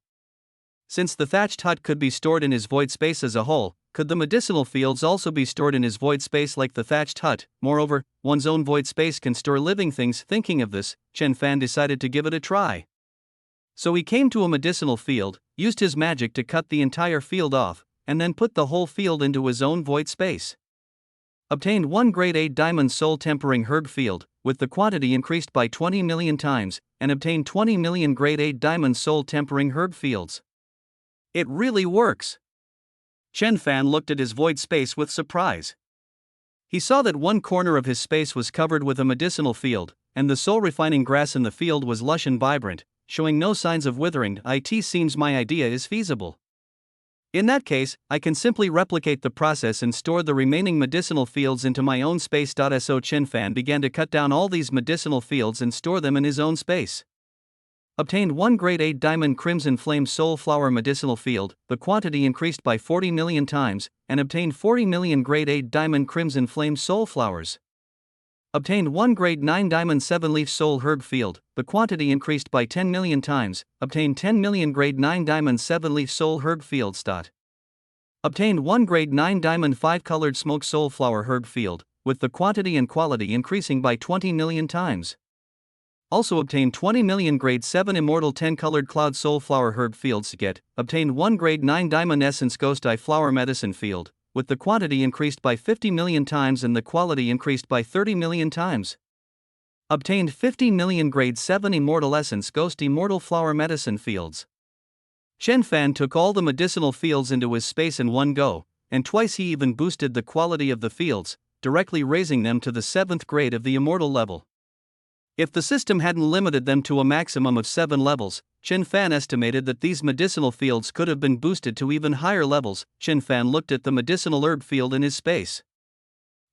Since the thatched hut could be stored in his void space as a whole, could the medicinal fields also be stored in his void space like the thatched hut? Moreover, one's own void space can store living things. Thinking of this, Chen Fan decided to give it a try. So he came to a medicinal field, used his magic to cut the entire field off, and then put the whole field into his own void space. Obtained 1 grade 8 diamond soul tempering herb field, with the quantity increased by 20 million times, and obtained 20 million grade 8 diamond soul tempering herb fields. It really works! Chen Fan looked at his void space with surprise. He saw that 1 corner of his space was covered with a medicinal field, and the soul refining grass in the field was lush and vibrant, showing no signs of withering. It seems my idea is feasible. In that case, I can simply replicate the process and store the remaining medicinal fields into my own space. So Chen Fan began to cut down all these medicinal fields and store them in his own space. Obtained 1 grade 8 diamond crimson flame soul flower medicinal field, the quantity increased by 40 million times, and obtained 40 million grade 8 diamond crimson flame soul flowers. Obtained 1 grade 9 diamond 7 leaf soul herb field, the quantity increased by 10 million times, obtained 10 million grade 9 diamond 7 leaf soul herb field. Obtained 1 grade 9 diamond 5 colored smoke soul flower herb field, with the quantity and quality increasing by 20 million times. Also obtained 20 million grade 7 immortal 10 colored cloud soul flower herb fields. Obtained 1 grade 9 diamond essence ghost eye flower medicine field, with the quantity increased by 50 million times and the quality increased by 30 million times. Obtained 50 million grade 7 immortal essence ghost immortal flower medicine fields. Chen Fan took all the medicinal fields into his space in one go, and twice he even boosted the quality of the fields, directly raising them to the 7th grade of the immortal level. If the system hadn't limited them to a maximum of 7 levels, Chen Fan estimated that these medicinal fields could have been boosted to even higher levels. Chen Fan looked at the medicinal herb field in his space.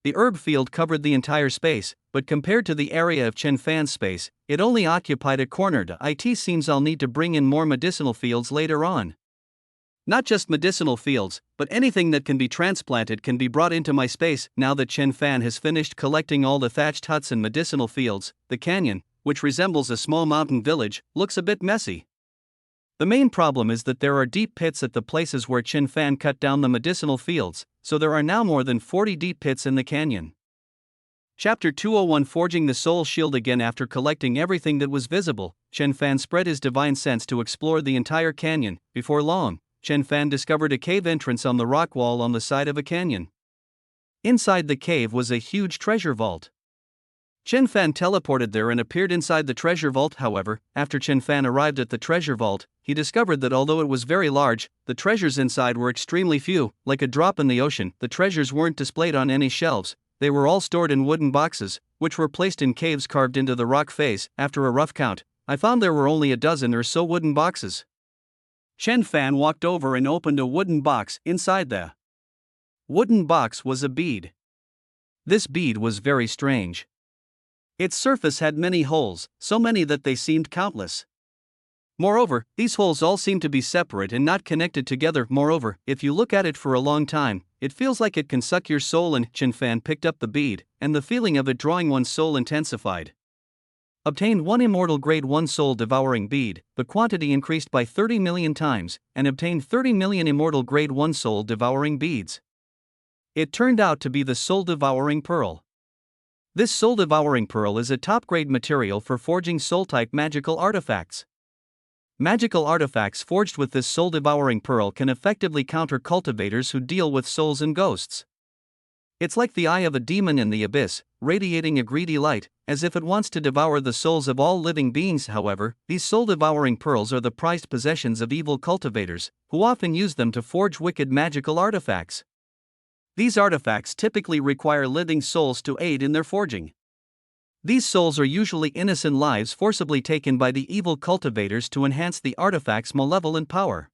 The herb field covered the entire space, but compared to the area of Chen Fan's space, it only occupied a corner. It seems I'll need to bring in more medicinal fields later on. Not just medicinal fields, but anything that can be transplanted can be brought into my space. Now that Chen Fan has finished collecting all the thatched huts and medicinal fields, the canyon, which resembles a small mountain village, looks a bit messy. The main problem is that there are deep pits at the places where Chen Fan cut down the medicinal fields, so there are now more than 40 deep pits in the canyon. Chapter 201 Forging the Soul Shield. Again, after collecting everything that was visible, Chen Fan spread his divine sense to explore the entire canyon. Before long, Chen Fan discovered a cave entrance on the rock wall on the side of a canyon. Inside the cave was a huge treasure vault. Chen Fan teleported there and appeared inside the treasure vault. However, after Chen Fan arrived at the treasure vault, he discovered that although it was very large, the treasures inside were extremely few. Like a drop in the ocean, the treasures weren't displayed on any shelves. They were all stored in wooden boxes, which were placed in caves carved into the rock face. After a rough count, I found there were only a dozen or so wooden boxes. Chen Fan walked over and opened a wooden box. Inside the wooden box was a bead. This bead was very strange. Its surface had many holes, so many that they seemed countless. Moreover, these holes all seemed to be separate and not connected together. Moreover, if you look at it for a long time, it feels like it can suck your soul in. Chen Fan picked up the bead, and the feeling of it drawing one's soul intensified. Obtained 1 immortal grade 1 soul devouring bead, the quantity increased by 30 million times, and obtained 30 million immortal grade 1 soul devouring beads. It turned out to be the soul devouring pearl. This soul devouring pearl is a top grade material for forging soul type magical artifacts. Magical artifacts forged with this soul devouring pearl can effectively counter cultivators who deal with souls and ghosts. It's like the eye of a demon in the abyss, radiating a greedy light, as if it wants to devour the souls of all living beings. However, these soul-devouring pearls are the prized possessions of evil cultivators, who often use them to forge wicked magical artifacts. These artifacts typically require living souls to aid in their forging. These souls are usually innocent lives forcibly taken by the evil cultivators to enhance the artifact's malevolent power.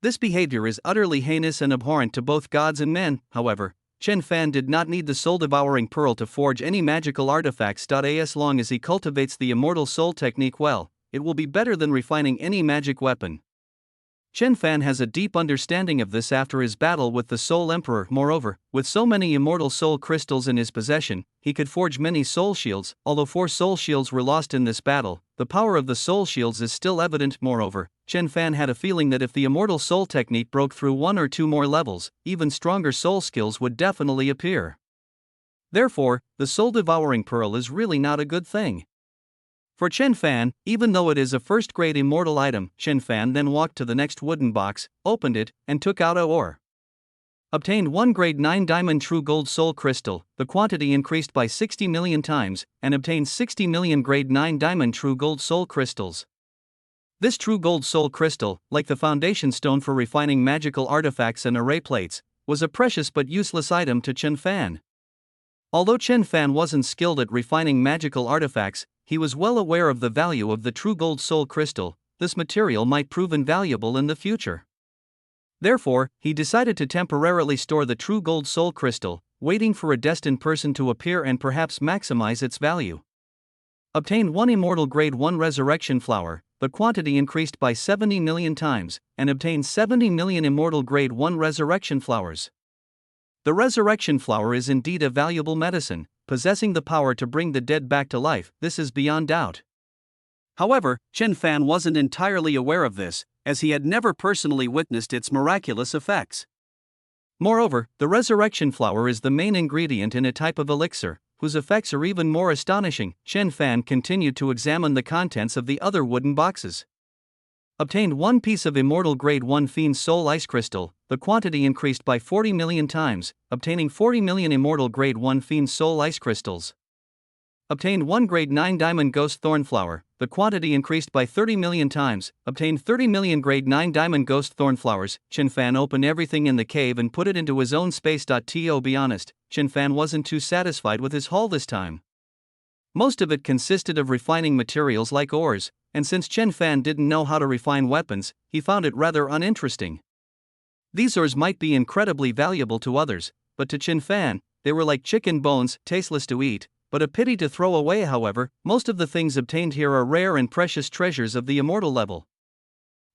This behavior is utterly heinous and abhorrent to both gods and men. However, Chen Fan did not need the soul-devouring pearl to forge any magical artifacts. As long as he cultivates the immortal soul technique well, it will be better than refining any magic weapon. Chen Fan has a deep understanding of this after his battle with the Soul Emperor. Moreover, with so many immortal soul crystals in his possession, he could forge many soul shields. Although 4 soul shields were lost in this battle, the power of the soul shields is still evident. Moreover, Chen Fan had a feeling that if the immortal soul technique broke through 1 or 2 more levels, even stronger soul skills would definitely appear. Therefore, the soul-devouring pearl is really not a good thing. For Chen Fan, even though it is a first-grade immortal item, Chen Fan then walked to the next wooden box, opened it, and took out a ore. Obtained 1 grade 9 diamond true gold soul crystal, the quantity increased by 60 million times, and obtained 60 million grade 9 diamond true gold soul crystals. This true gold soul crystal, like the foundation stone for refining magical artifacts and array plates, was a precious but useless item to Chen Fan. Although Chen Fan wasn't skilled at refining magical artifacts, he was well aware of the value of the true gold soul crystal. This material might prove invaluable in the future. Therefore, he decided to temporarily store the true gold soul crystal, waiting for a destined person to appear and perhaps maximize its value. Obtained 1 immortal grade 1 resurrection flower, the quantity increased by 70 million times, and obtained 70 million immortal grade 1 resurrection flowers. The resurrection flower is indeed a valuable medicine, possessing the power to bring the dead back to life. This is beyond doubt. However, Chen Fan wasn't entirely aware of this, as he had never personally witnessed its miraculous effects. Moreover, the resurrection flower is the main ingredient in a type of elixir, whose effects are even more astonishing. Chen Fan continued to examine the contents of the other wooden boxes. Obtained 1 piece of immortal grade 1 fiend soul ice crystal, the quantity increased by 40 million times, obtaining 40 million immortal grade 1 fiend soul ice crystals. Obtained 1 grade 9 diamond ghost thorn flower, the quantity increased by 30 million times, obtained 30 million grade 9 diamond ghost thorn flowers. Chen Fan opened everything in the cave and put it into his own space. To be honest, Chen Fan wasn't too satisfied with his haul this time. Most of it consisted of refining materials like ores, and since Chen Fan didn't know how to refine weapons, he found it rather uninteresting. These ores might be incredibly valuable to others, but to Chen Fan, they were like chicken bones, tasteless to eat, but a pity to throw away. However, most of the things obtained here are rare and precious treasures of the immortal level.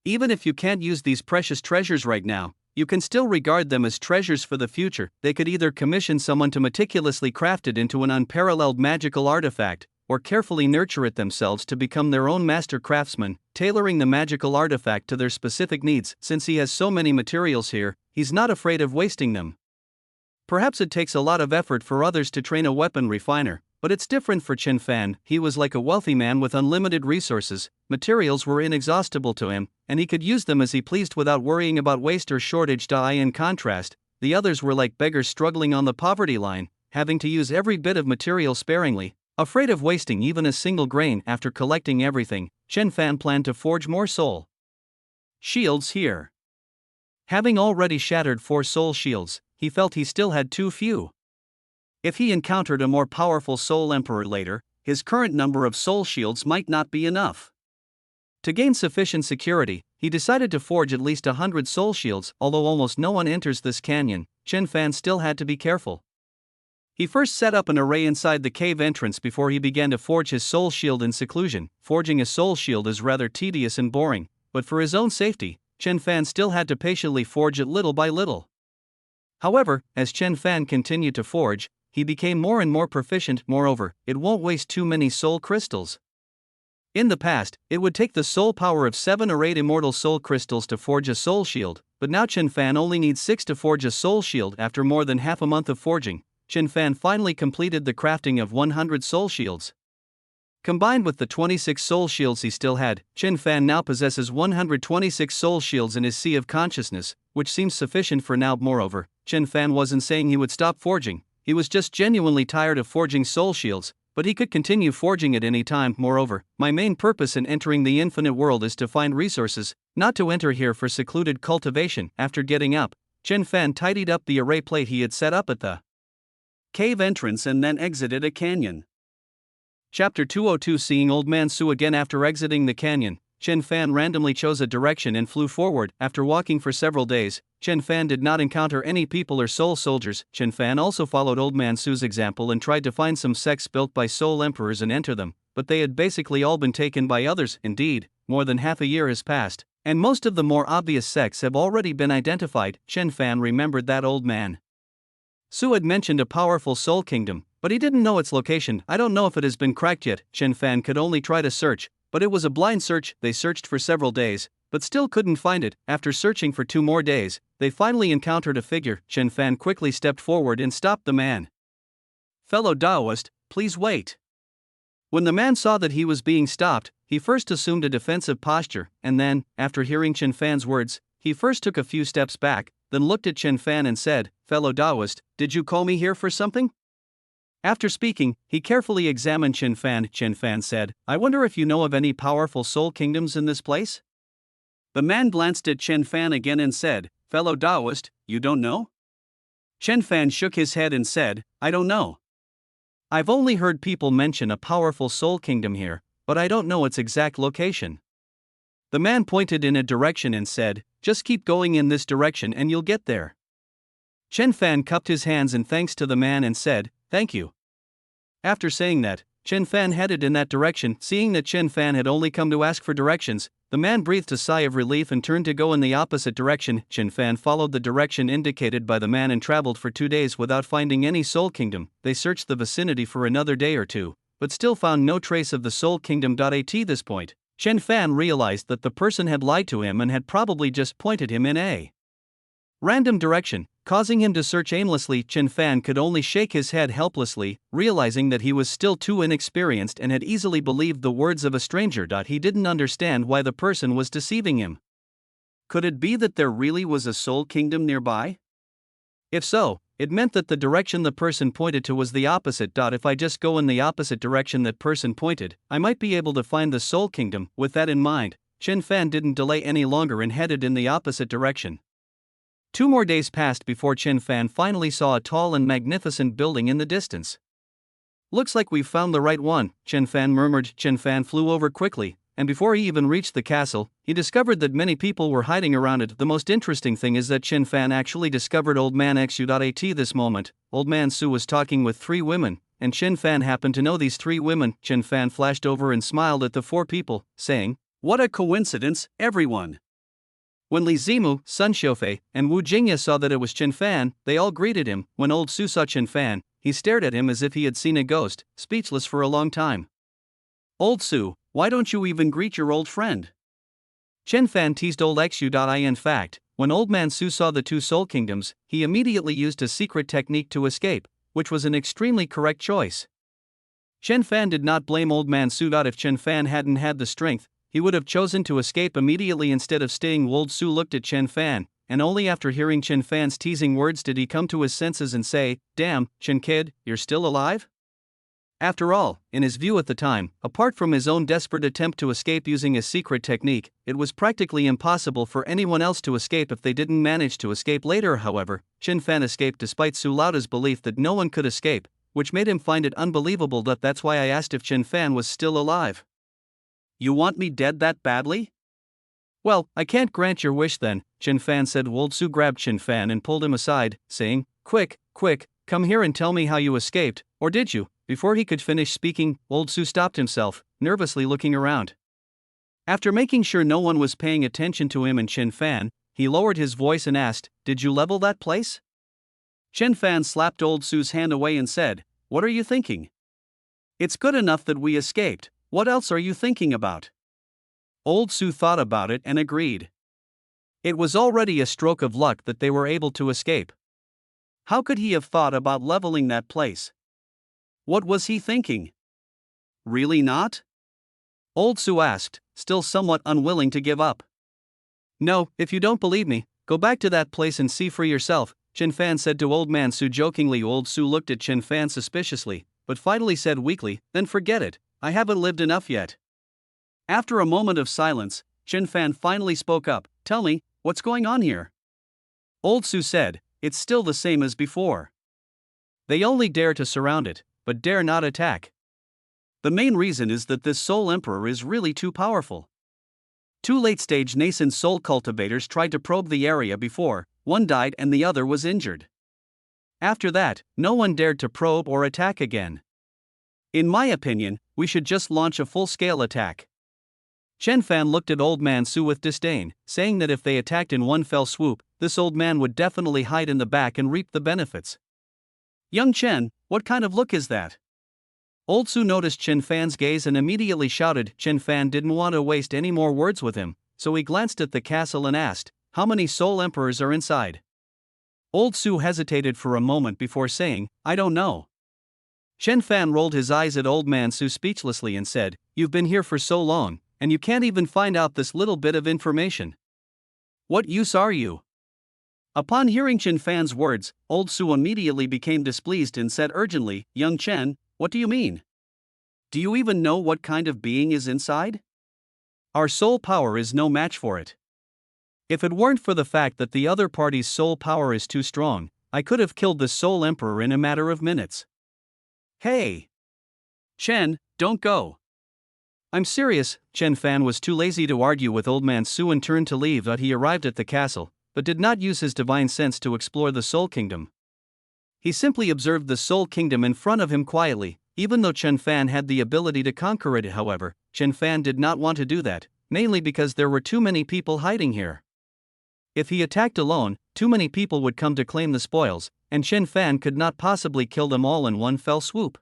Even if you can't use these precious treasures right now, you can still regard them as treasures for the future. They could either commission someone to meticulously craft it into an unparalleled magical artifact, or carefully nurture it themselves to become their own master craftsman, tailoring the magical artifact to their specific needs. Since he has so many materials here, he's not afraid of wasting them. Perhaps it takes a lot of effort for others to train a weapon refiner, but it's different for Chen Fan. He was like a wealthy man with unlimited resources, materials were inexhaustible to him, and he could use them as he pleased without worrying about waste or shortage. In contrast, the others were like beggars struggling on the poverty line, having to use every bit of material sparingly, afraid of wasting even a single grain. After collecting everything, Chen Fan planned to forge more soul shields here. Having already shattered 4 soul shields, he felt he still had too few. If he encountered a more powerful Soul Emperor later, his current number of soul shields might not be enough. To gain sufficient security, he decided to forge at least 100 soul shields. Although almost no one enters this canyon, Chen Fan still had to be careful. He first set up an array inside the cave entrance before he began to forge his soul shield in seclusion. Forging a soul shield is rather tedious and boring, but for his own safety, Chen Fan still had to patiently forge it little by little. However, as Chen Fan continued to forge, he became more and more proficient. Moreover, it won't waste too many soul crystals. In the past, it would take the soul power of 7 or 8 immortal soul crystals to forge a soul shield, but now Chen Fan only needs 6 to forge a soul shield. After more than half a month of forging, Chen Fan finally completed the crafting of 100 soul shields. Combined with the 26 soul shields he still had, Chen Fan now possesses 126 soul shields in his sea of consciousness, which seems sufficient for now. Moreover, Chen Fan wasn't saying he would stop forging, he was just genuinely tired of forging soul shields, but he could continue forging at any time. Moreover, my main purpose in entering the infinite world is to find resources, not to enter here for secluded cultivation. After getting up, Chen Fan tidied up the array plate he had set up at the cave entrance and then exited a canyon. Chapter 202. Seeing Old Man Su again. After exiting the canyon, Chen Fan randomly chose a direction and flew forward. After walking for several days, Chen Fan did not encounter any people or soul soldiers. Chen Fan also followed Old Man Su's example and tried to find some sects built by soul emperors and enter them, but they had basically all been taken by others. Indeed, more than half a year has passed, and most of the more obvious sects have already been identified. Chen Fan remembered that Old Man Su had mentioned a powerful soul kingdom, but he didn't know its location. I don't know if it has been cracked yet. Chen Fan could only try to search, but it was a blind search. They searched for several days, but still couldn't find it. After searching for 2 more days, they finally encountered a figure. Chen Fan quickly stepped forward and stopped the man. "Fellow Taoist, please wait." When the man saw that he was being stopped, he first assumed a defensive posture, and then, after hearing Chen Fan's words, he first took a few steps back, then looked at Chen Fan and said, "Fellow Taoist, did you call me here for something?" After speaking, he carefully examined Chen Fan. Chen Fan said, "I wonder if you know of any powerful soul kingdoms in this place?" The man glanced at Chen Fan again and said, "Fellow Taoist, you don't know?" Chen Fan shook his head and said, "I don't know. I've only heard people mention a powerful soul kingdom here, but I don't know its exact location." The man pointed in a direction and said, "Just keep going in this direction and you'll get there." Chen Fan cupped his hands in thanks to the man and said, "Thank you." After saying that, Chen Fan headed in that direction. Seeing that Chen Fan had only come to ask for directions, the man breathed a sigh of relief and turned to go in the opposite direction. Chen Fan followed the direction indicated by the man and traveled for 2 days without finding any soul kingdom. They searched the vicinity for another day or two, but still found no trace of the soul kingdom. At this point, Chen Fan realized that the person had lied to him and had probably just pointed him in a random direction, causing him to search aimlessly. Chen Fan could only shake his head helplessly, realizing that he was still too inexperienced and had easily believed the words of a stranger. He didn't understand why the person was deceiving him. Could it be that there really was a soul kingdom nearby? If so, it meant that the direction the person pointed to was the opposite. If I just go in the opposite direction that person pointed, I might be able to find the soul kingdom. With that in mind, Chen Fan didn't delay any longer and headed in the opposite direction. 2 more days passed before Chen Fan finally saw a tall and magnificent building in the distance. "Looks like we've found the right one," Chen Fan murmured. Chen Fan flew over quickly, and before he even reached the castle, he discovered that many people were hiding around it. The most interesting thing is that Chen Fan actually discovered Old Man Su. At this moment, Old Man Su was talking with 3 women, and Chen Fan happened to know these 3 women. Chen Fan flashed over and smiled at the 4 people, saying, "What a coincidence, everyone." When Li Zimu, Sun Xiufei, and Wu Jingya saw that it was Chen Fan, they all greeted him. When old Su saw Chen Fan, he stared at him as if he had seen a ghost, speechless for a long time. "Old Su, why don't you even greet your old friend?" Chen Fan teased old Xu. In fact, when Old Man Su saw the 2 soul kingdoms, he immediately used a secret technique to escape, which was an extremely correct choice. Chen Fan did not blame Old Man Su. If Chen Fan hadn't had the strength, he would have chosen to escape immediately instead of staying. Old Su looked at Chen Fan, and only after hearing Chen Fan's teasing words did he come to his senses and say, "Damn, Chen kid, you're still alive?" After all, in his view at the time, apart from his own desperate attempt to escape using a secret technique, it was practically impossible for anyone else to escape if they didn't manage to escape later. However, Chen Fan escaped despite Su Laoda's belief that no one could escape, which made him find it unbelievable. That's why I asked if Chen Fan was still alive. "You want me dead that badly?" "Well, I can't grant your wish then," Chen Fan said. Old Su grabbed Chen Fan and pulled him aside, saying, "Quick, quick, come here and tell me how you escaped, or did you?" Before he could finish speaking, Old Su stopped himself, nervously looking around. After making sure no one was paying attention to him and Chen Fan, he lowered his voice and asked, "Did you level that place?" Chen Fan slapped old Su's hand away and said, "What are you thinking? It's good enough that we escaped, what else are you thinking about?" Old Su thought about it and agreed. It was already a stroke of luck that they were able to escape. How could he have thought about leveling that place? What was he thinking? Really not? Old Su asked, still somewhat unwilling to give up. "No, if you don't believe me, go back to that place and see for yourself," Chen Fan said to Old Man Su jokingly. Old Su looked at Chen Fan suspiciously, but finally said weakly, "Then forget it, I haven't lived enough yet." After a moment of silence, Chen Fan finally spoke up, "Tell me, what's going on here?" Old Su said, "It's still the same as before. They only dare to surround it, but dare not attack. The main reason is that this Soul Emperor is really too powerful. Two late-stage nascent soul cultivators tried to probe the area before, one died and the other was injured. After that, no one dared to probe or attack again. In my opinion, we should just launch a full-scale attack." Chen Fan looked at Old Man Su with disdain, saying that if they attacked in one fell swoop, this old man would definitely hide in the back and reap the benefits. "Young Chen, what kind of look is that?" Old Su noticed Chen Fan's gaze and immediately shouted. Chen Fan didn't want to waste any more words with him, so he glanced at the castle and asked, "How many Soul Emperors are inside?" Old Su hesitated for a moment before saying, "I don't know." Chen Fan rolled his eyes at Old Man Su speechlessly and said, "You've been here for so long, and you can't even find out this little bit of information. What use are you?" Upon hearing Chen Fan's words, Old Su immediately became displeased and said urgently, "Young Chen, what do you mean? Do you even know what kind of being is inside? Our soul power is no match for it. If it weren't for the fact that the other party's soul power is too strong, I could have killed the Soul Emperor in a matter of minutes." "Hey! Chen, don't go." "I'm serious." Chen Fan was too lazy to argue with Old Man Su and turned to leave, but he arrived at the castle, but did not use his divine sense to explore the Soul Kingdom. He simply observed the Soul Kingdom in front of him quietly. Even though Chen Fan had the ability to conquer it, however, Chen Fan did not want to do that, mainly because there were too many people hiding here. If he attacked alone, too many people would come to claim the spoils, and Chen Fan could not possibly kill them all in one fell swoop.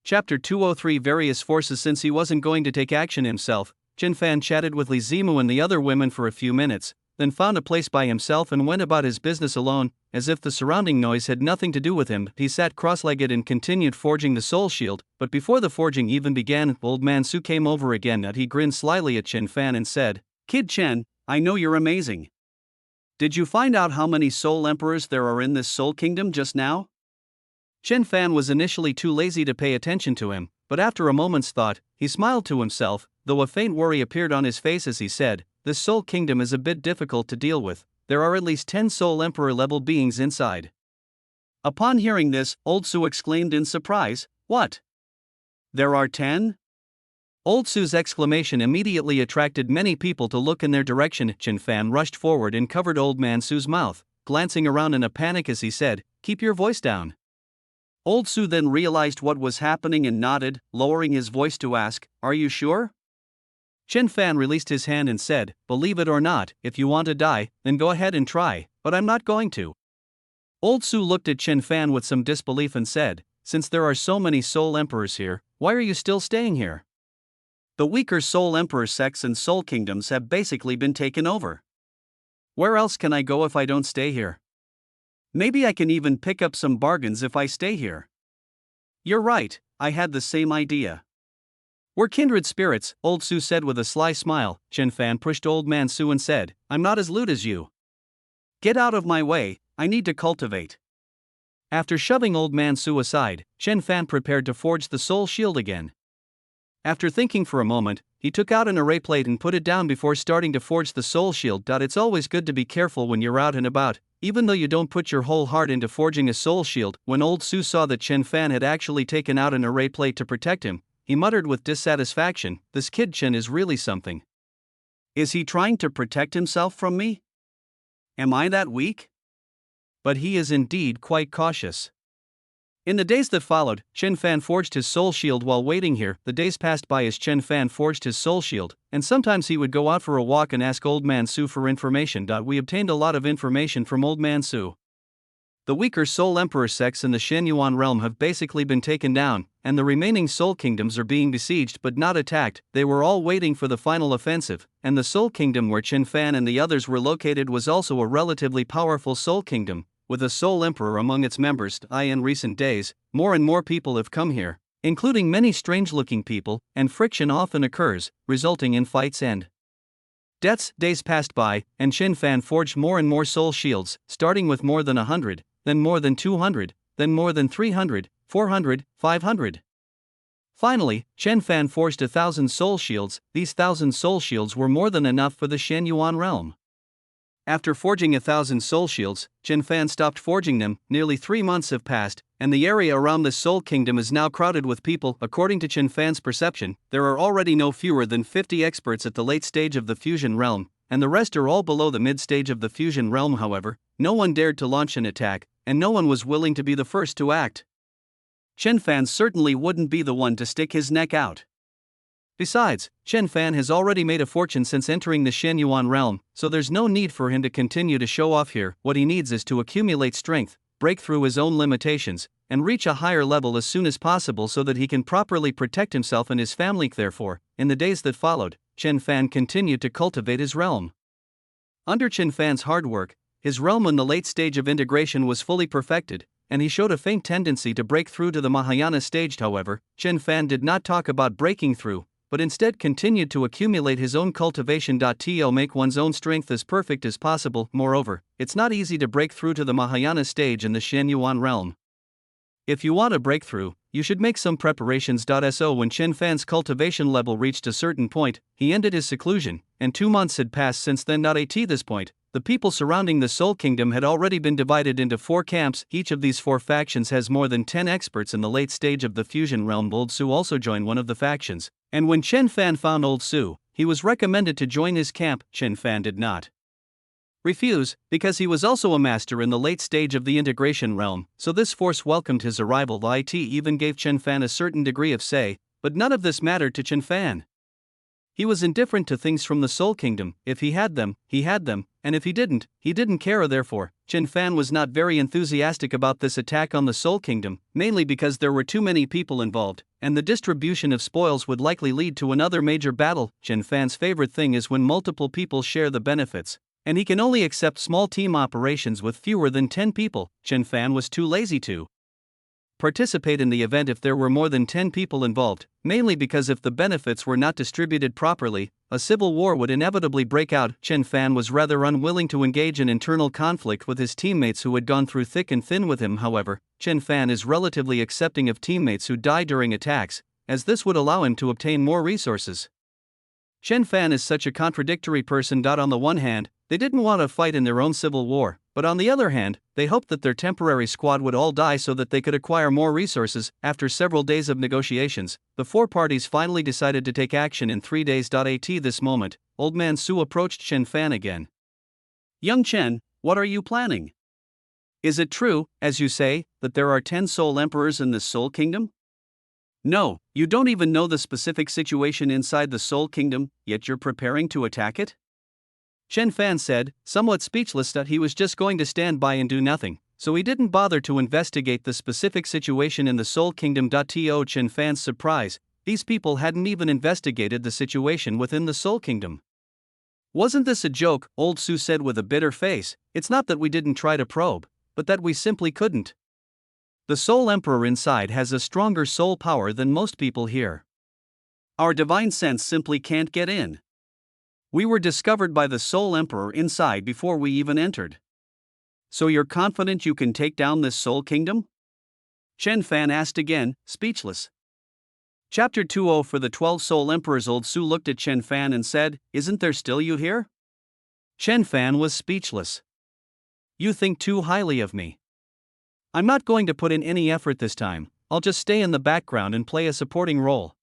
Chapter 203 Various Forces. Since he wasn't going to take action himself, Chen Fan chatted with Li Zimu and the other women for a few minutes, then found a place by himself and went about his business alone, as if the surrounding noise had nothing to do with him. He sat cross-legged and continued forging the soul shield, but before the forging even began, Old Man Su came over again and he grinned slyly at Chen Fan and said, "Kid Chen, I know you're amazing. Did you find out how many Soul Emperors there are in this Soul Kingdom just now?" Chen Fan was initially too lazy to pay attention to him, but after a moment's thought, he smiled to himself, though a faint worry appeared on his face as he said, "This Soul Kingdom is a bit difficult to deal with. There are at least 10 Soul Emperor level beings inside." Upon hearing this, Old Su exclaimed in surprise, "What? There are 10? Old Su's exclamation immediately attracted many people to look in their direction. Chen Fan rushed forward and covered Old Man Su's mouth, glancing around in a panic as he said, "Keep your voice down." Old Su then realized what was happening and nodded, lowering his voice to ask, "Are you sure?" Chen Fan released his hand and said, "Believe it or not, if you want to die, then go ahead and try, but I'm not going to." Old Su looked at Chen Fan with some disbelief and said, "Since there are so many Soul Emperors here, why are you still staying here? The weaker Soul Emperor sects and Soul Kingdoms have basically been taken over. Where else can I go if I don't stay here? Maybe I can even pick up some bargains if I stay here." "You're right, I had the same idea. We're kindred spirits," Old Su said with a sly smile. Chen Fan pushed Old Man Su and said, "I'm not as lewd as you. Get out of my way, I need to cultivate." After shoving Old Man Su aside, Chen Fan prepared to forge the soul shield again. After thinking for a moment, he took out an array plate and put it down before starting to forge the soul shield. It's always good to be careful when you're out and about, even though you don't put your whole heart into forging a soul shield. When Old Su saw that Chen Fan had actually taken out an array plate to protect him, he muttered with dissatisfaction, "This kid Chen is really something. Is he trying to protect himself from me? Am I that weak?" But he is indeed quite cautious. In the days that followed, Chen Fan forged his soul shield while waiting here. The days passed by as Chen Fan forged his soul shield, and sometimes he would go out for a walk and ask Old Man Su for information. We obtained a lot of information from Old Man Su. The weaker Soul Emperor sects in the Shenyuan realm have basically been taken down, and the remaining Soul Kingdoms are being besieged but not attacked. They were all waiting for the final offensive, and the Soul Kingdom where Qin Fan and the others were located was also a relatively powerful Soul Kingdom, with a Soul Emperor among its members. In recent days, more and more people have come here, including many strange-looking people, and friction often occurs, resulting in fights and deaths. Days passed by, and Qin Fan forged more and more soul shields, starting with more than 100, then more than 200, then more than 300, 400, 500. Finally, Qin Fan forged 1,000 soul shields. These 1,000 soul shields were more than enough for the Shenyuan realm. After forging 1,000 soul shields, Qin Fan stopped forging them. Nearly 3 months have passed, and the area around the Soul Kingdom is now crowded with people. According to Qin Fan's perception, there are already no fewer than 50 experts at the late stage of the fusion realm, and the rest are all below the mid stage of the fusion realm. However, no one dared to launch an attack, and no one was willing to be the first to act. Qin Fan certainly wouldn't be the one to stick his neck out. Besides, Qin Fan has already made a fortune since entering the Shenyuan realm, so there's no need for him to continue to show off here. What he needs is to accumulate strength, break through his own limitations, and reach a higher level as soon as possible so that he can properly protect himself and his family. Therefore, in the days that followed, Qin Fan continued to cultivate his realm. Under Qin Fan's hard work, his realm in the late stage of integration was fully perfected, and he showed a faint tendency to break through to the Mahayana stage. However, Qin Fan did not talk about breaking through, but instead continued to accumulate his own cultivation. To make one's own strength as perfect as possible. Moreover, it's not easy to break through to the Mahayana stage in the Shenyuan realm. If you want a breakthrough, you should make some preparations. So when Qin Fan's cultivation level reached a certain point, he ended his seclusion, and 2 months had passed since then. At this point, the people surrounding the Soul Kingdom had already been divided into 4 camps. Each of these 4 factions has more than 10 experts in the late stage of the fusion realm. Old Su also joined one of the factions, and when Qin Fan found Old Su, he was recommended to join his camp. Qin Fan did not refuse, because he was also a master in the late stage of the integration realm, so this force welcomed his arrival. It even gave Qin Fan a certain degree of say, but none of this mattered to Qin Fan. He was indifferent to things from the Soul Kingdom. If he had them, and if he didn't care. Therefore, Qin Fan was not very enthusiastic about this attack on the Soul Kingdom, mainly because there were too many people involved, and the distribution of spoils would likely lead to another major battle. Qin Fan's favorite thing is when multiple people share the benefits, and he can only accept small team operations with fewer than 10 people. Qin Fan was too lazy to participate in the event if there were more than 10 people involved, mainly because if the benefits were not distributed properly, a civil war would inevitably break out. Qin Fan was rather unwilling to engage in internal conflict with his teammates who had gone through thick and thin with him. However, Qin Fan is relatively accepting of teammates who die during attacks, as this would allow him to obtain more resources. Qin Fan is such a contradictory person. On the one hand, they didn't want to fight in their own civil war, but on the other hand, they hoped that their temporary squad would all die so that they could acquire more resources. After several days of negotiations, the 4 parties finally decided to take action in 3 days. At this moment, Old Man Su approached Qin Fan again. Young Chen, what are you planning? Is it true, as you say, that there are 10 Soul Emperors in the Soul Kingdom? No, you don't even know the specific situation inside the Soul Kingdom, yet you're preparing to attack it? Qin Fan said, somewhat speechless, that he was just going to stand by and do nothing, so he didn't bother to investigate the specific situation in the Soul Kingdom. To Qin Fan's surprise, these people hadn't even investigated the situation within the Soul Kingdom. Wasn't this a joke? Old Su said with a bitter face. It's not that we didn't try to probe, but that we simply couldn't. The Soul Emperor inside has a stronger soul power than most people here. Our divine sense simply can't get in. We were discovered by the Soul Emperor inside before we even entered. So you're confident you can take down this Soul Kingdom? Qin Fan asked again, speechless. Chapter 20 For the 12 Soul Emperors. Old Su looked at Qin Fan and said, isn't there still you here? Qin Fan was speechless. You think too highly of me. I'm not going to put in any effort this time, I'll just stay in the background and play a supporting role.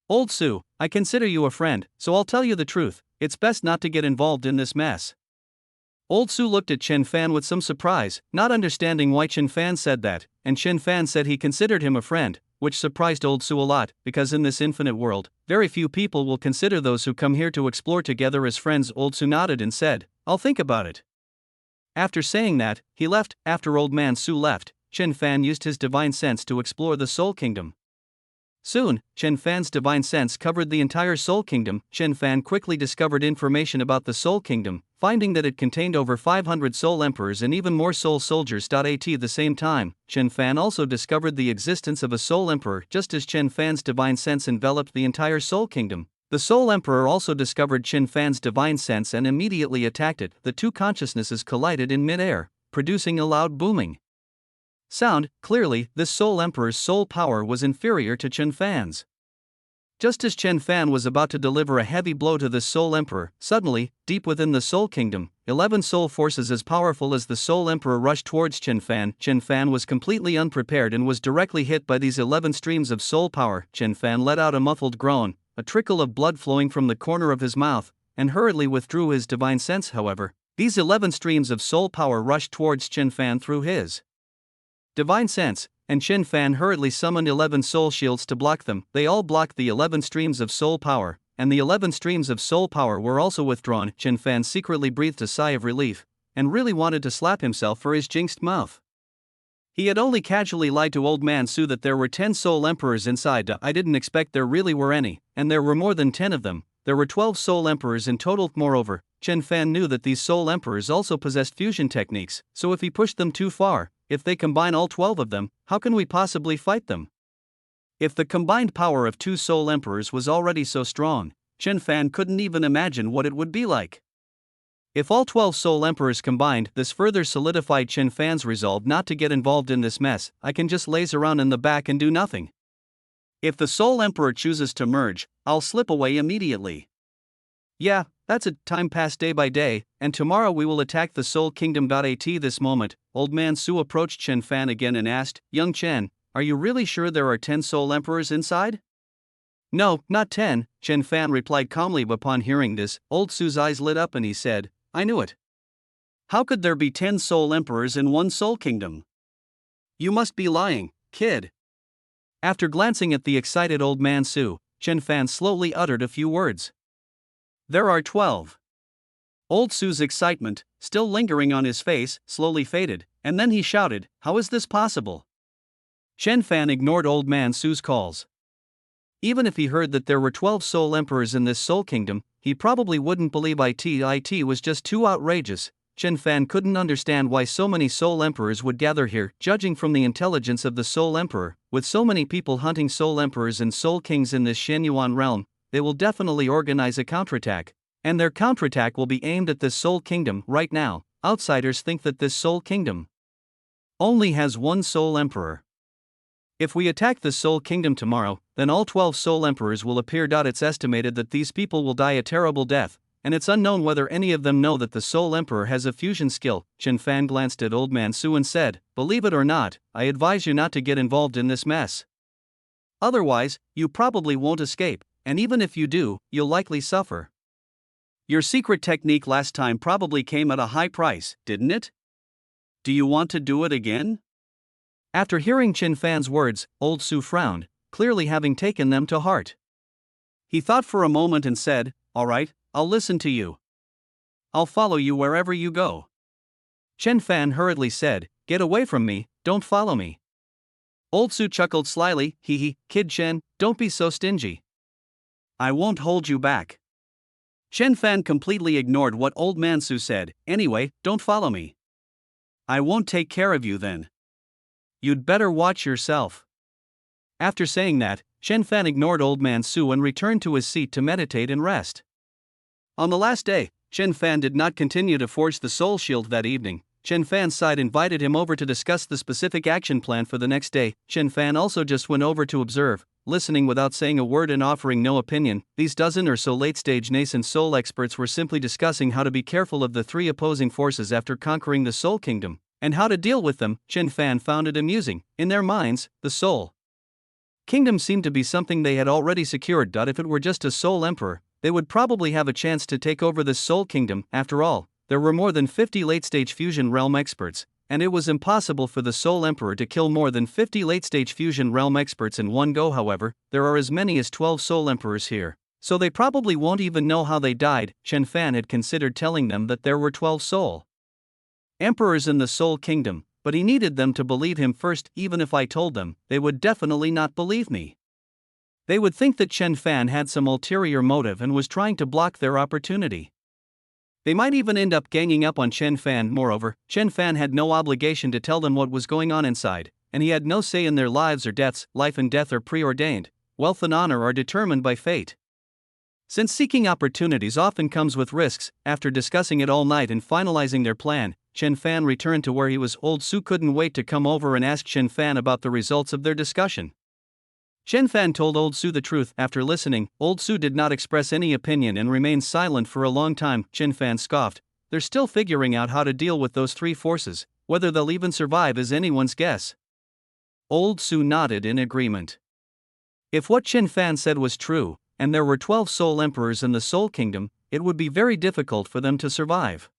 Old Su, I consider you a friend, so I'll tell you the truth, it's best not to get involved in this mess. Old Su looked at Qin Fan with some surprise, not understanding why Qin Fan said that, and Qin Fan said he considered him a friend, which surprised Old Su a lot, because in this infinite world, very few people will consider those who come here to explore together as friends. Old Su nodded and said, I'll think about it. After saying that, he left. After Old Man Su left, Chen Fan used his divine sense to explore the Soul Kingdom. Soon, Chen Fan's divine sense covered the entire Soul Kingdom. Chen Fan quickly discovered information about the Soul Kingdom, finding that it contained over 500 Soul Emperors and even more Soul Soldiers. At the same time, Chen Fan also discovered the existence of a Soul Emperor. Just as Chen Fan's divine sense enveloped the entire Soul Kingdom, the Soul Emperor also discovered Chen Fan's divine sense and immediately attacked it. The two consciousnesses collided in mid-air, producing a loud booming sound. Clearly, this Soul Emperor's soul power was inferior to Chen Fan's. Just as Chen Fan was about to deliver a heavy blow to this Soul Emperor, suddenly, deep within the Soul Kingdom, 11 soul forces as powerful as the Soul Emperor rushed towards Chen Fan. Chen Fan was completely unprepared and was directly hit by these 11 streams of soul power. Chen Fan let out a muffled groan, a trickle of blood flowing from the corner of his mouth, and hurriedly withdrew his divine sense. However, these 11 streams of soul power rushed towards Chen Fan through his divine sense, and Chen Fan hurriedly summoned 11 soul shields to block them. They all blocked the 11 streams of soul power, and the 11 streams of soul power were also withdrawn. Chen Fan secretly breathed a sigh of relief, and really wanted to slap himself for his jinxed mouth. He had only casually lied to Old Man Su that there were 10 Soul Emperors inside. I didn't expect there really were any, and there were more than 10 of them. There were 12 Soul Emperors in total. Moreover, Chen Fan knew that these Soul Emperors also possessed fusion techniques, so if he pushed them too far, if they combine all 12 of them, how can we possibly fight them? If the combined power of 2 Soul Emperors was already so strong, Chen Fan couldn't even imagine what it would be like. If all 12 Soul Emperors combined, this further solidified Chen Fan's resolve not to get involved in this mess. I can just laze around in the back and do nothing. If the Soul Emperor chooses to merge, I'll slip away immediately. Yeah, that's it. Time passed day by day, and tomorrow we will attack the Soul Kingdom. At this moment, Old Man Su approached Chen Fan again and asked, "Young Chen, are you really sure there are 10 Soul Emperors inside?" "No, not 10, Chen Fan replied calmly. Upon hearing this, Old Su's eyes lit up and he said, "I knew it. How could there be 10 Soul Emperors in one Soul Kingdom? You must be lying, kid." After glancing at the excited Old Man Su, Chen Fan slowly uttered a few words. "There are 12. Old Su's excitement, still lingering on his face, slowly faded, and then he shouted, "How is this possible?" Chen Fan ignored Old Man Su's calls. Even if he heard that there were 12 Soul Emperors in this Soul Kingdom, he probably wouldn't believe it was just too outrageous. Chen Fan couldn't understand why so many Soul Emperors would gather here. Judging from the intelligence of the Soul Emperor, with so many people hunting Soul Emperors and Soul Kings in this Shenyuan realm, they will definitely organize a counterattack, and their counterattack will be aimed at this Soul Kingdom. Right now, outsiders think that this Soul Kingdom only has one Soul Emperor. If we attack the Soul Kingdom tomorrow, then all 12 Soul Emperors will appear. It's estimated that these people will die a terrible death, and it's unknown whether any of them know that the Soul Emperor has a fusion skill. Chen Fan glanced at Old Man Su and said, "Believe it or not, I advise you not to get involved in this mess. Otherwise, you probably won't escape, and even if you do, you'll likely suffer. Your secret technique last time probably came at a high price, didn't it? Do you want to do it again?" After hearing Chen Fan's words, Old Su frowned, clearly having taken them to heart. He thought for a moment and said, "All right, I'll listen to you. I'll follow you wherever you go." Chen Fan hurriedly said, "Get away from me, don't follow me." Old Su chuckled slyly, "Hee, kid Chen, don't be so stingy. I won't hold you back." Chen Fan completely ignored what Old Man Su said. "Anyway, don't follow me. I won't take care of you then. You'd better watch yourself." After saying that, Chen Fan ignored Old Man Su and returned to his seat to meditate and rest. On the last day, Chen Fan did not continue to forge the soul shield that evening. Chen Fan's side invited him over to discuss the specific action plan for the next day. Chen Fan also just went over to observe, listening without saying a word and offering no opinion. These dozen or so late-stage nascent soul experts were simply discussing how to be careful of the 3 opposing forces after conquering the Soul Kingdom, and how to deal with them. Chen Fan found it amusing. In their minds, the Soul Kingdom seemed to be something they had already secured. If it were just a Soul Emperor, they would probably have a chance to take over this Soul Kingdom. After all, there were more than 50 late-stage fusion realm experts, and it was impossible for the Soul Emperor to kill more than 50 late-stage fusion realm experts in one go. However, there are as many as 12 Soul Emperors here, so they probably won't even know how they died. Chen Fan had considered telling them that there were 12 Soul emperors in the Soul Kingdom, but he needed them to believe him first. Even if I told them, they would definitely not believe me. They would think that Chen Fan had some ulterior motive and was trying to block their opportunity. They might even end up ganging up on Chen Fan. Moreover, Chen Fan had no obligation to tell them what was going on inside, and he had no say in their lives or deaths. Life and death are preordained, wealth and honor are determined by fate. Since seeking opportunities often comes with risks, after discussing it all night and finalizing their plan, Chen Fan returned to where he was. Old Su couldn't wait to come over and ask Chen Fan about the results of their discussion. Chen Fan told Old Su the truth. After listening, Old Su did not express any opinion and remained silent for a long time. Chen Fan scoffed, "They're still figuring out how to deal with those three forces. Whether they'll even survive is anyone's guess." Old Su nodded in agreement. If what Chen Fan said was true, and there were 12 Soul Emperors in the Soul Kingdom, it would be very difficult for them to survive.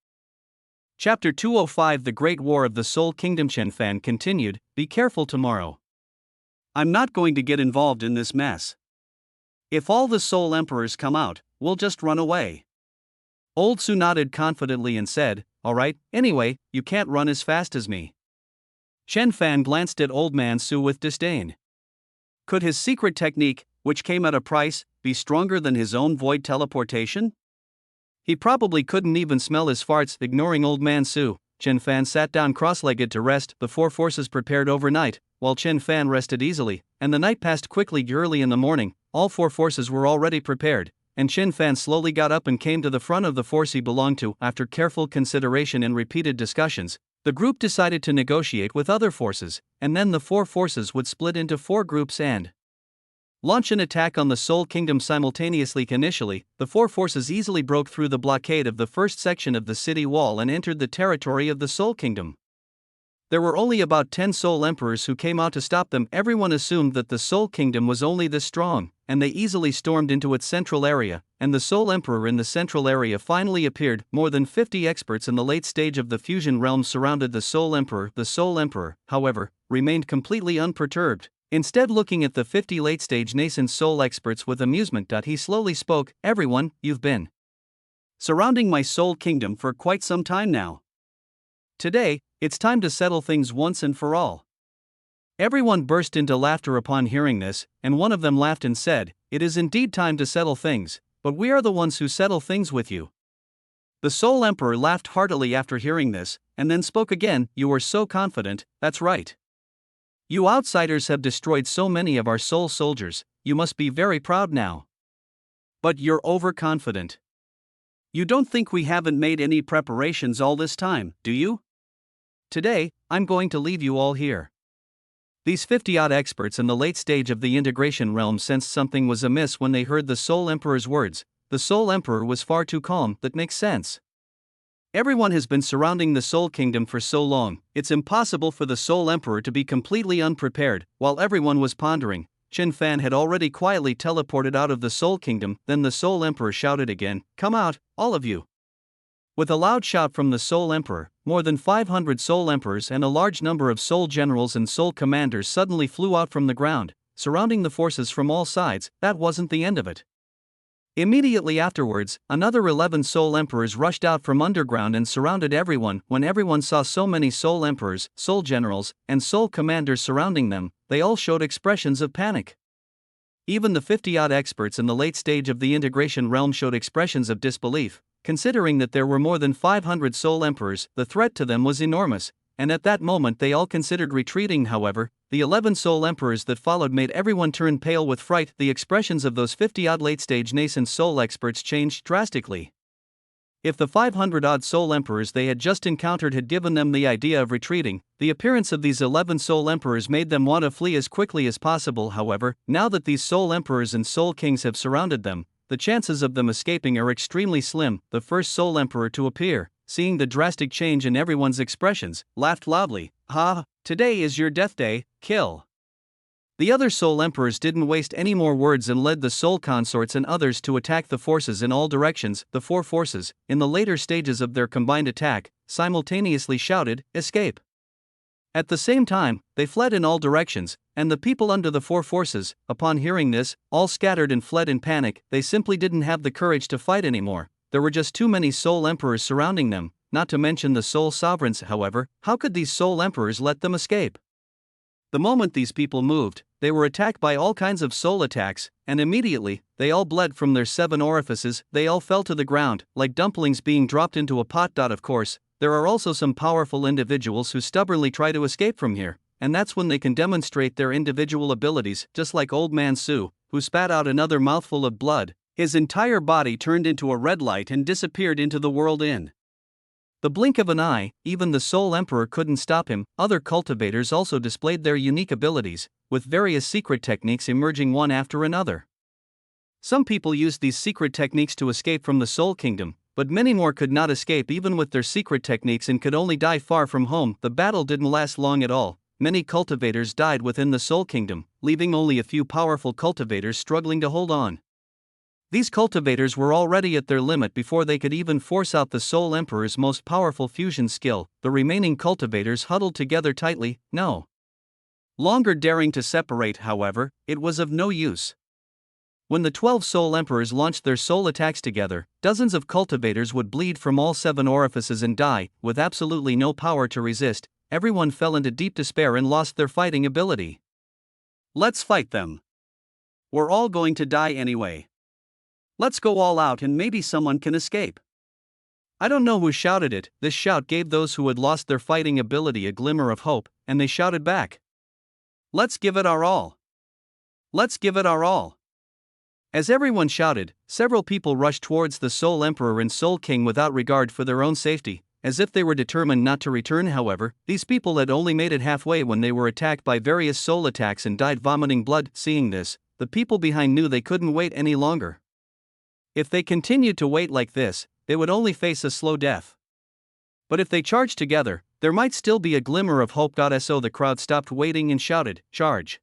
Chapter 205 The Great War of the Soul Kingdom. Chen Fan continued, "Be careful tomorrow. I'm not going to get involved in this mess. If all the Soul Emperors come out, we'll just run away." Old Su nodded confidently and said, "All right, anyway, you can't run as fast as me." Chen Fan glanced at Old Man Su with disdain. Could his secret technique, which came at a price, be stronger than his own void teleportation? He probably couldn't even smell his farts. Ignoring Old Man Su, Chen Fan sat down cross-legged to rest. The four forces prepared overnight, while Chen Fan rested easily, and the night passed quickly. Early in the morning, all four forces were already prepared, and Chen Fan slowly got up and came to the front of the force he belonged to. After careful consideration and repeated discussions, the group decided to negotiate with other forces, and then the four forces would split into four groups and launch an attack on the Soul Kingdom simultaneously. Initially, the four forces easily broke through the blockade of the first section of the city wall and entered the territory of the Soul Kingdom. There were only about 10 Soul Emperors who came out to stop them. Everyone assumed that the Soul Kingdom was only this strong, and they easily stormed into its central area, and the Soul Emperor in the central area finally appeared. More than 50 experts in the late stage of the fusion realm surrounded the Soul Emperor. The Soul Emperor, however, remained completely unperturbed, instead looking at the 50 late-stage nascent soul experts with amusement. He slowly spoke, "Everyone, you've been surrounding my Soul Kingdom for quite some time now. Today, it's time to settle things once and for all." Everyone burst into laughter upon hearing this, and one of them laughed and said, "It is indeed time to settle things, but we are the ones who settle things with you." The Soul Emperor laughed heartily after hearing this, and then spoke again, "You are so confident, that's right. You outsiders have destroyed so many of our soul soldiers, you must be very proud now. But you're overconfident. You don't think we haven't made any preparations all this time, do you? Today, I'm going to leave you all here." These 50-odd experts in the late stage of the integration realm sensed something was amiss when they heard the Soul Emperor's words. The Soul Emperor was far too calm. That makes sense. Everyone has been surrounding the Soul Kingdom for so long, it's impossible for the Soul Emperor to be completely unprepared. While everyone was pondering, Chen Fan had already quietly teleported out of the Soul Kingdom. Then the Soul Emperor shouted again, "Come out, all of you." With a loud shout from the Soul Emperor, more than 500 Soul Emperors and a large number of Soul Generals and Soul Commanders suddenly flew out from the ground, surrounding the forces from all sides. That wasn't the end of it. Immediately afterwards, another 11 Soul Emperors rushed out from underground and surrounded everyone. When everyone saw so many Soul Emperors, Soul Generals, and Soul Commanders surrounding them, they all showed expressions of panic. Even the 50-odd experts in the late stage of the integration realm showed expressions of disbelief, considering that there were more than 500 Soul Emperors. The threat to them was enormous, and at that moment they all considered retreating. However, the 11 Soul Emperors that followed made everyone turn pale with fright. The expressions of those 50-odd late-stage nascent soul experts changed drastically. If the 500-odd Soul Emperors they had just encountered had given them the idea of retreating, the appearance of these 11 Soul Emperors made them want to flee as quickly as possible. However, now that these Soul Emperors and Soul Kings have surrounded them, the chances of them escaping are extremely slim. The first Soul Emperor to appear, seeing the drastic change in everyone's expressions, laughed loudly, "Ha, today is your death day, kill." The other Soul Emperors didn't waste any more words and led the Soul Consorts and others to attack the forces in all directions. The four forces, in the later stages of their combined attack, simultaneously shouted, "Escape!" At the same time, they fled in all directions, and the people under the four forces, upon hearing this, all scattered and fled in panic. They simply didn't have the courage to fight anymore. There were just too many Soul Emperors surrounding them, not to mention the Soul Sovereigns. However, how could these Soul Emperors let them escape? The moment these people moved, they were attacked by all kinds of soul attacks, and immediately, they all bled from their 7 orifices. They all fell to the ground, like dumplings being dropped into a pot. Of course, there are also some powerful individuals who stubbornly try to escape from here, and that's when they can demonstrate their individual abilities, just like Old Man Su, who spat out another mouthful of blood. His entire body turned into a red light and disappeared into the world in the blink of an eye. Even the Soul Emperor couldn't stop him. Other cultivators also displayed their unique abilities, with various secret techniques emerging one after another. Some people used these secret techniques to escape from the Soul Kingdom, but many more could not escape even with their secret techniques and could only die far from home. The battle didn't last long at all. Many cultivators died within the Soul Kingdom, leaving only a few powerful cultivators struggling to hold on. These cultivators were already at their limit before they could even force out the Soul Emperor's most powerful fusion skill. The remaining cultivators huddled together tightly, no longer daring to separate. However, it was of no use. When the 12 Soul Emperors launched their soul attacks together, dozens of cultivators would bleed from all 7 orifices and die, with absolutely no power to resist. Everyone fell into deep despair and lost their fighting ability. Let's fight them. We're all going to die anyway. Let's go all out and maybe someone can escape. I don't know who shouted it. This shout gave those who had lost their fighting ability a glimmer of hope, and they shouted back, "Let's give it our all. Let's give it our all." As everyone shouted, several people rushed towards the Soul Emperor and Soul King without regard for their own safety, as if they were determined not to return. However, these people had only made it halfway when they were attacked by various soul attacks and died vomiting blood. Seeing this, the people behind knew they couldn't wait any longer. If they continued to wait like this, they would only face a slow death. But if they charged together, there might still be a glimmer of hope. So the crowd stopped waiting and shouted, "Charge!"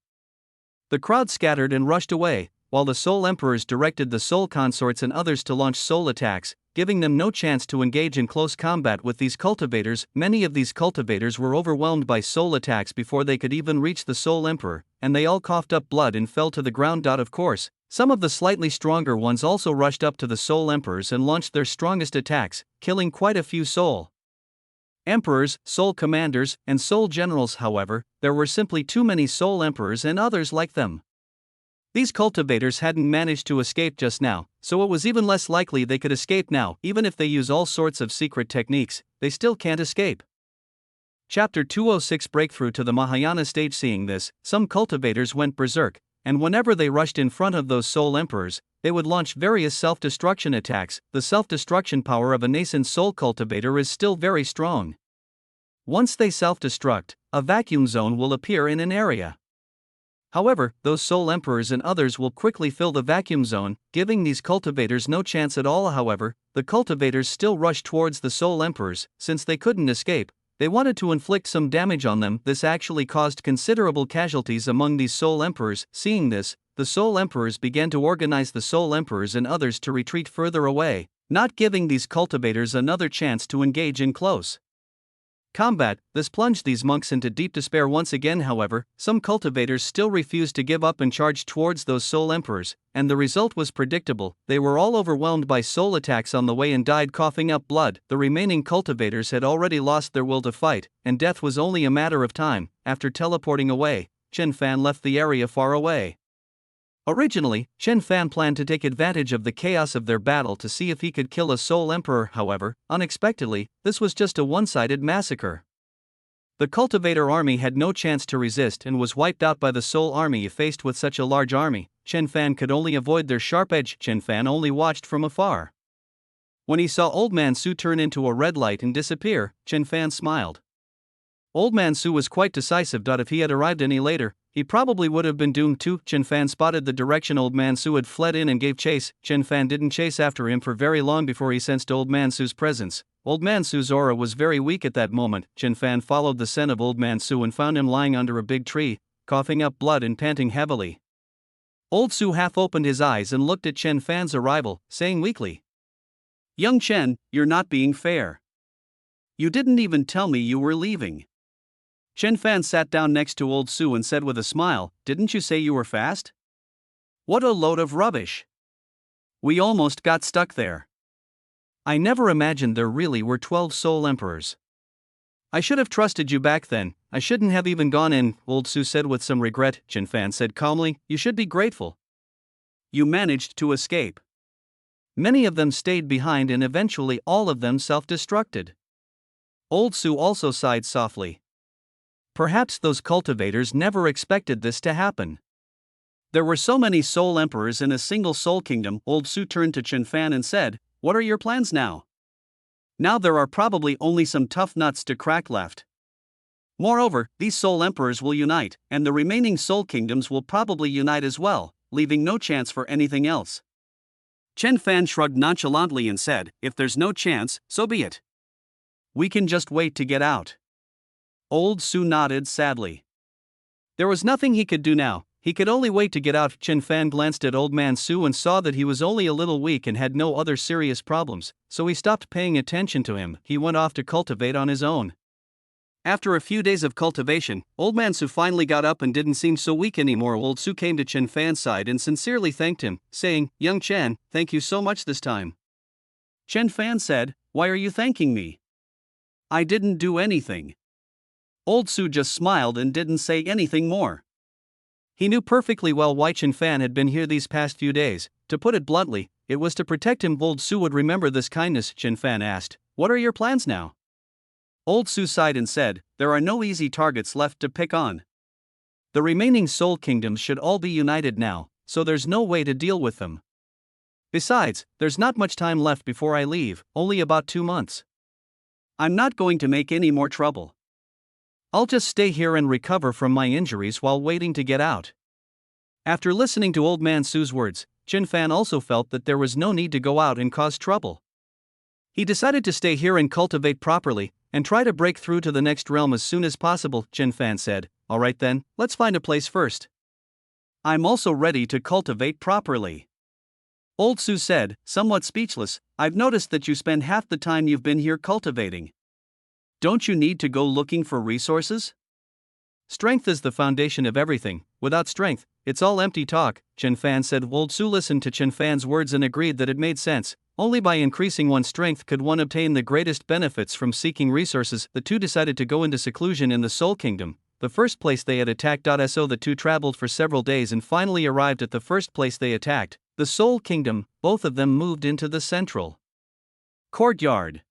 The crowd scattered and rushed away, while the Soul Emperors directed the Soul Consorts and others to launch soul attacks, giving them no chance to engage in close combat with these cultivators. Many of these cultivators were overwhelmed by soul attacks before they could even reach the Soul Emperor, and they all coughed up blood and fell to the ground. Of course, some of the slightly stronger ones also rushed up to the Soul Emperors and launched their strongest attacks, killing quite a few Soul Emperors, Soul Commanders, and Soul Generals. However, there were simply too many Soul Emperors and others like them. These cultivators hadn't managed to escape just now, so it was even less likely they could escape now. Even if they use all sorts of secret techniques, they still can't escape. Chapter 206 Breakthrough to the Mahayana Stage. Seeing this, some cultivators went berserk, and whenever they rushed in front of those Soul Emperors, they would launch various self-destruction attacks. The self-destruction power of a nascent soul cultivator is still very strong. Once they self-destruct, a vacuum zone will appear in an area. However, those Soul Emperors and others will quickly fill the vacuum zone, giving these cultivators no chance at all. However, the cultivators still rushed towards the Soul Emperors. Since they couldn't escape, they wanted to inflict some damage on them. This actually caused considerable casualties among these Soul Emperors. Seeing this, the Soul Emperors began to organize the Soul Emperors and others to retreat further away, not giving these cultivators another chance to engage in close combat. This plunged these monks into deep despair once again. However, some cultivators still refused to give up and charged towards those Soul Emperors, and the result was predictable. They were all overwhelmed by soul attacks on the way and died coughing up blood. The remaining cultivators had already lost their will to fight, and death was only a matter of time. After teleporting away, Chen Fan left the area far away. Originally, Chen Fan planned to take advantage of the chaos of their battle to see if he could kill a Soul Emperor. However, unexpectedly, this was just a one-sided massacre. The cultivator army had no chance to resist and was wiped out by the Soul army. Faced with such a large army, Chen Fan could only avoid their sharp edge. Chen Fan only watched from afar. When he saw Old Man Su turn into a red light and disappear, Chen Fan smiled. Old Man Su was quite decisive. If he had arrived any later, he probably would have been doomed too. Chen Fan spotted the direction Old Man Su had fled in and gave chase. Chen Fan didn't chase after him for very long before he sensed Old Man Su's presence. Old Man Su's aura was very weak at that moment. Chen Fan followed the scent of Old Man Su and found him lying under a big tree, coughing up blood and panting heavily. Old Su half opened his eyes and looked at Chen Fan's arrival, saying weakly, "Young Chen, you're not being fair. You didn't even tell me you were leaving." Chen Fan sat down next to Old Su and said with a smile, "Didn't you say you were fast? What a load of rubbish. We almost got stuck there." I never imagined there really were 12 Soul Emperors. I should have trusted you back then, I shouldn't have even gone in, Old Su said with some regret. Chen Fan said calmly, you should be grateful. You managed to escape. Many of them stayed behind and eventually all of them self-destructed. Old Su also sighed softly. Perhaps those cultivators never expected this to happen. There were so many Soul Emperors in a single Soul Kingdom. Old Su turned to Chen Fan and said, what are your plans now? Now there are probably only some tough nuts to crack left. Moreover, these Soul Emperors will unite, and the remaining Soul Kingdoms will probably unite as well, leaving no chance for anything else. Chen Fan shrugged nonchalantly and said, if there's no chance, so be it. We can just wait to get out. Old Su nodded sadly. There was nothing he could do now, he could only wait to get out. Chen Fan glanced at Old Man Su and saw that he was only a little weak and had no other serious problems, so he stopped paying attention to him. He went off to cultivate on his own. After a few days of cultivation, Old Man Su finally got up and didn't seem so weak anymore. Old Su came to Chen Fan's side and sincerely thanked him, saying, Young Chen, thank you so much this time. Chen Fan said, why are you thanking me? I didn't do anything. Old Su just smiled and didn't say anything more. He knew perfectly well why Chen Fan had been here these past few days. To put it bluntly, it was to protect him. Old Su would remember this kindness. Chen Fan asked, what are your plans now? Old Su sighed and said, there are no easy targets left to pick on. The remaining Soul Kingdoms should all be united now, so there's no way to deal with them. Besides, there's not much time left before I leave, only about 2 months. I'm not going to make any more trouble. I'll just stay here and recover from my injuries while waiting to get out. After listening to Old Man Su's words, Chen Fan also felt that there was no need to go out and cause trouble. He decided to stay here and cultivate properly, and try to break through to the next realm as soon as possible. Chen Fan said, alright then, let's find a place first. I'm also ready to cultivate properly. Old Su said, somewhat speechless, I've noticed that you spend half the time you've been here cultivating. Don't you need to go looking for resources? Strength is the foundation of everything. Without strength, it's all empty talk, Chen Fan said. Old Su listened to Chen Fan's words and agreed that it made sense. Only by increasing one's strength could one obtain the greatest benefits from seeking resources. The two decided to go into seclusion in the Soul Kingdom, the first place they had attacked. So the two traveled for several days and finally arrived at the first place they attacked, the Soul Kingdom. Both of them moved into the central courtyard.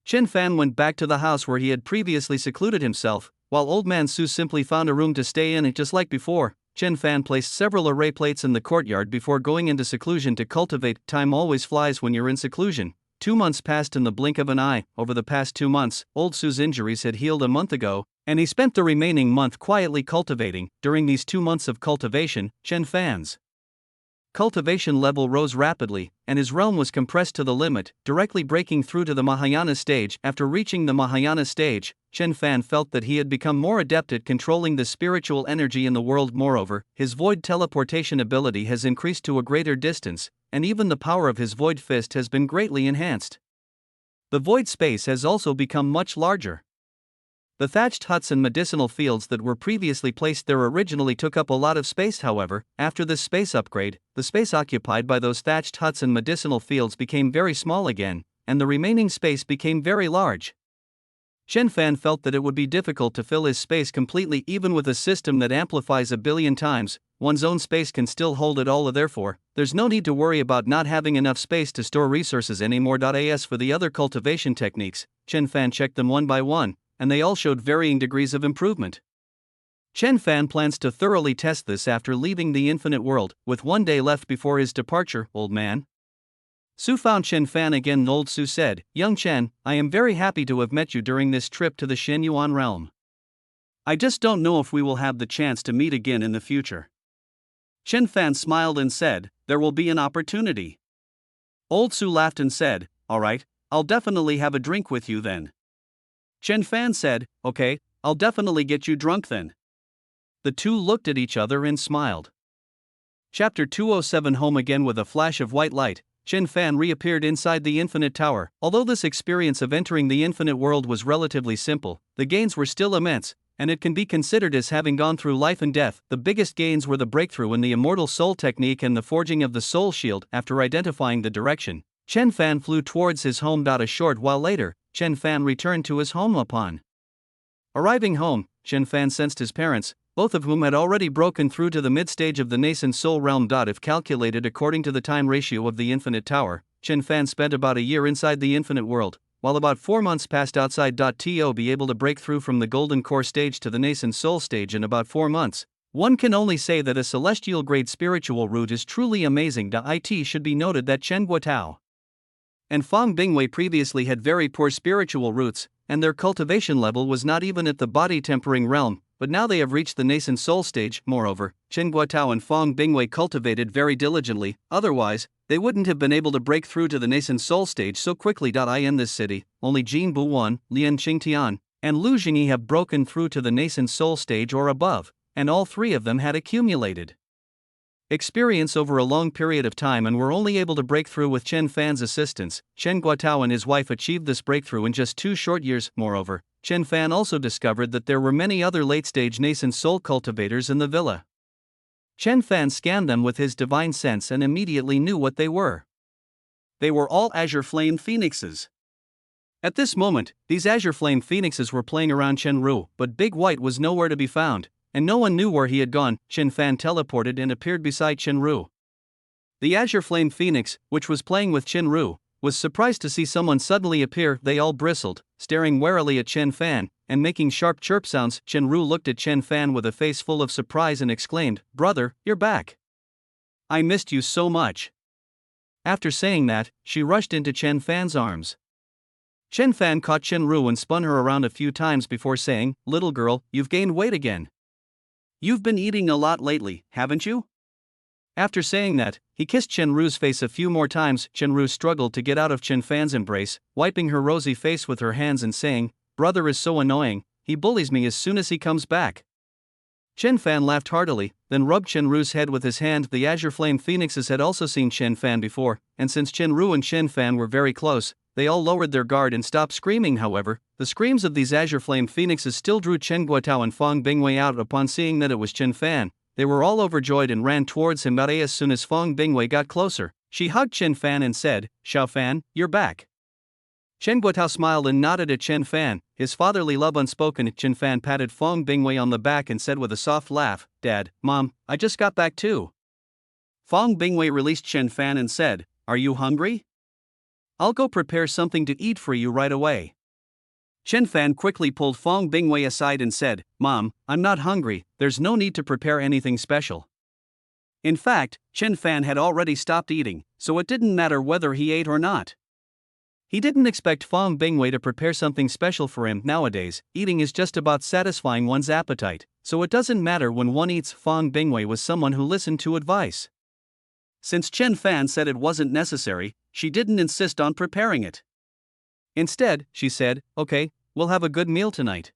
Chen Fan went back to the house where he had previously secluded himself, while Old Man Su simply found a room to stay in. And just like before, Chen Fan placed several array plates in the courtyard before going into seclusion to cultivate. Time always flies when you're in seclusion. 2 months passed in the blink of an eye. Over the past 2 months, Old Su's injuries had healed a month ago, and he spent the remaining month quietly cultivating. During these 2 months of cultivation, Chen Fan's cultivation level rose rapidly, and his realm was compressed to the limit, directly breaking through to the Mahayana stage. After reaching the Mahayana stage, Chen Fan felt that he had become more adept at controlling the spiritual energy in the world. Moreover, his void teleportation ability has increased to a greater distance, and even the power of his void fist has been greatly enhanced. The void space has also become much larger. The thatched huts and medicinal fields that were previously placed there originally took up a lot of space. However, after this space upgrade, the space occupied by those thatched huts and medicinal fields became very small again, and the remaining space became very large. Chen Fan felt that it would be difficult to fill his space completely. Even with a system that amplifies 1 billion times, one's own space can still hold it all. Therefore, there's no need to worry about not having enough space to store resources anymore. As for the other cultivation techniques, Chen Fan checked them one by one, and they all showed varying degrees of improvement. Chen Fan plans to thoroughly test this after leaving the infinite world, with 1 day left before his departure. Old Man Su found Chen Fan again. Old Su said, Young Chen, I am very happy to have met you during this trip to the Shenyuan realm. I just don't know if we will have the chance to meet again in the future. Chen Fan smiled and said, there will be an opportunity. Old Su laughed and said, alright, I'll definitely have a drink with you then. Chen Fan said, okay, I'll definitely get you drunk then. The two looked at each other and smiled. Chapter 207. Home again. With a flash of white light, Chen Fan reappeared inside the Infinite Tower. Although this experience of entering the Infinite World was relatively simple, the gains were still immense, and it can be considered as having gone through life and death. The biggest gains were the breakthrough in the Immortal Soul technique and the forging of the Soul Shield. After identifying the direction, Chen Fan flew towards his home. A short while later, Chen Fan returned to his home. Upon arriving home, Chen Fan sensed his parents, both of whom had already broken through to the mid-stage of the nascent soul realm. If calculated according to the time ratio of the infinite tower, Chen Fan spent about a year inside the infinite world, while about 4 months passed outside. To be able to break through from the golden core stage to the nascent soul stage in about 4 months, one can only say that a celestial grade spiritual route is truly amazing. It should be noted that Chen Guotao and Fang Bingwei previously had very poor spiritual roots, and their cultivation level was not even at the body tempering realm, but now they have reached the nascent soul stage. Moreover, Chen Guotao and Fang Bingwei cultivated very diligently, otherwise, they wouldn't have been able to break through to the nascent soul stage so quickly. In this city, only Jin Buwan, Lian Qingtian, and Lu Jingyi have broken through to the nascent soul stage or above, and all three of them had accumulated experience over a long period of time and were only able to break through with Chen Fan's assistance. Chen Guotao and his wife achieved this breakthrough in just 2 short years. Moreover, Chen Fan also discovered that there were many other late-stage nascent soul cultivators in the villa. Chen Fan scanned them with his divine sense and immediately knew what they were. They were all Azure Flame Phoenixes. At this moment, these Azure Flame Phoenixes were playing around Chen Ru, but Big White was nowhere to be found, and no one knew where he had gone. Chen Fan teleported and appeared beside Chen Ru. The Azure Flame Phoenix, which was playing with Chen Ru, was surprised to see someone suddenly appear. They all bristled, staring warily at Chen Fan, and making sharp chirp sounds. Chen Ru looked at Chen Fan with a face full of surprise and exclaimed, "Brother, you're back. I missed you so much." After saying that, she rushed into Chen Fan's arms. Chen Fan caught Chen Ru and spun her around a few times before saying, "Little girl, you've gained weight again. You've been eating a lot lately, haven't you?" After saying that, he kissed Chen Ru's face a few more times. Chen Ru struggled to get out of Chen Fan's embrace, wiping her rosy face with her hands and saying, "Brother is so annoying, he bullies me as soon as he comes back." Chen Fan laughed heartily, then rubbed Chen Ru's head with his hand. The Azure Flame Phoenixes had also seen Chen Fan before, and since Chen Ru and Chen Fan were very close, they all lowered their guard and stopped screaming. However, the screams of these Azure Flame Phoenixes still drew Chen Guotao and Fang Bingwei out. Upon seeing that it was Chen Fan, they were all overjoyed and ran towards him. As soon as Fang Bingwei got closer, she hugged Chen Fan and said, "Xiao Fan, you're back." Chen Guotao smiled and nodded at Chen Fan, his fatherly love unspoken. Chen Fan patted Fang Bingwei on the back and said with a soft laugh, "Dad, Mom, I just got back too." Fang Bingwei released Chen Fan and said, "Are you hungry? I'll go prepare something to eat for you right away." Chen Fan quickly pulled Fang Bingwei aside and said, "Mom, I'm not hungry, there's no need to prepare anything special." In fact, Chen Fan had already stopped eating, so it didn't matter whether he ate or not. He didn't expect Fang Bingwei to prepare something special for him. Nowadays, eating is just about satisfying one's appetite, so it doesn't matter when one eats. Fang Bingwei was someone who listened to advice. Since Chen Fan said it wasn't necessary, she didn't insist on preparing it. Instead, she said, "Okay, we'll have a good meal tonight."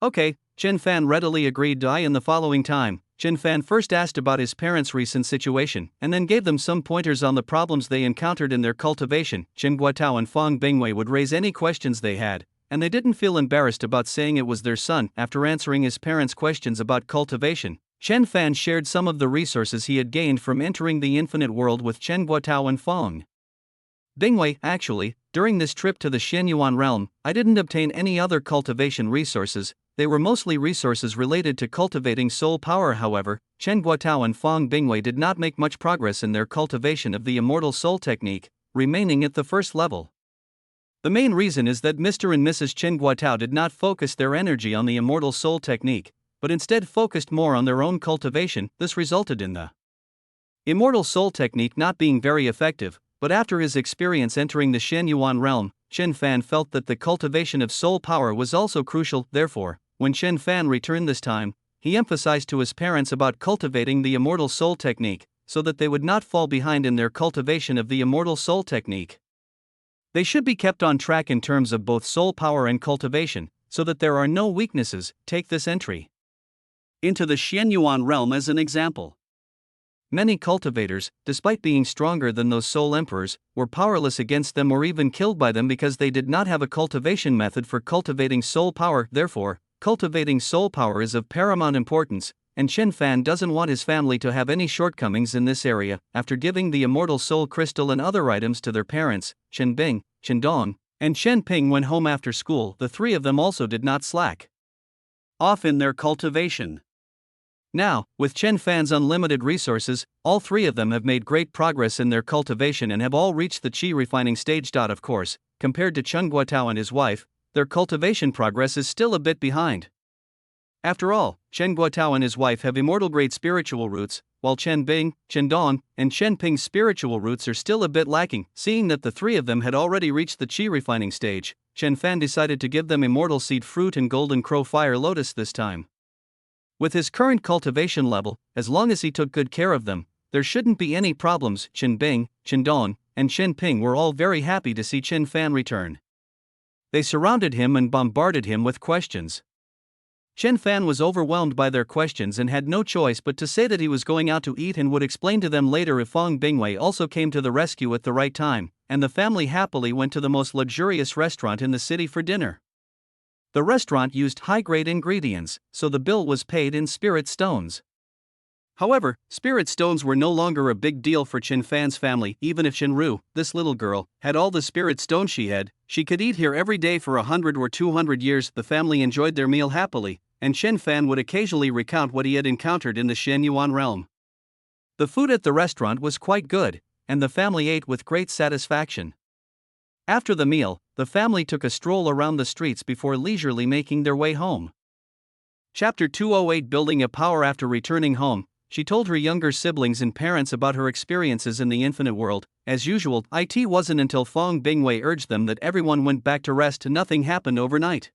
"Okay," Chen Fan readily agreed. In the following time, Chen Fan first asked about his parents' recent situation, and then gave them some pointers on the problems they encountered in their cultivation. Chen Guotao and Fang Bingwei would raise any questions they had, and they didn't feel embarrassed about saying it was their son. After answering his parents' questions about cultivation, Chen Fan shared some of the resources he had gained from entering the infinite world with Chen Guotao and Fang Bingwei. "Actually, during this trip to the Shenyuan realm, I didn't obtain any other cultivation resources. They were mostly resources related to cultivating soul power." However, Chen Guotao and Fang Bingwei did not make much progress in their cultivation of the immortal soul technique, remaining at the first level. The main reason is that Mr. and Mrs. Chen Guotao did not focus their energy on the immortal soul technique, but instead focused more on their own cultivation. This resulted in the immortal soul technique not being very effective. But after his experience entering the Shenyuan realm, Chen Fan felt that the cultivation of soul power was also crucial. Therefore, when Chen Fan returned this time, he emphasized to his parents about cultivating the immortal soul technique, so that they would not fall behind in their cultivation of the immortal soul technique. They should be kept on track in terms of both soul power and cultivation, so that there are no weaknesses. Take this entry into the Shenyuan realm as an example. Many cultivators, despite being stronger than those soul emperors, were powerless against them or even killed by them because they did not have a cultivation method for cultivating soul power. Therefore, cultivating soul power is of paramount importance, and Chen Fan doesn't want his family to have any shortcomings in this area. After giving the immortal soul crystal and other items to their parents, Chen Bing, Chen Dong, and Chen Ping went home after school. The three of them also did not slack off in their cultivation. Now, with Chen Fan's unlimited resources, all three of them have made great progress in their cultivation and have all reached the qi refining stage. Of course, compared to Chen Guotao and his wife, their cultivation progress is still a bit behind. After all, Chen Guotao and his wife have immortal grade spiritual roots, while Chen Bing, Chen Dong, and Chen Ping's spiritual roots are still a bit lacking. Seeing that the three of them had already reached the qi refining stage, Chen Fan decided to give them immortal seed fruit and golden crow fire lotus this time. With his current cultivation level, as long as he took good care of them, there shouldn't be any problems. Chen Bing, Chen Dong, and Chen Ping were all very happy to see Chen Fan return. They surrounded him and bombarded him with questions. Chen Fan was overwhelmed by their questions and had no choice but to say that he was going out to eat and would explain to them later. If Fong Bingwei also came to the rescue at the right time, and the family happily went to the most luxurious restaurant in the city for dinner. The restaurant used high-grade ingredients, so the bill was paid in spirit stones. However, spirit stones were no longer a big deal for Chen Fan's family. Even if Chen Ru, this little girl, had all the spirit stones she could eat here every day for 100 or 200 years. The family enjoyed their meal happily, and Chen Fan would occasionally recount what he had encountered in the Shen Yuan realm. The food at the restaurant was quite good, and the family ate with great satisfaction. After the meal, the family took a stroll around the streets before leisurely making their way home. Chapter 208. Building a power. After returning home, she told her younger siblings and parents about her experiences in the infinite world. As usual, it wasn't until Fong Bingwei urged them that everyone went back to rest. Nothing happened overnight.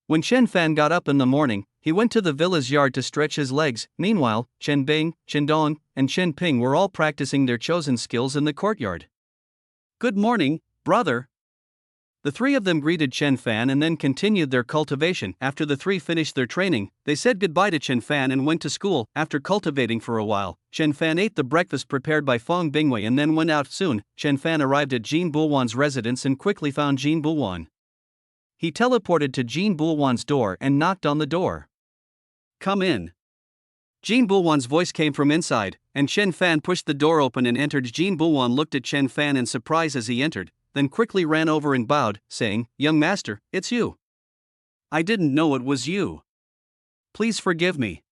When Chen Fan got up in the morning, he went to the villa's yard to stretch his legs. Meanwhile, Chen Bing, Chen Dong, and Chen Ping were all practicing their chosen skills in the courtyard. "Good morning, brother." The three of them greeted Chen Fan and then continued their cultivation. After the three finished their training, they said goodbye to Chen Fan and went to school. After cultivating for a while, Chen Fan ate the breakfast prepared by Fong Bingwei and then went out. Soon, Chen Fan arrived at Jin Bulwan's residence and quickly found Jin Bulwan. He teleported to Jin Bulwan's door and knocked on the door. "Come in." Jin Bulwan's voice came from inside, and Chen Fan pushed the door open and entered. Jin Bulwan looked at Chen Fan in surprise as he entered, then quickly ran over and bowed, saying, "Young master, it's you. I didn't know it was you. Please forgive me."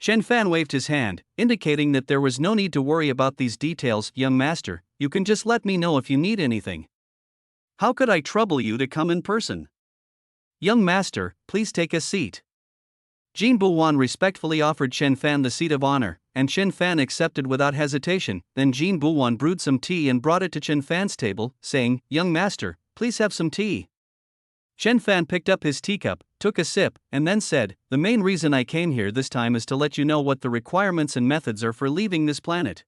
Chen Fan waved his hand, indicating that there was no need to worry about these details. "Young master, you can just let me know if you need anything. How could I trouble you to come in person?" "Young master, please take a seat." Jin Bulwan respectfully offered Chen Fan the seat of honor, and Chen Fan accepted without hesitation. Then Jin Bulwan brewed some tea and brought it to Chen Fan's table, saying, "Young master, please have some tea." Chen Fan picked up his teacup, took a sip, and then said, "The main reason I came here this time is to let you know what the requirements and methods are for leaving this planet."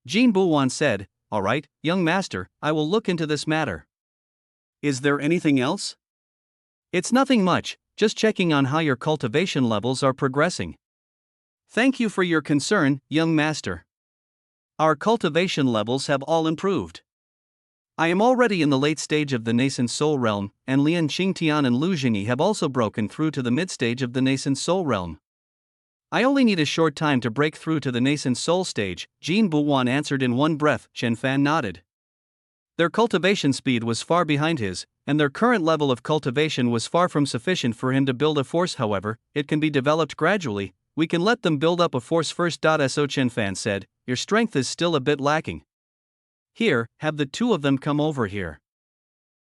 Jin Bulwan said, "All right, young master, I will look into this matter." "Is there anything else?" "It's nothing much, just checking on how your cultivation levels are progressing." "Thank you for your concern, young master. Our cultivation levels have all improved. I am already in the late stage of the nascent soul realm, and Lian Qingtian and Lu Jingyi have also broken through to the mid stage of the nascent soul realm. I only need a short time to break through to the nascent soul stage," Jin Bulwan answered in one breath. Chen Fan nodded. Their cultivation speed was far behind his, and their current level of cultivation was far from sufficient for him to build a force. However, it can be developed gradually. "We can let them build up a force first." So Chen Fan said, "Your strength is still a bit lacking. Here, have the two of them come over here."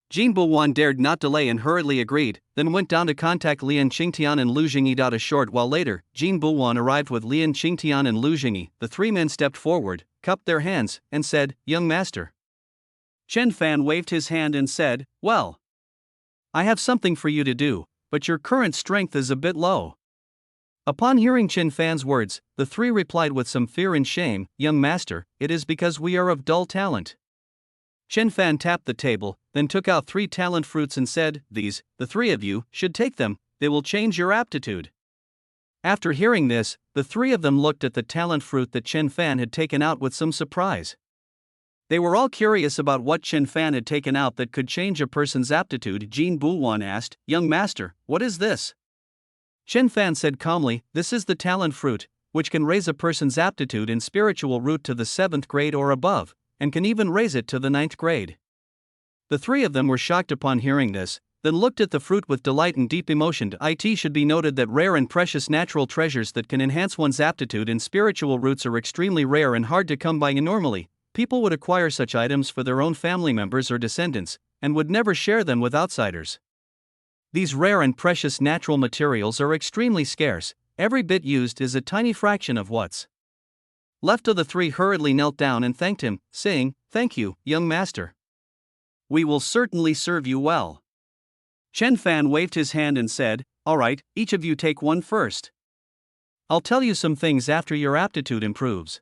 Jin Bulwan dared not delay and hurriedly agreed, then went down to contact Lian Qingtian and Lu Jingyi. A short while later, Jin Bulwan arrived with Lian Qingtian and Lu Jingyi. The three men stepped forward, cupped their hands, and said, "Young master." Chen Fan waved his hand and said, "Well, I have something for you to do, but your current strength is a bit low." Upon hearing Chen Fan's words, the three replied with some fear and shame, "Young master, it is because we are of dull talent." Chen Fan tapped the table, then took out 3 talent fruits and said, "These, the 3 of you, should take them, they will change your aptitude." After hearing this, the 3 of them looked at the talent fruit that Chen Fan had taken out with some surprise. They were all curious about what Chen Fan had taken out that could change a person's aptitude. Jin Bulwan asked, "Young master, what is this?" Chen Fan said calmly, this is the talent fruit, which can raise a person's aptitude in spiritual root to the 7th grade or above, and can even raise it to the 9th grade. The three of them were shocked upon hearing this, then looked at the fruit with delight and deep emotion. It should be noted that rare and precious natural treasures that can enhance one's aptitude in spiritual roots are extremely rare and hard to come by, and normally, people would acquire such items for their own family members or descendants, and would never share them with outsiders. These rare and precious natural materials are extremely scarce. Every bit used is a tiny fraction of what's left. Of the three hurriedly knelt down and thanked him, saying, "Thank you, young master. We will certainly serve you well." Chen Fan waved his hand and said, "All right, each of you take one first. I'll tell you some things after your aptitude improves."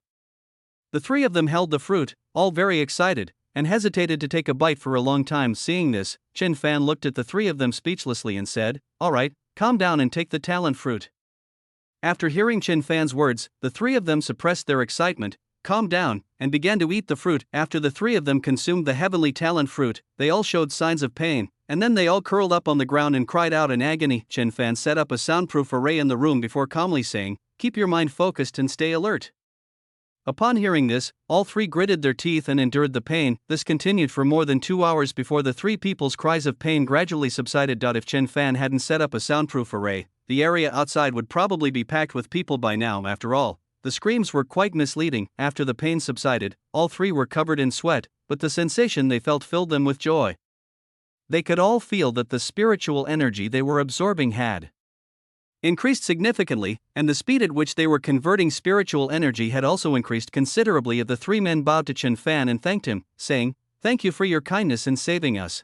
The three of them held the fruit, all very excited, and hesitated to take a bite for a long time. Seeing this, Chen Fan looked at the three of them speechlessly and said, "All right, calm down and take the talent fruit." After hearing Chen Fan's words, the three of them suppressed their excitement, calmed down, and began to eat the fruit. After the three of them consumed the heavenly talent fruit, they all showed signs of pain, and then they all curled up on the ground and cried out in agony. Chen Fan set up a soundproof array in the room before calmly saying, "Keep your mind focused and stay alert." Upon hearing this, all three gritted their teeth and endured the pain. This continued for more than 2 hours before the three people's cries of pain gradually subsided. If Chen Fan hadn't set up a soundproof array, the area outside would probably be packed with people by now. After all, the screams were quite misleading. After the pain subsided, all three were covered in sweat, but the sensation they felt filled them with joy. They could all feel that the spiritual energy they were absorbing had increased significantly, and the speed at which they were converting spiritual energy had also increased considerably. The three men bowed to Chen Fan and thanked him, saying, "Thank you for your kindness in saving us.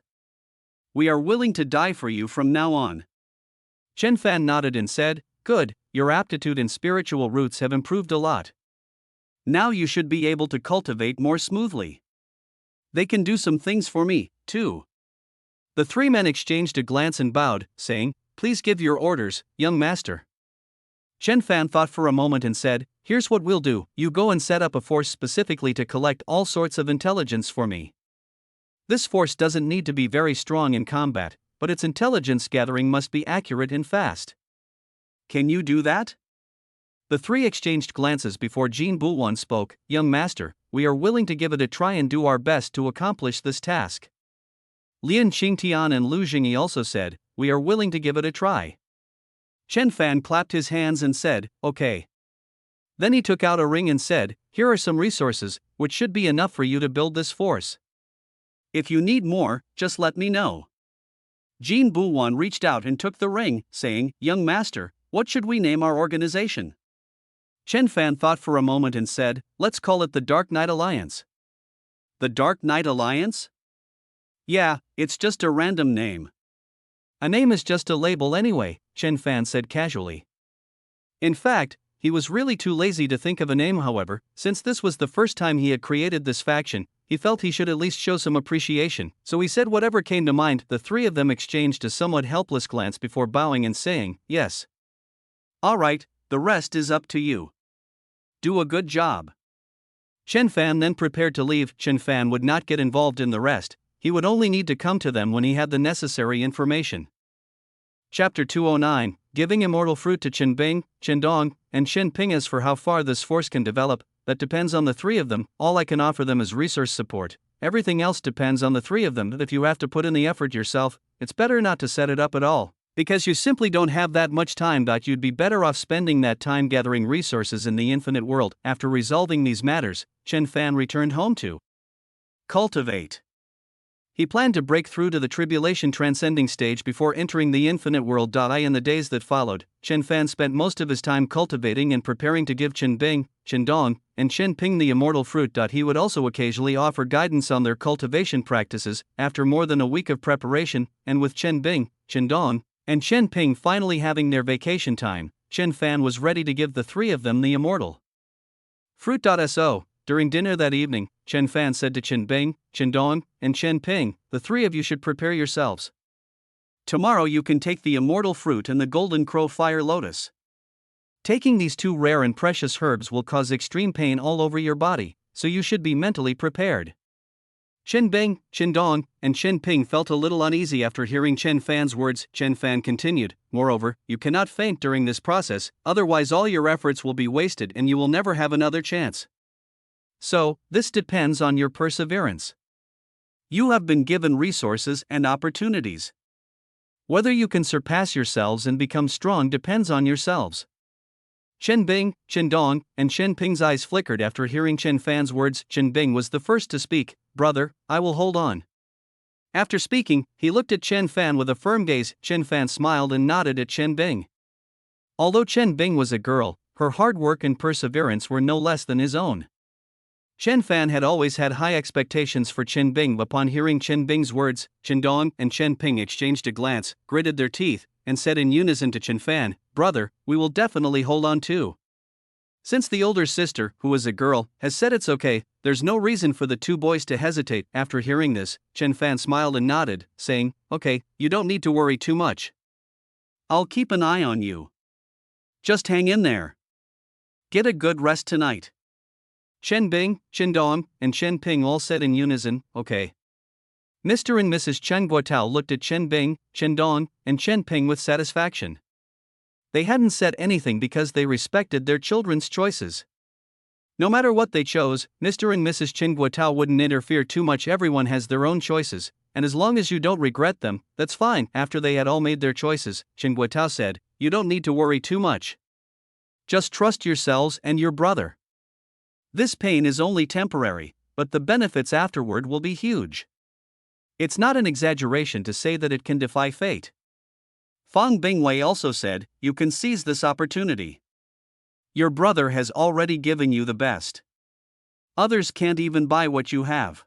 We are willing to die for you from now on." Chen Fan nodded and said, "Good, your aptitude in spiritual roots have improved a lot. Now you should be able to cultivate more smoothly. They can do some things for me, too." The three men exchanged a glance and bowed, saying, "Please give your orders, young master." Chen Fan thought for a moment and said, "Here's what we'll do, you go and set up a force specifically to collect all sorts of intelligence for me. This force doesn't need to be very strong in combat, but its intelligence gathering must be accurate and fast." "Can you do that?" The three exchanged glances before Jin Bulwan spoke, "Young master, we are willing to give it a try and do our best to accomplish this task." Lian Qingtian and Lu Jingyi also said, "We are willing to give it a try." Chen Fan clapped his hands and said, "Okay." Then he took out a ring and said, "Here are some resources, which should be enough for you to build this force. If you need more, just let me know." Jin Bulwan reached out and took the ring, saying, "Young master, what should we name our organization?" Chen Fan thought for a moment and said, "Let's call it the Dark Knight Alliance." The Dark Knight Alliance? Yeah, it's just a random name. "A name is just a label anyway," Chen Fan said casually. In fact, he was really too lazy to think of a name. However, since this was the first time he had created this faction, he felt he should at least show some appreciation, so he said whatever came to mind. The three of them exchanged a somewhat helpless glance before bowing and saying, "Yes." "All right, the rest is up to you. Do a good job." Chen Fan then prepared to leave. Chen Fan would not get involved in the rest, he would only need to come to them when he had the necessary information. Chapter 209, Giving Immortal Fruit to Chen Bing, Chen Dong, and Chen Ping. As for how far this force can develop, that depends on the three of them. All I can offer them is resource support. Everything else depends on the three of them. If you have to put in the effort yourself, it's better not to set it up at all, because you simply don't have that much time. You'd be better off spending that time gathering resources in the infinite world. After resolving these matters, Chen Fan returned home to cultivate. He planned to break through to the tribulation transcending stage before entering the infinite world. In the days that followed, Chen Fan spent most of his time cultivating and preparing to give Chen Bing, Chen Dong, and Chen Ping the immortal fruit. He would also occasionally offer guidance on their cultivation practices. After more than a week of preparation, and with Chen Bing, Chen Dong, and Chen Ping finally having their vacation time, Chen Fan was ready to give the three of them the immortal fruit. During dinner that evening, Chen Fan said to Chen Bing, Chen Dong, and Chen Ping, "The three of you should prepare yourselves. Tomorrow you can take the immortal fruit and the golden crow fire lotus. Taking these two rare and precious herbs will cause extreme pain all over your body, so you should be mentally prepared." Chen Bing, Chen Dong, and Chen Ping felt a little uneasy after hearing Chen Fan's words. Chen Fan continued, "Moreover, you cannot faint during this process, otherwise all your efforts will be wasted and you will never have another chance. So, this depends on your perseverance. You have been given resources and opportunities. Whether you can surpass yourselves and become strong depends on yourselves." Chen Bing, Chen Dong, and Chen Ping's eyes flickered after hearing Chen Fan's words. Chen Bing was the first to speak. "Brother, I will hold on." After speaking, he looked at Chen Fan with a firm gaze. Chen Fan smiled and nodded at Chen Bing. Although Chen Bing was a girl, her hard work and perseverance were no less than his own. Chen Fan had always had high expectations for Chen Bing. Upon hearing Chen Bing's words, Chen Dong and Chen Ping exchanged a glance, gritted their teeth, and said in unison to Chen Fan, "Brother, we will definitely hold on too." Since the older sister, who is a girl, has said it's okay, there's no reason for the two boys to hesitate. After hearing this, Chen Fan smiled and nodded, saying, "Okay, you don't need to worry too much. I'll keep an eye on you. Just hang in there. Get a good rest tonight." Chen Bing, Chen Dong, and Chen Ping all said in unison, "Okay." Mr. and Mrs. Chen Guotao looked at Chen Bing, Chen Dong, and Chen Ping with satisfaction. They hadn't said anything because they respected their children's choices. No matter what they chose, Mr. and Mrs. Chen Guotao wouldn't interfere too much. Everyone has their own choices, and as long as you don't regret them, that's fine. After they had all made their choices, Chen Guotao said, "You don't need to worry too much. Just trust yourselves and your brother. This pain is only temporary, but the benefits afterward will be huge. It's not an exaggeration to say that it can defy fate." Fang Bingwei also said, "You can seize this opportunity. Your brother has already given you the best. Others can't even buy what you have.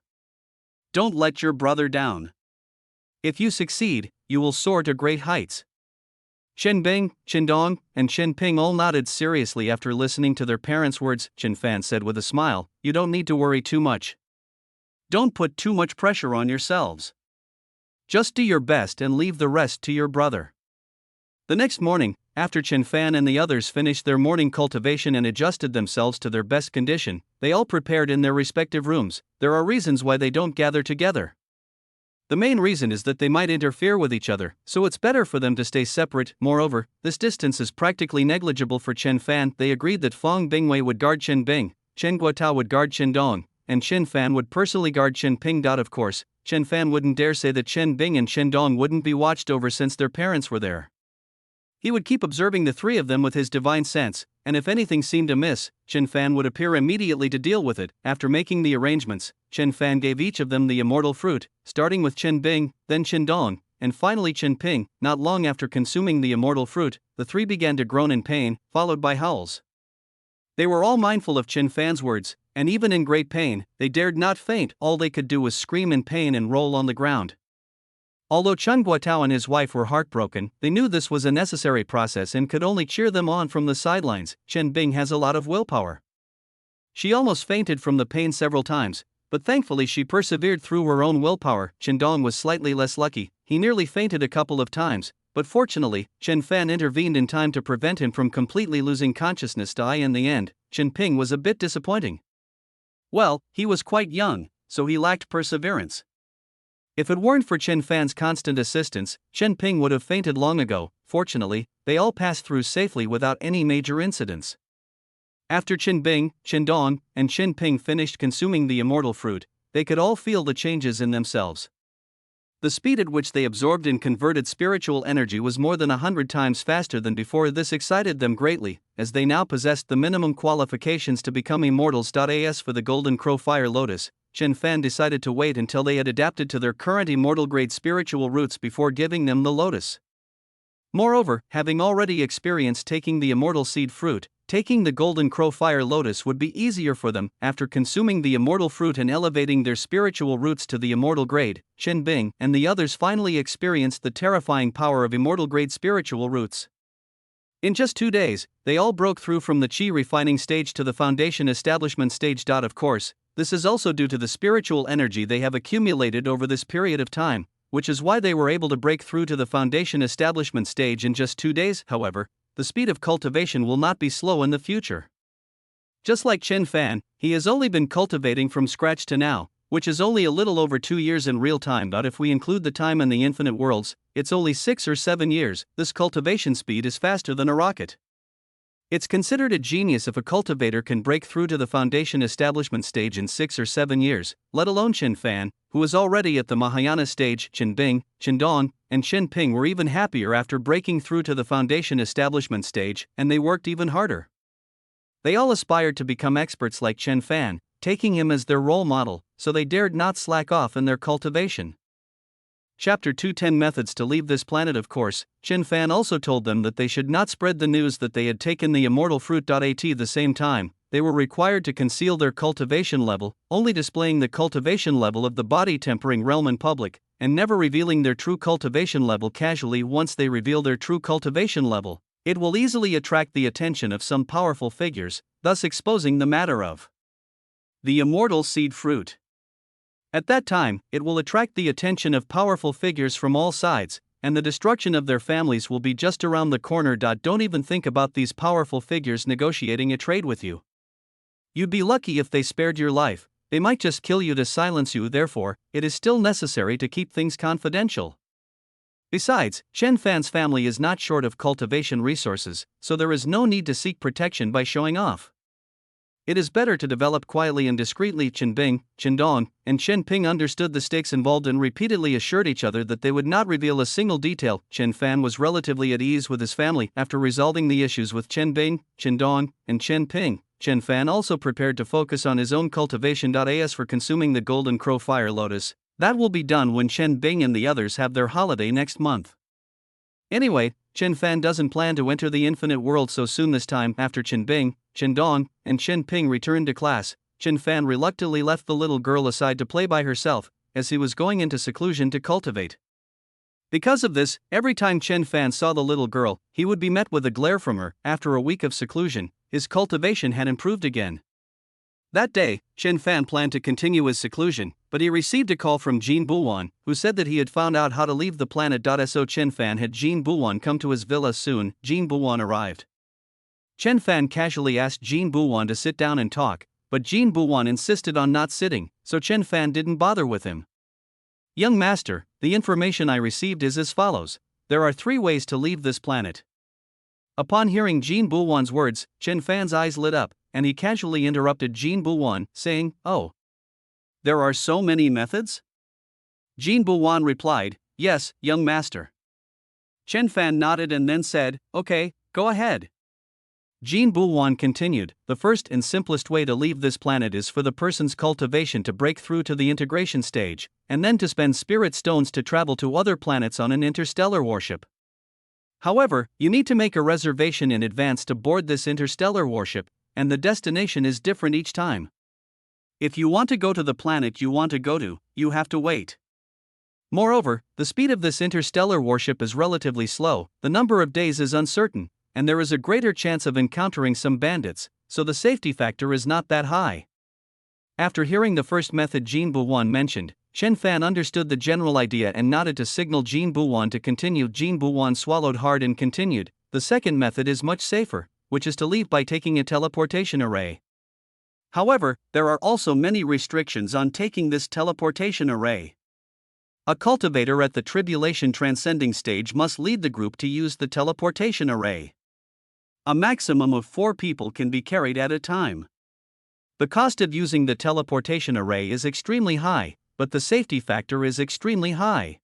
Don't let your brother down. If you succeed, you will soar to great heights." Chen Bing, Chen Dong, and Chen Ping all nodded seriously after listening to their parents' words. Chen Fan said with a smile, "You don't need to worry too much. Don't put too much pressure on yourselves. Just do your best and leave the rest to your brother." The next morning, after Chen Fan and the others finished their morning cultivation and adjusted themselves to their best condition, they all prepared in their respective rooms. There are reasons why they don't gather together. The main reason is that they might interfere with each other, so it's better for them to stay separate. Moreover, this distance is practically negligible for Chen Fan. They agreed that Fang Bingwei would guard Chen Bing, Chen Guotao would guard Chen Dong, and Chen Fan would personally guard Chen Ping. Of course, Chen Fan wouldn't dare say that Chen Bing and Chen Dong wouldn't be watched over since their parents were there. He would keep observing the three of them with his divine sense, and if anything seemed amiss, Chen Fan would appear immediately to deal with it. After making the arrangements, Chen Fan gave each of them the immortal fruit, starting with Chen Bing, then Chen Dong, and finally Chen Ping. Not long after consuming the immortal fruit, the three began to groan in pain, followed by howls. They were all mindful of Chen Fan's words, and even in great pain, they dared not faint. All they could do was scream in pain and roll on the ground. Although Chen Guotao and his wife were heartbroken, they knew this was a necessary process and could only cheer them on from the sidelines. Chen Bing has a lot of willpower. She almost fainted from the pain several times, but thankfully she persevered through her own willpower. Chen Dong was slightly less lucky, he nearly fainted a couple of times, but fortunately, Chen Fan intervened in time to prevent him from completely losing consciousness. In the end, Chen Ping was a bit disappointing. Well, he was quite young, so he lacked perseverance. If it weren't for Chen Fan's constant assistance, Chen Ping would have fainted long ago. Fortunately, they all passed through safely without any major incidents. After Chen Bing, Chen Dong, and Chen Ping finished consuming the immortal fruit, they could all feel the changes in themselves. The speed at which they absorbed and converted spiritual energy was more than 100 times faster than before. This excited them greatly, as they now possessed the minimum qualifications to become immortals. As for the Golden Crow Fire Lotus, Chen Fan decided to wait until they had adapted to their current immortal grade spiritual roots before giving them the lotus. Moreover, having already experienced taking the immortal seed fruit, taking the Golden Crow Fire Lotus would be easier for them. After consuming the immortal fruit and elevating their spiritual roots to the immortal grade, Chen Bing and the others finally experienced the terrifying power of immortal grade spiritual roots. In just 2 days, they all broke through from the Qi refining stage to the foundation establishment stage. Of course, this is also due to the spiritual energy they have accumulated over this period of time, which is why they were able to break through to the foundation establishment stage in just 2 days. However, the speed of cultivation will not be slow in the future. Just like Chen Fan, he has only been cultivating from scratch to now, which is only a little over 2 years in real time, but if we include the time in the infinite worlds, it's only 6 or 7 years. This cultivation speed is faster than a rocket. It's considered a genius if a cultivator can break through to the foundation establishment stage in 6 or 7 years, let alone Chen Fan, who is already at the Mahayana stage. Chen Bing, Chen Dong, and Chen Ping were even happier after breaking through to the foundation establishment stage, and they worked even harder. They all aspired to become experts like Chen Fan, taking him as their role model, so they dared not slack off in their cultivation. Chapter 210 Methods to Leave This Planet. Of course, Chen Fan also told them that they should not spread the news that they had taken the immortal fruit. At the same time, they were required to conceal their cultivation level, only displaying the cultivation level of the body-tempering realm in public, and never revealing their true cultivation level casually. Once they reveal their true cultivation level, it will easily attract the attention of some powerful figures, thus exposing the matter of the immortal seed fruit. At that time, it will attract the attention of powerful figures from all sides, and the destruction of their families will be just around the corner. Don't even think about these powerful figures negotiating a trade with you. You'd be lucky if they spared your life, they might just kill you to silence you. Therefore, it is still necessary to keep things confidential. Besides, Chen Fan's family is not short of cultivation resources, so there is no need to seek protection by showing off. It is better to develop quietly and discreetly. Chen Bing, Chen Dong, and Chen Ping understood the stakes involved and repeatedly assured each other that they would not reveal a single detail. Chen Fan was relatively at ease with his family after resolving the issues with Chen Bing, Chen Dong, and Chen Ping. Chen Fan also prepared to focus on his own cultivation. As for consuming the Golden Crow Fire Lotus, that will be done when Chen Bing and the others have their holiday next month. Anyway, Chen Fan doesn't plan to enter the infinite world so soon. This time, after Chen Bing, Chen Dong, and Chen Ping returned to class, Chen Fan reluctantly left the little girl aside to play by herself, as he was going into seclusion to cultivate. Because of this, every time Chen Fan saw the little girl, he would be met with a glare from her. After a week of seclusion, his cultivation had improved again. That day, Chen Fan planned to continue his seclusion, but he received a call from Jin Buwan, who said that he had found out how to leave the planet. So Chen Fan had Jin Buwan come to his villa soon. Jin Buwan arrived. Chen Fan casually asked Jin Buwan to sit down and talk, but Jin Buwan insisted on not sitting, so Chen Fan didn't bother with him. Young master, the information I received is as follows. There are 3 ways to leave this planet. Upon hearing Jin Buwan's words, Chen Fan's eyes lit up, and he casually interrupted Jin Buwan, saying, "Oh, there are so many methods?" Jin Buwan replied, "Yes, young master." Chen Fan nodded and then said, "Okay, go ahead." Jin Buwan continued, "The first and simplest way to leave this planet is for the person's cultivation to break through to the integration stage, and then to spend spirit stones to travel to other planets on an interstellar warship. However, you need to make a reservation in advance to board this interstellar warship, and the destination is different each time. If you want to go to the planet you want to go to, you have to wait. Moreover, the speed of this interstellar warship is relatively slow, the number of days is uncertain, and there is a greater chance of encountering some bandits, so the safety factor is not that high." After hearing the first method Jin Buwan mentioned, Chen Fan understood the general idea and nodded to signal Jin Buwan to continue. Jin Buwan swallowed hard and continued, "The second method is much safer, which is to leave by taking a teleportation array. However, there are also many restrictions on taking this teleportation array. A cultivator at the tribulation transcending stage must lead the group to use the teleportation array. A maximum of 4 people can be carried at a time. The cost of using the teleportation array is extremely high, but the safety factor is extremely high."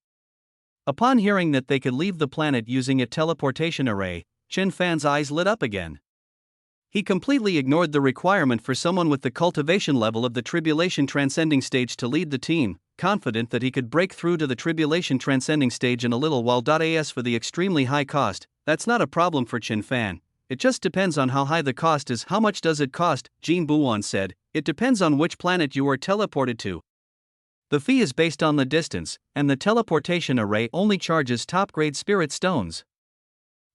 Upon hearing that they could leave the planet using a teleportation array, Chen Fan's eyes lit up again. He completely ignored the requirement for someone with the cultivation level of the tribulation transcending stage to lead the team, confident that he could break through to the tribulation transcending stage in a little while. As for the extremely high cost, that's not a problem for Chen Fan. It just depends on how high the cost is. "How much does it cost?" Jin Buwan said. "It depends on which planet you are teleported to. The fee is based on the distance, and the teleportation array only charges top-grade spirit stones."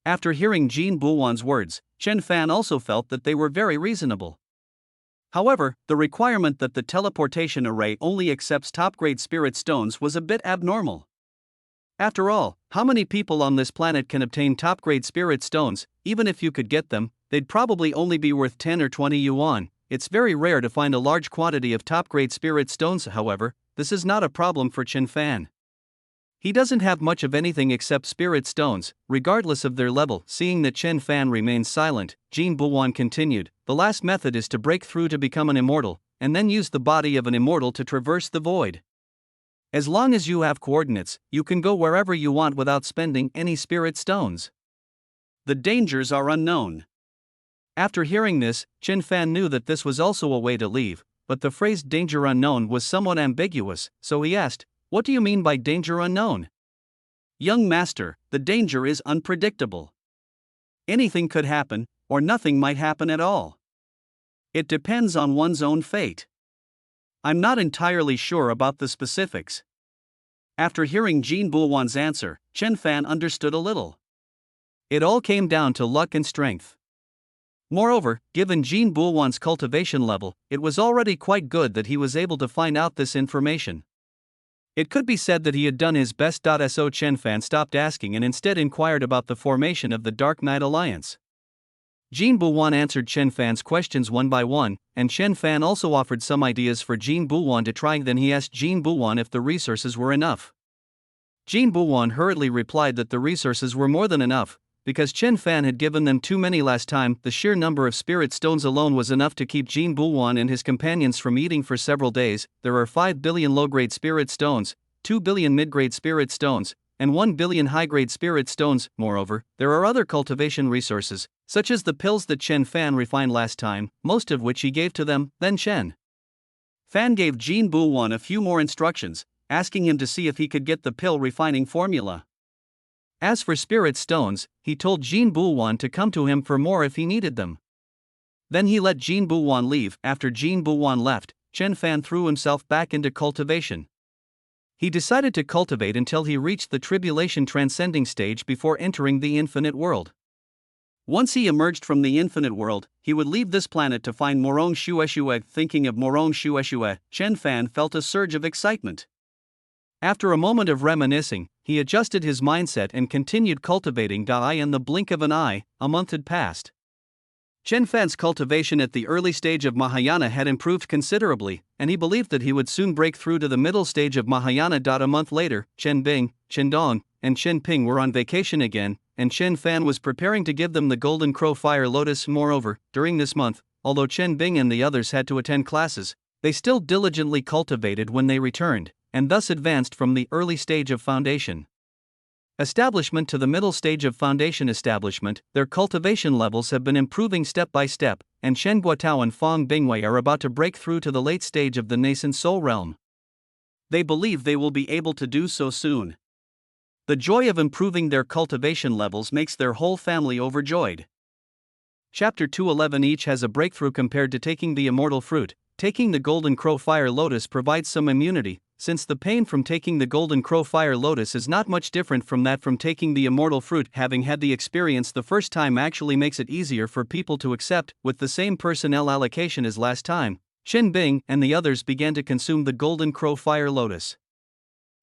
After hearing Jin Buwan's words, Chen Fan also felt that they were very reasonable. However, the requirement that the teleportation array only accepts top-grade spirit stones was a bit abnormal. After all, how many people on this planet can obtain top-grade spirit stones? Even if you could get them, they'd probably only be worth 10 or 20 yuan. It's very rare to find a large quantity of top-grade spirit stones, however, this is not a problem for Chen Fan. He doesn't have much of anything except spirit stones, regardless of their level. Seeing that Chen Fan remains silent, Jin Buwan continued, the last method is to break through to become an immortal, and then use the body of an immortal to traverse the void. As long as you have coordinates, you can go wherever you want without spending any spirit stones. The dangers are unknown. After hearing this, Chen Fan knew that this was also a way to leave, but the phrase danger unknown was somewhat ambiguous, so he asked, what do you mean by danger unknown? Young master, the danger is unpredictable. Anything could happen, or nothing might happen at all. It depends on one's own fate. I'm not entirely sure about the specifics. After hearing Jin Buwan's answer, Chen Fan understood a little. It all came down to luck and strength. Moreover, given Jin Buwan's cultivation level, it was already quite good that he was able to find out this information. It could be said that he had done his best. So Chen Fan stopped asking and instead inquired about the formation of the Dark Knight Alliance. Jin Buwan answered Chen Fan's questions one by one, and Chen Fan also offered some ideas for Jin Buwan to try. Then he asked Jin Buwan if the resources were enough. Jin Buwan hurriedly replied that the resources were more than enough, because Chen Fan had given them too many last time. The sheer number of spirit stones alone was enough to keep Jin Buwan and his companions from eating for several days. There are 5 billion low-grade spirit stones, 2 billion mid-grade spirit stones, and 1 billion high-grade spirit stones. Moreover, there are other cultivation resources, such as the pills that Chen Fan refined last time, most of which he gave to them. Then Chen Fan gave Jin Buwan a few more instructions, asking him to see if he could get the pill refining formula. As for spirit stones, he told Jin Buwan to come to him for more if he needed them. Then he let Jin Buwan leave. After Jin Buwan left, Chen Fan threw himself back into cultivation. He decided to cultivate until he reached the tribulation transcending stage before entering the infinite world. Once he emerged from the infinite world, he would leave this planet to find Morong Shueshue. Thinking of Morong Shueshue, Chen Fan felt a surge of excitement. After a moment of reminiscing, he adjusted his mindset and continued cultivating. In the blink of an eye, a month had passed. Chen Fan's cultivation at the early stage of Mahayana had improved considerably, and he believed that he would soon break through to the middle stage of Mahayana. A month later, Chen Bing, Chen Dong, and Chen Ping were on vacation again, and Chen Fan was preparing to give them the Golden Crow Fire Lotus. Moreover, during this month, although Chen Bing and the others had to attend classes, they still diligently cultivated when they returned, and thus advanced from the early stage of foundation establishment to the middle stage of foundation establishment. Their cultivation levels have been improving step by step, and Shen Guotao and Fong Bingwei are about to break through to the late stage of the nascent soul realm. They believe they will be able to do so soon. The joy of improving their cultivation levels makes their whole family overjoyed. Chapter 211. Each has a breakthrough compared to taking the immortal fruit. Taking the Golden Crow Fire Lotus provides some immunity, since the pain from taking the Golden Crow Fire Lotus is not much different from that from taking the immortal fruit. Having had the experience the first time actually makes it easier for people to accept. With the same personnel allocation as last time, Shen Bing and the others began to consume the Golden Crow Fire Lotus.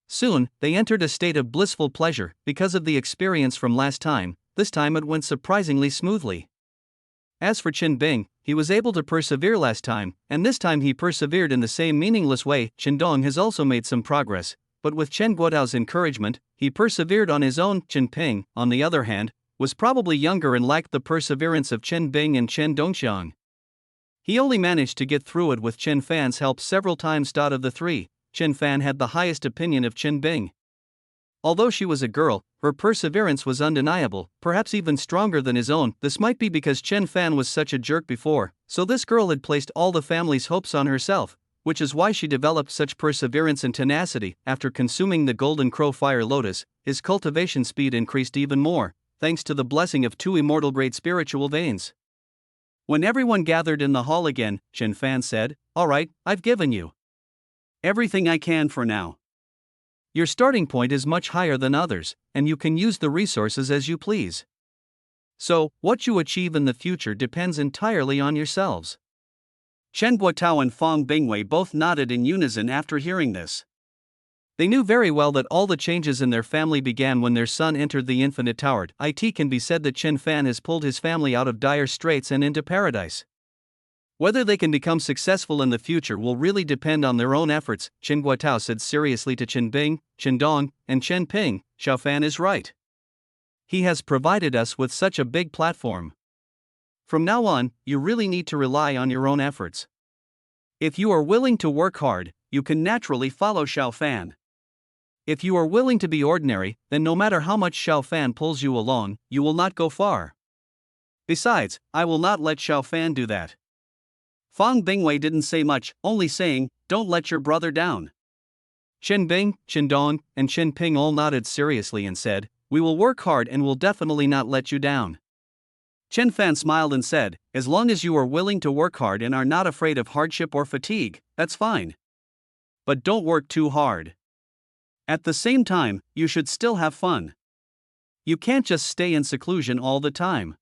Soon, they entered a state of blissful pleasure because of the experience from last time. This time it went surprisingly smoothly. As for Chen Bing, he was able to persevere last time, and this time he persevered in the same meaningless way. Chen Dong has also made some progress, but with Chen Guotao's encouragement, he persevered on his own. Chen Ping, on the other hand, was probably younger and lacked the perseverance of Chen Bing and Chen Dongxiang. He only managed to get through it with Chen Fan's help several times. Of the three, Chen Fan had the highest opinion of Chen Bing. Although she was a girl, her perseverance was undeniable, perhaps even stronger than his own. This might be because Chen Fan was such a jerk before, so this girl had placed all the family's hopes on herself, which is why she developed such perseverance and tenacity. After consuming the Golden Crow Fire Lotus, his cultivation speed increased even more, thanks to the blessing of 2 immortal grade spiritual veins. When everyone gathered in the hall again, Chen Fan said, "All right, I've given you everything I can for now. Your starting point is much higher than others, and you can use the resources as you please. So, what you achieve in the future depends entirely on yourselves." Chen Guotao and Fong Bingwei both nodded in unison after hearing this. They knew very well that all the changes in their family began when their son entered the Infinite Tower. It can be said that Chen Fan has pulled his family out of dire straits and into paradise. Whether they can become successful in the future will really depend on their own efforts, Chen Guotao said seriously to Chen Bing, Chen Dong, and Chen Ping. Xiaofan is right. He has provided us with such a big platform. From now on, you really need to rely on your own efforts. If you are willing to work hard, you can naturally follow Xiaofan. If you are willing to be ordinary, then no matter how much Xiaofan pulls you along, you will not go far. Besides, I will not let Xiaofan do that. Fang Bingwei didn't say much, only saying, "Don't let your brother down." Chen Bing, Chen Dong, and Chen Ping all nodded seriously and said, "We will work hard and will definitely not let you down." Chen Fan smiled and said, "As long as you are willing to work hard and are not afraid of hardship or fatigue, that's fine. But don't work too hard. At the same time, you should still have fun. You can't just stay in seclusion all the time.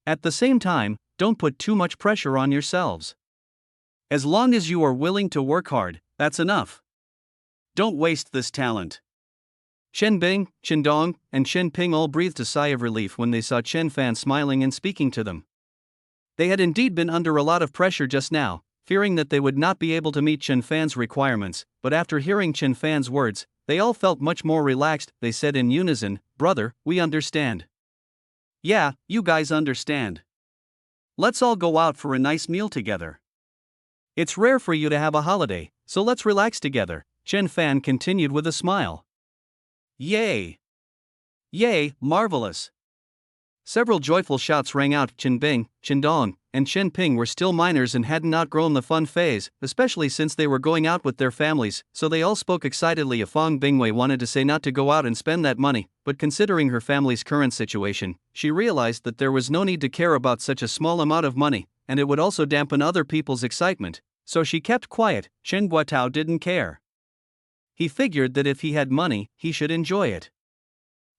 At the same time, don't put too much pressure on yourselves. As long as you are willing to work hard, that's enough. Don't waste this talent." Chen Bing, Chen Dong, and Chen Ping all breathed a sigh of relief when they saw Chen Fan smiling and speaking to them. They had indeed been under a lot of pressure just now, fearing that they would not be able to meet Chen Fan's requirements, but after hearing Chen Fan's words, they all felt much more relaxed. They said in unison, "Brother, we understand." "Yeah, you guys understand. Let's all go out for a nice meal together. It's rare for you to have a holiday, so let's relax together," Chen Fan continued with a smile. "Yay! Yay, marvelous!" Several joyful shouts rang out. Chen Bing, Chen Dong, and Chen Ping were still minors and hadn't outgrown the fun phase, especially since they were going out with their families, so they all spoke excitedly. Fang Bingwei wanted to say not to go out and spend that money, but considering her family's current situation, she realized that there was no need to care about such a small amount of money, and it would also dampen other people's excitement, so she kept quiet. Chen Guotao didn't care. He figured that if he had money, he should enjoy it.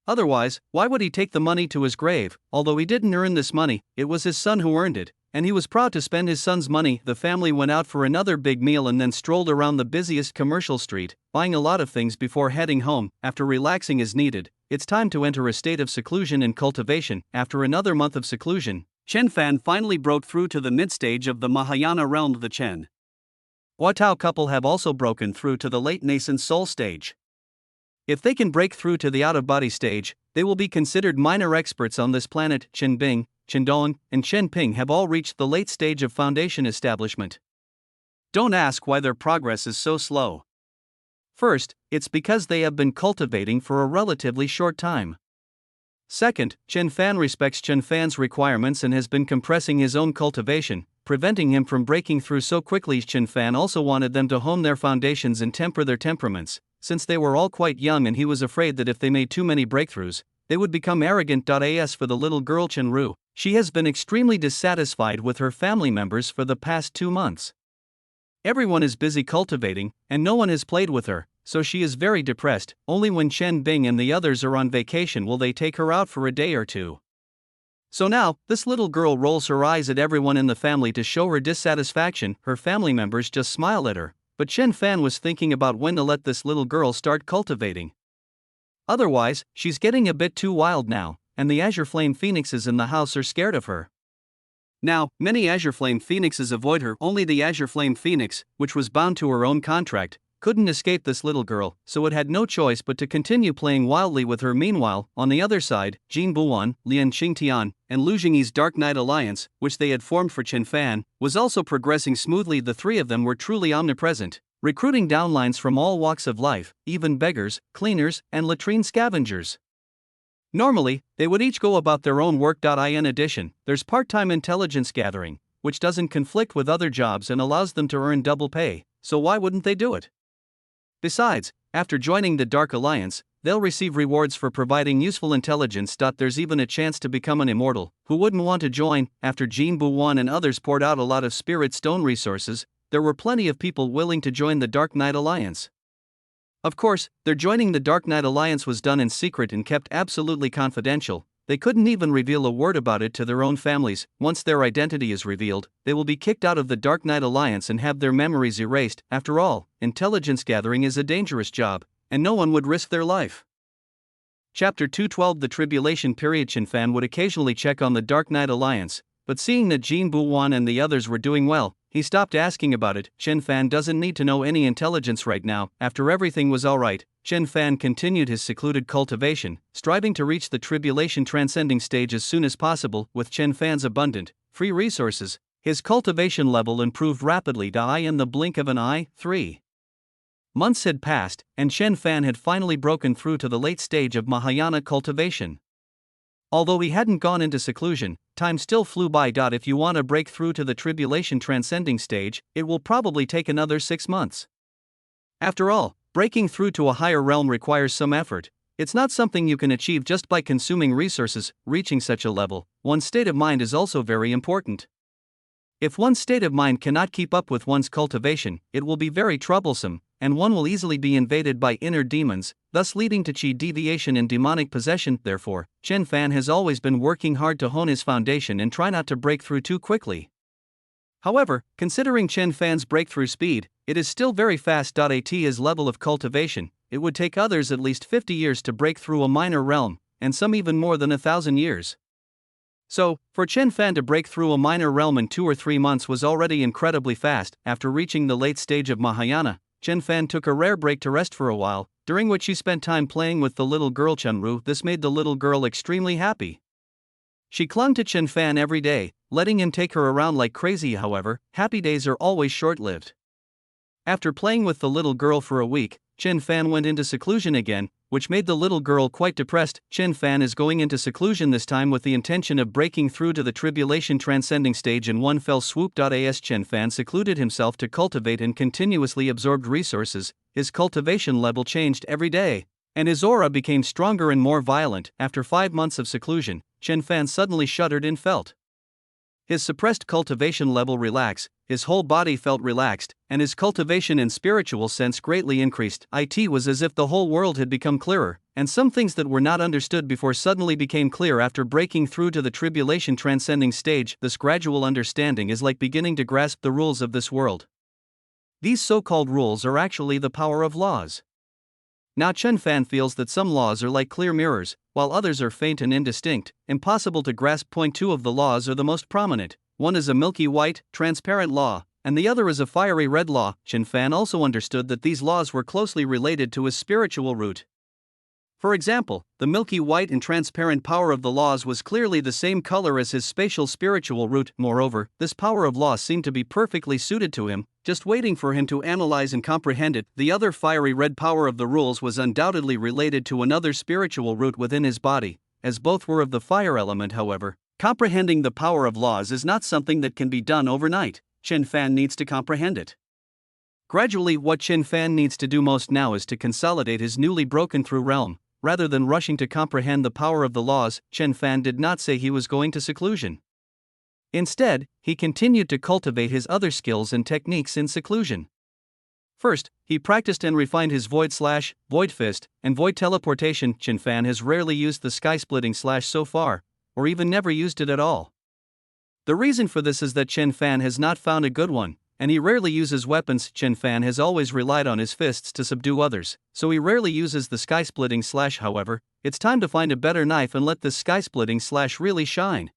Otherwise, why would he take the money to his grave? Although he didn't earn this money, it was his son who earned it, and he was proud to spend his son's money. The family went out for another big meal and then strolled around the busiest commercial street, buying a lot of things before heading home. After relaxing as needed, it's time to enter a state of seclusion and cultivation. After another month of seclusion, Chen Fan finally broke through to the mid-stage of the Mahayana realm. The Chen Guotao couple have also broken through to the late nascent soul stage. If they can break through to the out-of-body stage, they will be considered minor experts on this planet. Chen Bing, Chen Dong, and Chen Ping have all reached the late stage of foundation establishment. Don't ask why their progress is so slow. First, it's because they have been cultivating for a relatively short time. Second, Chen Fan respects Chen Fan's requirements and has been compressing his own cultivation, preventing him from breaking through so quickly. Chen Fan also wanted them to hone their foundations and temper their temperaments, since they were all quite young and he was afraid that if they made too many breakthroughs, they would become arrogant. As for the little girl Chen Ru, she has been extremely dissatisfied with her family members for the past 2 months. Everyone is busy cultivating, and no one has played with her, so she is very depressed. Only when Chen Bing and the others are on vacation will they take her out for a day or two. So now, this little girl rolls her eyes at everyone in the family to show her dissatisfaction. Her family members just smile at her, but Chen Fan was thinking about when to let this little girl start cultivating. Otherwise, she's getting a bit too wild now, and the Azure Flame Phoenixes in the house are scared of her. Now, many Azure Flame Phoenixes avoid her. Only the Azure Flame Phoenix, which was bound to her own contract, couldn't escape this little girl, so it had no choice but to continue playing wildly with her. Meanwhile, on the other side, Jin Buwan, Lian Qingtian, and Lu Jingyi's Dark Knight Alliance, which they had formed for Chen Fan, was also progressing smoothly. The three of them were truly omnipresent, recruiting downlines from all walks of life, even beggars, cleaners, and latrine scavengers. Normally, they would each go about their own work. In addition, there's part-time intelligence gathering, which doesn't conflict with other jobs and allows them to earn double pay, so why wouldn't they do it? Besides, after joining the Dark Alliance, they'll receive rewards for providing useful intelligence. There's even a chance to become an immortal. Who wouldn't want to join? After Jin Buwan and others poured out a lot of spirit stone resources, there were plenty of people willing to join the Dark Knight Alliance. Of course, their joining the Dark Knight Alliance was done in secret and kept absolutely confidential. They couldn't even reveal a word about it to their own families. Once their identity is revealed, they will be kicked out of the Dark Knight Alliance and have their memories erased. After all, intelligence gathering is a dangerous job, and no one would risk their life. Chapter 212 The Tribulation Period. Chen Fan would occasionally check on the Dark Knight Alliance, but seeing that Jin Buwan and the others were doing well, he stopped asking about it. Chen Fan doesn't need to know any intelligence right now. After everything was alright, Chen Fan continued his secluded cultivation, striving to reach the tribulation transcending stage as soon as possible. With Chen Fan's abundant, free resources, his cultivation level improved rapidly in the blink of an eye. 3 months had passed, and Chen Fan had finally broken through to the late stage of Mahayana cultivation. Although he hadn't gone into seclusion, time still flew by. If you want to break through to the tribulation transcending stage, it will probably take another 6 months. After all, breaking through to a higher realm requires some effort. It's not something you can achieve just by consuming resources. Reaching such a level, one's state of mind is also very important. If one's state of mind cannot keep up with one's cultivation, it will be very troublesome, and one will easily be invaded by inner demons, thus leading to chi deviation and demonic possession. Therefore, Chen Fan has always been working hard to hone his foundation and try not to break through too quickly. However, considering Chen Fan's breakthrough speed, it is still very fast. At his level of cultivation, it would take others at least 50 years to break through a minor realm, and some even more than 1,000 years. So, for Chen Fan to break through a minor realm in 2 or 3 months was already incredibly fast. After reaching the late stage of Mahayana, Chen Fan took a rare break to rest for a while, during which she spent time playing with the little girl Chunru. This made the little girl extremely happy. She clung to Chen Fan every day, letting him take her around like crazy. However, happy days are always short-lived. After playing with the little girl for a week, Chen Fan went into seclusion again, which made the little girl quite depressed. Chen Fan is going into seclusion this time with the intention of breaking through to the tribulation transcending stage in one fell swoop. As Chen Fan secluded himself to cultivate and continuously absorbed resources, his cultivation level changed every day, and his aura became stronger and more violent. After 5 months of seclusion, Chen Fan suddenly shuddered and felt his suppressed cultivation level relax, his whole body felt relaxed, and his cultivation and spiritual sense greatly increased. It was as if the whole world had become clearer, and some things that were not understood before suddenly became clear after breaking through to the tribulation transcending stage. This gradual understanding is like beginning to grasp the rules of this world. These so-called rules are actually the power of laws. Now Chen Fan feels that some laws are like clear mirrors, while others are faint and indistinct, impossible to grasp. Point 2 of the laws are the most prominent. One is a milky white, transparent law, and the other is a fiery red law. Chen Fan also understood that these laws were closely related to his spiritual root. For example, the milky white and transparent power of the laws was clearly the same color as his spatial spiritual root. Moreover, this power of law seemed to be perfectly suited to him, just waiting for him to analyze and comprehend it. The other fiery red power of the rules was undoubtedly related to another spiritual root within his body, as both were of the fire element. However, comprehending the power of laws is not something that can be done overnight. Chen Fan needs to comprehend it. Gradually, what Chen Fan needs to do most now is to consolidate his newly broken through realm. Rather than rushing to comprehend the power of the laws, Chen Fan did not say he was going to seclusion. Instead, he continued to cultivate his other skills and techniques in seclusion. First, he practiced and refined his void fist, and void teleportation. Chen Fan has rarely used the sky-splitting slash so far, or even never used it at all. The reason for this is that Chen Fan has not found a good one, and he rarely uses weapons. Chen Fan has always relied on his fists to subdue others, so he rarely uses the sky-splitting slash. However, it's time to find a better knife and let this sky-splitting slash really shine.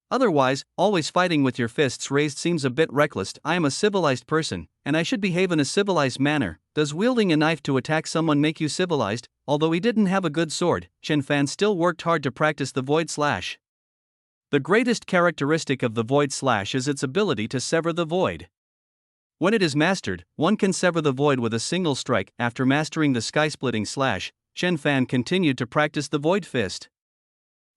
Otherwise, always fighting with your fists raised seems a bit reckless. I am a civilized person, and I should behave in a civilized manner. Does wielding a knife to attack someone make you civilized? Although he didn't have a good sword, Chen Fan still worked hard to practice the void slash. The greatest characteristic of the void slash is its ability to sever the void. When it is mastered, one can sever the void with a single strike. After mastering the sky-splitting slash, Chen Fan continued to practice the void fist.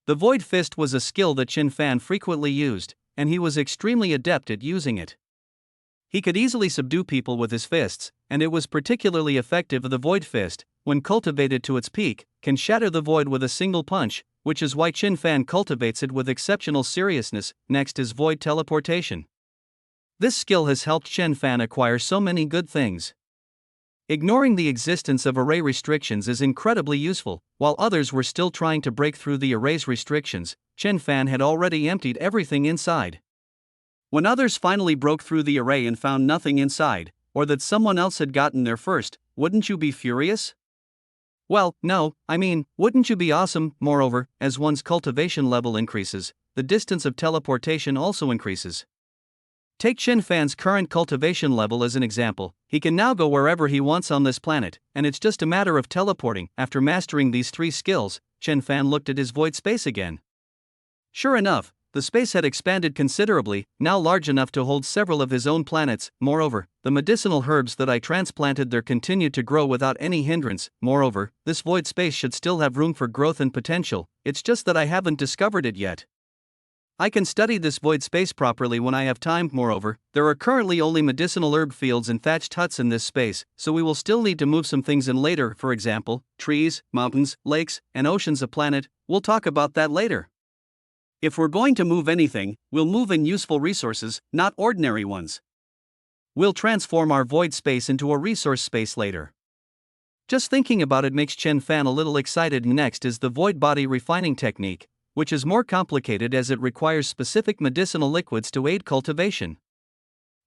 The void fist was a skill that Chen Fan frequently used, and he was extremely adept at using it. He could easily subdue people with his fists, and it was particularly effective. The void fist, when cultivated to its peak, can shatter the void with a single punch, which is why Chen Fan cultivates it with exceptional seriousness. Next is void teleportation. This skill has helped Chen Fan acquire so many good things. Ignoring the existence of array restrictions is incredibly useful. While others were still trying to break through the array's restrictions, Chen Fan had already emptied everything inside. When others finally broke through the array and found nothing inside, or that someone else had gotten there first, wouldn't you be furious? Well, no, wouldn't you be awesome? Moreover, as one's cultivation level increases, the distance of teleportation also increases. Take Chen Fan's current cultivation level as an example. He can now go wherever he wants on this planet, and it's just a matter of teleporting. After mastering these 3 skills, Chen Fan looked at his void space again. Sure enough, the space had expanded considerably, now large enough to hold several of his own planets. Moreover, the medicinal herbs that I transplanted there continued to grow without any hindrance. Moreover, this void space should still have room for growth and potential, it's just that I haven't discovered it yet. I can study this void space properly when I have time. Moreover, there are currently only medicinal herb fields and thatched huts in this space, so we will still need to move some things in later, for example, trees, mountains, lakes, and oceans. A planet, we'll talk about that later. If we're going to move anything, we'll move in useful resources, not ordinary ones. We'll transform our void space into a resource space later. Just thinking about it makes Chen Fan a little excited. Next is the void body refining technique, which is more complicated as it requires specific medicinal liquids to aid cultivation.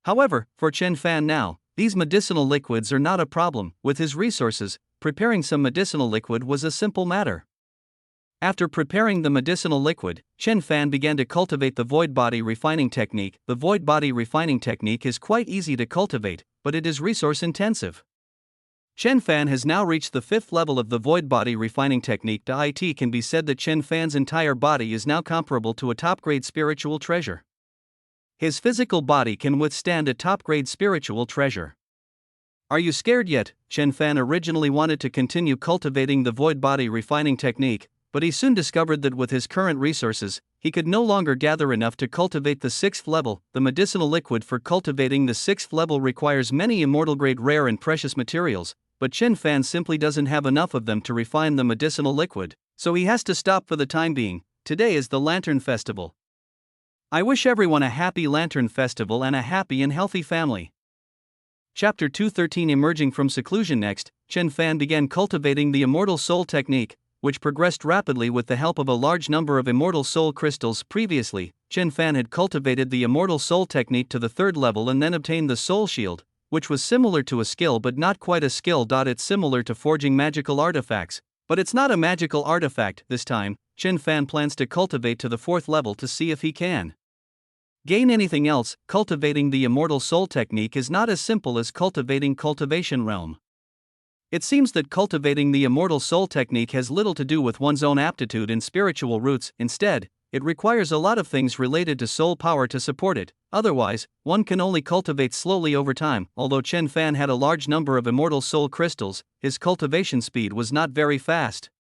However, for Chen Fan now, these medicinal liquids are not a problem. With his resources, preparing some medicinal liquid was a simple matter. After preparing the medicinal liquid, Chen Fan began to cultivate the void body refining technique. The void body refining technique is quite easy to cultivate, but it is resource intensive. Chen Fan has now reached the 5th level of the void body refining technique. It can be said that Chen Fan's entire body is now comparable to a top-grade spiritual treasure. His physical body can withstand a top-grade spiritual treasure. Are you scared yet? Chen Fan originally wanted to continue cultivating the void body refining technique, but he soon discovered that with his current resources, he could no longer gather enough to cultivate the 6th level. The medicinal liquid for cultivating the 6th level requires many immortal-grade rare and precious materials, but Chen Fan simply doesn't have enough of them to refine the medicinal liquid, so he has to stop for the time being. Today is the Lantern Festival. I wish everyone a happy Lantern Festival and a happy and healthy family. Chapter 213 Emerging from Seclusion. Next, Chen Fan began cultivating the Immortal Soul technique, which progressed rapidly with the help of a large number of Immortal Soul crystals. Previously, Chen Fan had cultivated the Immortal Soul technique to the 3rd level and then obtained the Soul Shield, which was similar to a skill but not quite a skill. It's similar to forging magical artifacts, but it's not a magical artifact. This time, Chen Fan plans to cultivate to the 4th level to see if he can gain anything else. Cultivating the Immortal Soul technique is not as simple as cultivating Cultivation Realm. It seems that cultivating the Immortal Soul technique has little to do with one's own aptitude and spiritual roots. Instead, it requires a lot of things related to soul power to support it. Otherwise, one can only cultivate slowly over time. Although Chen Fan had a large number of Immortal Soul crystals, his cultivation speed was not very fast.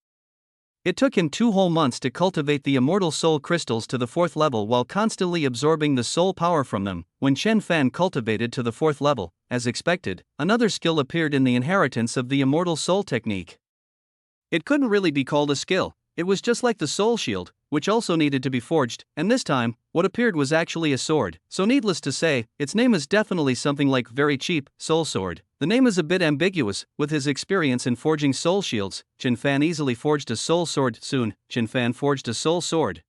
It took him 2 whole months to cultivate the Immortal Soul crystals to the 4th level while constantly absorbing the soul power from them. When Chen Fan cultivated to the 4th level, as expected, another skill appeared in the inheritance of the Immortal Soul technique. It couldn't really be called a skill, it was just like the Soul Shield, which also needed to be forged, and this time, what appeared was actually a sword. So needless to say, its name is definitely something like very cheap, Soul Sword. The name is a bit ambiguous. With his experience in forging soul shields, Chen Fan easily forged a soul sword. Soon, Chen Fan forged a soul sword.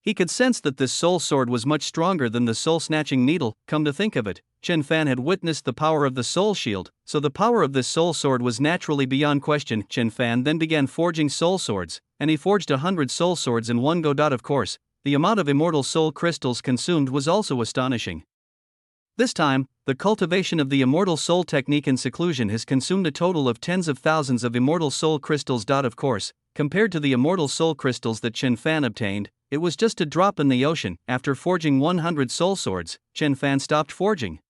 He could sense that this soul sword was much stronger than the soul-snatching needle. Come to think of it, Chen Fan had witnessed the power of the soul shield, so the power of this soul sword was naturally beyond question. Chen Fan then began forging soul swords, and he forged 100 soul swords in one go. Of course, the amount of immortal soul crystals consumed was also astonishing. This time, the cultivation of the Immortal Soul technique in seclusion has consumed a total of tens of thousands of Immortal Soul crystals. Of course, compared to the Immortal Soul crystals that Chen Fan obtained, it was just a drop in the ocean. After forging 100 soul swords, Chen Fan stopped forging.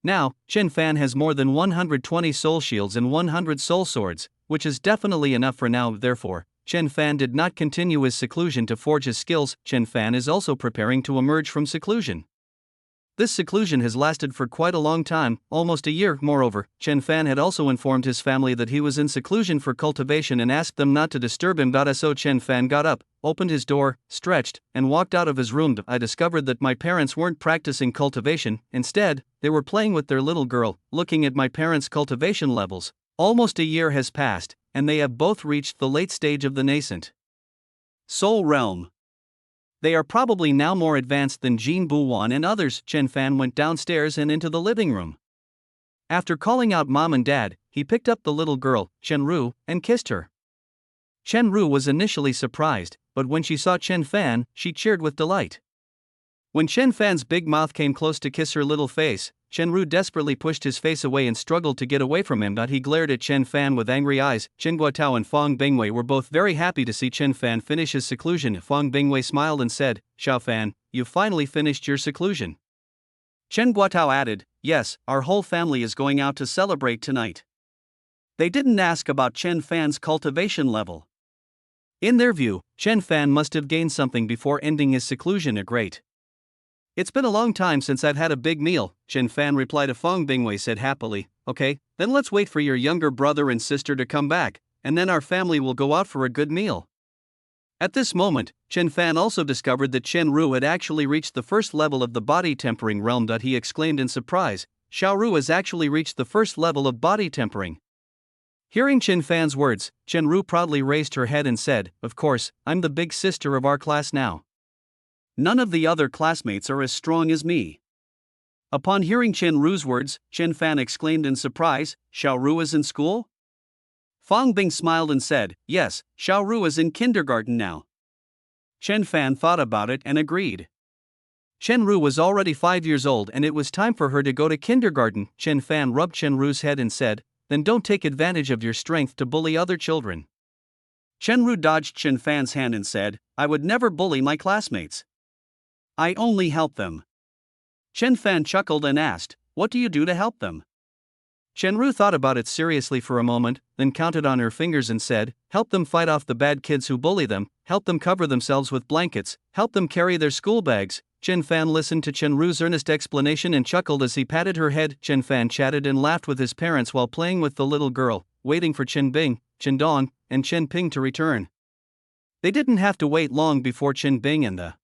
Now, Chen Fan has more than 120 soul shields and 100 soul swords, which is definitely enough for now. Therefore, Chen Fan did not continue his seclusion to forge his skills. Chen Fan is also preparing to emerge from seclusion. This seclusion has lasted for quite a long time, almost a year. Moreover, Chen Fan had also informed his family that he was in seclusion for cultivation and asked them not to disturb him. So Chen Fan got up, opened his door, stretched, and walked out of his room. I discovered that my parents weren't practicing cultivation. Instead, they were playing with their little girl. Looking at my parents' cultivation levels, almost a year has passed, and they have both reached the late stage of the nascent soul realm. They are probably now more advanced than Jin Buwan and others. Chen Fan went downstairs and into the living room. After calling out Mom and Dad, he picked up the little girl, Chen Ru, and kissed her. Chen Ru was initially surprised, but when she saw Chen Fan, she cheered with delight. When Chen Fan's big mouth came close to kiss her little face, Chen Ru desperately pushed his face away and struggled to get away from him, but he glared at Chen Fan with angry eyes. Chen Guotao and Fong Bingwei were both very happy to see Chen Fan finish his seclusion. Fong Bingwei smiled and said, "Xiao Fan, you've finally finished your seclusion." Chen Guotao added, "Yes, our whole family is going out to celebrate tonight." They didn't ask about Chen Fan's cultivation level. In their view, Chen Fan must have gained something before ending his seclusion. Great. "It's been a long time since I've had a big meal," Chen Fan replied. Fong Bingwei said happily, "Okay, then let's wait for your younger brother and sister to come back, and then our family will go out for a good meal." At this moment, Chen Fan also discovered that Chen Ru had actually reached the first level of the body tempering realm. He exclaimed in surprise, "Xiao Ru has actually reached the first level of body tempering." Hearing Chen Fan's words, Chen Ru proudly raised her head and said, "Of course, I'm the big sister of our class now. None of the other classmates are as strong as me." Upon hearing Chen Ru's words, Chen Fan exclaimed in surprise, "Xiao Ru is in school?" Fang Bing smiled and said, "Yes, Xiao Ru is in kindergarten now." Chen Fan thought about it and agreed. Chen Ru was already 5 years old and it was time for her to go to kindergarten. Chen Fan rubbed Chen Ru's head and said, "Then don't take advantage of your strength to bully other children." Chen Ru dodged Chen Fan's hand and said, "I would never bully my classmates. I only help them." Chen Fan chuckled and asked, "What do you do to help them?" Chen Ru thought about it seriously for a moment, then counted on her fingers and said, "Help them fight off the bad kids who bully them, help them cover themselves with blankets, help them carry their school bags." Chen Fan listened to Chen Ru's earnest explanation and chuckled as he patted her head. Chen Fan chatted and laughed with his parents while playing with the little girl, waiting for Chen Bing, Chen Dong, and Chen Ping to return. They didn't have to wait long before Chen Bing and the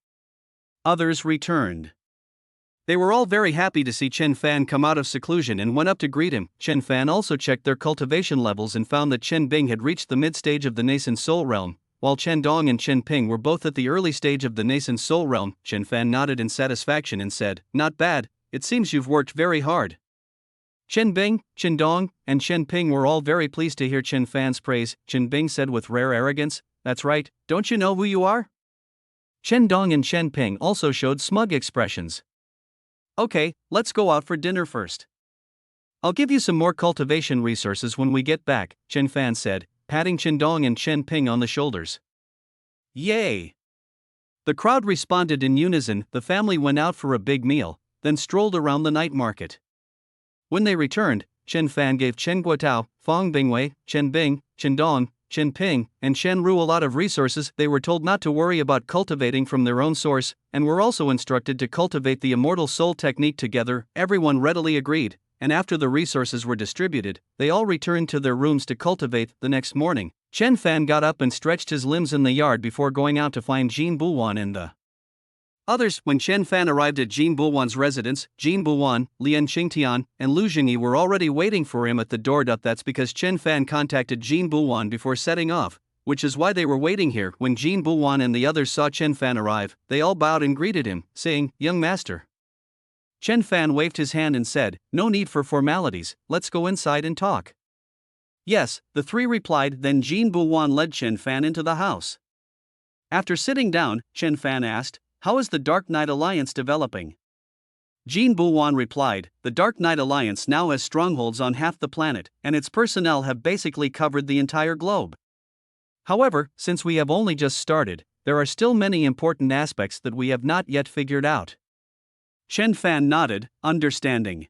others returned. They were all very happy to see Chen Fan come out of seclusion and went up to greet him. Chen Fan also checked their cultivation levels and found that Chen Bing had reached the mid-stage of the nascent soul realm, while Chen Dong and Chen Ping were both at the early stage of the nascent soul realm. Chen Fan nodded in satisfaction and said, "Not bad, it seems you've worked very hard." Chen Bing, Chen Dong, and Chen Ping were all very pleased to hear Chen Fan's praise. Chen Bing said with rare arrogance, "That's right, don't you know who you are?" Chen Dong and Chen Ping also showed smug expressions. "Okay, let's go out for dinner first. I'll give you some more cultivation resources when we get back," Chen Fan said, patting Chen Dong and Chen Ping on the shoulders. "Yay!" The crowd responded in unison. The family went out for a big meal, then strolled around the night market. When they returned, Chen Fan gave Chen Guotao, Fong Bingwei, Chen Bing, Chen Dong, Chen Ping, and Chen Ru a lot of resources. They were told not to worry about cultivating from their own source, and were also instructed to cultivate the immortal soul technique together. Everyone readily agreed, and after the resources were distributed, they all returned to their rooms to cultivate. The next morning, Chen Fan got up and stretched his limbs in the yard before going out to find Jin Buwan and the others. When Chen Fan arrived at Jin Buwan's residence, Jin Buwan, Lian Qingtian, and Lu Jingyi were already waiting for him at the door. That's because Chen Fan contacted Jin Buwan before setting off, which is why they were waiting here. When Jin Buwan and the others saw Chen Fan arrive, they all bowed and greeted him, saying, "Young master." Chen Fan waved his hand and said, "No need for formalities, let's go inside and talk." "Yes," the three replied. Then Jin Buwan led Chen Fan into the house. After sitting down, Chen Fan asked, "How is the Dark Knight Alliance developing?" Jin Buwan replied, "The Dark Knight Alliance now has strongholds on half the planet, and its personnel have basically covered the entire globe. However, since we have only just started, there are still many important aspects that we have not yet figured out." Chen Fan nodded, understanding.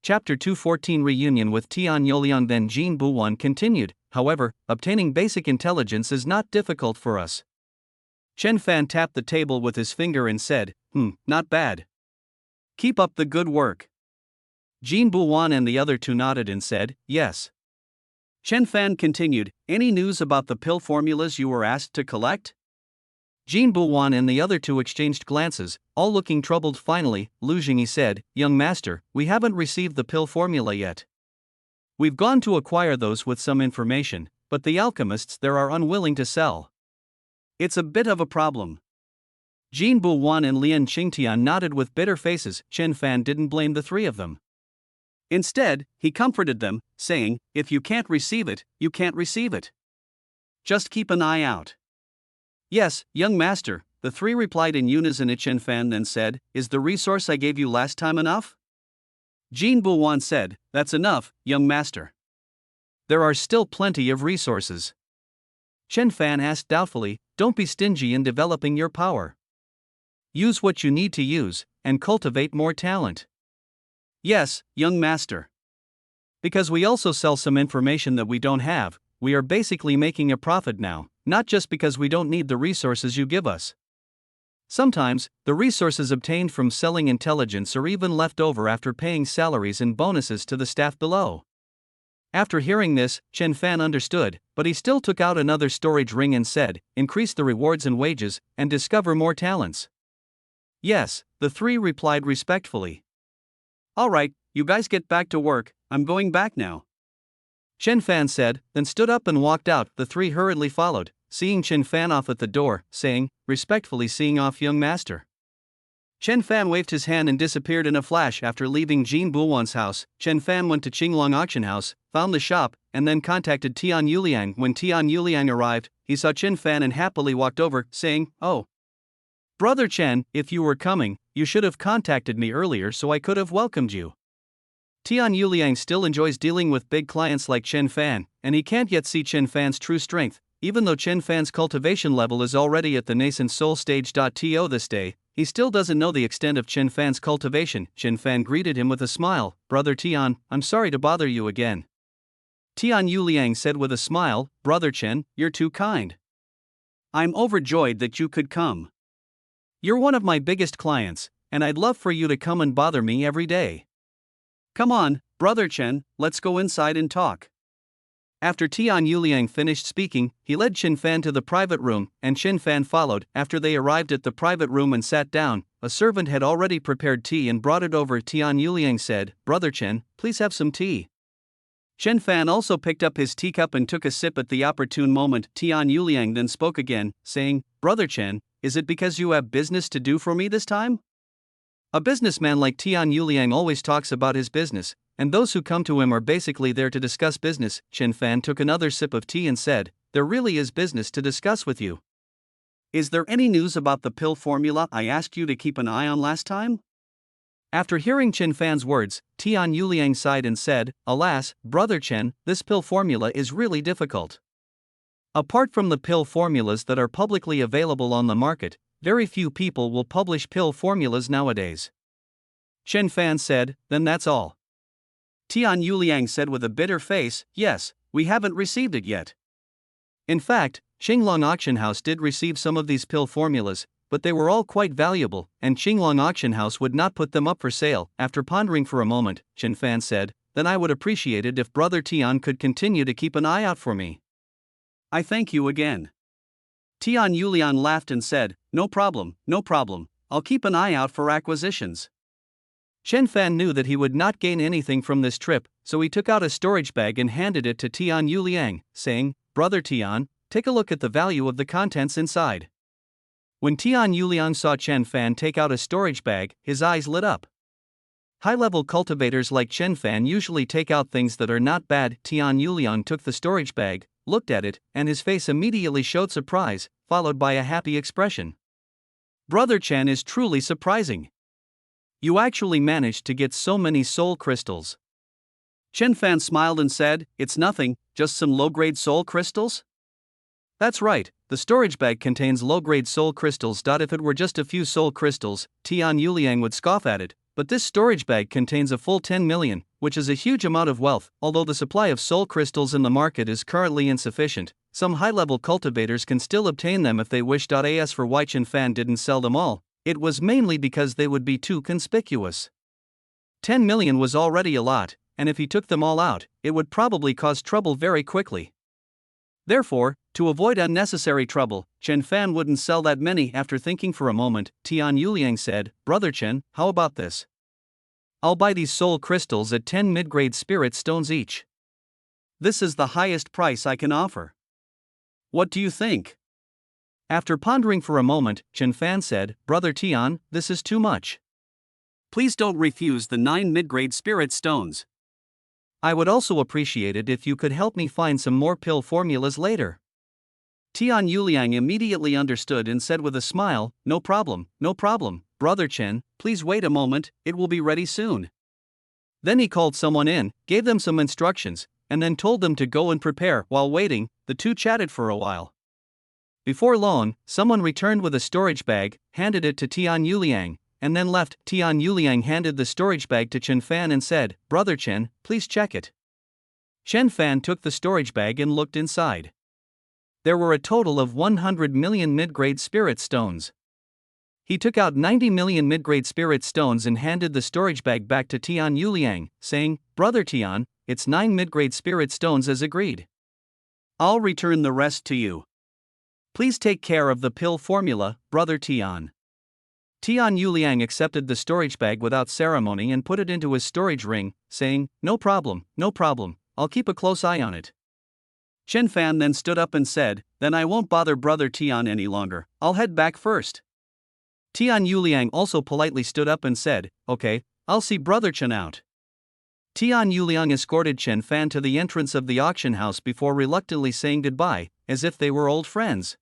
Chapter 214 Reunion with Tian Youliang. Then Jin Buwan continued, "However, obtaining basic intelligence is not difficult for us." Chen Fan tapped the table with his finger and said, "Not bad. Keep up the good work." Jin Buwan and the other two nodded and said, "Yes." Chen Fan continued, "Any news about the pill formulas you were asked to collect?" Jin Buwan and the other two exchanged glances, all looking troubled. Finally, Lu Jingyi said, "Young master, we haven't received the pill formula yet. We've gone to acquire those with some information, but the alchemists there are unwilling to sell. It's a bit of a problem." Jin Buwan and Lian Qingtian nodded with bitter faces. Chen Fan didn't blame the three of them. Instead, he comforted them, saying, "If you can't receive it, you can't receive it. Just keep an eye out. Yes, young master, the three replied in unison. Chen Fan then said, is the resource I gave you last time enough? Jin Buwan said, that's enough, young master. There are still plenty of resources. Chen Fan asked doubtfully, don't be stingy in developing your power. Use what you need to use, and cultivate more talent. Yes, young master. Because we also sell some information that we don't have, we are basically making a profit now, not just because we don't need the resources you give us. Sometimes, the resources obtained from selling intelligence are even left over after paying salaries and bonuses to the staff below. After hearing this, Chen Fan understood, but he still took out another storage ring and said, increase the rewards and wages, and discover more talents. Yes, the three replied respectfully. Alright, you guys get back to work, I'm going back now. Chen Fan said, then stood up and walked out. The three hurriedly followed, seeing Chen Fan off at the door, saying, respectfully seeing off young master. Chen Fan waved his hand and disappeared in a flash. After leaving Jin Buwan's house, Chen Fan went to Qinglong Auction House, found the shop, and then contacted Tian Yuliang. When Tian Yuliang arrived, he saw Chen Fan and happily walked over, saying, oh, Brother Chen, if you were coming, you should have contacted me earlier so I could have welcomed you. Tian Yuliang still enjoys dealing with big clients like Chen Fan, and he can't yet see Chen Fan's true strength. Even though Chen Fan's cultivation level is already at the nascent soul stage. To this day, he still doesn't know the extent of Chen Fan's cultivation. Chen Fan greeted him with a smile. Brother Tian, I'm sorry to bother you again. Tian Yuliang said with a smile, Brother Chen, you're too kind. I'm overjoyed that you could come. You're one of my biggest clients, and I'd love for you to come and bother me every day. Come on, Brother Chen, let's go inside and talk. After Tian Yuliang finished speaking, he led Chen Fan to the private room, and Chen Fan followed. After they arrived at the private room and sat down, a servant had already prepared tea and brought it over. Tian Yuliang said, Brother Chen, please have some tea. Chen Fan also picked up his teacup and took a sip at the opportune moment. Tian Yuliang then spoke again, saying, Brother Chen, is it because you have business to do for me this time? A businessman like Tian Yuliang always talks about his business, and those who come to him are basically there to discuss business. Chen Fan took another sip of tea and said, there really is business to discuss with you. Is there any news about the pill formula I asked you to keep an eye on last time? After hearing Chen Fan's words, Tian Yuliang sighed and said, alas, Brother Chen, this pill formula is really difficult. Apart from the pill formulas that are publicly available on the market, very few people will publish pill formulas nowadays. Chen Fan said, then that's all. Tian Yuliang said with a bitter face, yes, we haven't received it yet. In fact, Qinglong Auction House did receive some of these pill formulas, but they were all quite valuable, and Qinglong Auction House would not put them up for sale. After pondering for a moment, Chen Fan said, then I would appreciate it if Brother Tian could continue to keep an eye out for me. I thank you again. Tian Yuliang laughed and said, no problem, I'll keep an eye out for acquisitions. Chen Fan knew that he would not gain anything from this trip, so he took out a storage bag and handed it to Tian Yuliang, saying, Brother Tian, take a look at the value of the contents inside. When Tian Yuliang saw Chen Fan take out a storage bag, his eyes lit up. High-level cultivators like Chen Fan usually take out things that are not bad. Tian Yuliang took the storage bag, looked at it, and his face immediately showed surprise, followed by a happy expression. Brother Chen is truly surprising. You actually managed to get so many soul crystals. Chen Fan smiled and said, it's nothing, just some low-grade soul crystals? That's right, the storage bag contains low-grade soul crystals. If it were just a few soul crystals, Tian Yuliang would scoff at it, but this storage bag contains a full 10 million, which is a huge amount of wealth. Although the supply of soul crystals in the market is currently insufficient, some high-level cultivators can still obtain them if they wish. As for why Chen Fan didn't sell them all, it was mainly because they would be too conspicuous. 10 million was already a lot, and if he took them all out, it would probably cause trouble very quickly. Therefore, to avoid unnecessary trouble, Chen Fan wouldn't sell that many. After thinking for a moment, Tian Yuliang said, Brother Chen, how about this? I'll buy these soul crystals at 10 mid-grade spirit stones each. This is the highest price I can offer. What do you think? After pondering for a moment, Chen Fan said, Brother Tian, this is too much. Please don't refuse the 9 mid-grade spirit stones. I would also appreciate it if you could help me find some more pill formulas later. Tian Yuliang immediately understood and said with a smile, no problem, brother Chen, please wait a moment, it will be ready soon. Then he called someone in, gave them some instructions, and then told them to go and prepare. While waiting, the two chatted for a while. Before long, someone returned with a storage bag, handed it to Tian Yuliang, and then left. Tian Yuliang handed the storage bag to Chen Fan and said, Brother Chen, please check it. Chen Fan took the storage bag and looked inside. There were a total of 100 million mid-grade spirit stones. He took out 90 million mid-grade spirit stones and handed the storage bag back to Tian Yuliang, saying, Brother Tian, it's 9 mid-grade spirit stones as agreed. I'll return the rest to you. Please take care of the pill formula, Brother Tian. Tian Yuliang accepted the storage bag without ceremony and put it into his storage ring, saying, No problem, I'll keep a close eye on it. Chen Fan then stood up and said, Then I won't bother Brother Tian any longer, I'll head back first. Tian Yuliang also politely stood up and said, Okay, I'll see Brother Chen out. Tian Yuliang escorted Chen Fan to the entrance of the auction house before reluctantly saying goodbye, as if they were old friends.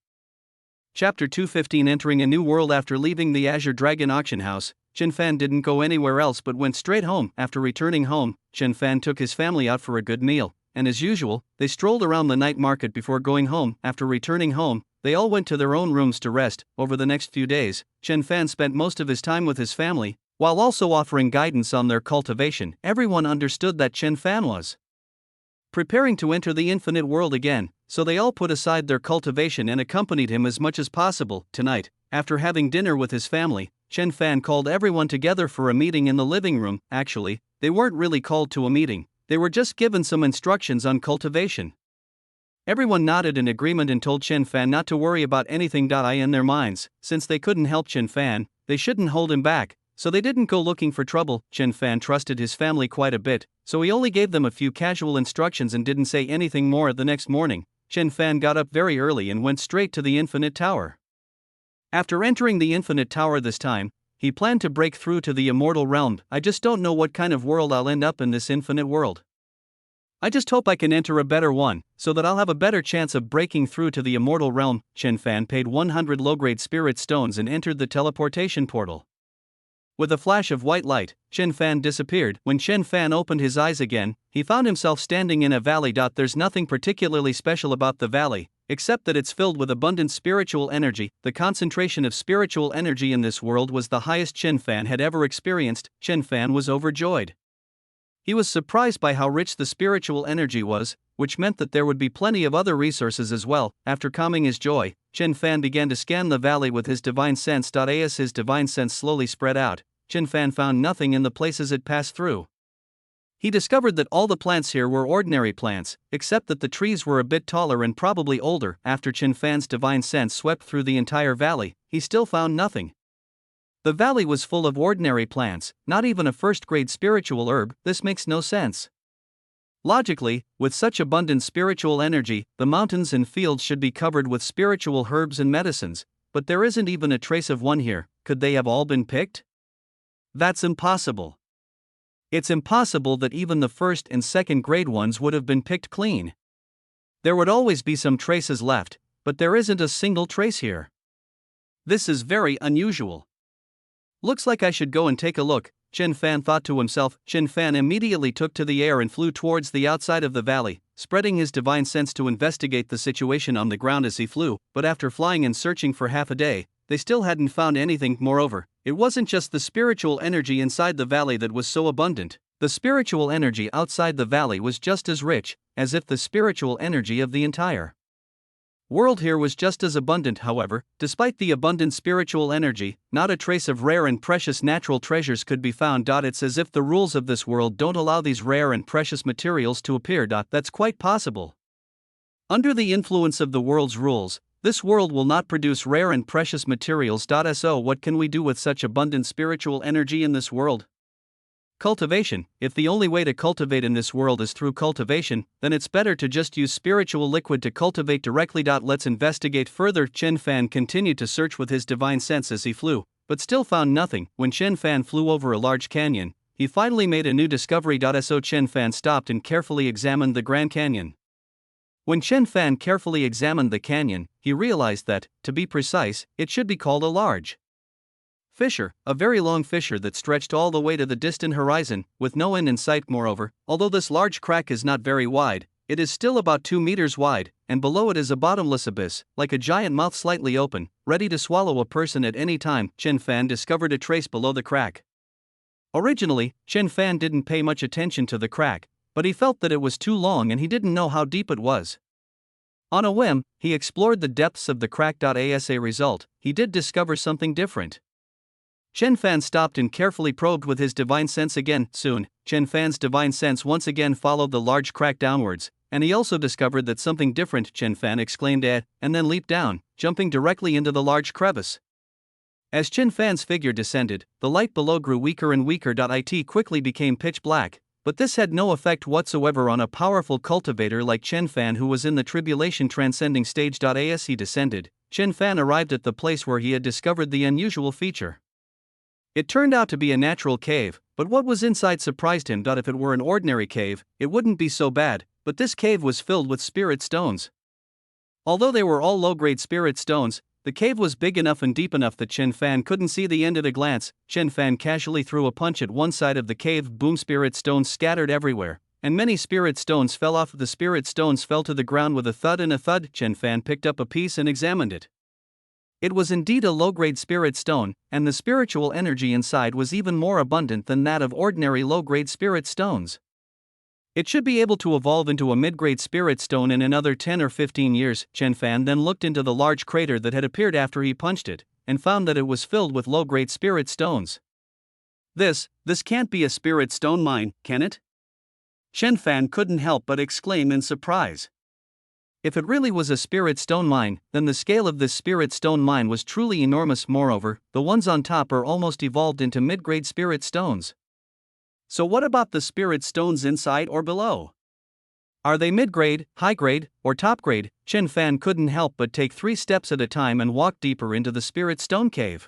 Chapter 215. Entering a new world. After leaving the Azure Dragon auction house, Chen Fan didn't go anywhere else but went straight home. After returning home, Chen Fan took his family out for a good meal, and as usual, they strolled around the night market before going home. After returning home, they all went to their own rooms to rest. Over the next few days, Chen Fan spent most of his time with his family, while also offering guidance on their cultivation. Everyone understood that Chen Fan was preparing to enter the infinite world again, so they all put aside their cultivation and accompanied him as much as possible. Tonight, after having dinner with his family, Chen Fan called everyone together for a meeting in the living room. Actually, they weren't really called to a meeting, they were just given some instructions on cultivation. Everyone nodded in agreement and told Chen Fan not to worry about anything. In their minds, since they couldn't help Chen Fan, they shouldn't hold him back, so they didn't go looking for trouble. Chen Fan trusted his family quite a bit, so he only gave them a few casual instructions and didn't say anything more. The next morning, Chen Fan got up very early and went straight to the Infinite Tower. After entering the Infinite Tower this time, he planned to break through to the Immortal Realm. I just don't know what kind of world I'll end up in this infinite world. I just hope I can enter a better one, so that I'll have a better chance of breaking through to the Immortal Realm. Chen Fan paid 100 low-grade spirit stones and entered the teleportation portal. With a flash of white light, Chen Fan disappeared. When Chen Fan opened his eyes again, he found himself standing in a valley. There's nothing particularly special about the valley, except that it's filled with abundant spiritual energy. The concentration of spiritual energy in this world was the highest Chen Fan had ever experienced. Chen Fan was overjoyed. He was surprised by how rich the spiritual energy was, which meant that there would be plenty of other resources as well. After calming his joy, Chen Fan began to scan the valley with his divine sense. As his divine sense slowly spread out, Chen Fan found nothing in the places it passed through. He discovered that all the plants here were ordinary plants, except that the trees were a bit taller and probably older. After Chen Fan's divine sense swept through the entire valley, he still found nothing. The valley was full of ordinary plants, not even a first-grade spiritual herb. This makes no sense. Logically, with such abundant spiritual energy, the mountains and fields should be covered with spiritual herbs and medicines, but there isn't even a trace of one here. Could they have all been picked? That's impossible. It's impossible that even the first and second grade ones would have been picked clean. There would always be some traces left, but there isn't a single trace here. This is very unusual. Looks like I should go and take a look, Chen Fan thought to himself. Chen Fan immediately took to the air and flew towards the outside of the valley, spreading his divine sense to investigate the situation on the ground as he flew. But after flying and searching for half a day, they still hadn't found anything. Moreover, it wasn't just the spiritual energy inside the valley that was so abundant. The spiritual energy outside the valley was just as rich, as if the spiritual energy of the entire world here was just as abundant. However, despite the abundant spiritual energy, not a trace of rare and precious natural treasures could be found. It's as if the rules of this world don't allow these rare and precious materials to appear. That's quite possible. Under the influence of the world's rules, this world will not produce rare and precious materials. So what can we do with such abundant spiritual energy in this world? Cultivation. If the only way to cultivate in this world is through cultivation, then it's better to just use spiritual liquid to cultivate directly. Let's investigate further. Chen Fan continued to search with his divine sense as he flew, but still found nothing. When Chen Fan flew over a large canyon, he finally made a new discovery. So Chen Fan stopped and carefully examined the Grand Canyon. When Chen Fan carefully examined the canyon, he realized that, to be precise, it should be called a large fissure, a very long fissure that stretched all the way to the distant horizon, with no end in sight. Moreover, although this large crack is not very wide, it is still about 2 meters wide, and below it is a bottomless abyss, like a giant mouth slightly open, ready to swallow a person at any time. Chen Fan discovered a trace below the crack. Originally, Chen Fan didn't pay much attention to the crack, but he felt that it was too long and he didn't know how deep it was. On a whim, he explored the depths of the crack. As a result, he did discover something different. Chen Fan stopped and carefully probed with his divine sense again. Soon, Chen Fan's divine sense once again followed the large crack downwards, and he also discovered that something different. Chen Fan exclaimed and then leaped down, jumping directly into the large crevice. As Chen Fan's figure descended, the light below grew weaker and weaker. It quickly became pitch black, but this had no effect whatsoever on a powerful cultivator like Chen Fan, who was in the tribulation transcending stage. As he descended, Chen Fan arrived at the place where he had discovered the unusual feature. It turned out to be a natural cave, but what was inside surprised him. If it were an ordinary cave, it wouldn't be so bad, but this cave was filled with spirit stones. Although they were all low-grade spirit stones, the cave was big enough and deep enough that Chen Fan couldn't see the end at a glance. Chen Fan casually threw a punch at one side of the cave. Boom! Spirit stones scattered everywhere, and many spirit stones fell off. The spirit stones fell to the ground with a thud and a thud. Chen Fan picked up a piece and examined it. It was indeed a low-grade spirit stone, and the spiritual energy inside was even more abundant than that of ordinary low-grade spirit stones. It should be able to evolve into a mid-grade spirit stone in another 10 or 15 years. Chen Fan then looked into the large crater that had appeared after he punched it, and found that it was filled with low-grade spirit stones. This can't be a spirit stone mine, can it? Chen Fan couldn't help but exclaim in surprise. If it really was a spirit stone mine, then the scale of this spirit stone mine was truly enormous. Moreover, the ones on top are almost evolved into mid-grade spirit stones. So what about the spirit stones inside or below? Are they mid-grade, high-grade, or top-grade? Chen Fan couldn't help but take 3 steps at a time and walk deeper into the spirit stone cave.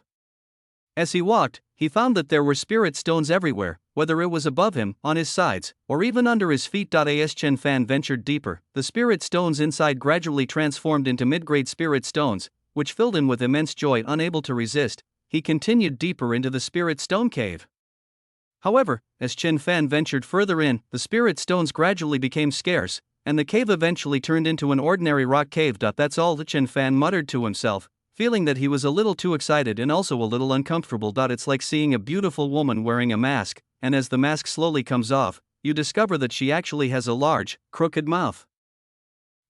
As he walked, he found that there were spirit stones everywhere, whether it was above him, on his sides, or even under his feet. As Chen Fan ventured deeper, the spirit stones inside gradually transformed into mid-grade spirit stones, which filled him with immense joy. Unable to resist, he continued deeper into the spirit stone cave. However, as Chen Fan ventured further in, the spirit stones gradually became scarce, and the cave eventually turned into an ordinary rock cave. That's all that Chen Fan muttered to himself, feeling that he was a little too excited and also a little uncomfortable. It's like seeing a beautiful woman wearing a mask, and as the mask slowly comes off, you discover that she actually has a large, crooked mouth.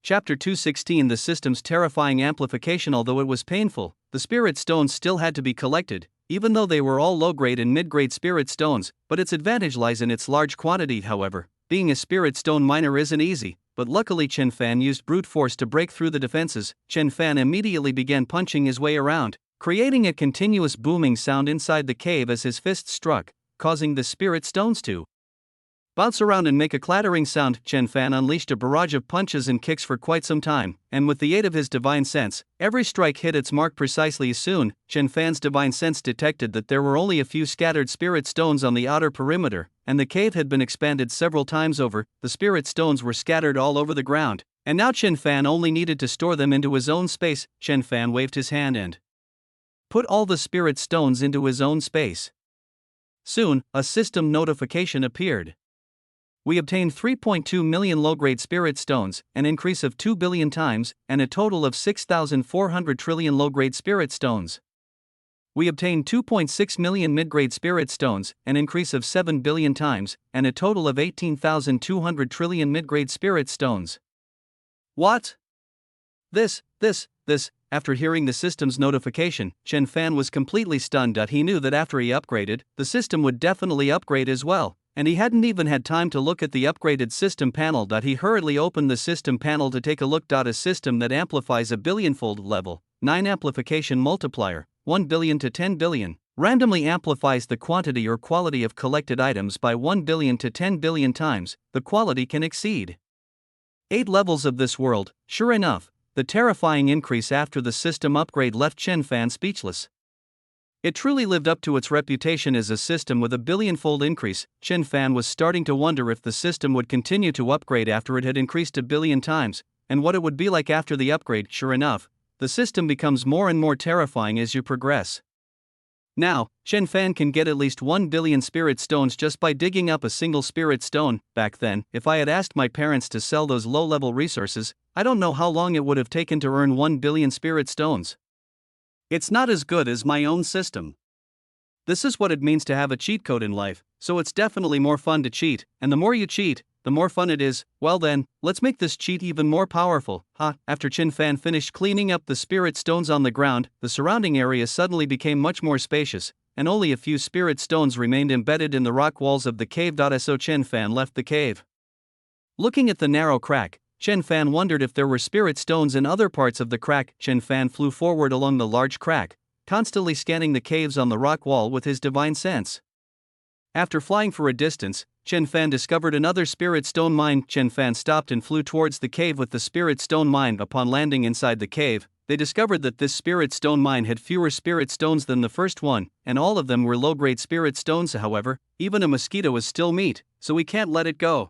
Chapter 216: The System's Terrifying Amplification. Although it was painful, the spirit stones still had to be collected, even though they were all low-grade and mid-grade spirit stones, but its advantage lies in its large quantity. However, being a spirit stone miner isn't easy, but luckily Chen Fan used brute force to break through the defenses. Chen Fan immediately began punching his way around, creating a continuous booming sound inside the cave as his fists struck, causing the spirit stones to bounce around and make a clattering sound. Chen Fan unleashed a barrage of punches and kicks for quite some time, and with the aid of his divine sense, every strike hit its mark precisely. Soon, Chen Fan's divine sense detected that there were only a few scattered spirit stones on the outer perimeter, and the cave had been expanded several times over. The spirit stones were scattered all over the ground, and now Chen Fan only needed to store them into his own space. Chen Fan waved his hand and put all the spirit stones into his own space. Soon, a system notification appeared. We obtained 3.2 million low-grade spirit stones, an increase of 2 billion times, and a total of 6,400 trillion low-grade spirit stones. We obtained 2.6 million mid-grade spirit stones, an increase of 7 billion times, and a total of 18,200 trillion mid-grade spirit stones. What? This. After hearing the system's notification, Chen Fan was completely stunned. He knew that after he upgraded, the system would definitely upgrade as well, and he hadn't even had time to look at the upgraded system panel. He hurriedly opened the system panel to take a look. A system that amplifies a billionfold level, 9 amplification multiplier, 1 billion to 10 billion, randomly amplifies the quantity or quality of collected items by 1 billion to 10 billion times. The quality can exceed 8 levels of this world. Sure enough, the terrifying increase after the system upgrade left Chen Fan speechless. It truly lived up to its reputation as a system with a billionfold increase. Chen Fan was starting to wonder if the system would continue to upgrade after it had increased a billion times, and what it would be like after the upgrade. Sure enough, the system becomes more and more terrifying as you progress. Now, Chen Fan can get at least 1 billion spirit stones just by digging up a single spirit stone. Back then, if I had asked my parents to sell those low-level resources, I don't know how long it would have taken to earn 1 billion spirit stones. It's not as good as my own system. This is what it means to have a cheat code in life, so it's definitely more fun to cheat, and the more you cheat, the more fun it is. Well then, let's make this cheat even more powerful. After Chen Fan finished cleaning up the spirit stones on the ground, the surrounding area suddenly became much more spacious, and only a few spirit stones remained embedded in the rock walls of the cave. So Chen Fan left the cave. Looking at the narrow crack, Chen Fan wondered if there were spirit stones in other parts of the crack. Chen Fan flew forward along the large crack, constantly scanning the caves on the rock wall with his divine sense. After flying for a distance, Chen Fan discovered another spirit stone mine. Chen Fan stopped and flew towards the cave with the spirit stone mine. Upon landing inside the cave, they discovered that this spirit stone mine had fewer spirit stones than the first one, and all of them were low-grade spirit stones. However, even a mosquito is still meat, so we can't let it go.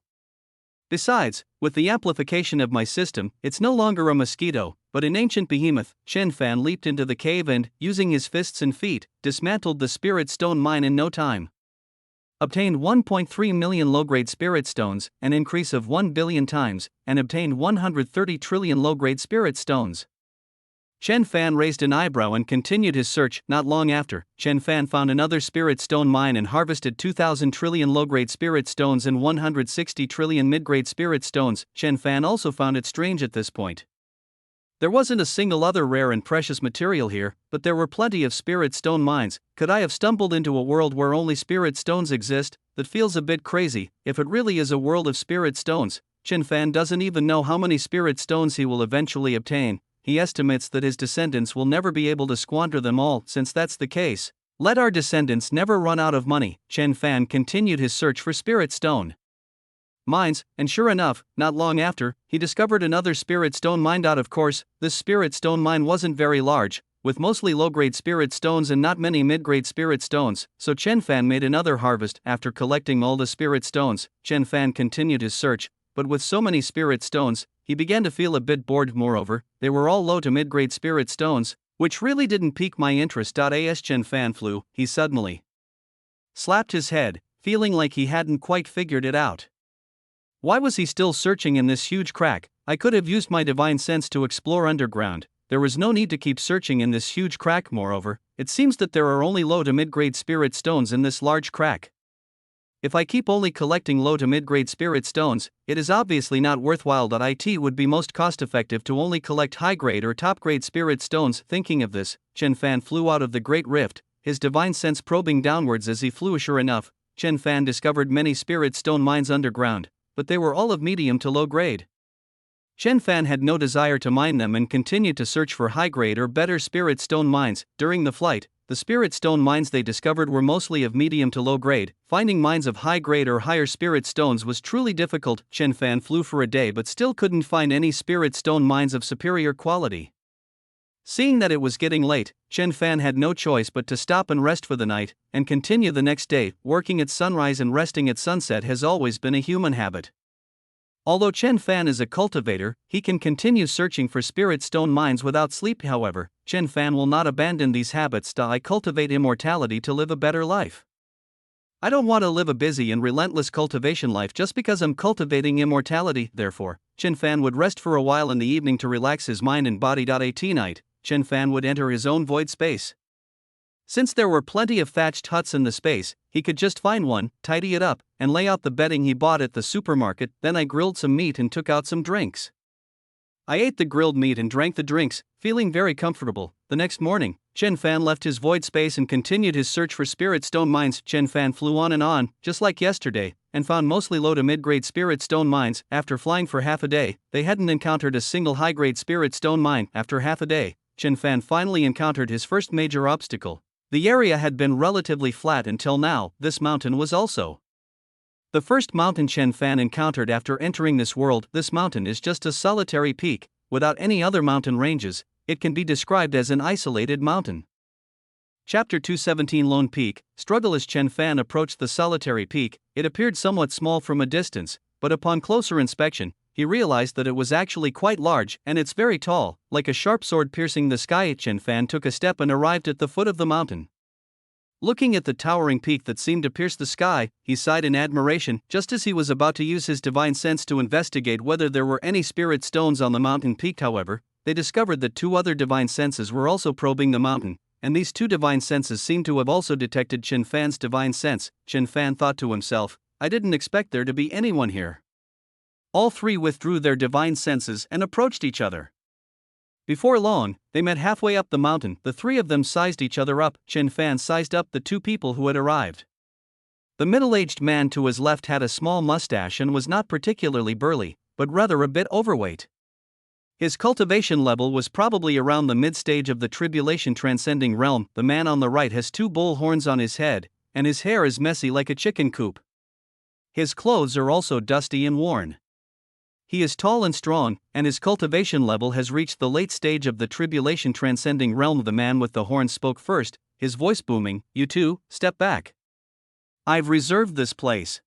Besides, with the amplification of my system, it's no longer a mosquito, but an ancient behemoth. Chen Fan leaped into the cave and, using his fists and feet, dismantled the spirit stone mine in no time. Obtained 1.3 million low-grade spirit stones, an increase of 1 billion times, and obtained 130 trillion low-grade spirit stones. Chen Fan raised an eyebrow and continued his search. Not long after, Chen Fan found another spirit stone mine and harvested 2,000 trillion low-grade spirit stones and 160 trillion mid-grade spirit stones. Chen Fan also found it strange at this point. There wasn't a single other rare and precious material here, but there were plenty of spirit stone mines. Could I have stumbled into a world where only spirit stones exist? That feels a bit crazy. If it really is a world of spirit stones, Chen Fan doesn't even know how many spirit stones he will eventually obtain. He estimates that his descendants will never be able to squander them all. Since that's the case, let our descendants never run out of money. Chen Fan continued his search for spirit stone mines, and sure enough, not long after, he discovered another spirit stone mine. Of course, this spirit stone mine wasn't very large, with mostly low-grade spirit stones and not many mid-grade spirit stones, so Chen Fan made another harvest. After collecting all the spirit stones, Chen Fan continued his search, but with so many spirit stones, he began to feel a bit bored. Moreover, they were all low to mid-grade spirit stones, which really didn't pique my interest. As Chen Fan flew, he suddenly slapped his head, feeling like he hadn't quite figured it out. Why was he still searching in this huge crack? I could have used my divine sense to explore underground. There was no need to keep searching in this huge crack. Moreover, it seems that there are only low to mid-grade spirit stones in this large crack. If I keep only collecting low to mid-grade spirit stones, it is obviously not worthwhile. It would be most cost-effective to only collect high-grade or top-grade spirit stones. Thinking of this, Chen Fan flew out of the great rift, his divine sense probing downwards as he flew. Sure enough, Chen Fan discovered many spirit stone mines underground, but they were all of medium to low grade. Chen Fan had no desire to mine them and continued to search for high-grade or better spirit stone mines. During the flight, the spirit stone mines they discovered were mostly of medium to low grade. Finding mines of high grade or higher spirit stones was truly difficult. Chen Fan flew for a day but still couldn't find any spirit stone mines of superior quality. Seeing that it was getting late, Chen Fan had no choice but to stop and rest for the night, and continue the next day. Working at sunrise and resting at sunset has always been a human habit. Although Chen Fan is a cultivator, he can continue searching for spirit stone mines without sleep. However, Chen Fan will not abandon these habits. I cultivate immortality to live a better life. I don't want to live a busy and relentless cultivation life just because I'm cultivating immortality. Therefore, Chen Fan would rest for a while in the evening to relax his mind and body. At night, Chen Fan would enter his own void space. Since there were plenty of thatched huts in the space, he could just find one, tidy it up, and lay out the bedding he bought at the supermarket. Then I grilled some meat and took out some drinks. I ate the grilled meat and drank the drinks, feeling very comfortable. The next morning, Chen Fan left his void space and continued his search for spirit stone mines. Chen Fan flew on, just like yesterday, and found mostly low to mid-grade spirit stone mines. After flying for half a day, they hadn't encountered a single high-grade spirit stone mine. After half a day, Chen Fan finally encountered his first major obstacle. The area had been relatively flat until now. This mountain was also the first mountain Chen Fan encountered after entering this world. This mountain is just a solitary peak, without any other mountain ranges. It can be described as an isolated mountain. Chapter 217 Lone Peak. Struggle. As Chen Fan approached the solitary peak, it appeared somewhat small from a distance, but upon closer inspection, he realized that it was actually quite large and it's very tall, like a sharp sword piercing the sky. Chen Fan took a step and arrived at the foot of the mountain. Looking at the towering peak that seemed to pierce the sky, he sighed in admiration. Just as he was about to use his divine sense to investigate whether there were any spirit stones on the mountain peak, however, they discovered that two other divine senses were also probing the mountain, and these two divine senses seemed to have also detected Chen Fan's divine sense. Chen Fan thought to himself, I didn't expect there to be anyone here. All three withdrew their divine senses and approached each other. Before long, they met halfway up the mountain. The three of them sized each other up. Chen Fan sized up the two people who had arrived. The middle-aged man to his left had a small mustache and was not particularly burly, but rather a bit overweight. His cultivation level was probably around the mid-stage of the tribulation transcending realm. The man on the right has two bull horns on his head, and his hair is messy like a chicken coop. His clothes are also dusty and worn. He is tall and strong, and his cultivation level has reached the late stage of the tribulation transcending realm. The man with the horn spoke first, his voice booming, You two, step back. I've reserved this place.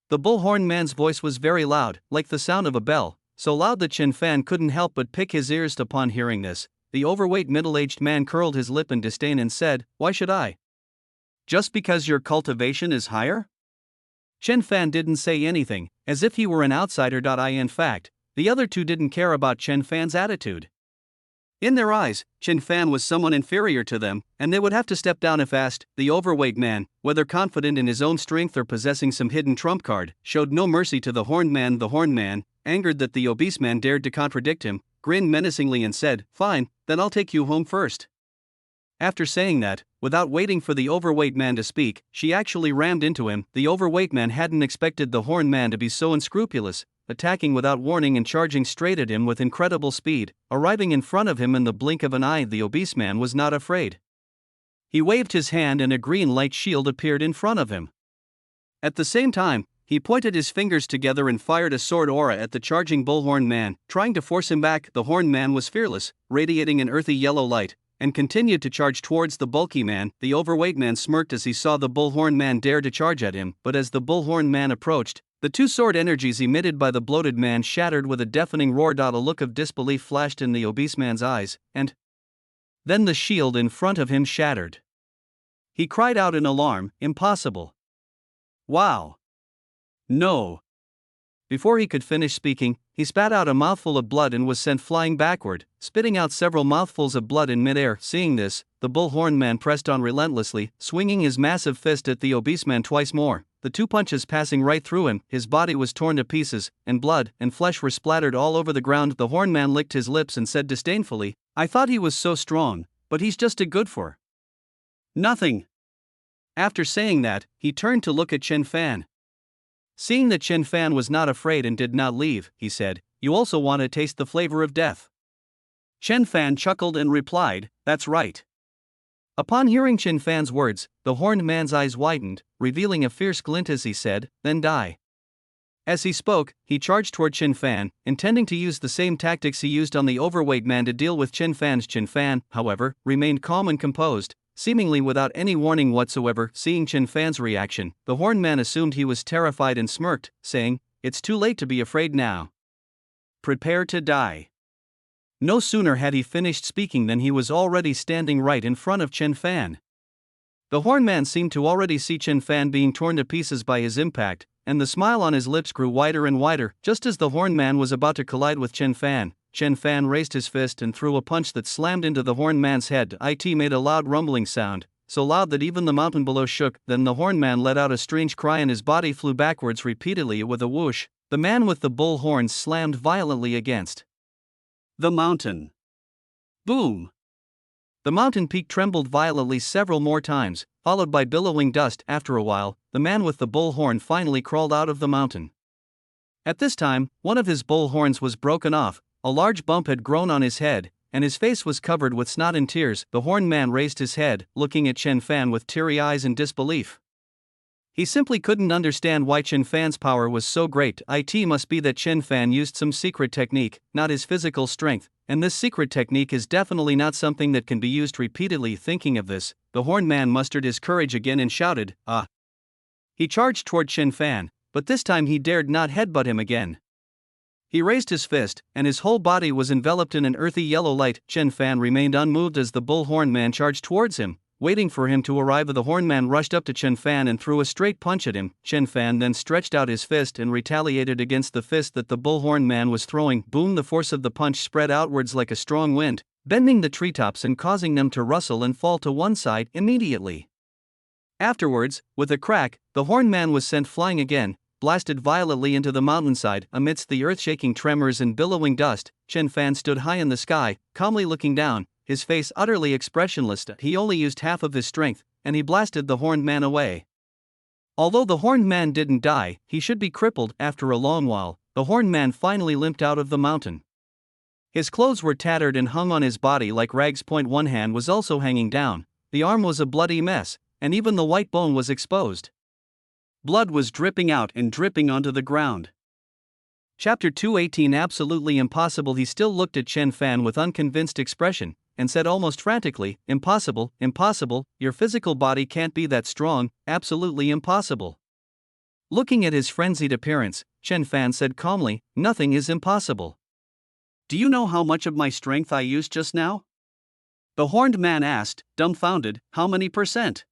The bullhorn man's voice was very loud, like the sound of a bell, so loud that Chen Fan couldn't help but pick his ears. Upon hearing this, the overweight middle-aged man curled his lip in disdain and said, Why should I? Just because your cultivation is higher? Chen Fan didn't say anything, as if he were an outsider. In fact, the other two didn't care about Chen Fan's attitude. In their eyes, Chen Fan was someone inferior to them, and they would have to step down if asked. The overweight man, whether confident in his own strength or possessing some hidden trump card, showed no mercy to the horned man. The horned man, angered that the obese man dared to contradict him, grinned menacingly and said, Fine, then I'll take you home first. After saying that, without waiting for the overweight man to speak, she actually rammed into him. The overweight man hadn't expected the horned man to be so unscrupulous, attacking without warning and charging straight at him with incredible speed, arriving in front of him in the blink of an eye. The obese man was not afraid. He waved his hand and a green light shield appeared in front of him. At the same time, he pointed his fingers together and fired a sword aura at the charging bullhorn man, trying to force him back. The horned man was fearless, radiating an earthy yellow light, and continued to charge towards the bulky man. The overweight man smirked as he saw the bullhorn man dare to charge at him, but as the bullhorn man approached, the two sword energies emitted by the bloated man shattered with a deafening roar. A look of disbelief flashed in the obese man's eyes, and then the shield in front of him shattered. He cried out in alarm, Impossible! Wow! No! Before he could finish speaking, he spat out a mouthful of blood and was sent flying backward, spitting out several mouthfuls of blood in midair. Seeing this, the bullhorn man pressed on relentlessly, swinging his massive fist at the obese man twice more, the two punches passing right through him. His body was torn to pieces, and blood and flesh were splattered all over the ground. The horn man licked his lips and said disdainfully, I thought he was so strong, but he's just a good for nothing. After saying that, he turned to look at Chen Fan. Seeing that Chen Fan was not afraid and did not leave, he said, You also want to taste the flavor of death? Chen Fan chuckled and replied, That's right. Upon hearing Chen Fan's words, the horned man's eyes widened, revealing a fierce glint as he said, Then die. As he spoke, he charged toward Chen Fan, intending to use the same tactics he used on the overweight man to deal with Chen Fan. Chen Fan, however, remained calm and composed, seemingly without any warning whatsoever. Seeing Chen Fan's reaction, the horned man assumed he was terrified and smirked, saying, It's too late to be afraid now. Prepare to die. No sooner had he finished speaking than he was already standing right in front of Chen Fan. The horned man seemed to already see Chen Fan being torn to pieces by his impact, and the smile on his lips grew wider and wider. Just as the horned man was about to collide with Chen Fan raised his fist and threw a punch that slammed into the horned man's head. It made a loud rumbling sound, so loud that even the mountain below shook. Then the horned man let out a strange cry and his body flew backwards repeatedly. With a whoosh, the man with the bull horns slammed violently against the mountain. Boom! The mountain peak trembled violently several more times, followed by billowing dust. After a while, the man with the bull horn finally crawled out of the mountain. At this time, one of his bull horns was broken off, a large bump had grown on his head, and his face was covered with snot and tears. The horned man raised his head, looking at Chen Fan with teary eyes and disbelief. He simply couldn't understand why Chen Fan's power was so great. It must be that Chen Fan used some secret technique, not his physical strength, and this secret technique is definitely not something that can be used repeatedly. Thinking of this, the horned man mustered his courage again and shouted, Ah! He charged toward Chen Fan, but this time he dared not headbutt him again. He raised his fist, and his whole body was enveloped in an earthy yellow light. Chen Fan remained unmoved as the bull-horn man charged towards him, waiting for him to arrive. The horn man rushed up to Chen Fan and threw a straight punch at him. Chen Fan then stretched out his fist and retaliated against the fist that the bull-horn man was throwing. Boom! The force of the punch spread outwards like a strong wind, bending the treetops and causing them to rustle and fall to one side immediately. Afterwards, with a crack, the horn man was sent flying again, blasted violently into the mountainside. Amidst the earth-shaking tremors and billowing dust, Chen Fan stood high in the sky, calmly looking down, his face utterly expressionless. He only used half of his strength, and he blasted the horned man away. Although the horned man didn't die, he should be crippled. After a long while, the horned man finally limped out of the mountain. His clothes were tattered and hung on his body like rags. One hand was also hanging down, the arm was a bloody mess, and even the white bone was exposed. Blood was dripping out and dripping onto the ground. Chapter 218 Absolutely impossible. He still looked at Chen Fan with unconvinced expression, and said almost frantically, "Impossible, impossible, your physical body can't be that strong, absolutely impossible." Looking at his frenzied appearance, Chen Fan said calmly, "Nothing is impossible." "Do you know how much of my strength I used just now?" The horned man asked, dumbfounded. "How many percent?"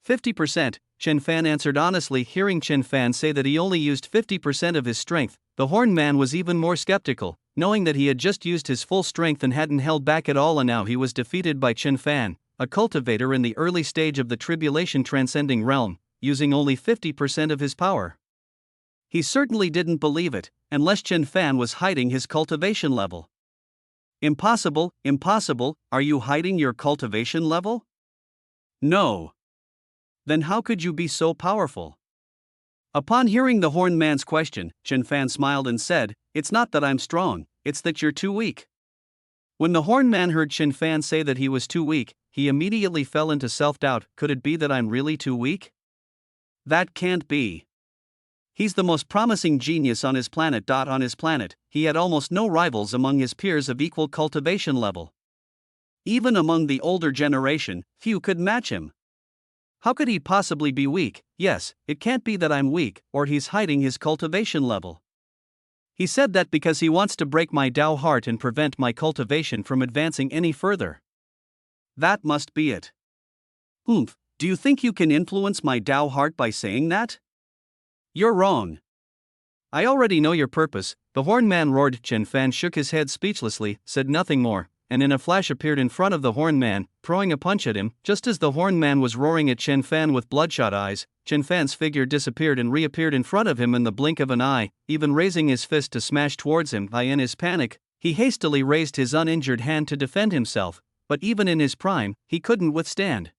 50%, Chen Fan answered honestly. Hearing Chen Fan say that he only used 50% of his strength, the horned man was even more skeptical, knowing that he had just used his full strength and hadn't held back at all, and now he was defeated by Chen Fan, a cultivator in the early stage of the tribulation transcending realm, using only 50% of his power. He certainly didn't believe it, unless Chen Fan was hiding his cultivation level. "Impossible, impossible, are you hiding your cultivation level?" "No." "Then how could you be so powerful?" Upon hearing the horned man's question, Chen Fan smiled and said, "It's not that I'm strong, it's that you're too weak." When the horned man heard Chen Fan say that he was too weak, he immediately fell into self-doubt. Could it be that I'm really too weak? That can't be. He's the most promising genius on his planet. On his planet, he had almost no rivals among his peers of equal cultivation level. Even among the older generation, few could match him. How could he possibly be weak? Yes, it can't be that I'm weak, or he's hiding his cultivation level. He said that because he wants to break my Tao heart and prevent my cultivation from advancing any further. That must be it. Do you think you can influence my Tao heart by saying that? You're wrong. I already know your purpose, the horned man roared. Chen Fan shook his head speechlessly, said nothing more, and in a flash appeared in front of the horned man, throwing a punch at him. Just as the horned man was roaring at Chen Fan with bloodshot eyes, Chen Fan's figure disappeared and reappeared in front of him in the blink of an eye, even raising his fist to smash towards him. In his panic, he hastily raised his uninjured hand to defend himself, but even in his prime, he couldn't withstand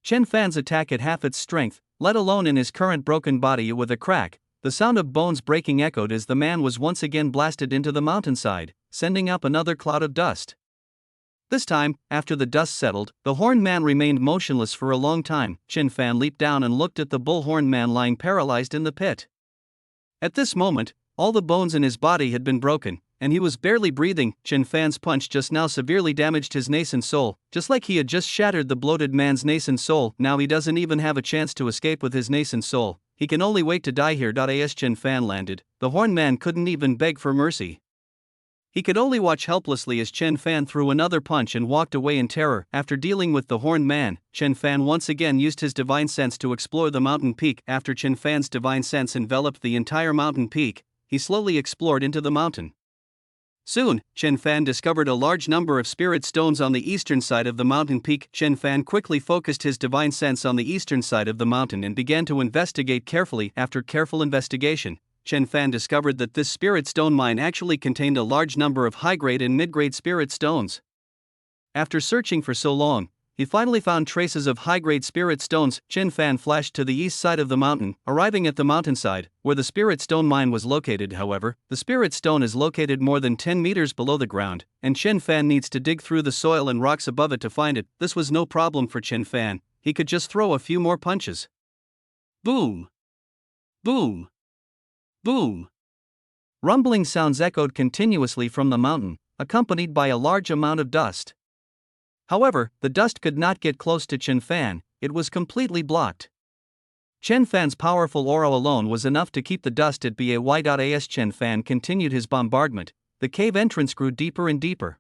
Chen Fan's attack at half its strength, let alone in his current broken body. With a crack, the sound of bones breaking echoed as the man was once again blasted into the mountainside, sending up another cloud of dust. This time, after the dust settled, the horned man remained motionless for a long time. Chen Fan leaped down and looked at the bull-horned man lying paralyzed in the pit. At this moment, all the bones in his body had been broken, and he was barely breathing. Chen Fan's punch just now severely damaged his nascent soul, just like he had just shattered the bloated man's nascent soul. Now he doesn't even have a chance to escape with his nascent soul. He can only wait to die here. As Chen Fan landed, the horned man couldn't even beg for mercy. He could only watch helplessly as Chen Fan threw another punch and walked away in terror. After dealing with the horned man, Chen Fan once again used his divine sense to explore the mountain peak. After Chen Fan's divine sense enveloped the entire mountain peak, he slowly explored into the mountain. Soon, Chen Fan discovered a large number of spirit stones on the eastern side of the mountain peak. Chen Fan quickly focused his divine sense on the eastern side of the mountain and began to investigate carefully. After careful investigation, Chen Fan discovered that this spirit stone mine actually contained a large number of high-grade and mid-grade spirit stones. After searching for so long, he finally found traces of high-grade spirit stones. Chen Fan flashed to the east side of the mountain, arriving at the mountainside, where the spirit stone mine was located. However, the spirit stone is located more than 10 meters below the ground, and Chen Fan needs to dig through the soil and rocks above it to find it. This was no problem for Chen Fan, he could just throw a few more punches. Boom! Boom! Boom! Rumbling sounds echoed continuously from the mountain, accompanied by a large amount of dust. However, the dust could not get close to Chen Fan, it was completely blocked. Chen Fan's powerful aura alone was enough to keep the dust at bay. As Chen Fan continued his bombardment, the cave entrance grew deeper and deeper.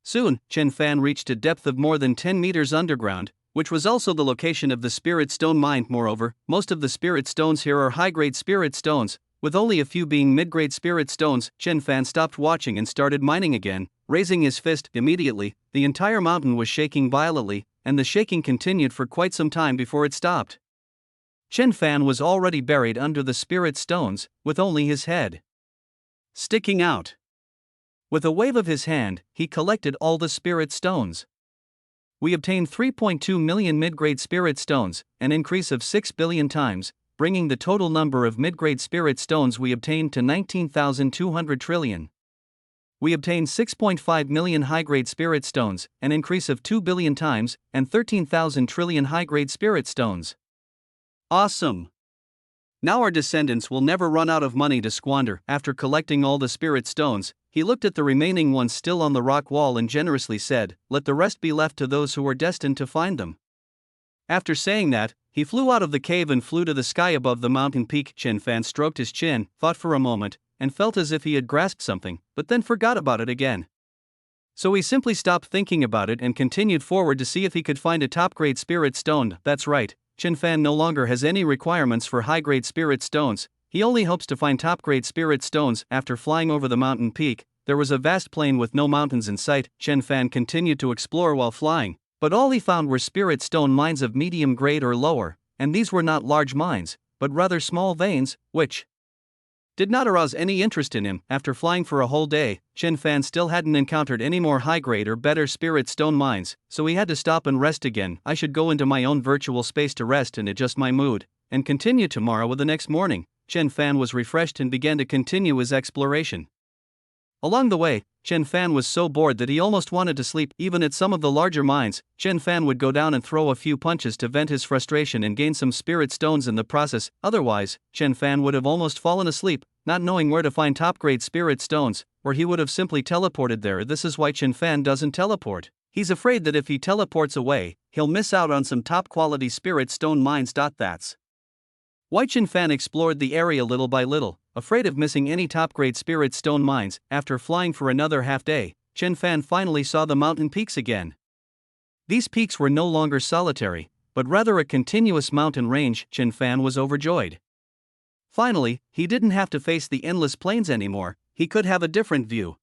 Soon, Chen Fan reached a depth of more than 10 meters underground, which was also the location of the spirit stone mine. Moreover, most of the spirit stones here are high-grade spirit stones, with only a few being mid-grade spirit stones. Chen Fan stopped watching and started mining again, raising his fist. Immediately, the entire mountain was shaking violently, and the shaking continued for quite some time before it stopped. Chen Fan was already buried under the spirit stones, with only his head sticking out. With a wave of his hand, he collected all the spirit stones. We obtained 3.2 million mid-grade spirit stones, an increase of 6 billion times, bringing the total number of mid-grade spirit stones we obtained to 19,200 trillion. We obtained 6.5 million high-grade spirit stones, an increase of 2 billion times, and 13,000 trillion high-grade spirit stones. Awesome! Now our descendants will never run out of money to squander. After collecting all the spirit stones, he looked at the remaining ones still on the rock wall and generously said, "Let the rest be left to those who are destined to find them." After saying that, he flew out of the cave and flew to the sky above the mountain peak. Chen Fan stroked his chin, thought for a moment, and felt as if he had grasped something, but then forgot about it again. So he simply stopped thinking about it and continued forward to see if he could find a top-grade spirit stone. That's right, Chen Fan no longer has any requirements for high-grade spirit stones. He only hopes to find top-grade spirit stones. After flying over the mountain peak, there was a vast plain with no mountains in sight. Chen Fan continued to explore while flying, but all he found were spirit stone mines of medium grade or lower, and these were not large mines, but rather small veins, which did not arouse any interest in him. After flying for a whole day, Chen Fan still hadn't encountered any more high-grade or better spirit stone mines, so he had to stop and rest again. I should go into my own virtual space to rest and adjust my mood, and continue tomorrow with the next morning. Chen Fan was refreshed and began to continue his exploration. Along the way, Chen Fan was so bored that he almost wanted to sleep. Even at some of the larger mines, Chen Fan would go down and throw a few punches to vent his frustration and gain some spirit stones in the process. Otherwise, Chen Fan would have almost fallen asleep, not knowing where to find top-grade spirit stones, or he would have simply teleported there. This is why Chen Fan doesn't teleport. He's afraid that if he teleports away, he'll miss out on some top-quality spirit stone mines. That's why Chen Fan explored the area little by little, afraid of missing any top-grade spirit stone mines. After flying for another half-day, Chen Fan finally saw the mountain peaks again. These peaks were no longer solitary, but rather a continuous mountain range. Chen Fan was overjoyed. Finally, he didn't have to face the endless plains anymore, he could have a different view.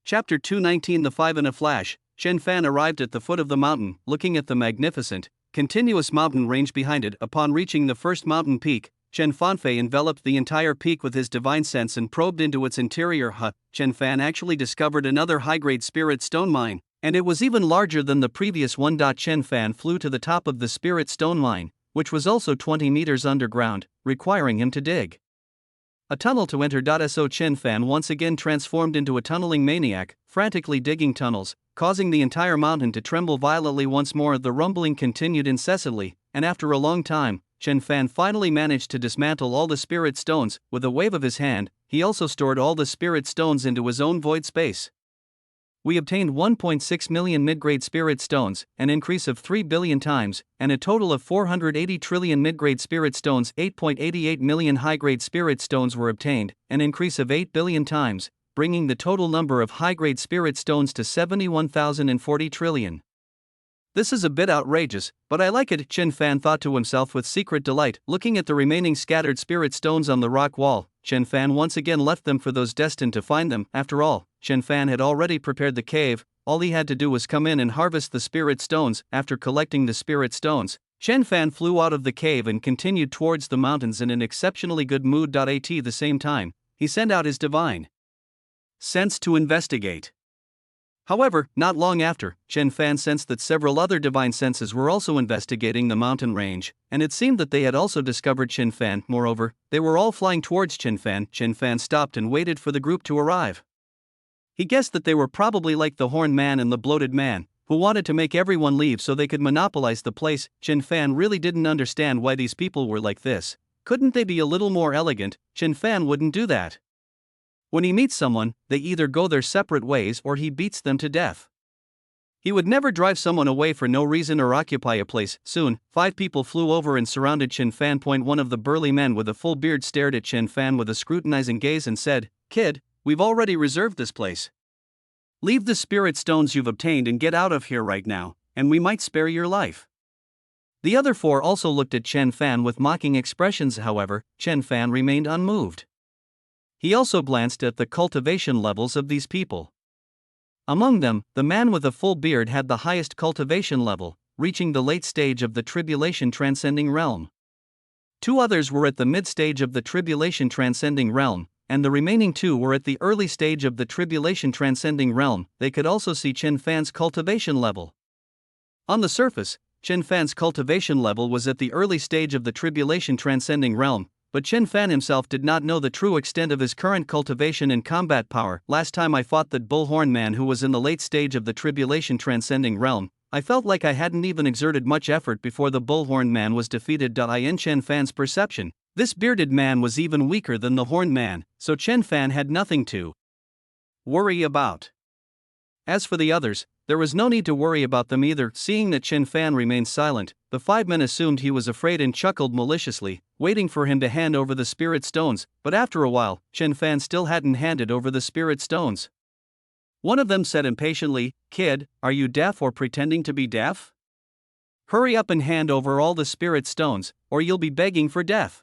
Chapter 219 The Five in a Flash. Chen Fan arrived at the foot of the mountain, looking at the magnificent, continuous mountain range behind it. Upon reaching the first mountain peak, Chen Fanfei enveloped the entire peak with his divine sense and probed into its interior. Chen Fan actually discovered another high-grade spirit stone mine, and it was even larger than the previous one. Chen Fan flew to the top of the spirit stone mine, which was also 20 meters underground, requiring him to dig a tunnel to enter. So Chen Fan once again transformed into a tunneling maniac, frantically digging tunnels, causing the entire mountain to tremble violently. Once more the rumbling continued incessantly, and after a long time, Chen Fan finally managed to dismantle all the spirit stones. With a wave of his hand, he also stored all the spirit stones into his own void space. We obtained 1.6 million mid-grade spirit stones, an increase of 3 billion times, and a total of 480 trillion mid-grade spirit stones. 8.88 million high-grade spirit stones were obtained, an increase of 8 billion times, bringing the total number of high-grade spirit stones to 71,040 trillion. This is a bit outrageous, but I like it, Chen Fan thought to himself with secret delight. Looking at the remaining scattered spirit stones on the rock wall, Chen Fan once again left them for those destined to find them. After all, Chen Fan had already prepared the cave, all he had to do was come in and harvest the spirit stones. After collecting the spirit stones, Chen Fan flew out of the cave and continued towards the mountains in an exceptionally good mood. At the same time, he sent out his divine sense to investigate. However, not long after, Chen Fan sensed that several other divine senses were also investigating the mountain range, and it seemed that they had also discovered Chen Fan. Moreover, they were all flying towards Chen Fan. Chen Fan stopped and waited for the group to arrive. He guessed that they were probably like the Horned Man and the Bloated Man, who wanted to make everyone leave so they could monopolize the place. Chen Fan really didn't understand why these people were like this. Couldn't they be a little more elegant? Chen Fan wouldn't do that. When he meets someone, they either go their separate ways or he beats them to death. He would never drive someone away for no reason or occupy a place. Soon, 5 people flew over and surrounded Chen Fan. One of the burly men with a full beard stared at Chen Fan with a scrutinizing gaze and said, "Kid, we've already reserved this place. Leave the spirit stones you've obtained and get out of here right now, and we might spare your life." The other 4 also looked at Chen Fan with mocking expressions. However, Chen Fan remained unmoved. He also glanced at the cultivation levels of these people. Among them, the man with a full beard had the highest cultivation level, reaching the late stage of the tribulation transcending realm. 2 others were at the mid stage of the tribulation transcending realm, and the remaining 2 were at the early stage of the tribulation transcending realm. They could also see Chen Fan's cultivation level. On the surface, Chen Fan's cultivation level was at the early stage of the tribulation transcending realm, but Chen Fan himself did not know the true extent of his current cultivation and combat power. "Last time I fought that bullhorn man who was in the late stage of the tribulation transcending realm, I felt like I hadn't even exerted much effort before the bullhorn man was defeated." In Chen Fan's perception, this bearded man was even weaker than the horned man, so Chen Fan had nothing to worry about. As for the others, there was no need to worry about them either. Seeing that Chen Fan remained silent, the 5 men assumed he was afraid and chuckled maliciously, waiting for him to hand over the spirit stones. But after a while, Chen Fan still hadn't handed over the spirit stones. One of them said impatiently, "Kid, are you deaf or pretending to be deaf? Hurry up and hand over all the spirit stones, or you'll be begging for death."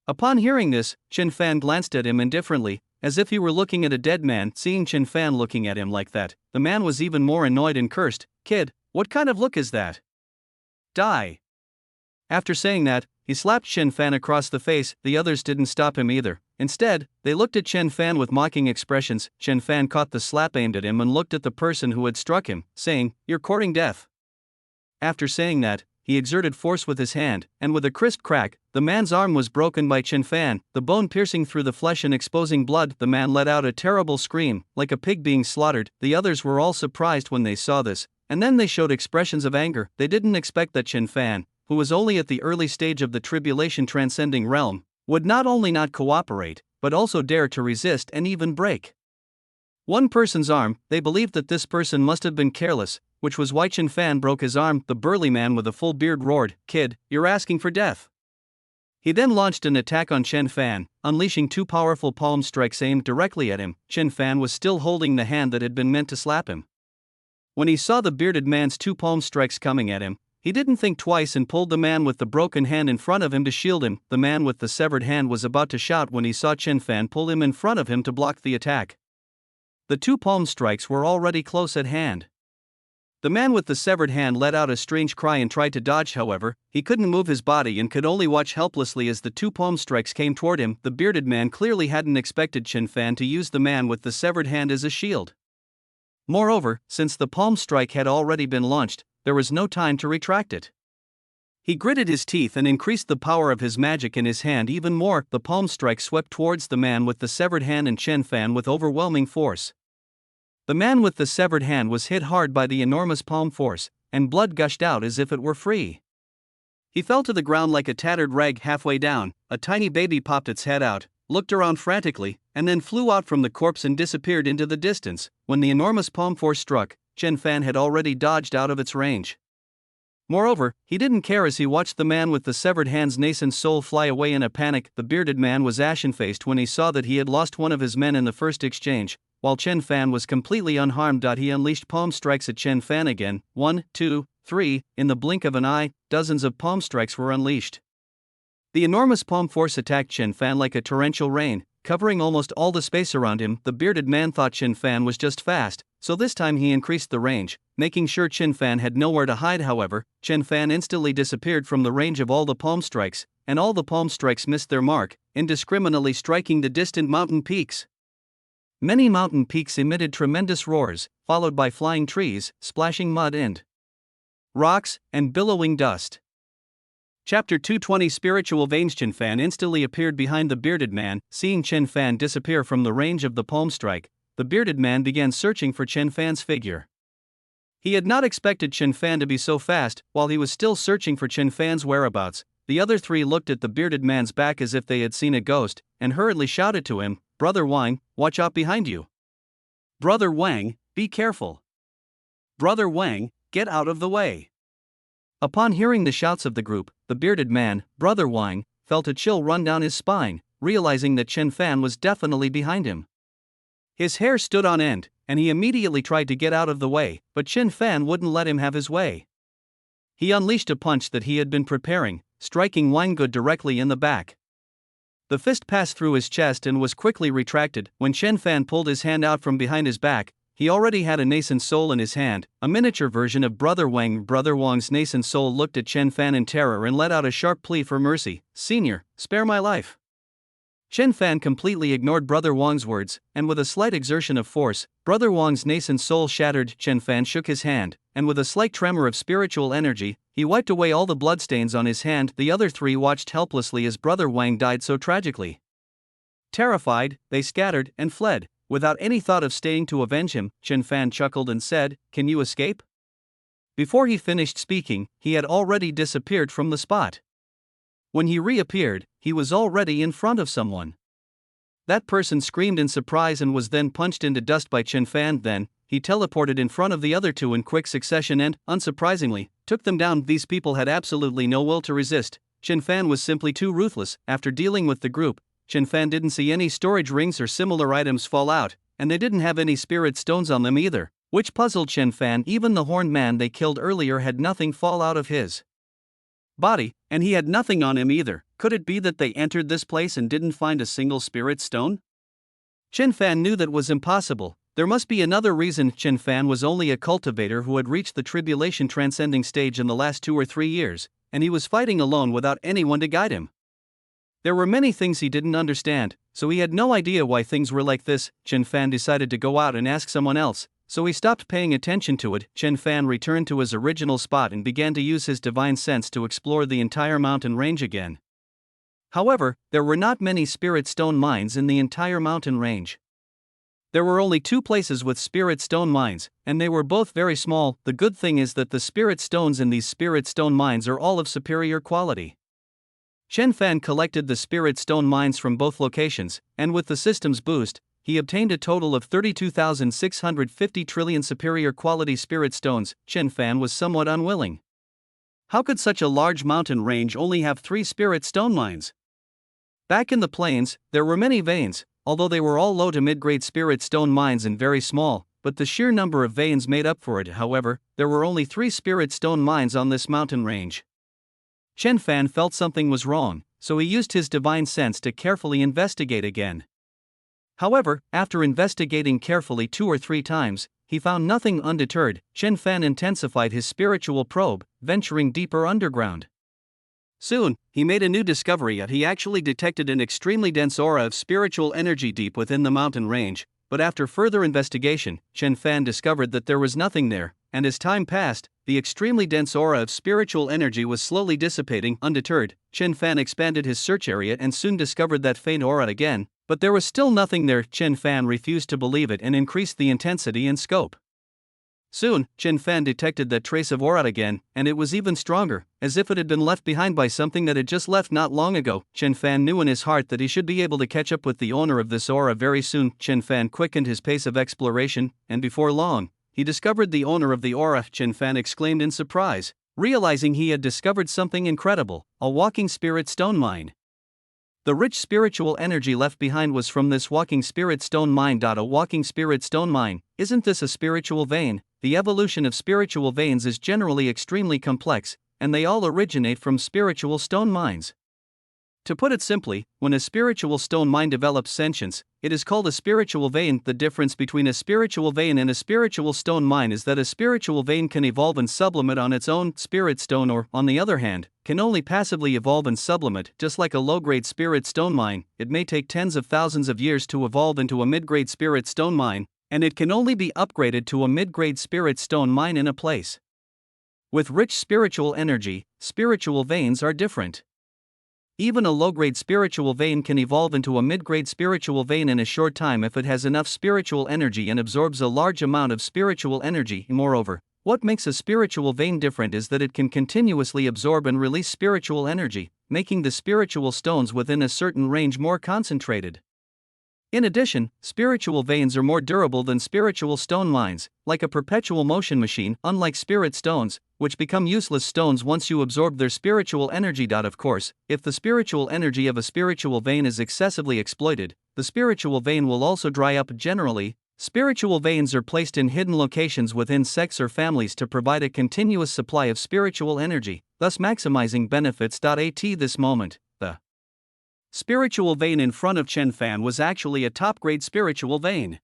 Upon hearing this, Chen Fan glanced at him indifferently, as if he were looking at a dead man. Seeing Chen Fan looking at him like that, the man was even more annoyed and cursed. "Kid, what kind of look is that? Die." After saying that, he slapped Chen Fan across the face. The others didn't stop him either. Instead, they looked at Chen Fan with mocking expressions. Chen Fan caught the slap aimed at him and looked at the person who had struck him, saying, "You're courting death." After saying that, he exerted force with his hand, and with a crisp crack, the man's arm was broken by Chen Fan, the bone piercing through the flesh and exposing blood. The man let out a terrible scream, like a pig being slaughtered. The others were all surprised when they saw this, and then they showed expressions of anger. They didn't expect that Chen Fan, who was only at the early stage of the tribulation transcending realm, would not only not cooperate, but also dare to resist and even break one person's arm. They believed that this person must have been careless, which was why Chen Fan broke his arm. The burly man with a full beard roared, "Kid, you're asking for death." He then launched an attack on Chen Fan, unleashing 2 powerful palm strikes aimed directly at him. Chen Fan was still holding the hand that had been meant to slap him. When he saw the bearded man's 2 palm strikes coming at him, he didn't think twice and pulled the man with the broken hand in front of him to shield him. The man with the severed hand was about to shout when he saw Chen Fan pull him in front of him to block the attack. The 2 palm strikes were already close at hand. The man with the severed hand let out a strange cry and tried to dodge. However, he couldn't move his body and could only watch helplessly as the 2 palm strikes came toward him. The bearded man clearly hadn't expected Chen Fan to use the man with the severed hand as a shield. Moreover, since the palm strike had already been launched, there was no time to retract it. He gritted his teeth and increased the power of his magic in his hand even more. The palm strike swept towards the man with the severed hand and Chen Fan with overwhelming force. The man with the severed hand was hit hard by the enormous palm force, and blood gushed out as if it were free. He fell to the ground like a tattered rag. Halfway down, a tiny baby popped its head out, looked around frantically, and then flew out from the corpse and disappeared into the distance. When the enormous palm force struck, Chen Fan had already dodged out of its range. Moreover, he didn't care as he watched the man with the severed hand's nascent soul fly away in a panic. The bearded man was ashen-faced when he saw that he had lost one of his men in the first exchange, while Chen Fan was completely unharmed. He unleashed palm strikes at Chen Fan again. 1, 2, 3, in the blink of an eye, dozens of palm strikes were unleashed. The enormous palm force attacked Chen Fan like a torrential rain, covering almost all the space around him. The bearded man thought Chen Fan was just fast, so this time he increased the range, making sure Chen Fan had nowhere to hide. However, Chen Fan instantly disappeared from the range of all the palm strikes, and all the palm strikes missed their mark, indiscriminately striking the distant mountain peaks. Many mountain peaks emitted tremendous roars, followed by flying trees, splashing mud and rocks, and billowing dust. Chapter 220 Spiritual Veins. Chen Fan instantly appeared behind the bearded man. Seeing Chen Fan disappear from the range of the palm strike, the bearded man began searching for Chen Fan's figure. He had not expected Chen Fan to be so fast. While he was still searching for Chen Fan's whereabouts, the other 3 looked at the bearded man's back as if they had seen a ghost, and hurriedly shouted to him, "Brother Wang, watch out behind you. Brother Wang, be careful. Brother Wang, get out of the way. Upon hearing the shouts of the group, the bearded man, Brother Wang, felt a chill run down his spine, realizing that Chen Fan was definitely behind him. His hair stood on end, and he immediately tried to get out of the way, but Chen Fan wouldn't let him have his way. He unleashed a punch that he had been preparing, striking Wang Good directly in the back. The fist passed through his chest and was quickly retracted. When Chen Fan pulled his hand out from behind his back, he already had a nascent soul in his hand, a miniature version of Brother Wang. Brother Wang's nascent soul looked at Chen Fan in terror and let out a sharp plea for mercy. "Senior, spare my life." Chen Fan completely ignored Brother Wang's words, and with a slight exertion of force, Brother Wang's nascent soul shattered. Chen Fan shook his hand, and with a slight tremor of spiritual energy, he wiped away all the bloodstains on his hand. The other three watched helplessly as Brother Wang died so tragically. Terrified, they scattered and fled. Without any thought of staying to avenge him, Chen Fan chuckled and said, "Can you escape?" Before he finished speaking, he had already disappeared from the spot. When he reappeared, he was already in front of someone. That person screamed in surprise and was then punched into dust by Chen Fan. Then, he teleported in front of the other two in quick succession and, unsurprisingly, took them down. These people had absolutely no will to resist. Chen Fan was simply too ruthless. After dealing with the group, Chen Fan didn't see any storage rings or similar items fall out, and they didn't have any spirit stones on them either, which puzzled Chen Fan. Even the horned man they killed earlier had nothing fall out of his body, and he had nothing on him either. Could it be that they entered this place and didn't find a single spirit stone? Chen Fan knew that was impossible. There must be another reason. Chen Fan was only a cultivator who had reached the tribulation transcending stage in the last 2 or 3 years, and he was fighting alone without anyone to guide him. There were many things he didn't understand, so he had no idea why things were like this. Chen Fan decided to go out and ask someone else, so he stopped paying attention to it. Chen Fan returned to his original spot and began to use his divine sense to explore the entire mountain range again. However, there were not many spirit stone mines in the entire mountain range. There were only 2 places with spirit stone mines, and they were both very small. The good thing is that the spirit stones in these spirit stone mines are all of superior quality. Chen Fan collected the spirit stone mines from both locations, and with the system's boost, he obtained a total of 32,650 trillion superior quality spirit stones. Chen Fan was somewhat unwilling. How could such a large mountain range only have 3 spirit stone mines? Back in the plains, there were many veins, although they were all low to mid-grade spirit stone mines and very small, but the sheer number of veins made up for it. However, there were only 3 spirit stone mines on this mountain range. Chen Fan felt something was wrong, so he used his divine sense to carefully investigate again. However, after investigating carefully 2 or 3 times, he found nothing. Undeterred, Chen Fan intensified his spiritual probe, venturing deeper underground. Soon, he made a new discovery. He actually detected an extremely dense aura of spiritual energy deep within the mountain range, but after further investigation, Chen Fan discovered that there was nothing there, and as time passed, the extremely dense aura of spiritual energy was slowly dissipating. Undeterred, Chen Fan expanded his search area and soon discovered that faint aura again, but there was still nothing there. Chen Fan refused to believe it and increased the intensity and scope. Soon, Chen Fan detected that trace of aura again, and it was even stronger, as if it had been left behind by something that had just left not long ago. Chen Fan knew in his heart that he should be able to catch up with the owner of this aura very soon. Chen Fan quickened his pace of exploration, and before long, he discovered the owner of the aura. Chen Fan exclaimed in surprise, realizing he had discovered something incredible, a walking spirit stone mine. The rich spiritual energy left behind was from this walking spirit stone mine. A walking spirit stone mine, isn't this a spiritual vein? The evolution of spiritual veins is generally extremely complex, and they all originate from spiritual stone mines. To put it simply, when a spiritual stone mine develops sentience, it is called a spiritual vein. The difference between a spiritual vein and a spiritual stone mine is that a spiritual vein can evolve and sublimate on its own. Spirit stone, or, on the other hand, can only passively evolve and sublimate. Just like a low-grade spirit stone mine, it may take tens of thousands of years to evolve into a mid-grade spirit stone mine, and it can only be upgraded to a mid-grade spirit stone mine in a place. With rich spiritual energy, spiritual veins are different. Even a low-grade spiritual vein can evolve into a mid-grade spiritual vein in a short time if it has enough spiritual energy and absorbs a large amount of spiritual energy. Moreover, what makes a spiritual vein different is that it can continuously absorb and release spiritual energy, making the spiritual stones within a certain range more concentrated. In addition, spiritual veins are more durable than spiritual stone lines, like a perpetual motion machine, unlike spirit stones, which become useless stones once you absorb their spiritual energy. Of course, if the spiritual energy of a spiritual vein is excessively exploited, the spiritual vein will also dry up. Generally, spiritual veins are placed in hidden locations within sects or families to provide a continuous supply of spiritual energy, thus maximizing benefits. At this moment, the spiritual vein in front of Chen Fan was actually a top-grade spiritual vein.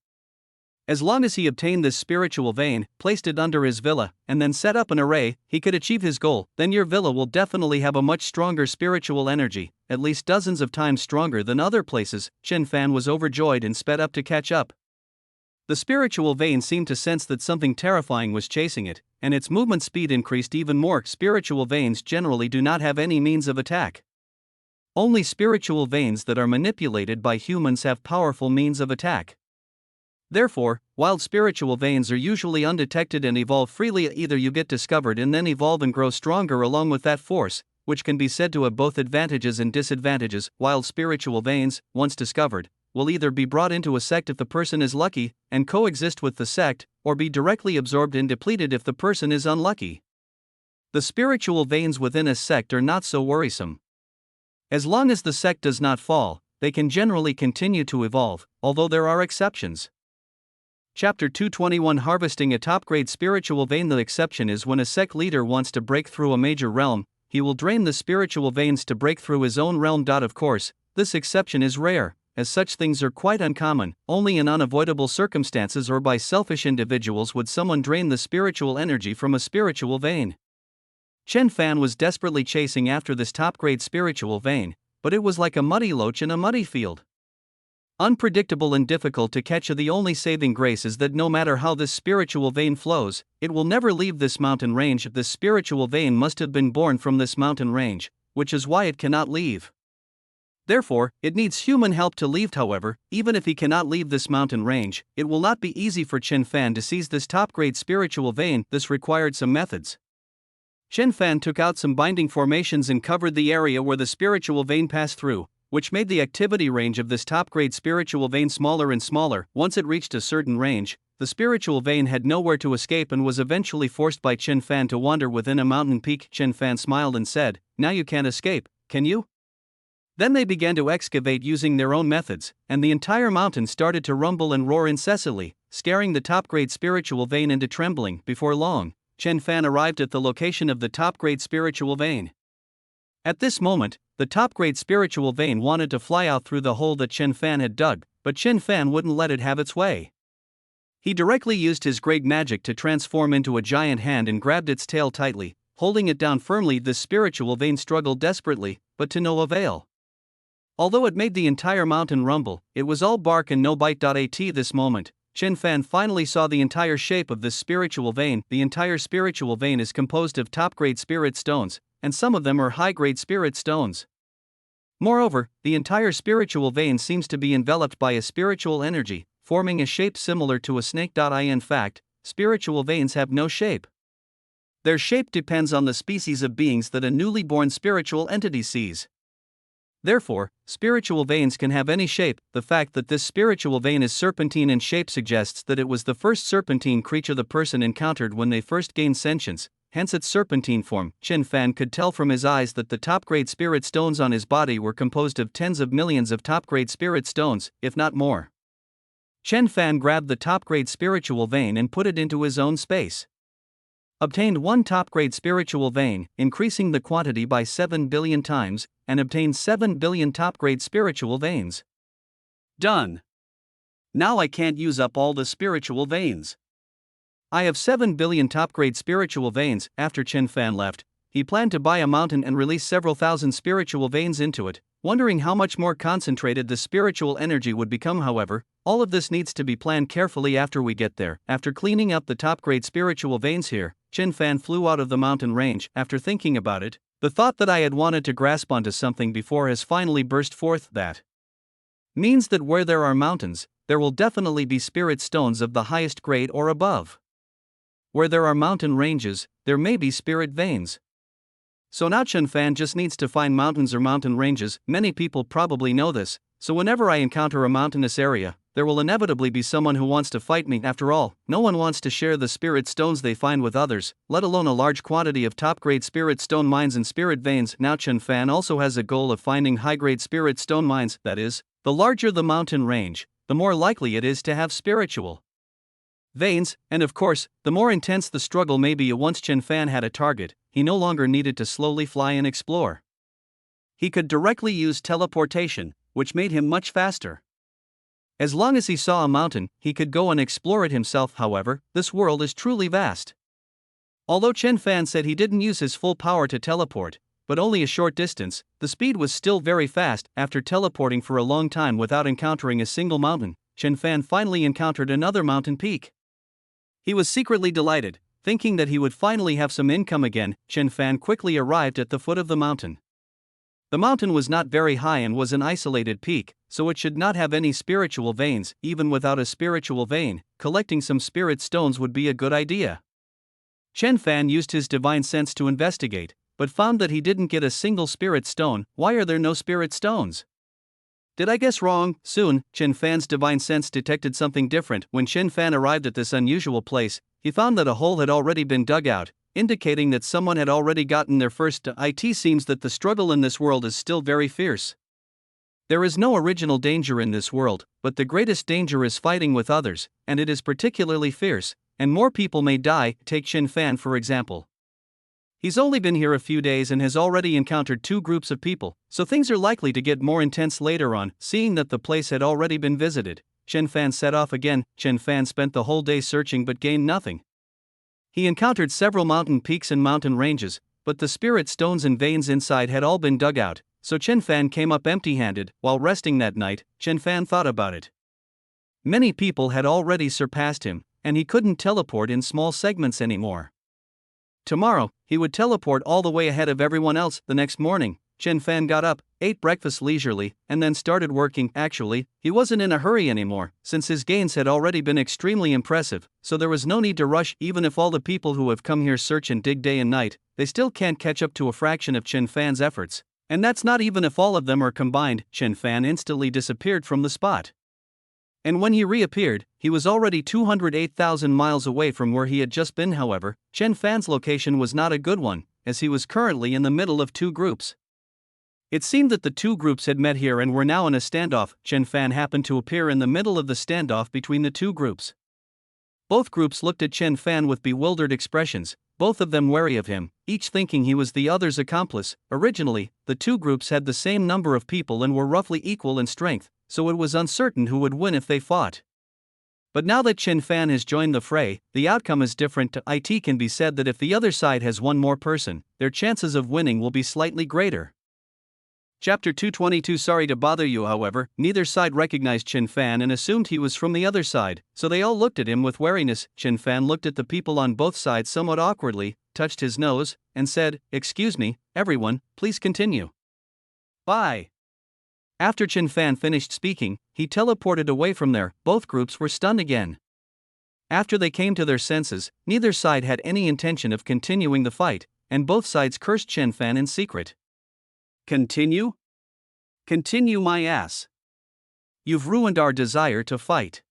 As long as he obtained this spiritual vein, placed it under his villa, and then set up an array, he could achieve his goal. Then your villa will definitely have a much stronger spiritual energy, at least dozens of times stronger than other places. Chen Fan was overjoyed and sped up to catch up. The spiritual vein seemed to sense that something terrifying was chasing it, and its movement speed increased even more. Spiritual veins generally do not have any means of attack. Only spiritual veins that are manipulated by humans have powerful means of attack. Therefore, wild spiritual veins are usually undetected and evolve freely. Either you get discovered and then evolve and grow stronger along with that force, which can be said to have both advantages and disadvantages. Wild spiritual veins, once discovered, will either be brought into a sect if the person is lucky, and coexist with the sect, or be directly absorbed and depleted if the person is unlucky. The spiritual veins within a sect are not so worrisome. As long as the sect does not fall, they can generally continue to evolve, although there are exceptions. Chapter 221 Harvesting a top-grade spiritual vein. The exception is when a sect leader wants to break through a major realm, he will drain the spiritual veins to break through his own realm. Of course, this exception is rare, as such things are quite uncommon. Only in unavoidable circumstances or by selfish individuals would someone drain the spiritual energy from a spiritual vein. Chen Fan was desperately chasing after this top-grade spiritual vein, but it was like a muddy loach in a muddy field. Unpredictable and difficult to catch. The only saving grace is that no matter how this spiritual vein flows, it will never leave this mountain range. This spiritual vein must have been born from this mountain range, which is why it cannot leave. Therefore, it needs human help to leave. However, even if he cannot leave this mountain range, it will not be easy for Chen Fan to seize this top-grade spiritual vein. This required some methods. Chen Fan took out some binding formations and covered the area where the spiritual vein passed through, which made the activity range of this top-grade spiritual vein smaller and smaller. Once it reached a certain range, the spiritual vein had nowhere to escape and was eventually forced by Chen Fan to wander within a mountain peak. Chen Fan smiled and said, "Now you can't escape, can you?" Then they began to excavate using their own methods, and the entire mountain started to rumble and roar incessantly, scaring the top-grade spiritual vein into trembling. Before long, Chen Fan arrived at the location of the top-grade spiritual vein. At this moment, the top-grade spiritual vein wanted to fly out through the hole that Chen Fan had dug, but Chen Fan wouldn't let it have its way. He directly used his great magic to transform into a giant hand and grabbed its tail tightly, holding it down firmly. The spiritual vein struggled desperately, but to no avail. Although it made the entire mountain rumble, it was all bark and no bite. At this moment, Chen Fan finally saw the entire shape of this spiritual vein. The entire spiritual vein is composed of top-grade spirit stones, and some of them are high-grade spirit stones. Moreover, the entire spiritual vein seems to be enveloped by a spiritual energy, forming a shape similar to a snake. In fact, spiritual veins have no shape. Their shape depends on the species of beings that a newly born spiritual entity sees. Therefore, spiritual veins can have any shape. The fact that this spiritual vein is serpentine in shape suggests that it was the first serpentine creature the person encountered when they first gained sentience, hence its serpentine form. Chen Fan could tell from his eyes that the top-grade spirit stones on his body were composed of tens of millions of top-grade spirit stones, if not more. Chen Fan grabbed the top-grade spiritual vein and put it into his own space. Obtained one top-grade spiritual vein, increasing the quantity by 7 billion times, and obtained 7 billion top-grade spiritual veins. Done. Now I can't use up all the spiritual veins. I have 7 billion top-grade spiritual veins. After Chen Fan left, he planned to buy a mountain and release several thousand spiritual veins into it, wondering how much more concentrated the spiritual energy would become. However, all of this needs to be planned carefully after we get there. After cleaning up the top-grade spiritual veins here, Chen Fan flew out of the mountain range. After thinking about it, the thought that I had wanted to grasp onto something before has finally burst forth. That means that where there are mountains, there will definitely be spirit stones of the highest grade or above. Where there are mountain ranges, there may be spirit veins. So now Chen Fan just needs to find mountains or mountain ranges. Many people probably know this, so whenever I encounter a mountainous area, there will inevitably be someone who wants to fight me. After all, no one wants to share the spirit stones they find with others, let alone a large quantity of top-grade spirit stone mines and spirit veins. Now Chen Fan also has a goal of finding high-grade spirit stone mines, that is, the larger the mountain range, the more likely it is to have spiritual veins, and of course, the more intense the struggle may be. Once Chen Fan had a target, he no longer needed to slowly fly and explore. He could directly use teleportation, which made him much faster. As long as he saw a mountain, he could go and explore it himself. However, this world is truly vast. Although Chen Fan said he didn't use his full power to teleport, but only a short distance, the speed was still very fast. After teleporting for a long time without encountering a single mountain, Chen Fan finally encountered another mountain peak. He was secretly delighted, thinking that he would finally have some income again. Chen Fan quickly arrived at the foot of the mountain. The mountain was not very high and was an isolated peak, so it should not have any spiritual veins. Even without a spiritual vein, collecting some spirit stones would be a good idea. Chen Fan used his divine sense to investigate, but found that he didn't get a single spirit stone. Why are there no spirit stones? Did I guess wrong? Soon, Chen Fan's divine sense detected something different. When Chen Fan arrived at this unusual place, he found that a hole had already been dug out, indicating that someone had already gotten there first. It seems that the struggle in this world is still very fierce. There is no original danger in this world, but the greatest danger is fighting with others, and it is particularly fierce, and more people may die. Take Chen Fan for example. He's only been here a few days and has already encountered two groups of people, so things are likely to get more intense later on. Seeing that the place had already been visited, Chen Fan set off again. Chen Fan spent the whole day searching but gained nothing. He encountered several mountain peaks and mountain ranges, but the spirit stones and veins inside had all been dug out, so Chen Fan came up empty-handed. While resting that night, Chen Fan thought about it. Many people had already surpassed him, and he couldn't teleport in small segments anymore. Tomorrow, he would teleport all the way ahead of everyone else. The next morning, Chen Fan got up, ate breakfast leisurely, and then started working. Actually, he wasn't in a hurry anymore, since his gains had already been extremely impressive, so there was no need to rush. Even if all the people who have come here search and dig day and night, they still can't catch up to a fraction of Chen Fan's efforts. And that's not even if all of them are combined. Chen Fan instantly disappeared from the spot. And when he reappeared, he was already 208,000 miles away from where he had just been. However, Chen Fan's location was not a good one, as he was currently in the middle of two groups. It seemed that the two groups had met here and were now in a standoff. Chen Fan happened to appear in the middle of the standoff between the two groups. Both groups looked at Chen Fan with bewildered expressions, both of them wary of him, each thinking he was the other's accomplice. Originally, the two groups had the same number of people and were roughly equal in strength, so it was uncertain who would win if they fought. But now that Chen Fan has joined the fray, the outcome is different. It can be said that if the other side has one more person, their chances of winning will be slightly greater. Chapter 222. Sorry to bother you, however, neither side recognized Chen Fan and assumed he was from the other side, so they all looked at him with wariness. Chen Fan looked at the people on both sides somewhat awkwardly, touched his nose, and said, "Excuse me, everyone, please continue." Bye. After Chen Fan finished speaking, he teleported away from there. Both groups were stunned again. After they came to their senses, neither side had any intention of continuing the fight, and both sides cursed Chen Fan in secret. Continue? Continue my ass. You've ruined our desire to fight.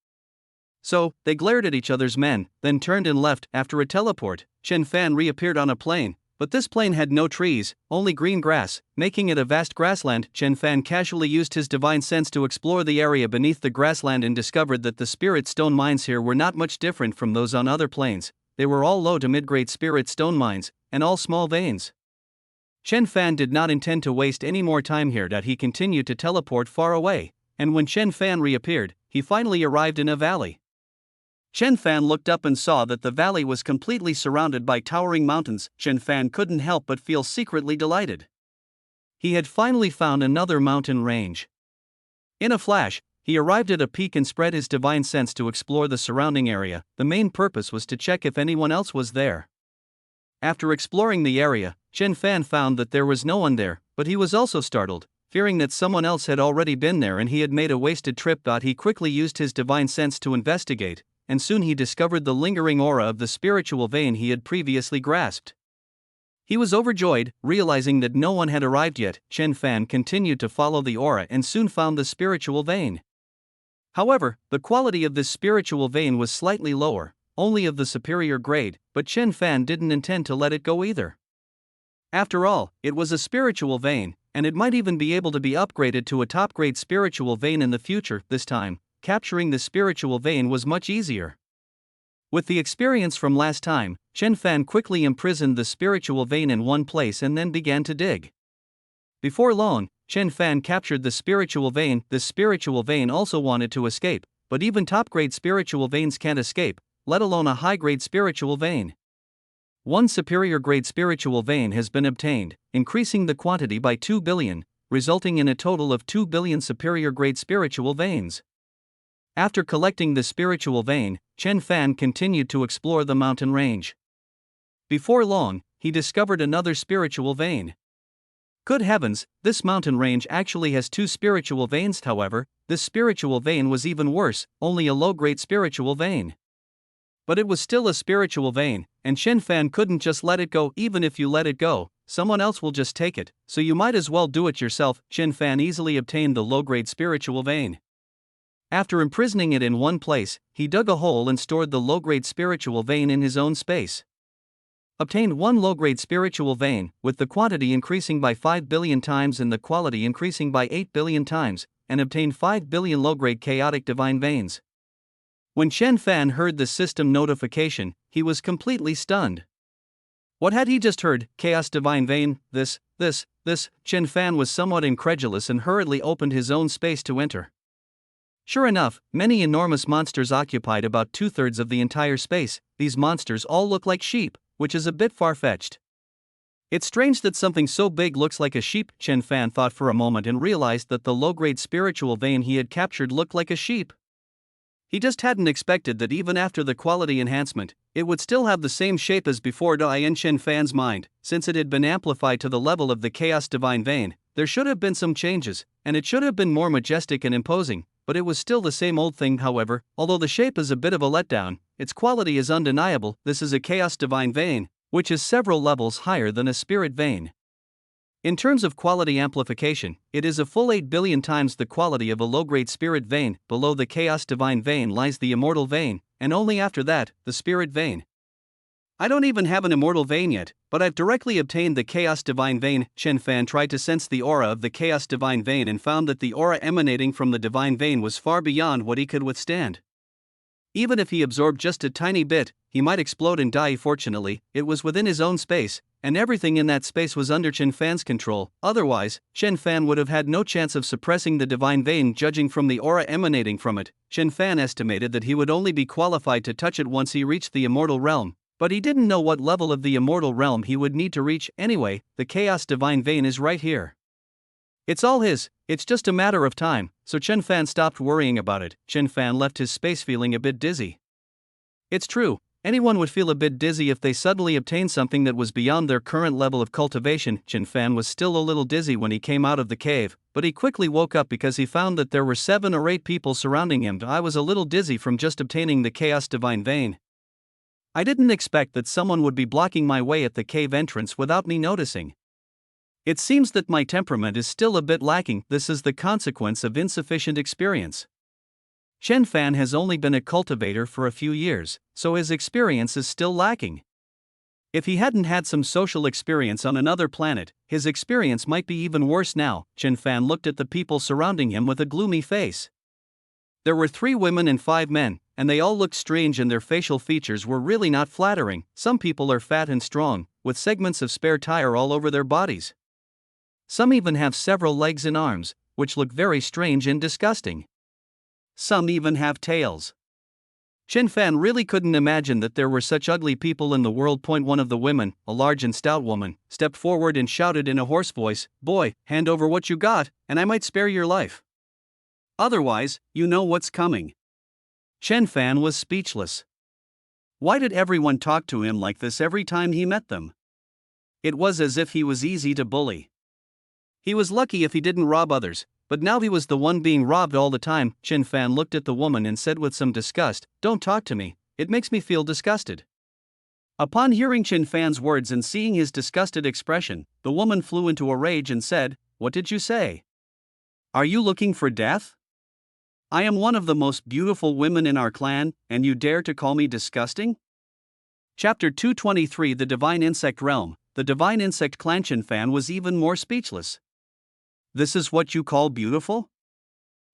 So, they glared at each other's men, then turned and left. After a teleport, Chen Fan reappeared on a plain, but this plain had no trees, only green grass, making it a vast grassland. Chen Fan casually used his divine sense to explore the area beneath the grassland and discovered that the spirit stone mines here were not much different from those on other plains. They were all low to mid-grade spirit stone mines, and all small veins. Chen Fan did not intend to waste any more time here. He continued to teleport far away, and when Chen Fan reappeared, he finally arrived in a valley. Chen Fan looked up and saw that the valley was completely surrounded by towering mountains. Chen Fan couldn't help but feel secretly delighted. He had finally found another mountain range. In a flash, he arrived at a peak and spread his divine sense to explore the surrounding area. The main purpose was to check if anyone else was there. After exploring the area, Chen Fan found that there was no one there, but he was also startled, fearing that someone else had already been there and he had made a wasted trip. He quickly used his divine sense to investigate, and soon he discovered the lingering aura of the spiritual vein he had previously grasped. He was overjoyed, realizing that no one had arrived yet. Chen Fan continued to follow the aura and soon found the spiritual vein. However, the quality of this spiritual vein was slightly lower, only of the superior grade, but Chen Fan didn't intend to let it go either. After all, it was a spiritual vein, and it might even be able to be upgraded to a top-grade spiritual vein in the future. This time, capturing the spiritual vein was much easier. With the experience from last time, Chen Fan quickly imprisoned the spiritual vein in one place and then began to dig. Before long, Chen Fan captured the spiritual vein. The spiritual vein also wanted to escape, but even top-grade spiritual veins can't escape, let alone a high-grade spiritual vein. One superior grade spiritual vein has been obtained, increasing the quantity by 2 billion, resulting in a total of 2 billion superior grade spiritual veins. After collecting the spiritual vein, Chen Fan continued to explore the mountain range. Before long, he discovered another spiritual vein. Good heavens, this mountain range actually has 2 spiritual veins. However, this spiritual vein was even worse, only a low-grade spiritual vein. But it was still a spiritual vein, and Chen Fan couldn't just let it go. Even if you let it go, someone else will just take it, so you might as well do it yourself. Chen Fan easily obtained the low-grade spiritual vein. After imprisoning it in one place, he dug a hole and stored the low-grade spiritual vein in his own space. Obtained one low-grade spiritual vein, with the quantity increasing by 5 billion times and the quality increasing by 8 billion times, and obtained 5 billion low-grade chaotic divine veins. When Chen Fan heard the system notification, he was completely stunned. What had he just heard? Chaos divine vein, this. Chen Fan was somewhat incredulous and hurriedly opened his own space to enter. Sure enough, many enormous monsters occupied about 2/3 of the entire space. These monsters all look like sheep, which is a bit far-fetched. It's strange that something so big looks like a sheep. Chen Fan thought for a moment and realized that the low-grade spiritual vein he had captured looked like a sheep. He just hadn't expected that even after the quality enhancement, it would still have the same shape as before. In Chen Fan's mind, since it had been amplified to the level of the Chaos Divine Vein, there should have been some changes, and it should have been more majestic and imposing, but it was still the same old thing. However, although the shape is a bit of a letdown, its quality is undeniable. This is a Chaos Divine Vein, which is several levels higher than a Spirit Vein. In terms of quality amplification, it is a full 8 billion times the quality of a low-grade Spirit Vein. Below the Chaos Divine Vein lies the Immortal Vein, and only after that, the Spirit Vein. I don't even have an Immortal Vein yet, but I've directly obtained the Chaos Divine Vein. Chen Fan tried to sense the aura of the Chaos Divine Vein and found that the aura emanating from the Divine Vein was far beyond what he could withstand. Even if he absorbed just a tiny bit, he might explode and die. Fortunately, it was within his own space, and everything in that space was under Chen Fan's control. Otherwise, Chen Fan would have had no chance of suppressing the Divine Vein. Judging from the aura emanating from it, Chen Fan estimated that he would only be qualified to touch it once he reached the Immortal Realm, but he didn't know what level of the Immortal Realm he would need to reach. Anyway, the Chaos Divine Vein is right here. It's all his, it's just a matter of time, so Chen Fan stopped worrying about it. Chen Fan left his space feeling a bit dizzy. It's true, anyone would feel a bit dizzy if they suddenly obtained something that was beyond their current level of cultivation. Chen Fan was still a little dizzy when he came out of the cave, but he quickly woke up because he found that there were 7 or 8 people surrounding him. I was a little dizzy from just obtaining the Chaos Divine Vein. I didn't expect that someone would be blocking my way at the cave entrance without me noticing. It seems that my temperament is still a bit lacking. This is the consequence of insufficient experience. Chen Fan has only been a cultivator for a few years, so his experience is still lacking. If he hadn't had some social experience on another planet, his experience might be even worse now. Chen Fan looked at the people surrounding him with a gloomy face. There were 3 women and 5 men, and they all looked strange and their facial features were really not flattering. Some people are fat and strong, with segments of spare tire all over their bodies. Some even have several legs and arms, which look very strange and disgusting. Some even have tails. Chen Fan really couldn't imagine that there were such ugly people in the world. One of the women, a large and stout woman, stepped forward and shouted in a hoarse voice, "Boy, hand over what you got, and I might spare your life. Otherwise, you know what's coming." Chen Fan was speechless. Why did everyone talk to him like this every time he met them? It was as if he was easy to bully. He was lucky if he didn't rob others, but now he was the one being robbed all the time. Chen Fan looked at the woman and said with some disgust, "Don't talk to me, it makes me feel disgusted." Upon hearing Chen Fan's words and seeing his disgusted expression, the woman flew into a rage and said, "What did you say? Are you looking for death? I am one of the most beautiful women in our clan, and you dare to call me disgusting?" Chapter 223 The Divine Insect Realm. The Divine Insect Clan. Chen Fan was even more speechless. "This is what you call beautiful?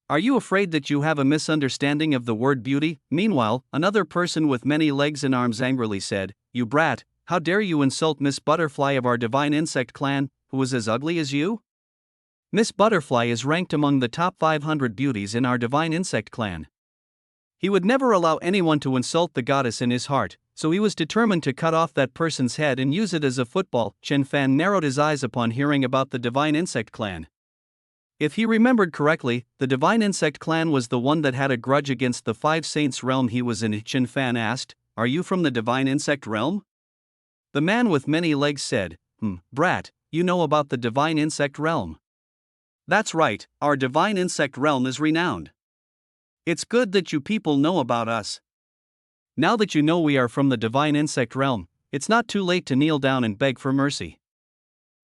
Are you afraid that you have a misunderstanding of the word beauty?" Meanwhile, another person with many legs and arms angrily said, "You brat, how dare you insult Miss Butterfly of our Divine Insect Clan, who is as ugly as you? Miss Butterfly is ranked among the top 500 beauties in our Divine Insect Clan." He would never allow anyone to insult the goddess in his heart, so he was determined to cut off that person's head and use it as a football. Chen Fan narrowed his eyes upon hearing about the Divine Insect Clan. If he remembered correctly, the Divine Insect Clan was the one that had a grudge against the Five Saints realm he was in. Chen Fan asked, "Are you from the Divine Insect realm?" The man with many legs said, Brat, you know about the Divine Insect realm." "That's right, our Divine Insect realm is renowned. It's good that you people know about us. Now that you know we are from the Divine Insect realm, it's not too late to kneel down and beg for mercy."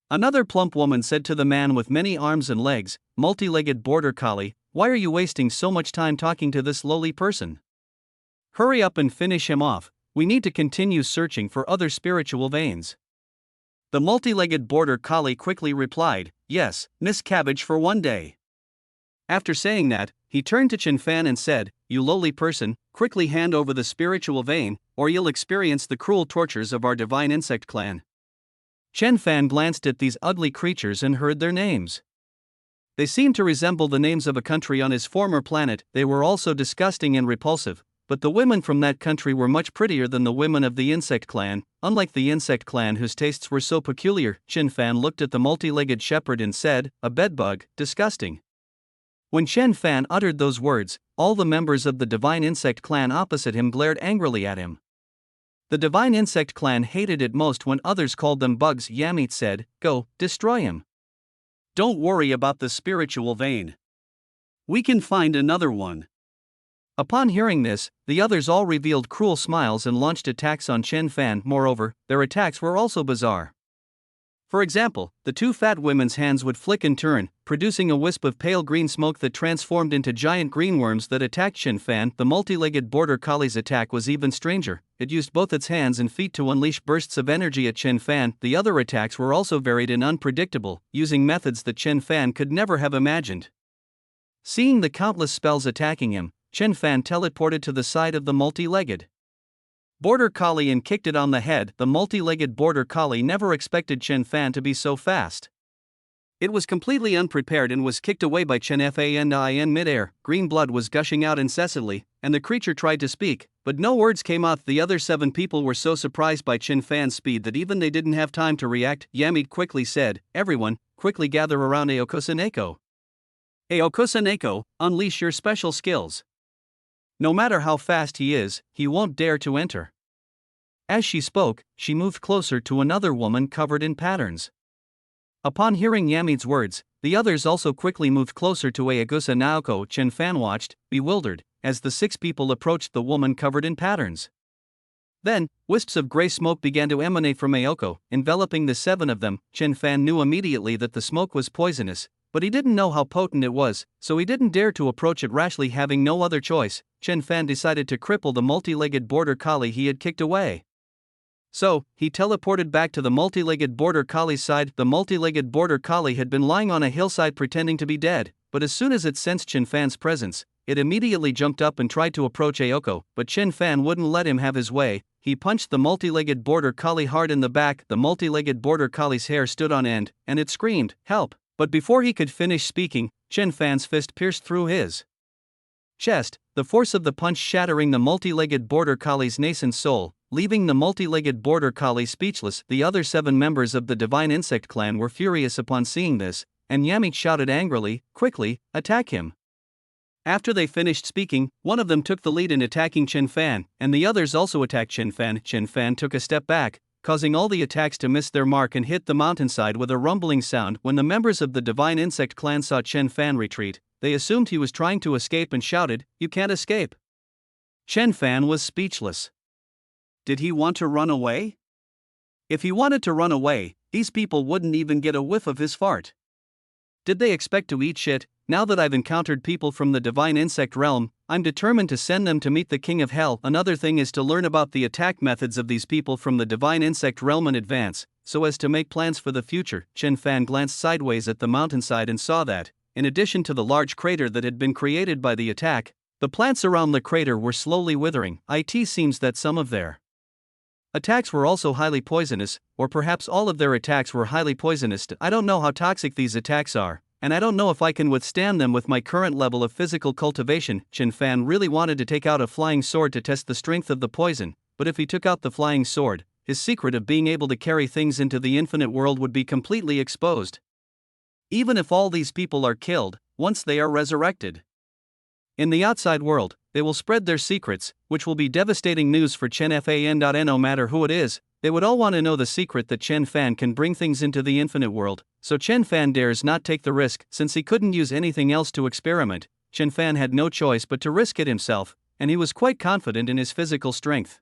Another plump woman said to the man with many arms and legs, "Multi-legged border collie, why are you wasting so much time talking to this lowly person? Hurry up and finish him off, we need to continue searching for other spiritual veins." The multi-legged border collie quickly replied, "Yes, Miss Cabbage, for one day." After saying that, he turned to Chen Fan and said, "You lowly person, quickly hand over the spiritual vein, or you'll experience the cruel tortures of our Divine Insect Clan." Chen Fan glanced at these ugly creatures and heard their names. They seemed to resemble the names of a country on his former planet. They were also disgusting and repulsive, but the women from that country were much prettier than the women of the Insect Clan, unlike the Insect Clan whose tastes were so peculiar. Chen Fan looked at the multi-legged shepherd and said, "A bedbug, disgusting." When Chen Fan uttered those words, all the members of the Divine Insect Clan opposite him glared angrily at him. The Divine Insect Clan hated it most when others called them bugs. Yamit said, "Go, destroy him. Don't worry about the spiritual vein. We can find another one." Upon hearing this, the others all revealed cruel smiles and launched attacks on Chen Fan. Moreover, their attacks were also bizarre. For example, the two fat women's hands would flick and turn, producing a wisp of pale green smoke that transformed into giant green worms that attacked Chen Fan. The multi-legged border collie's attack was even stranger. It used both its hands and feet to unleash bursts of energy at Chen Fan. The other attacks were also varied and unpredictable, using methods that Chen Fan could never have imagined. Seeing the countless spells attacking him, Chen Fan teleported to the side of the multi-legged border collie and kicked it on the head. The multi-legged border collie never expected Chen Fan to be so fast. It was completely unprepared and was kicked away by Chen Fan in midair. Green blood was gushing out incessantly, and the creature tried to speak, but no words came out. The other 7 people were so surprised by Chen Fan's speed that even they didn't have time to react. Yamit quickly said, "Everyone, quickly gather around Aokusaneko. Aokusaneko, unleash your special skills. No matter how fast he is, he won't dare to enter." As she spoke, she moved closer to another woman covered in patterns. Upon hearing Yamit's words, the others also quickly moved closer to Ayagusa Naoko. Chen Fan watched, bewildered, as the 6 people approached the woman covered in patterns. Then, wisps of gray smoke began to emanate from Ayoko, enveloping the 7 of them. Chen Fan knew immediately that the smoke was poisonous, but he didn't know how potent it was, so he didn't dare to approach it rashly. Having no other choice, Chen Fan decided to cripple the multi-legged border collie he had kicked away. So, he teleported back to the multi-legged border collie's side. The multi-legged border collie had been lying on a hillside pretending to be dead, but as soon as it sensed Chen Fan's presence, it immediately jumped up and tried to approach Ayoko, but Chen Fan wouldn't let him have his way. He punched the multi-legged border collie hard in the back. The multi-legged border collie's hair stood on end, and it screamed, "Help!" But before he could finish speaking, Chen Fan's fist pierced through his chest, the force of the punch shattering the multi-legged border collie's nascent soul, leaving the multi-legged border collie speechless. The other 7 members of the Divine Insect Clan were furious upon seeing this, and Yamit shouted angrily, "Quickly, attack him!" After they finished speaking, one of them took the lead in attacking Chen Fan, and the others also attacked Chen Fan. Chen Fan took a step back, causing all the attacks to miss their mark and hit the mountainside with a rumbling sound. When the members of the Divine Insect Clan saw Chen Fan retreat, they assumed he was trying to escape and shouted, "You can't escape!" Chen Fan was speechless. Did he want to run away? If he wanted to run away, these people wouldn't even get a whiff of his fart. Did they expect to eat shit? Now that I've encountered people from the divine insect realm, I'm determined to send them to meet the king of hell. Another thing is to learn about the attack methods of these people from the divine insect realm in advance, so as to make plans for the future. Chen Fan glanced sideways at the mountainside and saw that, in addition to the large crater that had been created by the attack, the plants around the crater were slowly withering. It seems that some of their attacks were also highly poisonous, or perhaps all of their attacks were highly poisonous. I don't know how toxic these attacks are, and I don't know if I can withstand them with my current level of physical cultivation. Chen Fan really wanted to take out a flying sword to test the strength of the poison, but if he took out the flying sword, his secret of being able to carry things into the infinite world would be completely exposed. Even if all these people are killed, once they are resurrected in the outside world, they will spread their secrets, which will be devastating news for Chen Fan. No matter who it is, they would all want to know the secret that Chen Fan can bring things into the infinite world, so Chen Fan dares not take the risk. Since he couldn't use anything else to experiment, Chen Fan had no choice but to risk it himself, and he was quite confident in his physical strength.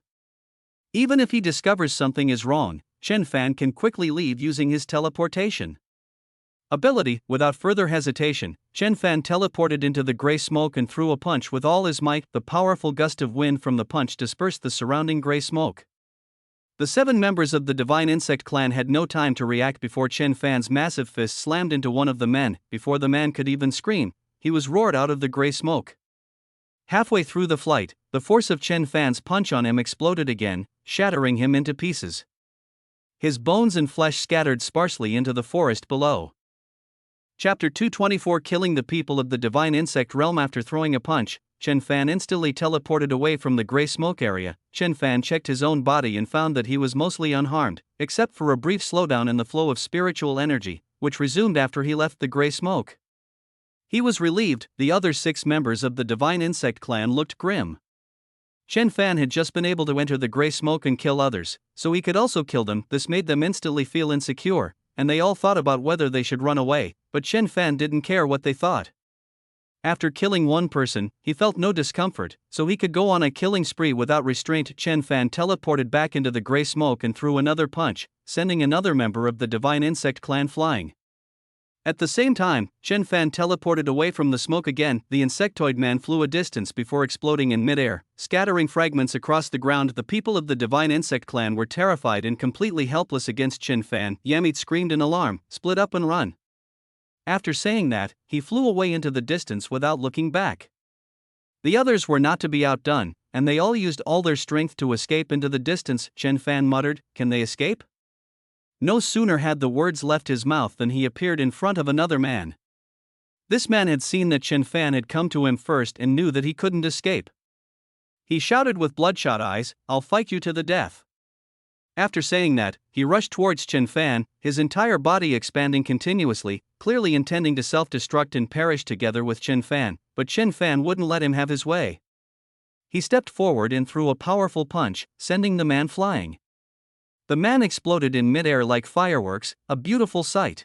Even if he discovers something is wrong, Chen Fan can quickly leave using his teleportation ability. Without further hesitation, Chen Fan teleported into the gray smoke and threw a punch with all his might. The powerful gust of wind from the punch dispersed the surrounding gray smoke. The 7 members of the Divine Insect Clan had no time to react before Chen Fan's massive fist slammed into one of the men. Before the man could even scream, he was roared out of the gray smoke. Halfway through the flight, the force of Chen Fan's punch on him exploded again, shattering him into pieces. His bones and flesh scattered sparsely into the forest below. Chapter 224 Killing the people of the divine insect realm. After throwing a punch, Chen Fan instantly teleported away from the gray smoke area. Chen Fan checked his own body and found that he was mostly unharmed, except for a brief slowdown in the flow of spiritual energy, which resumed after he left the gray smoke. He was relieved. The other 6 members of the divine insect clan looked grim. Chen Fan had just been able to enter the gray smoke and kill others, so he could also kill them. This made them instantly feel insecure, and they all thought about whether they should run away, but Chen Fan didn't care what they thought. After killing one person, he felt no discomfort, so he could go on a killing spree without restraint. Chen Fan teleported back into the gray smoke and threw another punch, sending another member of the divine insect clan flying. At the same time, Chen Fan teleported away from the smoke again. The insectoid man flew a distance before exploding in midair, scattering fragments across the ground. The people of the divine insect clan were terrified and completely helpless against Chen Fan. Yamit screamed in alarm, "Split up and run." After saying that, he flew away into the distance without looking back. The others were not to be outdone, and they all used all their strength to escape into the distance. Chen Fan muttered, "Can they escape?" No sooner had the words left his mouth than he appeared in front of another man. This man had seen that Chen Fan had come to him first and knew that he couldn't escape. He shouted with bloodshot eyes, "I'll fight you to the death." After saying that, he rushed towards Chen Fan, his entire body expanding continuously, clearly intending to self-destruct and perish together with Chen Fan, but Chen Fan wouldn't let him have his way. He stepped forward and threw a powerful punch, sending the man flying. The man exploded in midair like fireworks, a beautiful sight.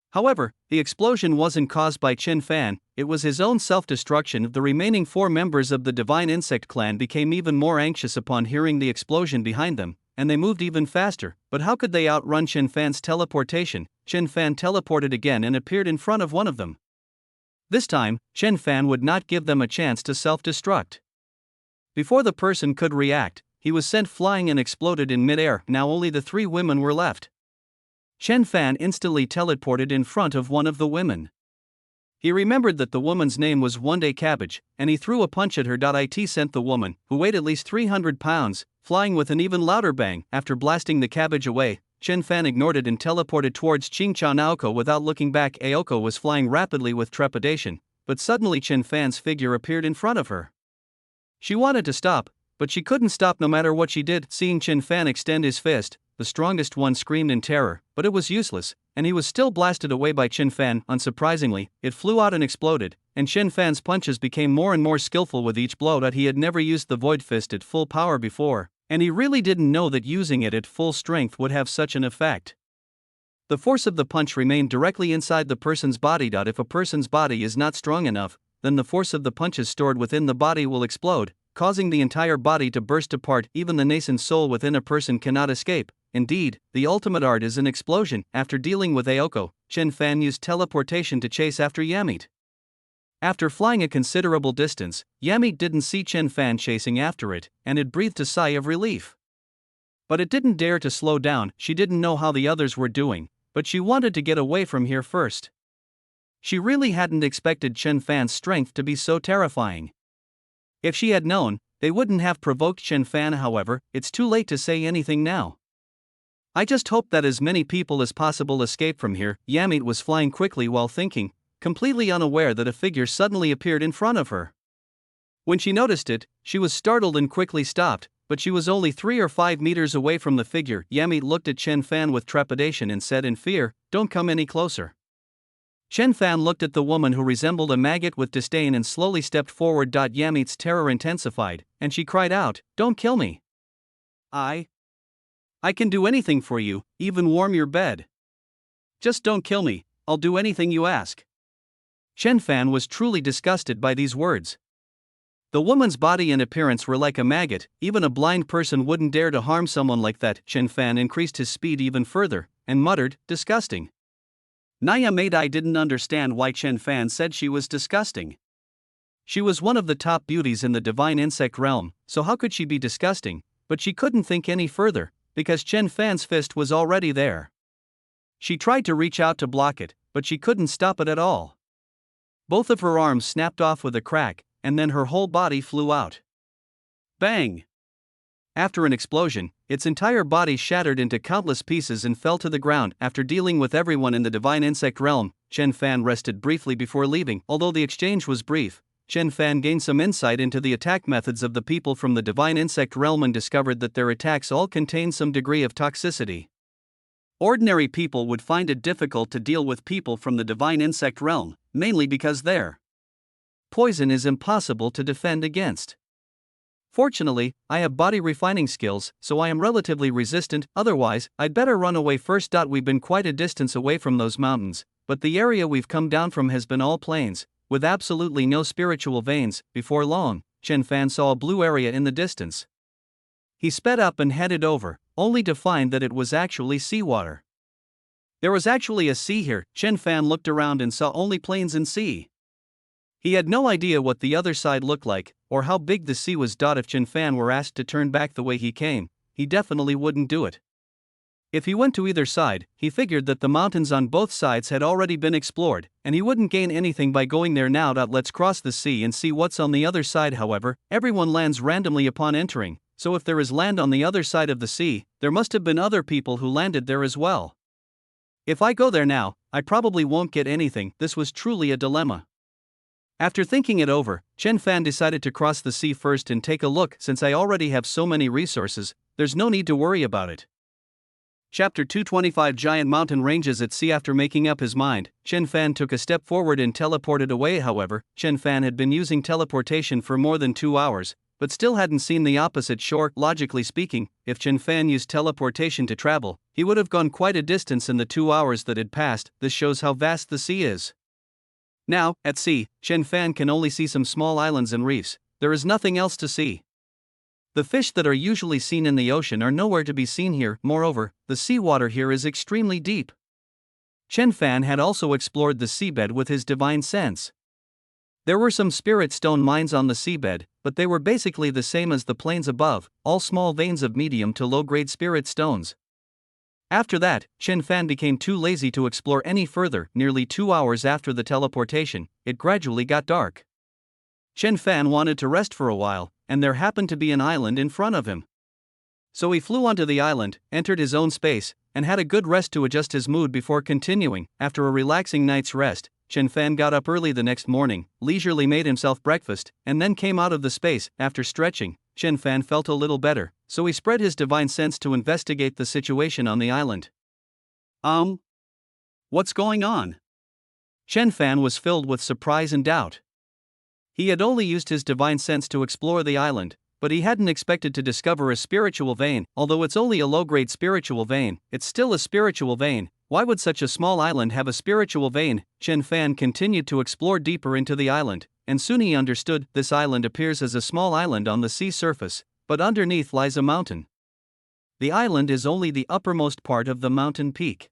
However, the explosion wasn't caused by Chen Fan, it was his own self-destruction. The remaining 4 members of the Divine Insect Clan became even more anxious upon hearing the explosion behind them, and they moved even faster. But how could they outrun Chen Fan's teleportation? Chen Fan teleported again and appeared in front of one of them. This time, Chen Fan would not give them a chance to self-destruct. Before the person could react, he was sent flying and exploded in midair. Now only the 3 women were left. Chen Fan instantly teleported in front of one of the women. He remembered that the woman's name was One Day Cabbage, and he threw a punch at her. It sent the woman, who weighed at least 300 pounds, flying with an even louder bang. After blasting the cabbage away, Chen Fan ignored it and teleported towards Qingchao Naoko without looking back. Aoko was flying rapidly with trepidation, but suddenly Chen Fan's figure appeared in front of her. She wanted to stop, but she couldn't stop no matter what she did. Seeing Chen Fan extend his fist, the strongest one screamed in terror, but it was useless, and he was still blasted away by Chen Fan. Unsurprisingly, it flew out and exploded, and Chen Fan's punches became more and more skillful with each blow. He had never used the Void Fist at full power before, and he really didn't know that using it at full strength would have such an effect. The force of the punch remained directly inside the person's body. If a person's body is not strong enough, then the force of the punches stored within the body will explode, causing the entire body to burst apart. Even the nascent soul within a person cannot escape. Indeed, the ultimate art is an explosion. After dealing with Aoko, Chen Fan used teleportation to chase after Yamete. After flying a considerable distance, Yamete didn't see Chen Fan chasing after it, and it breathed a sigh of relief. But it didn't dare to slow down. She didn't know how the others were doing, but she wanted to get away from here first. She really hadn't expected Chen Fan's strength to be so terrifying. If she had known, they wouldn't have provoked Chen Fan. However, it's too late to say anything now. I just hope that as many people as possible escape from here. Yamete was flying quickly while thinking, completely unaware that a figure suddenly appeared in front of her. When she noticed it, she was startled and quickly stopped, but she was only 3 or 5 meters away from the figure. Yamete looked at Chen Fan with trepidation and said in fear, "Don't come any closer." Chen Fan looked at the woman who resembled a maggot with disdain and slowly stepped forward. Yamete's terror intensified, and she cried out, "Don't kill me. I can do anything for you, even warm your bed. Just don't kill me, I'll do anything you ask." Chen Fan was truly disgusted by these words. The woman's body and appearance were like a maggot. Even a blind person wouldn't dare to harm someone like that. Chen Fan increased his speed even further, and muttered, "Disgusting." Yamete didn't understand why Chen Fan said she was disgusting. She was one of the top beauties in the divine insect realm, so how could she be disgusting? But she couldn't think any further, because Chen Fan's fist was already there. She tried to reach out to block it, but she couldn't stop it at all. Both of her arms snapped off with a crack, and then her whole body flew out. Bang! After an explosion, its entire body shattered into countless pieces and fell to the ground. After dealing with everyone in the divine insect realm, Chen Fan rested briefly before leaving. Although the exchange was brief, Chen Fan gained some insight into the attack methods of the people from the divine insect realm and discovered that their attacks all contained some degree of toxicity. Ordinary people would find it difficult to deal with people from the divine insect realm, mainly because their poison is impossible to defend against. Fortunately, I have body refining skills, so I am relatively resistant. Otherwise, I'd better run away first. We've been quite a distance away from those mountains, but the area we've come down from has been all plains, with absolutely no spiritual veins. Before long, Chen Fan saw a blue area in the distance. He sped up and headed over, only to find that it was actually seawater. There was actually a sea here. Chen Fan looked around and saw only plains and sea. He had no idea what the other side looked like, or how big the sea was. If Chen Fan were asked to turn back the way he came, he definitely wouldn't do it. If he went to either side, he figured that the mountains on both sides had already been explored, and he wouldn't gain anything by going there now. Let's cross the sea and see what's on the other side. However, everyone lands randomly upon entering, so if there is land on the other side of the sea, there must have been other people who landed there as well. If I go there now, I probably won't get anything. This was truly a dilemma. After thinking it over, Chen Fan decided to cross the sea first and take a look. Since I already have so many resources, there's no need to worry about it. Chapter 225 Giant Mountain Ranges at Sea. After making up his mind, Chen Fan took a step forward and teleported away. However, Chen Fan had been using teleportation for more than 2 hours, but still hadn't seen the opposite shore. Logically speaking, if Chen Fan used teleportation to travel, he would have gone quite a distance in the 2 hours that had passed. This shows how vast the sea is. Now, at sea, Chen Fan can only see some small islands and reefs. There is nothing else to see. The fish that are usually seen in the ocean are nowhere to be seen here. Moreover, the seawater here is extremely deep. Chen Fan had also explored the seabed with his divine sense. There were some spirit stone mines on the seabed, but they were basically the same as the plains above, all small veins of medium to low-grade spirit stones. After that, Chen Fan became too lazy to explore any further. Nearly 2 hours after the teleportation, it gradually got dark. Chen Fan wanted to rest for a while, and there happened to be an island in front of him. So he flew onto the island, entered his own space, and had a good rest to adjust his mood before continuing. After a relaxing night's rest, Chen Fan got up early the next morning, leisurely made himself breakfast, and then came out of the space. After stretching, Chen Fan felt a little better, so he spread his divine sense to investigate the situation on the island. What's going on? Chen Fan was filled with surprise and doubt. He had only used his divine sense to explore the island, but he hadn't expected to discover a spiritual vein. Although it's only a low-grade spiritual vein, it's still a spiritual vein. Why would such a small island have a spiritual vein? Chen Fan continued to explore deeper into the island, and soon he understood. This island appears as a small island on the sea surface, but underneath lies a mountain. The island is only the uppermost part of the mountain peak.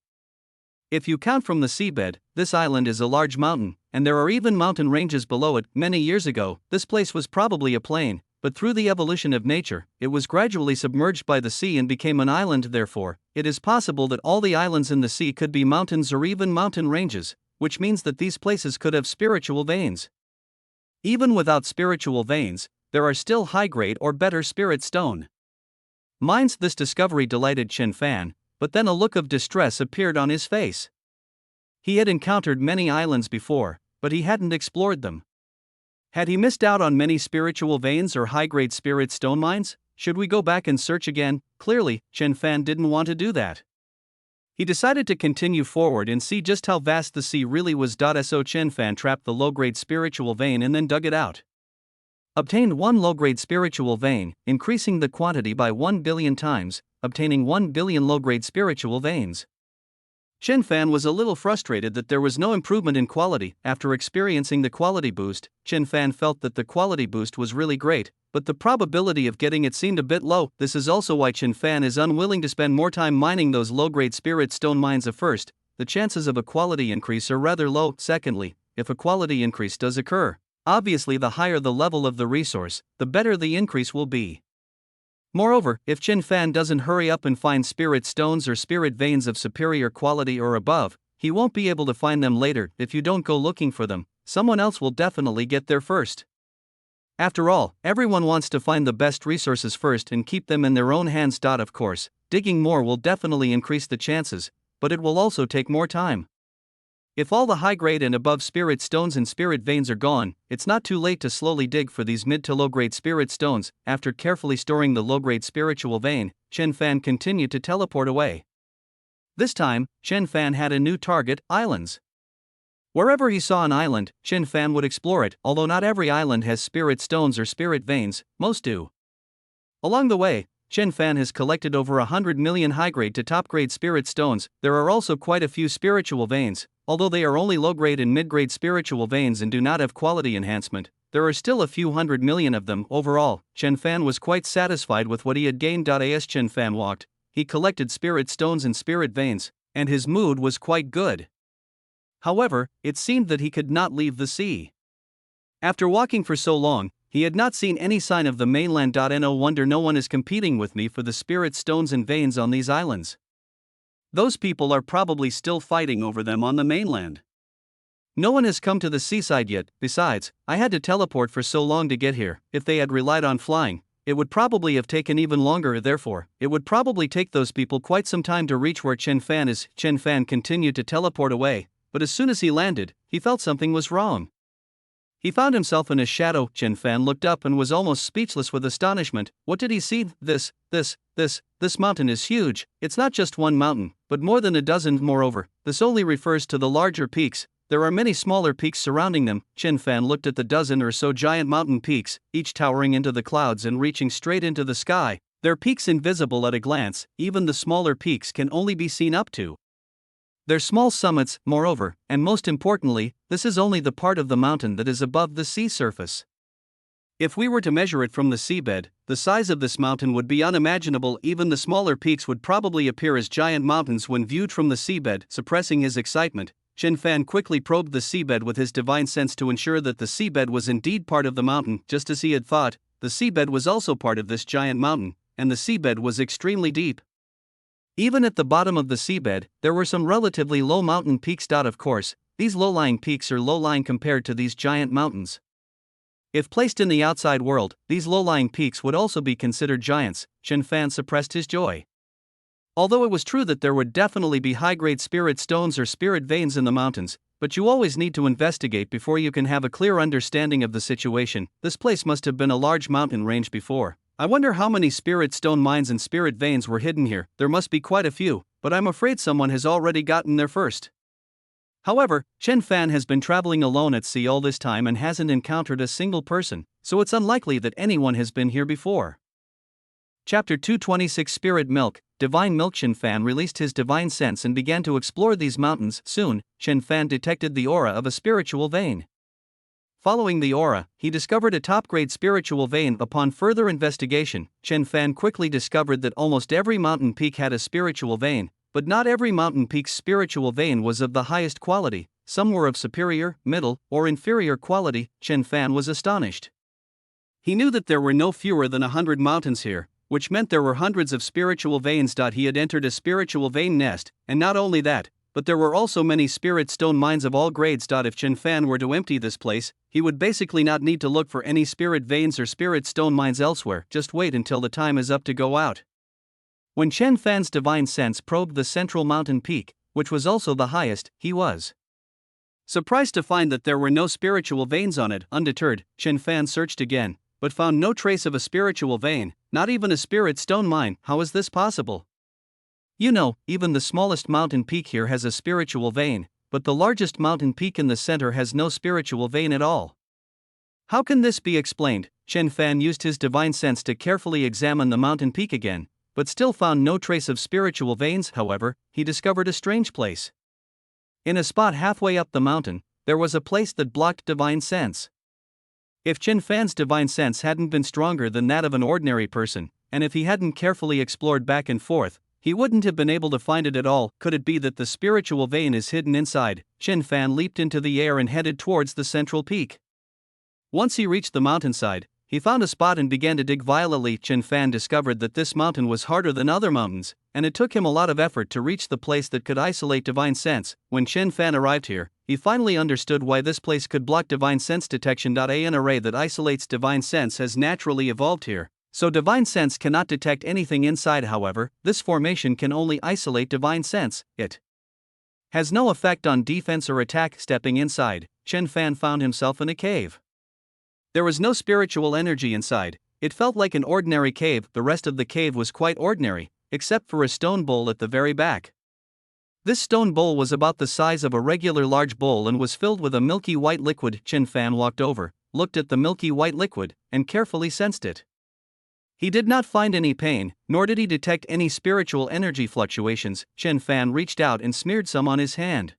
If you count from the seabed, this island is a large mountain, and there are even mountain ranges below it. Many years ago, this place was probably a plain, but through the evolution of nature, it was gradually submerged by the sea and became an island. Therefore, it is possible that all the islands in the sea could be mountains or even mountain ranges, which means that these places could have spiritual veins. Even without spiritual veins, there are still high-grade or better spirit stone mines. This discovery delighted Chen Fan, but then a look of distress appeared on his face. He had encountered many islands before, but he hadn't explored them. Had he missed out on many spiritual veins or high-grade spirit stone mines? Should we go back and search again? Clearly, Chen Fan didn't want to do that. He decided to continue forward and see just how vast the sea really was. So Chen Fan trapped the low-grade spiritual vein and then dug it out. Obtained one low-grade spiritual vein, increasing the quantity by 1 billion times, obtaining 1 billion low-grade spiritual veins. Chen Fan was a little frustrated that there was no improvement in quality. After experiencing the quality boost, Chen Fan felt that the quality boost was really great, but the probability of getting it seemed a bit low. This is also why Chen Fan is unwilling to spend more time mining those low-grade spirit stone mines. At first, the chances of a quality increase are rather low. Secondly, if a quality increase does occur, obviously the higher the level of the resource, the better the increase will be. Moreover, if Chen Fan doesn't hurry up and find spirit stones or spirit veins of superior quality or above, he won't be able to find them later. If you don't go looking for them, someone else will definitely get there first. After all, everyone wants to find the best resources first and keep them in their own hands. Of course, digging more will definitely increase the chances, but it will also take more time. If all the high-grade and above spirit stones and spirit veins are gone, it's not too late to slowly dig for these mid to low-grade spirit stones. After carefully storing the low-grade spiritual vein, Chen Fan continued to teleport away. This time, Chen Fan had a new target: islands. Wherever he saw an island, Chen Fan would explore it. Although not every island has spirit stones or spirit veins, most do. Along the way, Chen Fan has collected over 100 million high-grade to top-grade spirit stones. There are also quite a few spiritual veins. Although they are only low-grade and mid-grade spiritual veins and do not have quality enhancement, there are still a few 100 million of them. Overall, Chen Fan was quite satisfied with what he had gained. As Chen Fan walked, he collected spirit stones and spirit veins, and his mood was quite good. However, it seemed that he could not leave the sea. After walking for so long, he had not seen any sign of the mainland. No wonder no one is competing with me for the spirit stones and veins on these islands. Those people are probably still fighting over them on the mainland. No one has come to the seaside yet. Besides, I had to teleport for so long to get here. If they had relied on flying, it would probably have taken even longer. Therefore, it would probably take those people quite some time to reach where Chen Fan is. Chen Fan continued to teleport away, but as soon as he landed, he felt something was wrong. He found himself in a shadow. Chen Fan looked up and was almost speechless with astonishment. What did he see? This mountain is huge. It's not just one mountain, but more than a dozen. Moreover, this only refers to the larger peaks. There are many smaller peaks surrounding them. Chen Fan looked at the dozen or so giant mountain peaks, each towering into the clouds and reaching straight into the sky. Their peaks invisible at a glance. Even the smaller peaks can only be seen up to their small summits. Moreover, and most importantly, this is only the part of the mountain that is above the sea surface. If we were to measure it from the seabed, the size of this mountain would be unimaginable. Even the smaller peaks would probably appear as giant mountains when viewed from the seabed. Suppressing his excitement, Chen Fan quickly probed the seabed with his divine sense to ensure that the seabed was indeed part of the mountain. Just as he had thought, the seabed was also part of this giant mountain, and the seabed was extremely deep. Even at the bottom of the seabed, there were some relatively low mountain peaks. Of course, these low-lying peaks are low-lying compared to these giant mountains. If placed in the outside world, these low-lying peaks would also be considered giants. Chen Fan suppressed his joy. Although it was true that there would definitely be high-grade spirit stones or spirit veins in the mountains, but you always need to investigate before you can have a clear understanding of the situation. This place must have been a large mountain range before. I wonder how many spirit stone mines and spirit veins were hidden here. There must be quite a few, but I'm afraid someone has already gotten there first. However, Chen Fan has been traveling alone at sea all this time and hasn't encountered a single person, so it's unlikely that anyone has been here before. Chapter 226 Spirit Milk, Divine Milk. Chen Fan released his divine sense and began to explore these mountains. Soon, Chen Fan detected the aura of a spiritual vein. Following the aura, he discovered a top-grade spiritual vein. Upon further investigation, Chen Fan quickly discovered that almost every mountain peak had a spiritual vein, but not every mountain peak's spiritual vein was of the highest quality. Some were of superior, middle, or inferior quality. Chen Fan was astonished. He knew that there were no fewer than 100 mountains here, which meant there were hundreds of spiritual veins. He had entered a spiritual vein nest, and not only that, but there were also many spirit stone mines of all grades. If Chen Fan were to empty this place, he would basically not need to look for any spirit veins or spirit stone mines elsewhere. Just wait until the time is up to go out. When Chen Fan's divine sense probed the central mountain peak, which was also the highest, he was surprised to find that there were no spiritual veins on it. Undeterred, Chen Fan searched again, but found no trace of a spiritual vein, not even a spirit stone mine. How is this possible? You know, even the smallest mountain peak here has a spiritual vein, but the largest mountain peak in the center has no spiritual vein at all. How can this be explained? Chen Fan used his divine sense to carefully examine the mountain peak again, but still found no trace of spiritual veins. However, he discovered a strange place. In a spot halfway up the mountain, there was a place that blocked divine sense. If Chen Fan's divine sense hadn't been stronger than that of an ordinary person, and if he hadn't carefully explored back and forth, he wouldn't have been able to find it at all. Could it be that the spiritual vein is hidden inside? Chen Fan leaped into the air and headed towards the central peak. Once he reached the mountainside, he found a spot and began to dig violently. Chen Fan discovered that this mountain was harder than other mountains, and it took him a lot of effort to reach the place that could isolate divine sense. When Chen Fan arrived here, he finally understood why this place could block divine sense detection. An array that isolates divine sense has naturally evolved here, so divine sense cannot detect anything inside. However, this formation can only isolate divine sense. It has no effect on defense or attack. Stepping inside, Chen Fan found himself in a cave. There was no spiritual energy inside. It felt like an ordinary cave. The rest of the cave was quite ordinary, except for a stone bowl at the very back. This stone bowl was about the size of a regular large bowl and was filled with a milky white liquid. Chen Fan walked over, looked at the milky white liquid, and carefully sensed it. He did not find any pain, nor did he detect any spiritual energy fluctuations. Chen Fan reached out and smeared some on his hand.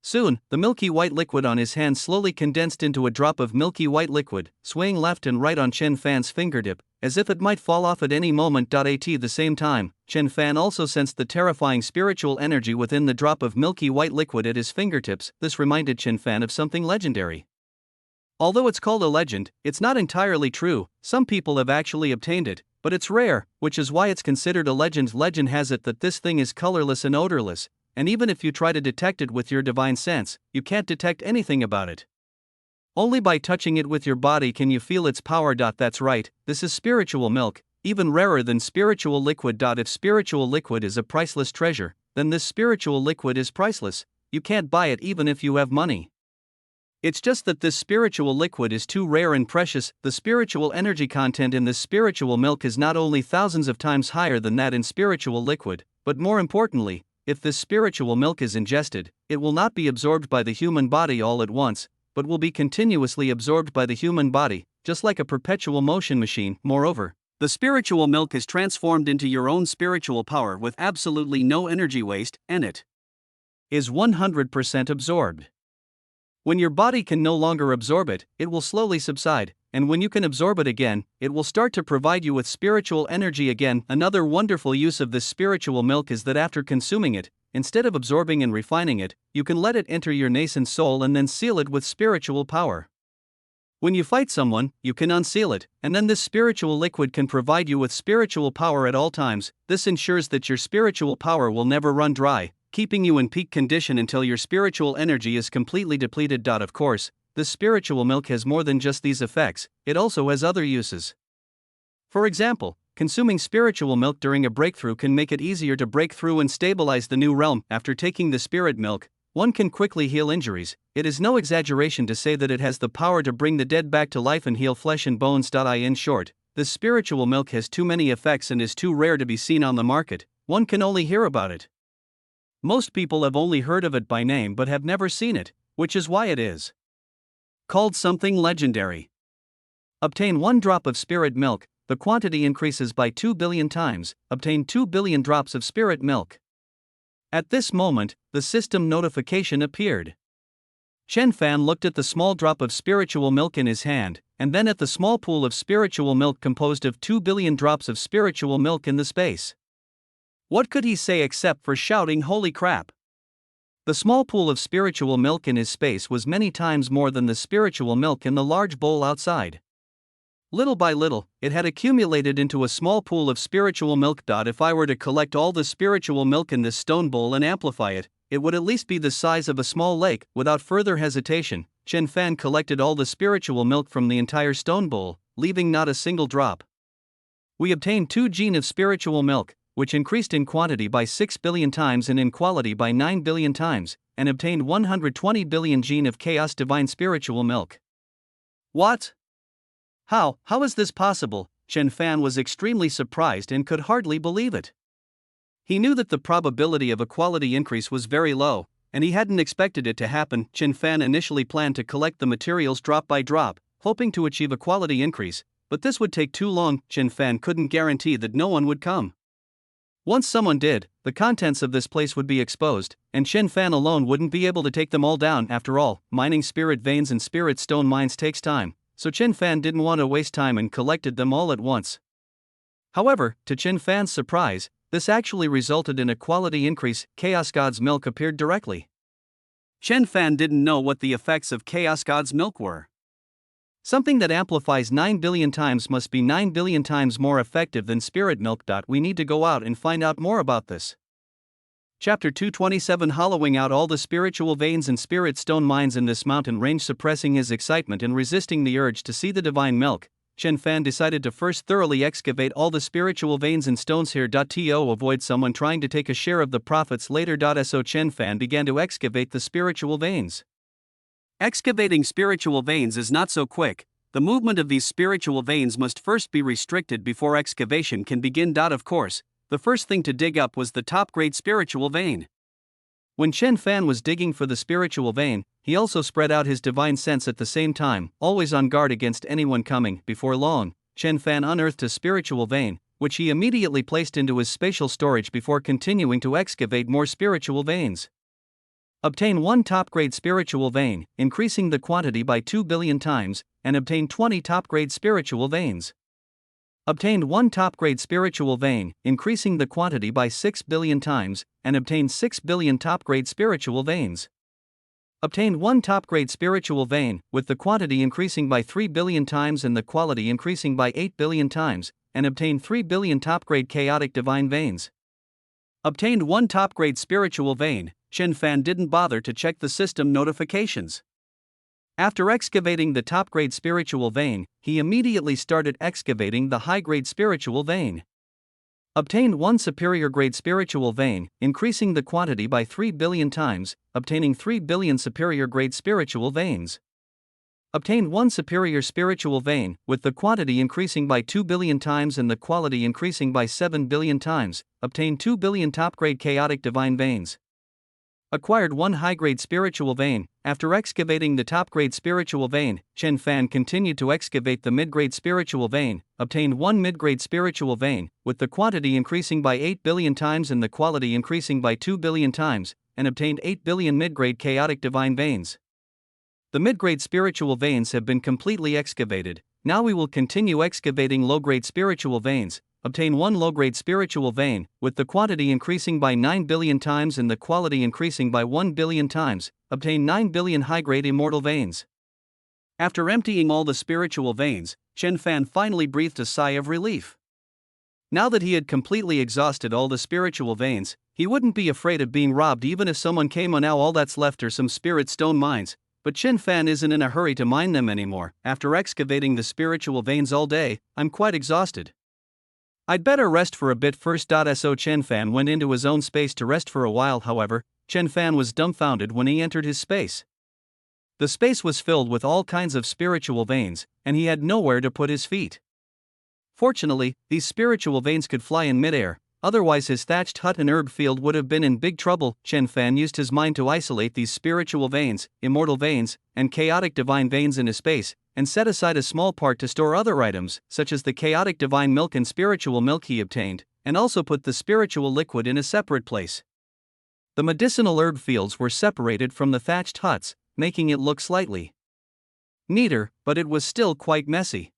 Soon, the milky white liquid on his hand slowly condensed into a drop of milky white liquid, swaying left and right on Chen Fan's fingertip, as if it might fall off at any moment. At the same time, Chen Fan also sensed the terrifying spiritual energy within the drop of milky white liquid at his fingertips. This reminded Chen Fan of something legendary. Although it's called a legend, it's not entirely true. Some people have actually obtained it, but it's rare, which is why it's considered a legend. Legend has it that this thing is colorless and odorless, and even if you try to detect it with your divine sense, you can't detect anything about it. Only by touching it with your body can you feel its power. That's right, this is spiritual milk, even rarer than spiritual liquid. If spiritual liquid is a priceless treasure, then this spiritual liquid is priceless. You can't buy it even if you have money. It's just that this spiritual liquid is too rare and precious. The spiritual energy content in this spiritual milk is not only thousands of times higher than that in spiritual liquid, but more importantly, if this spiritual milk is ingested, it will not be absorbed by the human body all at once, but will be continuously absorbed by the human body, just like a perpetual motion machine. Moreover, the spiritual milk is transformed into your own spiritual power with absolutely no energy waste, and it is 100% absorbed. When your body can no longer absorb it, it will slowly subside, and when you can absorb it again, it will start to provide you with spiritual energy again. Another wonderful use of this spiritual milk is that after consuming it, instead of absorbing and refining it, you can let it enter your nascent soul and then seal it with spiritual power. When you fight someone, you can unseal it, and then this spiritual liquid can provide you with spiritual power at all times. This ensures that your spiritual power will never run dry, keeping you in peak condition until your spiritual energy is completely depleted. Of course, this spiritual milk has more than just these effects, it also has other uses. For example, consuming spiritual milk during a breakthrough can make it easier to break through and stabilize the new realm. After taking the spirit milk, one can quickly heal injuries. It is no exaggeration to say that it has the power to bring the dead back to life and heal flesh and bones. In short, this spiritual milk has too many effects and is too rare to be seen on the market. One can only hear about it. Most people have only heard of it by name but have never seen it, which is why it is called something legendary. Obtain 1 drop of spirit milk, the quantity increases by 2 billion times. Obtain 2 billion drops of spirit milk. At this moment, the system notification appeared. Chen Fan looked at the small drop of spiritual milk in his hand, and then at the small pool of spiritual milk composed of 2 billion drops of spiritual milk in the space. What could he say except for shouting, "Holy crap!" The small pool of spiritual milk in his space was many times more than the spiritual milk in the large bowl outside. Little by little, it had accumulated into a small pool of spiritual milk. If I were to collect all the spiritual milk in this stone bowl and amplify it, it would at least be the size of a small lake. Without further hesitation, Chen Fan collected all the spiritual milk from the entire stone bowl, leaving not a single drop. We obtained 2 gene of spiritual milk, which increased in quantity by 6 billion times and in quality by 9 billion times, and obtained 120 billion gene of chaos divine spiritual milk. What? How is this possible? Chen Fan was extremely surprised and could hardly believe it. He knew that the probability of a quality increase was very low, and he hadn't expected it to happen. Chen Fan initially planned to collect the materials drop by drop, hoping to achieve a quality increase, but this would take too long. Chen Fan couldn't guarantee that no one would come. Once someone did, the contents of this place would be exposed, and Chen Fan alone wouldn't be able to take them all down. After all, mining spirit veins and spirit stone mines takes time, so Chen Fan didn't want to waste time and collected them all at once. However, to Chen Fan's surprise, this actually resulted in a quality increase. Chaos God's milk appeared directly. Chen Fan didn't know what the effects of Chaos God's milk were. Something that amplifies 9 billion times must be 9 billion times more effective than spirit milk. We need to go out and find out more about this. Chapter 227. Hollowing out all the spiritual veins and spirit stone mines in this mountain range. Suppressing his excitement and resisting the urge to see the divine milk, Chen Fan decided to first thoroughly excavate all the spiritual veins and stones here. To avoid someone trying to take a share of the profits later. So Chen Fan began to excavate the spiritual veins. Excavating spiritual veins is not so quick. The movement of these spiritual veins must first be restricted before excavation can begin. Of course, the first thing to dig up was the top-grade spiritual vein. When Chen Fan was digging for the spiritual vein, he also spread out his divine sense at the same time, always on guard against anyone coming. Before long, Chen Fan unearthed a spiritual vein, which he immediately placed into his spatial storage before continuing to excavate more spiritual veins. Obtain 1 top-grade spiritual vein, increasing the quantity by 2 billion times, and obtain 20 top-grade spiritual veins. Obtained 1 top-grade spiritual vein, increasing the quantity by 6 billion times, and obtained 6 billion top-grade spiritual veins. Obtained 1 top-grade spiritual vein, with the quantity increasing by 3 billion times and the quality increasing by 8 billion times, and obtained 3 billion top-grade chaotic divine veins. Obtained 1 top-grade spiritual vein. Chen Fan didn't bother to check the system notifications. After excavating the top-grade spiritual vein, he immediately started excavating the high-grade spiritual vein. Obtained 1 superior-grade spiritual vein, increasing the quantity by 3 billion times, obtaining 3 billion superior-grade spiritual veins. Obtained 1 superior spiritual vein, with the quantity increasing by 2 billion times and the quality increasing by 7 billion times, obtained 2 billion top-grade chaotic divine veins. Acquired 1 high-grade spiritual vein. After excavating the top-grade spiritual vein, Chen Fan continued to excavate the mid-grade spiritual vein, obtained 1 mid-grade spiritual vein, with the quantity increasing by 8 billion times and the quality increasing by 2 billion times, and obtained 8 billion mid-grade chaotic divine veins. The mid-grade spiritual veins have been completely excavated. Now we will continue excavating low-grade spiritual veins. Obtain 1 low-grade spiritual vein, with the quantity increasing by 9 billion times and the quality increasing by 1 billion times, obtain 9 billion high-grade immortal veins. After emptying all the spiritual veins, Chen Fan finally breathed a sigh of relief. Now that he had completely exhausted all the spiritual veins, he wouldn't be afraid of being robbed even if someone came on. Now all that's left are some spirit stone mines, but Chen Fan isn't in a hurry to mine them anymore. After excavating the spiritual veins all day, I'm quite exhausted. I'd better rest for a bit first. So Chen Fan went into his own space to rest for a while. However, Chen Fan was dumbfounded when he entered his space. The space was filled with all kinds of spiritual veins, and he had nowhere to put his feet. Fortunately, these spiritual veins could fly in midair, otherwise his thatched hut and herb field would have been in big trouble. Chen Fan used his mind to isolate these spiritual veins, immortal veins, and chaotic divine veins in his space, and set aside a small part to store other items, such as the chaotic divine milk and spiritual milk he obtained, and also put the spiritual liquid in a separate place. The medicinal herb fields were separated from the thatched huts, making it look slightly neater, but it was still quite messy.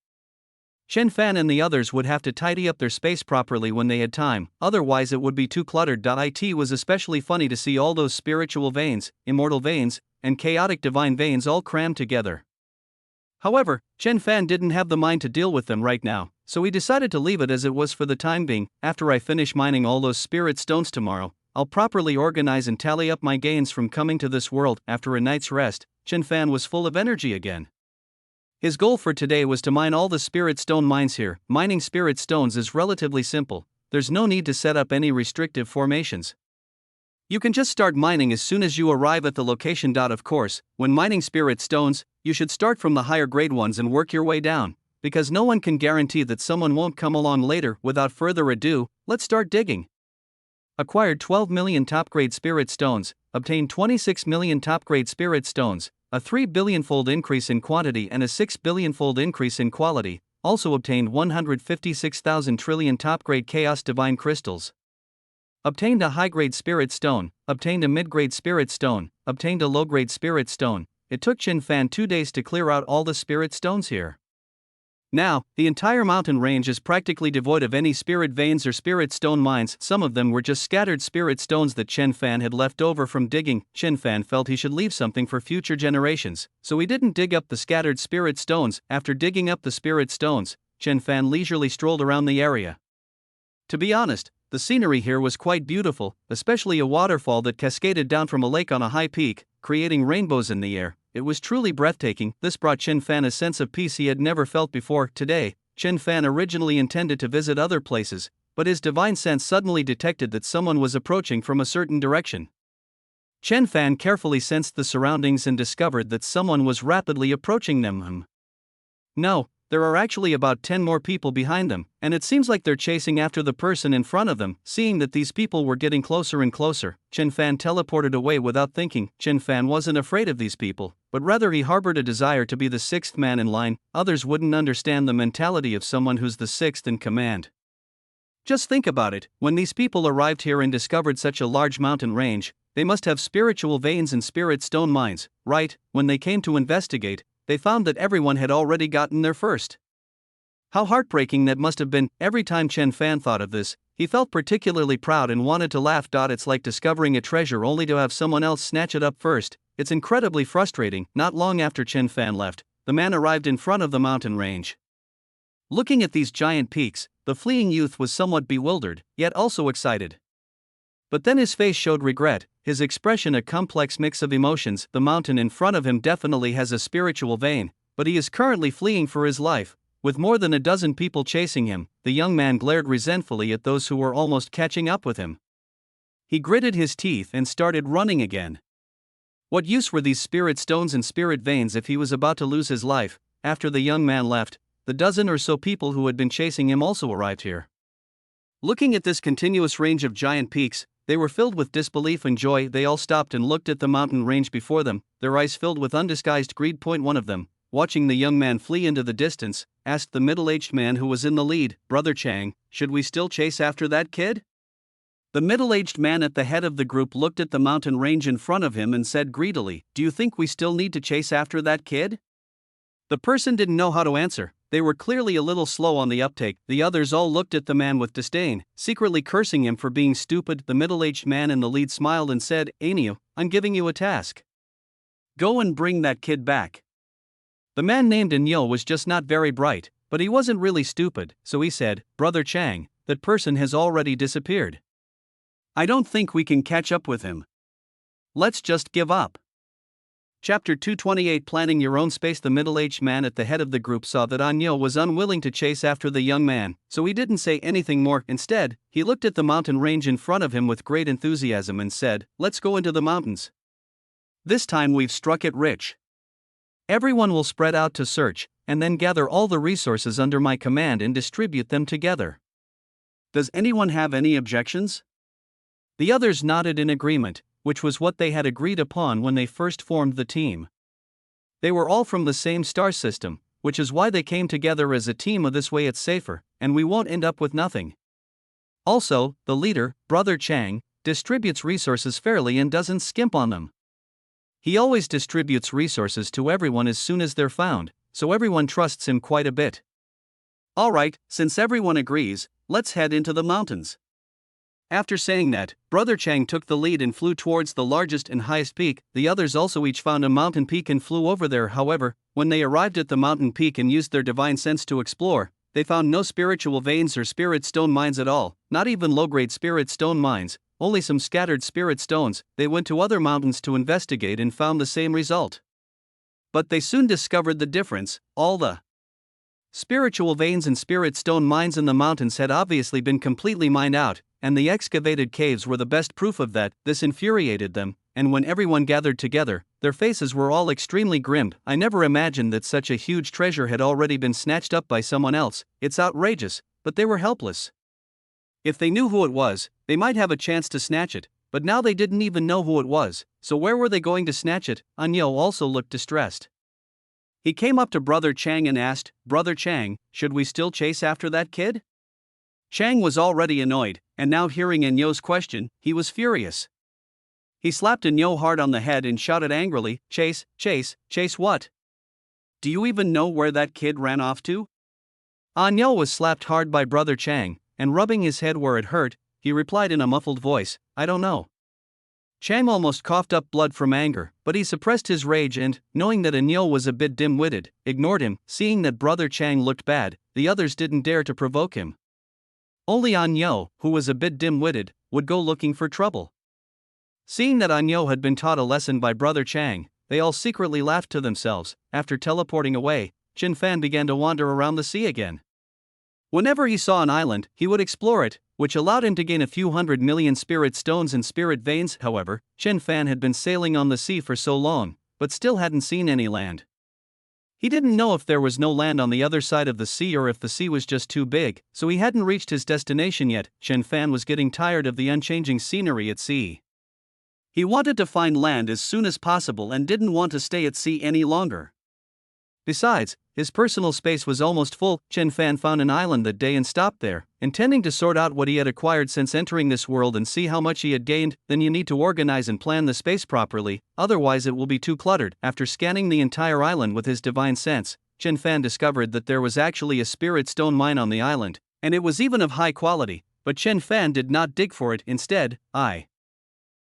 Chen Fan and the others would have to tidy up their space properly when they had time, otherwise it would be too cluttered. It was especially funny to see all those spiritual veins, immortal veins, and chaotic divine veins all crammed together. However, Chen Fan didn't have the mind to deal with them right now, so he decided to leave it as it was for the time being. After I finish mining all those spirit stones tomorrow, I'll properly organize and tally up my gains from coming to this world. After a night's rest, Chen Fan was full of energy again. His goal for today was to mine all the spirit stone mines here. Mining spirit stones is relatively simple, there's no need to set up any restrictive formations. You can just start mining as soon as you arrive at the location. Of course, when mining spirit stones, you should start from the higher grade ones and work your way down, because no one can guarantee that someone won't come along later. Without further ado, let's start digging. Acquired 12 million top grade spirit stones, obtained 26 million top grade spirit stones, a 3 billion-fold increase in quantity and a 6 billion-fold increase in quality, also obtained 156,000 trillion top-grade chaos divine crystals. Obtained a high-grade spirit stone, obtained a mid-grade spirit stone, obtained a low-grade spirit stone. It took Chen Fan 2 days to clear out all the spirit stones here. Now, the entire mountain range is practically devoid of any spirit veins or spirit stone mines. Some of them were just scattered spirit stones that Chen Fan had left over from digging. Chen Fan felt he should leave something for future generations, so he didn't dig up the scattered spirit stones. After digging up the spirit stones, Chen Fan leisurely strolled around the area. To be honest, the scenery here was quite beautiful, especially a waterfall that cascaded down from a lake on a high peak, creating rainbows in the air. It was truly breathtaking. This brought Chen Fan a sense of peace he had never felt before. Today, Chen Fan originally intended to visit other places, but his divine sense suddenly detected that someone was approaching from a certain direction. Chen Fan carefully sensed the surroundings and discovered that someone was rapidly approaching them. No, there are actually about 10 more people behind them, and it seems like they're chasing after the person in front of them. Seeing that these people were getting closer and closer, Chen Fan teleported away without thinking. Chen Fan wasn't afraid of these people, but rather he harbored a desire to be the sixth man in line. Others wouldn't understand the mentality of someone who's the sixth in command. Just think about it, when these people arrived here and discovered such a large mountain range, they must have spiritual veins and spirit stone mines, right? When they came to investigate, they found that everyone had already gotten there first. How heartbreaking that must have been. Every time Chen Fan thought of this, he felt particularly proud and wanted to laugh. It's like discovering a treasure only to have someone else snatch it up first. It's incredibly frustrating. Not long after Chen Fan left, the man arrived in front of the mountain range. Looking at these giant peaks, the fleeing youth was somewhat bewildered, yet also excited. But then his face showed regret, his expression a complex mix of emotions. The mountain in front of him definitely has a spiritual vein, but he is currently fleeing for his life. With more than a dozen people chasing him, the young man glared resentfully at those who were almost catching up with him. He gritted his teeth and started running again. What use were these spirit stones and spirit veins if he was about to lose his life? After the young man left, the dozen or so people who had been chasing him also arrived here. Looking at this continuous range of giant peaks, they were filled with disbelief and joy. They all stopped and looked at the mountain range before them, their eyes filled with undisguised greed. One of them, watching the young man flee into the distance, asked the middle-aged man who was in the lead, "Brother Chang, should we still chase after that kid?" The middle-aged man at the head of the group looked at the mountain range in front of him and said greedily, "Do you think we still need to chase after that kid?" The person didn't know how to answer. They were clearly a little slow on the uptake. The others all looked at the man with disdain, secretly cursing him for being stupid. The middle-aged man in the lead smiled and said, "Aniu, I'm giving you a task. Go and bring that kid back." The man named Anyo was just not very bright, but he wasn't really stupid, so he said, "Brother Chang, that person has already disappeared. I don't think we can catch up with him. Let's just give up." Chapter 228 Planning Your Own Space. The middle-aged man at the head of the group saw that Anyo was unwilling to chase after the young man, so he didn't say anything more. Instead, he looked at the mountain range in front of him with great enthusiasm and said, "Let's go into the mountains. This time we've struck it rich. Everyone will spread out to search, and then gather all the resources under my command and distribute them together. Does anyone have any objections?" The others nodded in agreement, which was what they had agreed upon when they first formed the team. They were all from the same star system, which is why they came together as a team. This way it's safer, and we won't end up with nothing. Also, the leader, Brother Chang, distributes resources fairly and doesn't skimp on them. He always distributes resources to everyone as soon as they're found, so everyone trusts him quite a bit. Alright, since everyone agrees, let's head into the mountains. After saying that, Brother Chang took the lead and flew towards the largest and highest peak. The others also each found a mountain peak and flew over there. However, when they arrived at the mountain peak and used their divine sense to explore, they found no spiritual veins or spirit stone mines at all, not even low-grade spirit stone mines, only some scattered spirit stones. They went to other mountains to investigate and found the same result. But they soon discovered the difference. All the spiritual veins and spirit stone mines in the mountains had obviously been completely mined out, and the excavated caves were the best proof of that. This infuriated them, and when everyone gathered together, their faces were all extremely grim. I never imagined that such a huge treasure had already been snatched up by someone else. It's outrageous, but they were helpless. If they knew who it was, they might have a chance to snatch it, but now they didn't even know who it was, so where were they going to snatch it? Anyo also looked distressed. He came up to Brother Chang and asked, "Brother Chang, should we still chase after that kid?" Chang was already annoyed, and now hearing Anyo's question, he was furious. He slapped Anyo hard on the head and shouted angrily, "Chase, chase, chase what? Do you even know where that kid ran off to?" Anyo was slapped hard by Brother Chang, and rubbing his head where it hurt, he replied in a muffled voice, "I don't know." Chang almost coughed up blood from anger, but he suppressed his rage and, knowing that Anyo was a bit dim-witted, ignored him. Seeing that Brother Chang looked bad, the others didn't dare to provoke him. Only Anyo, who was a bit dim-witted, would go looking for trouble. Seeing that Anyo had been taught a lesson by Brother Chang, they all secretly laughed to themselves. After teleporting away, Chin Fan began to wander around the sea again. Whenever he saw an island, he would explore it, which allowed him to gain a few 100 million spirit stones and spirit veins. However, Chen Fan had been sailing on the sea for so long, but still hadn't seen any land. He didn't know if there was no land on the other side of the sea or if the sea was just too big, so he hadn't reached his destination yet. Chen Fan was getting tired of the unchanging scenery at sea. He wanted to find land as soon as possible and didn't want to stay at sea any longer. Besides, his personal space was almost full. Chen Fan found an island that day and stopped there, intending to sort out what he had acquired since entering this world and see how much he had gained. Then you need to organize and plan the space properly, otherwise it will be too cluttered. After scanning the entire island with his divine sense, Chen Fan discovered that there was actually a spirit stone mine on the island, and it was even of high quality, but Chen Fan did not dig for it. Instead, I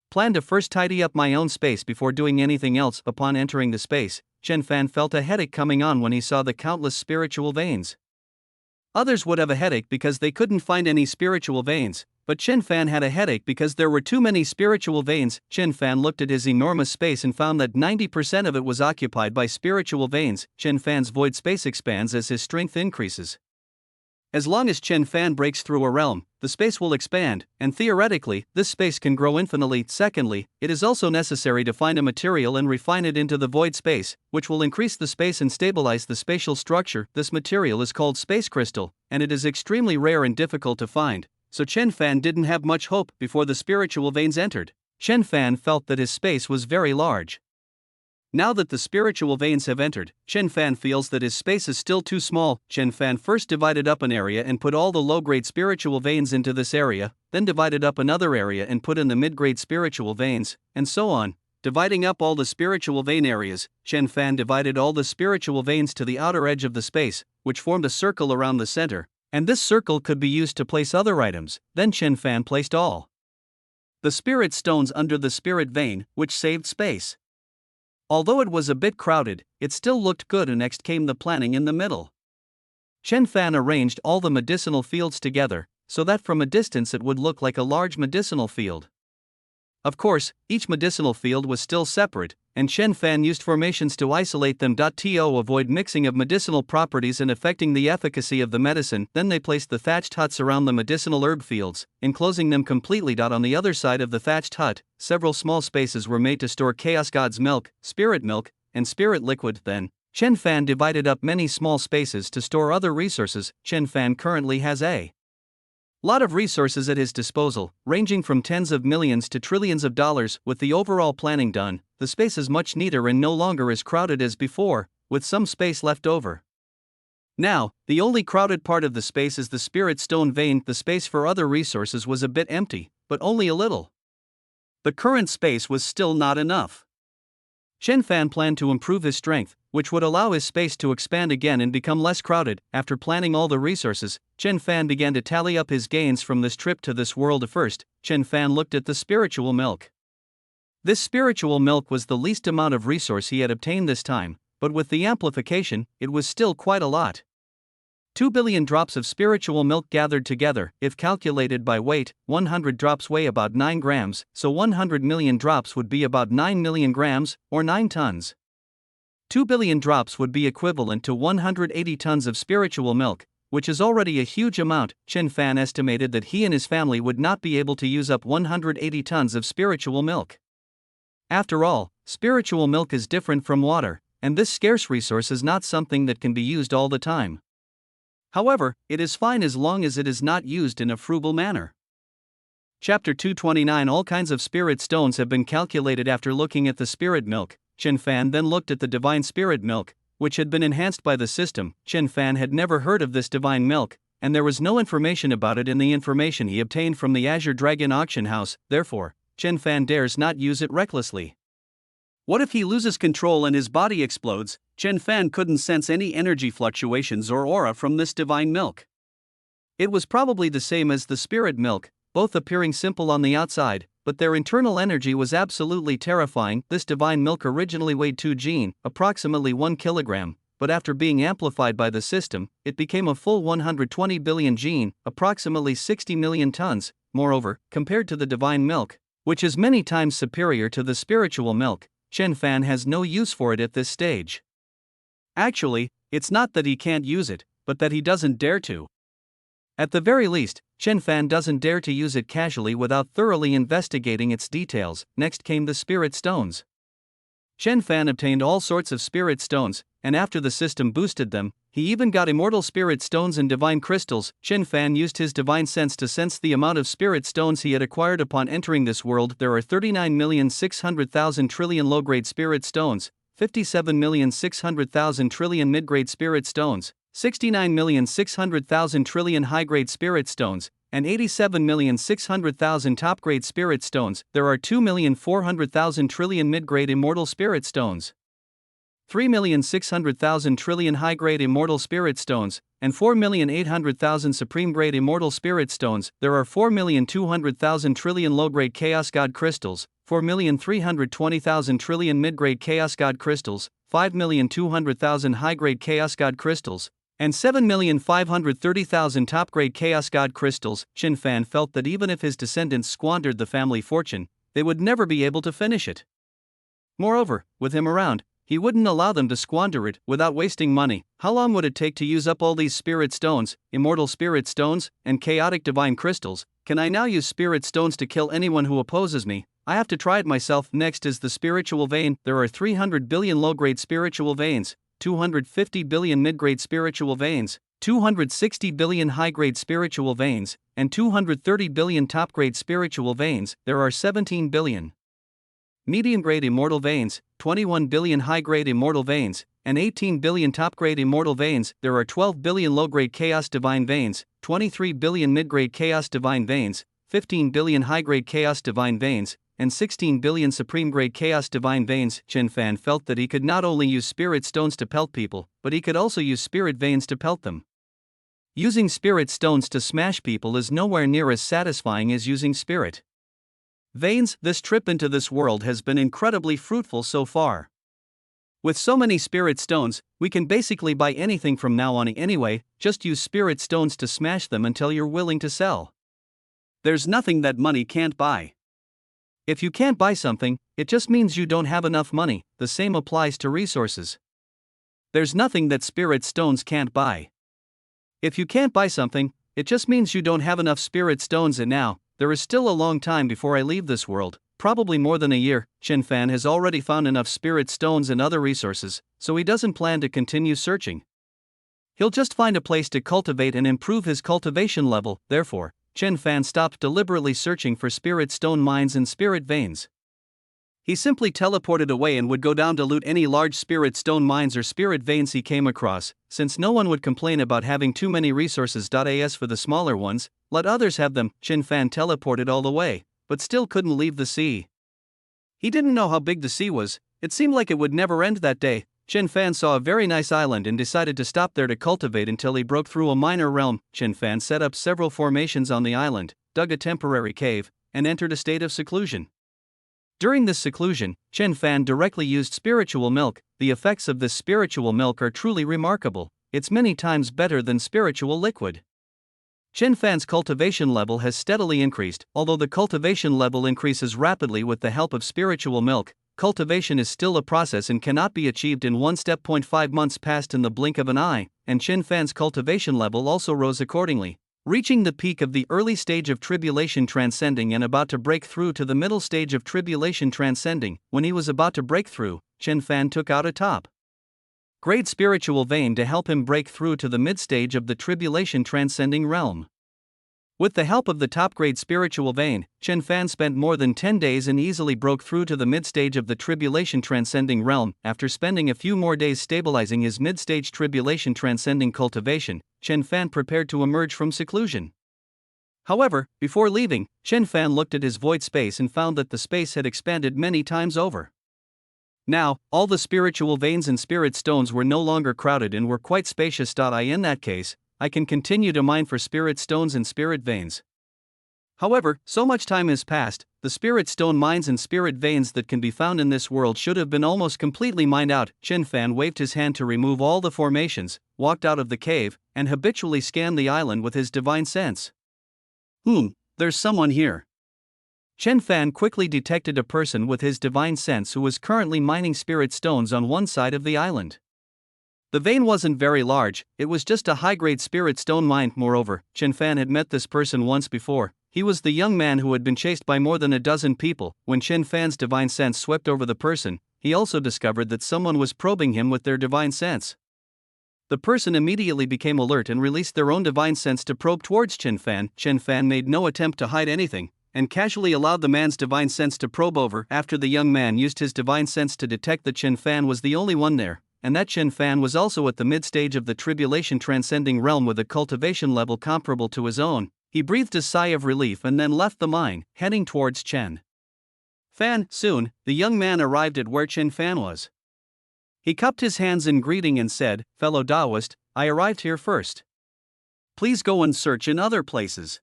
planned to first tidy up my own space before doing anything else. Upon entering the space, Chen Fan felt a headache coming on when he saw the countless spiritual veins. Others would have a headache because they couldn't find any spiritual veins, but Chen Fan had a headache because there were too many spiritual veins. Chen Fan looked at his enormous space and found that 90% of it was occupied by spiritual veins. Chen Fan's void space expands as his strength increases. As long as Chen Fan breaks through a realm, the space will expand, and theoretically, this space can grow infinitely. Secondly, it is also necessary to find a material and refine it into the void space, which will increase the space and stabilize the spatial structure. This material is called space crystal, and it is extremely rare and difficult to find, so Chen Fan didn't have much hope before the spiritual veins entered. Chen Fan felt that his space was very large. Now that the spiritual veins have entered, Chen Fan feels that his space is still too small. Chen Fan first divided up an area and put all the low-grade spiritual veins into this area, then divided up another area and put in the mid-grade spiritual veins, and so on. Dividing up all the spiritual vein areas, Chen Fan divided all the spiritual veins to the outer edge of the space, which formed a circle around the center, and this circle could be used to place other items. Then Chen Fan placed all the spirit stones under the spirit vein, which saved space. Although it was a bit crowded, it still looked good, and next came the planning in the middle. Chen Fan arranged all the medicinal fields together, so that from a distance it would look like a large medicinal field. Of course, each medicinal field was still separate, and Chen Fan used formations to isolate them. To avoid mixing of medicinal properties and affecting the efficacy of the medicine. Then they placed the thatched huts around the medicinal herb fields, enclosing them completely. On the other side of the thatched hut, several small spaces were made to store Chaos God's milk, and spirit liquid. Then, Chen Fan divided up many small spaces to store other resources. Chen Fan currently has a lot of resources at his disposal, ranging from tens of millions to trillions of dollars. With the overall planning done, the space is much neater and no longer as crowded as before, with some space left over. Now, the only crowded part of the space is the spirit stone vein. The space for other resources was a bit empty, but only a little. The current space was still not enough. Chen Fan planned to improve his strength, which would allow his space to expand again and become less crowded. After planning all the resources, Chen Fan began to tally up his gains from this trip to this world. First, Chen Fan looked at the spiritual milk. This spiritual milk was the least amount of resource he had obtained this time, but with the amplification, it was still quite a lot. 2 billion drops of spiritual milk gathered together. If calculated by weight, 100 drops weigh about 9 grams, so 100 million drops would be about 9 million grams, or 9 tons. 2 billion drops would be equivalent to 180 tons of spiritual milk, which is already a huge amount. Chen Fan estimated that he and his family would not be able to use up 180 tons of spiritual milk. After all, spiritual milk is different from water, and this scarce resource is not something that can be used all the time. However, it is fine as long as it is not used in a frugal manner. Chapter 229. All kinds of spirit stones have been calculated. After looking at the spirit milk, Chen Fan then looked at the divine spirit milk, which had been enhanced by the system. Chen Fan had never heard of this divine milk, and there was no information about it in the information he obtained from the Azure Dragon auction house. Therefore, Chen Fan dares not use it recklessly. What if he loses control and his body explodes? Chen Fan couldn't sense any energy fluctuations or aura from this divine milk. It was probably the same as the spirit milk, both appearing simple on the outside, but their internal energy was absolutely terrifying. This divine milk originally weighed 2 gene, approximately 1 kilogram, but after being amplified by the system, it became a full 120 billion gene, approximately 60 million tons. Moreover, compared to the divine milk, which is many times superior to the spiritual milk, Chen Fan has no use for it at this stage. Actually, it's not that he can't use it, but that he doesn't dare to. At the very least, Chen Fan doesn't dare to use it casually without thoroughly investigating its details. Next came the spirit stones. Chen Fan obtained all sorts of spirit stones, and after the system boosted them, he even got immortal spirit stones and divine crystals. Chen Fan used his divine sense to sense the amount of spirit stones he had acquired upon entering this world. There are 39,600,000 trillion low-grade spirit stones, 57,600,000 trillion mid-grade spirit stones, 69,600,000 trillion high-grade spirit stones, and 87,600,000 top-grade spirit stones. There are 2,400,000 trillion mid-grade immortal spirit stones, 3,600,000 trillion high-grade immortal spirit stones, and 4,800,000 supreme-grade immortal spirit stones. There are 4,200,000 trillion low-grade chaos god crystals, 4,320,000 trillion mid-grade chaos god crystals, 5,200,000 high-grade chaos god crystals, and 7,530,000 top-grade chaos god crystals. Chen Fan felt that even if his descendants squandered the family fortune, they would never be able to finish it. Moreover, with him around, he wouldn't allow them to squander it without wasting money. How long would it take to use up all these spirit stones, immortal spirit stones, and chaotic divine crystals? Can I now use spirit stones to kill anyone who opposes me? I have to try it myself. Next is the spiritual vein. There are 300 billion low-grade spiritual veins, 250 billion mid-grade spiritual veins, 260 billion high-grade spiritual veins, and 230 billion top-grade spiritual veins. There are 17 billion medium-grade immortal veins, 21 billion high-grade immortal veins, and 18 billion top-grade immortal veins. There are 12 billion low-grade chaos divine veins, 23 billion mid-grade chaos divine veins, 15 billion high-grade chaos divine veins, and 16 billion supreme-grade chaos divine veins. Chen Fan felt that he could not only use spirit stones to pelt people, but he could also use spirit veins to pelt them. Using spirit stones to smash people is nowhere near as satisfying as using spirit veins. This trip into this world has been incredibly fruitful so far. With so many spirit stones, we can basically buy anything from now on anyway. Just use spirit stones to smash them until you're willing to sell. There's nothing that money can't buy. If you can't buy something, it just means you don't have enough money. The same applies to resources. There's nothing that spirit stones can't buy. If you can't buy something, it just means you don't have enough spirit stones. And now, there is still a long time before I leave this world, probably more than a year. Chen Fan has already found enough spirit stones and other resources, so he doesn't plan to continue searching. He'll just find a place to cultivate and improve his cultivation level. Therefore, Chen Fan stopped deliberately searching for spirit stone mines and spirit veins. He simply teleported away and would go down to loot any large spirit stone mines or spirit veins he came across. Since no one would complain about having too many resources. As for the smaller ones, let others have them. Chen Fan teleported all the way, but still couldn't leave the sea. He didn't know how big the sea was, It seemed like it would never end that day. Chen Fan saw a very nice island and decided to stop there to cultivate until he broke through a minor realm. Chen Fan set up several formations on the island, dug a temporary cave, and entered a state of seclusion. During this seclusion, Chen Fan directly used spiritual milk. The effects of this spiritual milk are truly remarkable. It's many times better than spiritual liquid. Chen Fan's cultivation level has steadily increased. Although the cultivation level increases rapidly with the help of spiritual milk, cultivation is still a process and cannot be achieved in one step. 5 months passed in the blink of an eye, and Chen Fan's cultivation level also rose accordingly, reaching the peak of the early stage of tribulation transcending and about to break through to the middle stage of tribulation transcending. When he was about to break through, Chen Fan took out a top grade spiritual vein to help him break through to the mid stage of the tribulation transcending realm. With the help of the top grade spiritual vein, Chen Fan spent more than 10 days and easily broke through to the mid stage of the tribulation transcending realm. After spending a few more days stabilizing his mid stage tribulation transcending cultivation, Chen Fan prepared to emerge from seclusion. However, before leaving, Chen Fan looked at his void space and found that the space had expanded many times over. Now, all the spiritual veins and spirit stones were no longer crowded and were quite spacious. In that case, I can continue to mine for spirit stones and spirit veins. However, so much time has passed, the spirit stone mines and spirit veins that can be found in this world should have been almost completely mined out. Chen Fan waved his hand to remove all the formations, walked out of the cave, and habitually scanned the island with his divine sense. There's someone here. Chen Fan quickly detected a person with his divine sense who was currently mining spirit stones on one side of the island. The vein wasn't very large, it was just a high-grade spirit stone mine. Moreover, Chen Fan had met this person once before. He was the young man who had been chased by more than a dozen people. When Chen Fan's divine sense swept over the person, he also discovered that someone was probing him with their divine sense. The person immediately became alert and released their own divine sense to probe towards Chen Fan. Chen Fan made no attempt to hide anything, and casually allowed the man's divine sense to probe over. After the young man used his divine sense to detect that Chen Fan was the only one there, and that Chen Fan was also at the mid-stage of the tribulation transcending realm with a cultivation level comparable to his own, he breathed a sigh of relief and then left the mine, heading towards Chen Fan. Soon, the young man arrived at where Chen Fan was. He cupped his hands in greeting and said, "Fellow Taoist, I arrived here first. Please go and search in other places."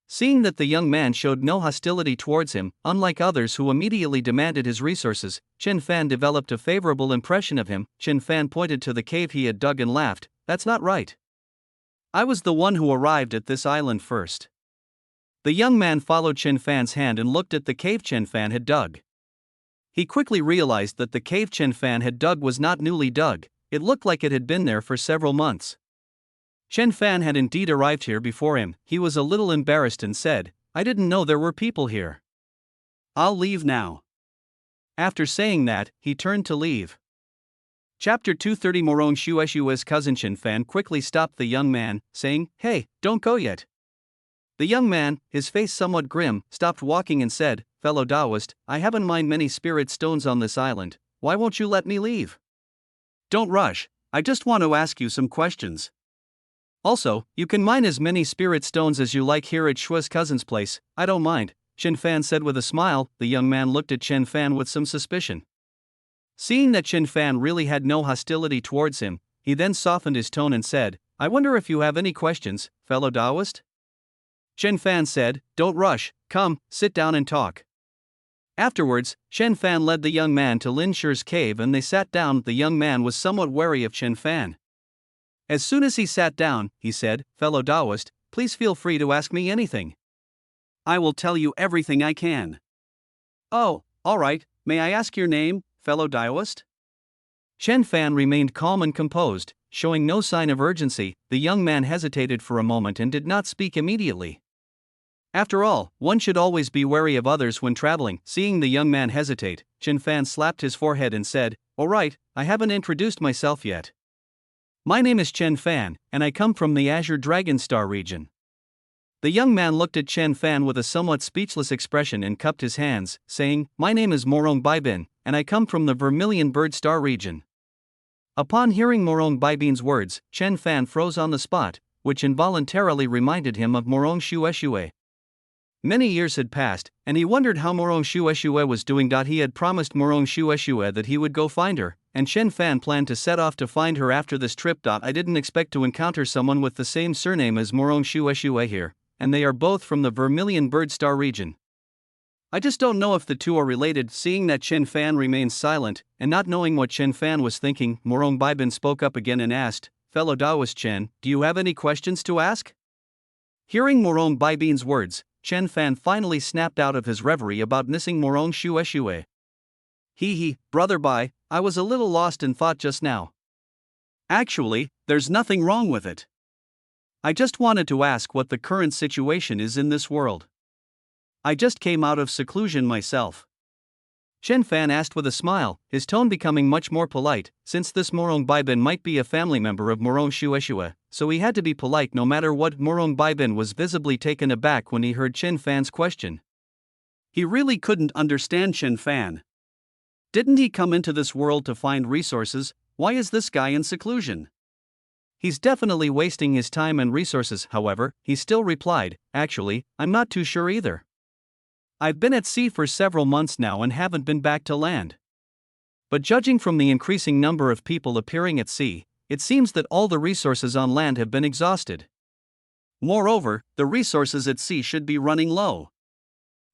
Seeing that the young man showed no hostility towards him, unlike others who immediately demanded his resources, Chen Fan developed a favorable impression of him. Chen Fan pointed to the cave he had dug and laughed, "That's not right. I was the one who arrived at this island first." The young man followed Chen Fan's hand and looked at the cave Chen Fan had dug. He quickly realized that the cave Chen Fan had dug was not newly dug, it looked like it had been there for several months. Chen Fan had indeed arrived here before him. He was a little embarrassed and said, "I didn't know there were people here. I'll leave now." After saying that, he turned to leave. Chapter 230. Morong Shueshua's cousin Chen Fan quickly stopped the young man, saying, "Hey, don't go yet." The young man, his face somewhat grim, stopped walking and said, "Fellow Taoist, I haven't mined many spirit stones on this island, why won't you let me leave?" "Don't rush, I just want to ask you some questions. Also, you can mine as many spirit stones as you like here at Shua's cousin's place, I don't mind," Chen Fan said with a smile. The young man looked at Chen Fan with some suspicion. Seeing that Chen Fan really had no hostility towards him, he then softened his tone and said, "I wonder if you have any questions, fellow Taoist?" Chen Fan said, "Don't rush, come, sit down and talk." Afterwards, Chen Fan led the young man to Lin Shi's cave and they sat down. The young man was somewhat wary of Chen Fan. As soon as he sat down, he said, "Fellow Taoist, please feel free to ask me anything. I will tell you everything I can." "Oh, all right, may I ask your name, fellow Taoist?" Chen Fan remained calm and composed, showing no sign of urgency. The young man hesitated for a moment and did not speak immediately. After all, one should always be wary of others when traveling. Seeing the young man hesitate, Chen Fan slapped his forehead and said, "All right, I haven't introduced myself yet. My name is Chen Fan, and I come from the Azure Dragon Star region." The young man looked at Chen Fan with a somewhat speechless expression and cupped his hands, saying, "My name is Morong Baibin, and I come from the Vermilion Bird Star region." Upon hearing Morong Baibin's words, Chen Fan froze on the spot, which involuntarily reminded him of Morong Shueshue. Many years had passed, and he wondered how Morong Shueshue was doing. He had promised Morong Shueshue that he would go find her, and Chen Fan planned to set off to find her after this trip. I didn't expect to encounter someone with the same surname as Morong Shueshue here, and they are both from the Vermilion Bird Star region. I just don't know if the two are related. Seeing that Chen Fan remains silent, and not knowing what Chen Fan was thinking, Morong Baibin spoke up again and asked, "Fellow Taoist Chen, do you have any questions to ask?" Hearing Morong Baibin's words, Chen Fan finally snapped out of his reverie about missing Morong Shueshue. Brother Bai, I was a little lost in thought just now. Actually, there's nothing wrong with it. I just wanted to ask what the current situation is in this world. I just came out of seclusion myself. Chen Fan asked with a smile, his tone becoming much more polite, since this Morong Baibin might be a family member of Morong Shueshue, so he had to be polite no matter what. Morong Baibin was visibly taken aback when he heard Chen Fan's question. He really couldn't understand Chen Fan. Didn't he come into this world to find resources? Why is this guy in seclusion? He's definitely wasting his time and resources. However, he still replied, "Actually, I'm not too sure either. I've been at sea for several months now and haven't been back to land. But judging from the increasing number of people appearing at sea, it seems that all the resources on land have been exhausted. Moreover, the resources at sea should be running low.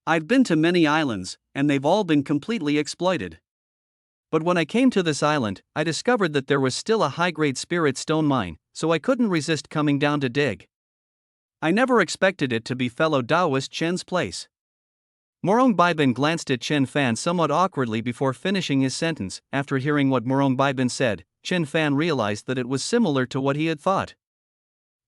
I've been to many islands, and they've all been completely exploited. But when I came to this island, I discovered that there was still a high-grade spirit stone mine, so I couldn't resist coming down to dig. I never expected it to be fellow Taoist Chen's place." Morong Baibin glanced at Chen Fan somewhat awkwardly before finishing his sentence. After hearing what Morong Baibin said, Chen Fan realized that it was similar to what he had thought.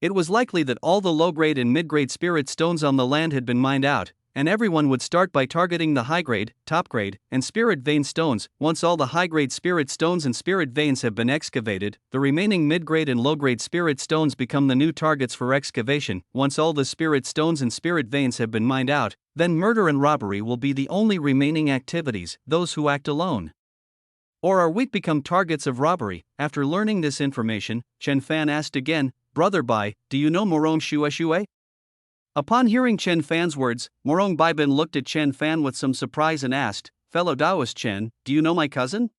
It was likely that all the low-grade and mid-grade spirit stones on the land had been mined out, and everyone would start by targeting the high-grade, top-grade, and spirit vein stones. Once all the high-grade spirit stones and spirit veins have been excavated, the remaining mid-grade and low-grade spirit stones become the new targets for excavation. Once all the spirit stones and spirit veins have been mined out, then murder and robbery will be the only remaining activities. Those who act alone or are weak become targets of robbery. After learning this information, Chen Fan asked again, "Brother Bai, do you know Morong Shueshue?" Upon hearing Chen Fan's words, Morong Baibin looked at Chen Fan with some surprise and asked, "Fellow Taoist Chen, do you know my cousin?"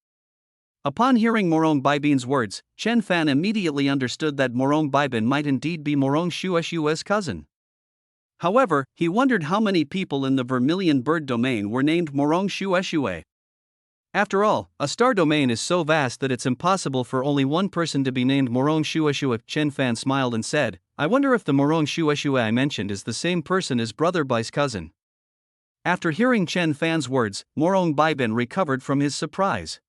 Upon hearing Morong Baibin's words, Chen Fan immediately understood that Morong Baibin might indeed be Morong Shueshue's cousin. However, he wondered how many people in the Vermilion Bird domain were named Morong Shueshue. After all, a star domain is so vast that it's impossible for only one person to be named Morong Shueshue. Chen Fan smiled and said, "I wonder if the Morong Shueshue I mentioned is the same person as Brother Bai's cousin." After hearing Chen Fan's words, Morong Baibin recovered from his surprise.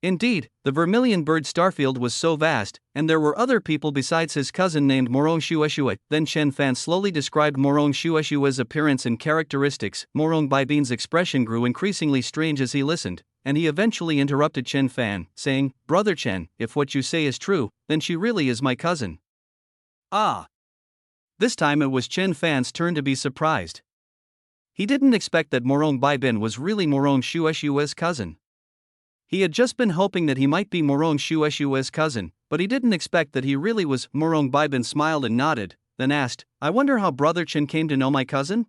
Indeed, the Vermilion Bird starfield was so vast, and there were other people besides his cousin named Morong Shueshue. Then Chen Fan slowly described Morong Shueshue's appearance and characteristics. Morong Baibin's expression grew increasingly strange as he listened, and he eventually interrupted Chen Fan, saying, "Brother Chen, if what you say is true, then she really is my cousin." Ah! This time it was Chen Fan's turn to be surprised. He didn't expect that Morong Baibin was really Morong Shueshue's cousin. He had just been hoping that he might be Morong Shueshue's cousin, but he didn't expect that he really was. Morong Baibin smiled and nodded, then asked, "I wonder how Brother Chen came to know my cousin?"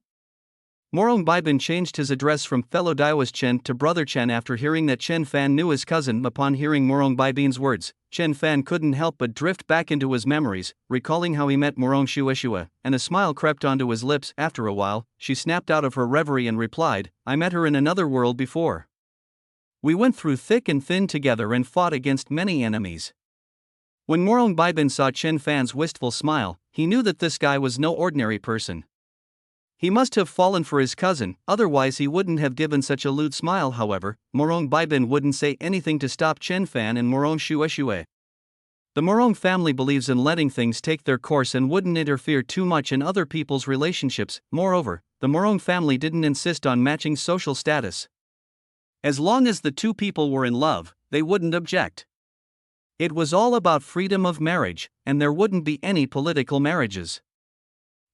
Morong Baibin changed his address from fellow Taoist Chen to Brother Chen after hearing that Chen Fan knew his cousin. Upon hearing Morong Baibin's words, Chen Fan couldn't help but drift back into his memories, recalling how he met Morong Shueshue, and a smile crept onto his lips. After a while, she snapped out of her reverie and replied, "I met her in another world before. We went through thick and thin together and fought against many enemies." When Morong Baibin saw Chen Fan's wistful smile, he knew that this guy was no ordinary person. He must have fallen for his cousin, otherwise he wouldn't have given such a lewd smile. However, Morong Baibin wouldn't say anything to stop Chen Fan and Morong Shueshue. The Morong family believes in letting things take their course and wouldn't interfere too much in other people's relationships. Moreover, the Morong family didn't insist on matching social status. As long as the two people were in love, they wouldn't object. It was all about freedom of marriage, and there wouldn't be any political marriages.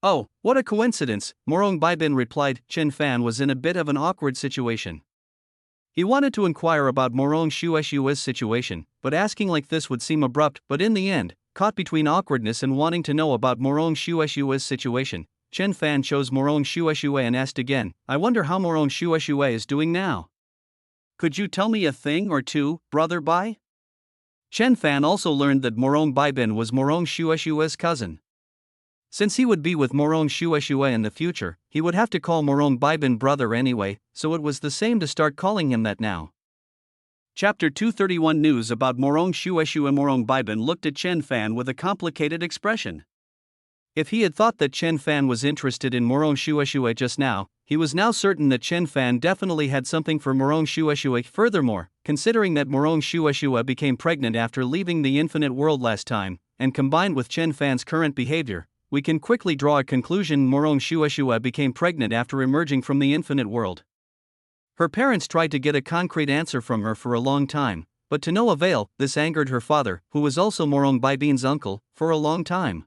"Oh, what a coincidence," Morong Baibin replied. Chen Fan was in a bit of an awkward situation. He wanted to inquire about Morong Shueshue's situation, but asking like this would seem abrupt. But in the end, caught between awkwardness and wanting to know about Morong Shueshue's situation, Chen Fan chose Morong Shueshue and asked again, I wonder how Morong Shueshue is doing now. Could you tell me a thing or two, Brother Bai? Chen Fan also learned that Morong Baibin was Morong Shueshue's cousin. Since he would be with Morong Shueshue in the future, he would have to call Morong Baibin brother anyway, so it was the same to start calling him that now. Chapter 231 News about Morong Shueshue and Morong Baibin looked at Chen Fan with a complicated expression. If he had thought that Chen Fan was interested in Morong Shueshue just now, he was now certain that Chen Fan definitely had something for Morong Shueshue. Furthermore, considering that Morong Shueshue became pregnant after leaving the infinite world last time, and combined with Chen Fan's current behavior, we can quickly draw a conclusion: Morong Shueshue became pregnant after emerging from the infinite world. Her parents tried to get a concrete answer from her for a long time, but to no avail. This angered her father, who was also Morong Baibin's uncle, for a long time.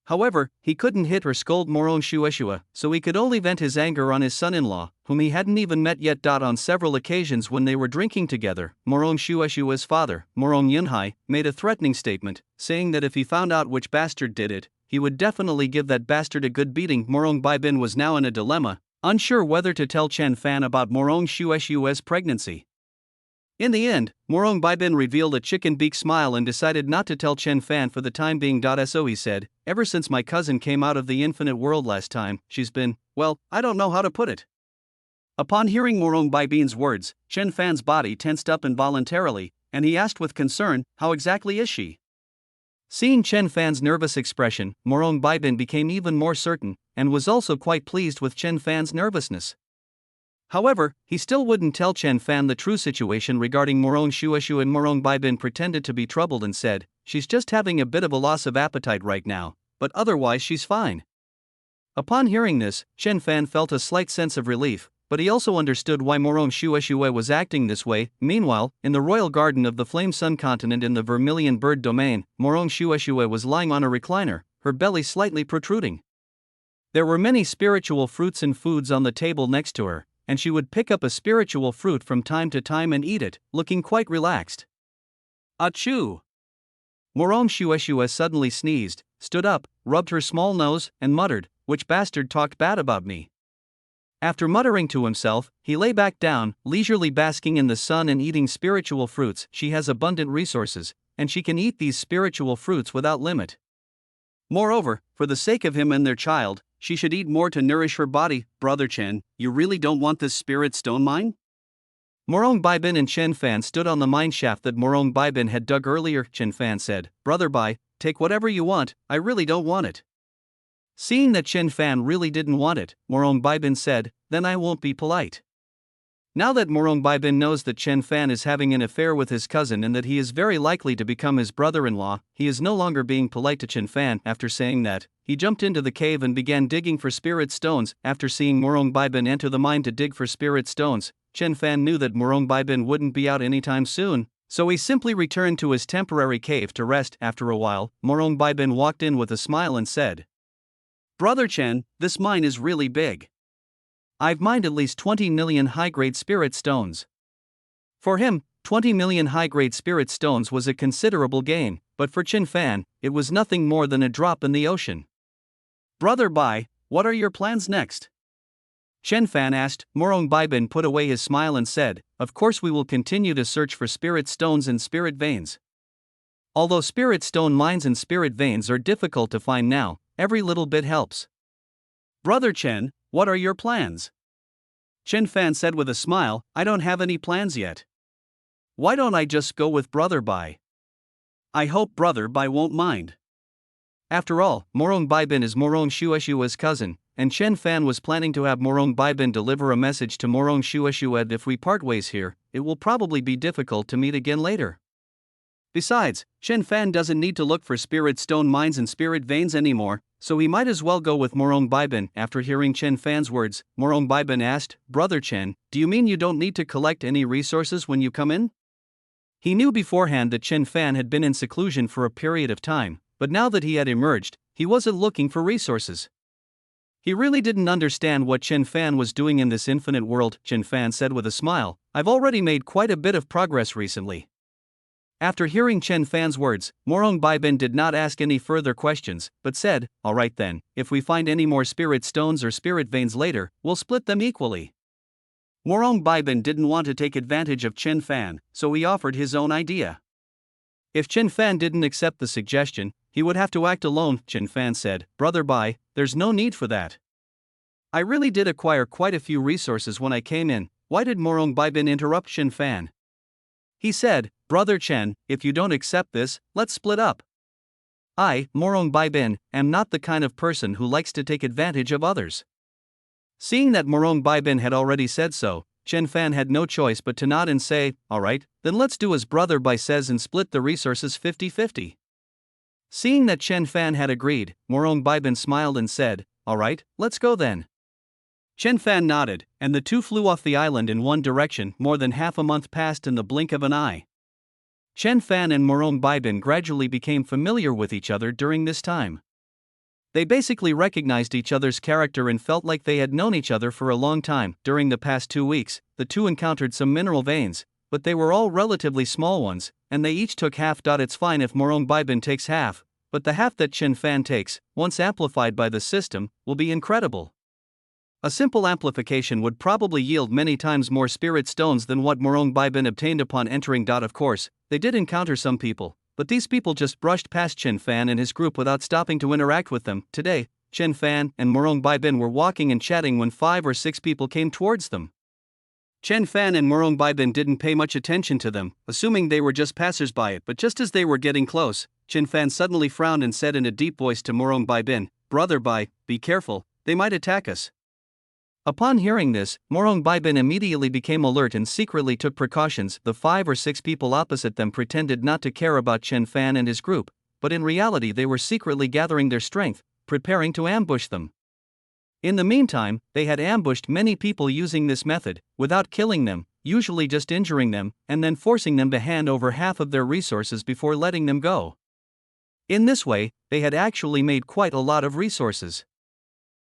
However, he couldn't hit or scold Morong Shueshue, so he could only vent his anger on his son-in-law, whom he hadn't even met yet. On several occasions when they were drinking together, Morong Shueshue's father, Morong Yunhai, made a threatening statement, saying that if he found out which bastard did it, he would definitely give that bastard a good beating. Morong Baibin was now in a dilemma, unsure whether to tell Chen Fan about Morong Shueshue's pregnancy. In the end, Morong Baibin revealed a chicken beak smile and decided not to tell Chen Fan for the time being. So he said, ever since my cousin came out of the infinite world last time, she's been, well, I don't know how to put it. Upon hearing Morong Baibin's words, Chen Fan's body tensed up involuntarily, and he asked with concern, how exactly is she? Seeing Chen Fan's nervous expression, Morong Baibin became even more certain, and was also quite pleased with Chen Fan's nervousness. However, he still wouldn't tell Chen Fan the true situation regarding Morong Shueshue, and Morong Baibin pretended to be troubled and said, she's just having a bit of a loss of appetite right now, but otherwise she's fine. Upon hearing this, Chen Fan felt a slight sense of relief, but he also understood why Morong Shueshue was acting this way. Meanwhile, in the royal garden of the Flame Sun continent in the Vermilion Bird domain, Morong Shueshue was lying on a recliner, her belly slightly protruding. There were many spiritual fruits and foods on the table next to her, and she would pick up a spiritual fruit from time to time and eat it, looking quite relaxed. Achoo! Morong Shueshue suddenly sneezed, stood up, rubbed her small nose, and muttered, which bastard talked bad about me? After muttering to himself, he lay back down, leisurely basking in the sun and eating spiritual fruits. She has abundant resources, and she can eat these spiritual fruits without limit. Moreover, for the sake of him and their child, she should eat more to nourish her body. Brother Chen, you really don't want this spirit stone mine? Morong Baibin and Chen Fan stood on the mine shaft that Morong Baibin had dug earlier. Chen Fan said, Brother Bai, take whatever you want, I really don't want it. Seeing that Chen Fan really didn't want it, Morong Baibin said, then I won't be polite. Now that Morong Baibin knows that Chen Fan is having an affair with his cousin and that he is very likely to become his brother-in-law, he is no longer being polite to Chen Fan. After saying that, he jumped into the cave and began digging for spirit stones. After seeing Morong Baibin enter the mine to dig for spirit stones, Chen Fan knew that Morong Baibin wouldn't be out anytime soon, so he simply returned to his temporary cave to rest. After a while, Morong Baibin walked in with a smile and said, Brother Chen, this mine is really big. I've mined at least 20 million high-grade spirit stones. For him, 20 million high-grade spirit stones was a considerable gain, but for Chen Fan, it was nothing more than a drop in the ocean. Brother Bai, what are your plans next? Chen Fan asked. Morong Baibin put away his smile and said, of course we will continue to search for spirit stones and spirit veins. Although spirit stone mines and spirit veins are difficult to find now, every little bit helps. Brother Chen, what are your plans? Chen Fan said with a smile, I don't have any plans yet. Why don't I just go with Brother Bai? I hope Brother Bai won't mind. After all, Morong Baibin is Morong Shueshue's cousin, and Chen Fan was planning to have Morong Baibin deliver a message to Morong Shueshue. If we part ways here, it will probably be difficult to meet again later. Besides, Chen Fan doesn't need to look for spirit stone mines and spirit veins anymore, so he might as well go with Morong Baibin. After hearing Chen Fan's words, Morong Baibin asked, Brother Chen, do you mean you don't need to collect any resources when you come in? He knew beforehand that Chen Fan had been in seclusion for a period of time, but now that he had emerged, he wasn't looking for resources. He really didn't understand what Chen Fan was doing in this infinite world. Chen Fan said with a smile, I've already made quite a bit of progress recently. After hearing Chen Fan's words, Morong Baibin did not ask any further questions, but said, "Alright then, if we find any more spirit stones or spirit veins later, we'll split them equally." Morong Baibin didn't want to take advantage of Chen Fan, so he offered his own idea. If Chen Fan didn't accept the suggestion, he would have to act alone. Chen Fan said, "Brother Bai, there's no need for that. I really did acquire quite a few resources when I came in." Why did Morong Baibin interrupt Chen Fan? He said, "Brother Chen, if you don't accept this, let's split up. I, Morong Baibin, am not the kind of person who likes to take advantage of others." Seeing that Morong Baibin had already said so, Chen Fan had no choice but to nod and say, "Alright, then let's do as Brother Bai says and split the resources 50-50. Seeing that Chen Fan had agreed, Morong Baibin smiled and said, "Alright, let's go then." Chen Fan nodded, and the two flew off the island in one direction. More than half a month passed in the blink of an eye. Chen Fan and Morong Baibin gradually became familiar with each other during this time. They basically recognized each other's character and felt like they had known each other for a long time. During the past 2 weeks, the two encountered some mineral veins, but they were all relatively small ones, and they each took half. It's fine if Morong Baibin takes half, but the half that Chen Fan takes, once amplified by the system, will be incredible. A simple amplification would probably yield many times more spirit stones than what Morong Baibin obtained upon entering. Of course, they did encounter some people, but these people just brushed past Chen Fan and his group without stopping to interact with them. Today, Chen Fan and Morong Baibin were walking and chatting when 5 or 6 people came towards them. Chen Fan and Morong Baibin didn't pay much attention to them, assuming they were just passers-by, but just as they were getting close, Chen Fan suddenly frowned and said in a deep voice to Morong Baibin, "Brother Bai, be careful, they might attack us." Upon hearing this, Morong Baibin immediately became alert and secretly took precautions. The 5 or 6 people opposite them pretended not to care about Chen Fan and his group, but in reality they were secretly gathering their strength, preparing to ambush them. In the meantime, they had ambushed many people using this method, without killing them, usually just injuring them, and then forcing them to hand over half of their resources before letting them go. In this way, they had actually made quite a lot of resources.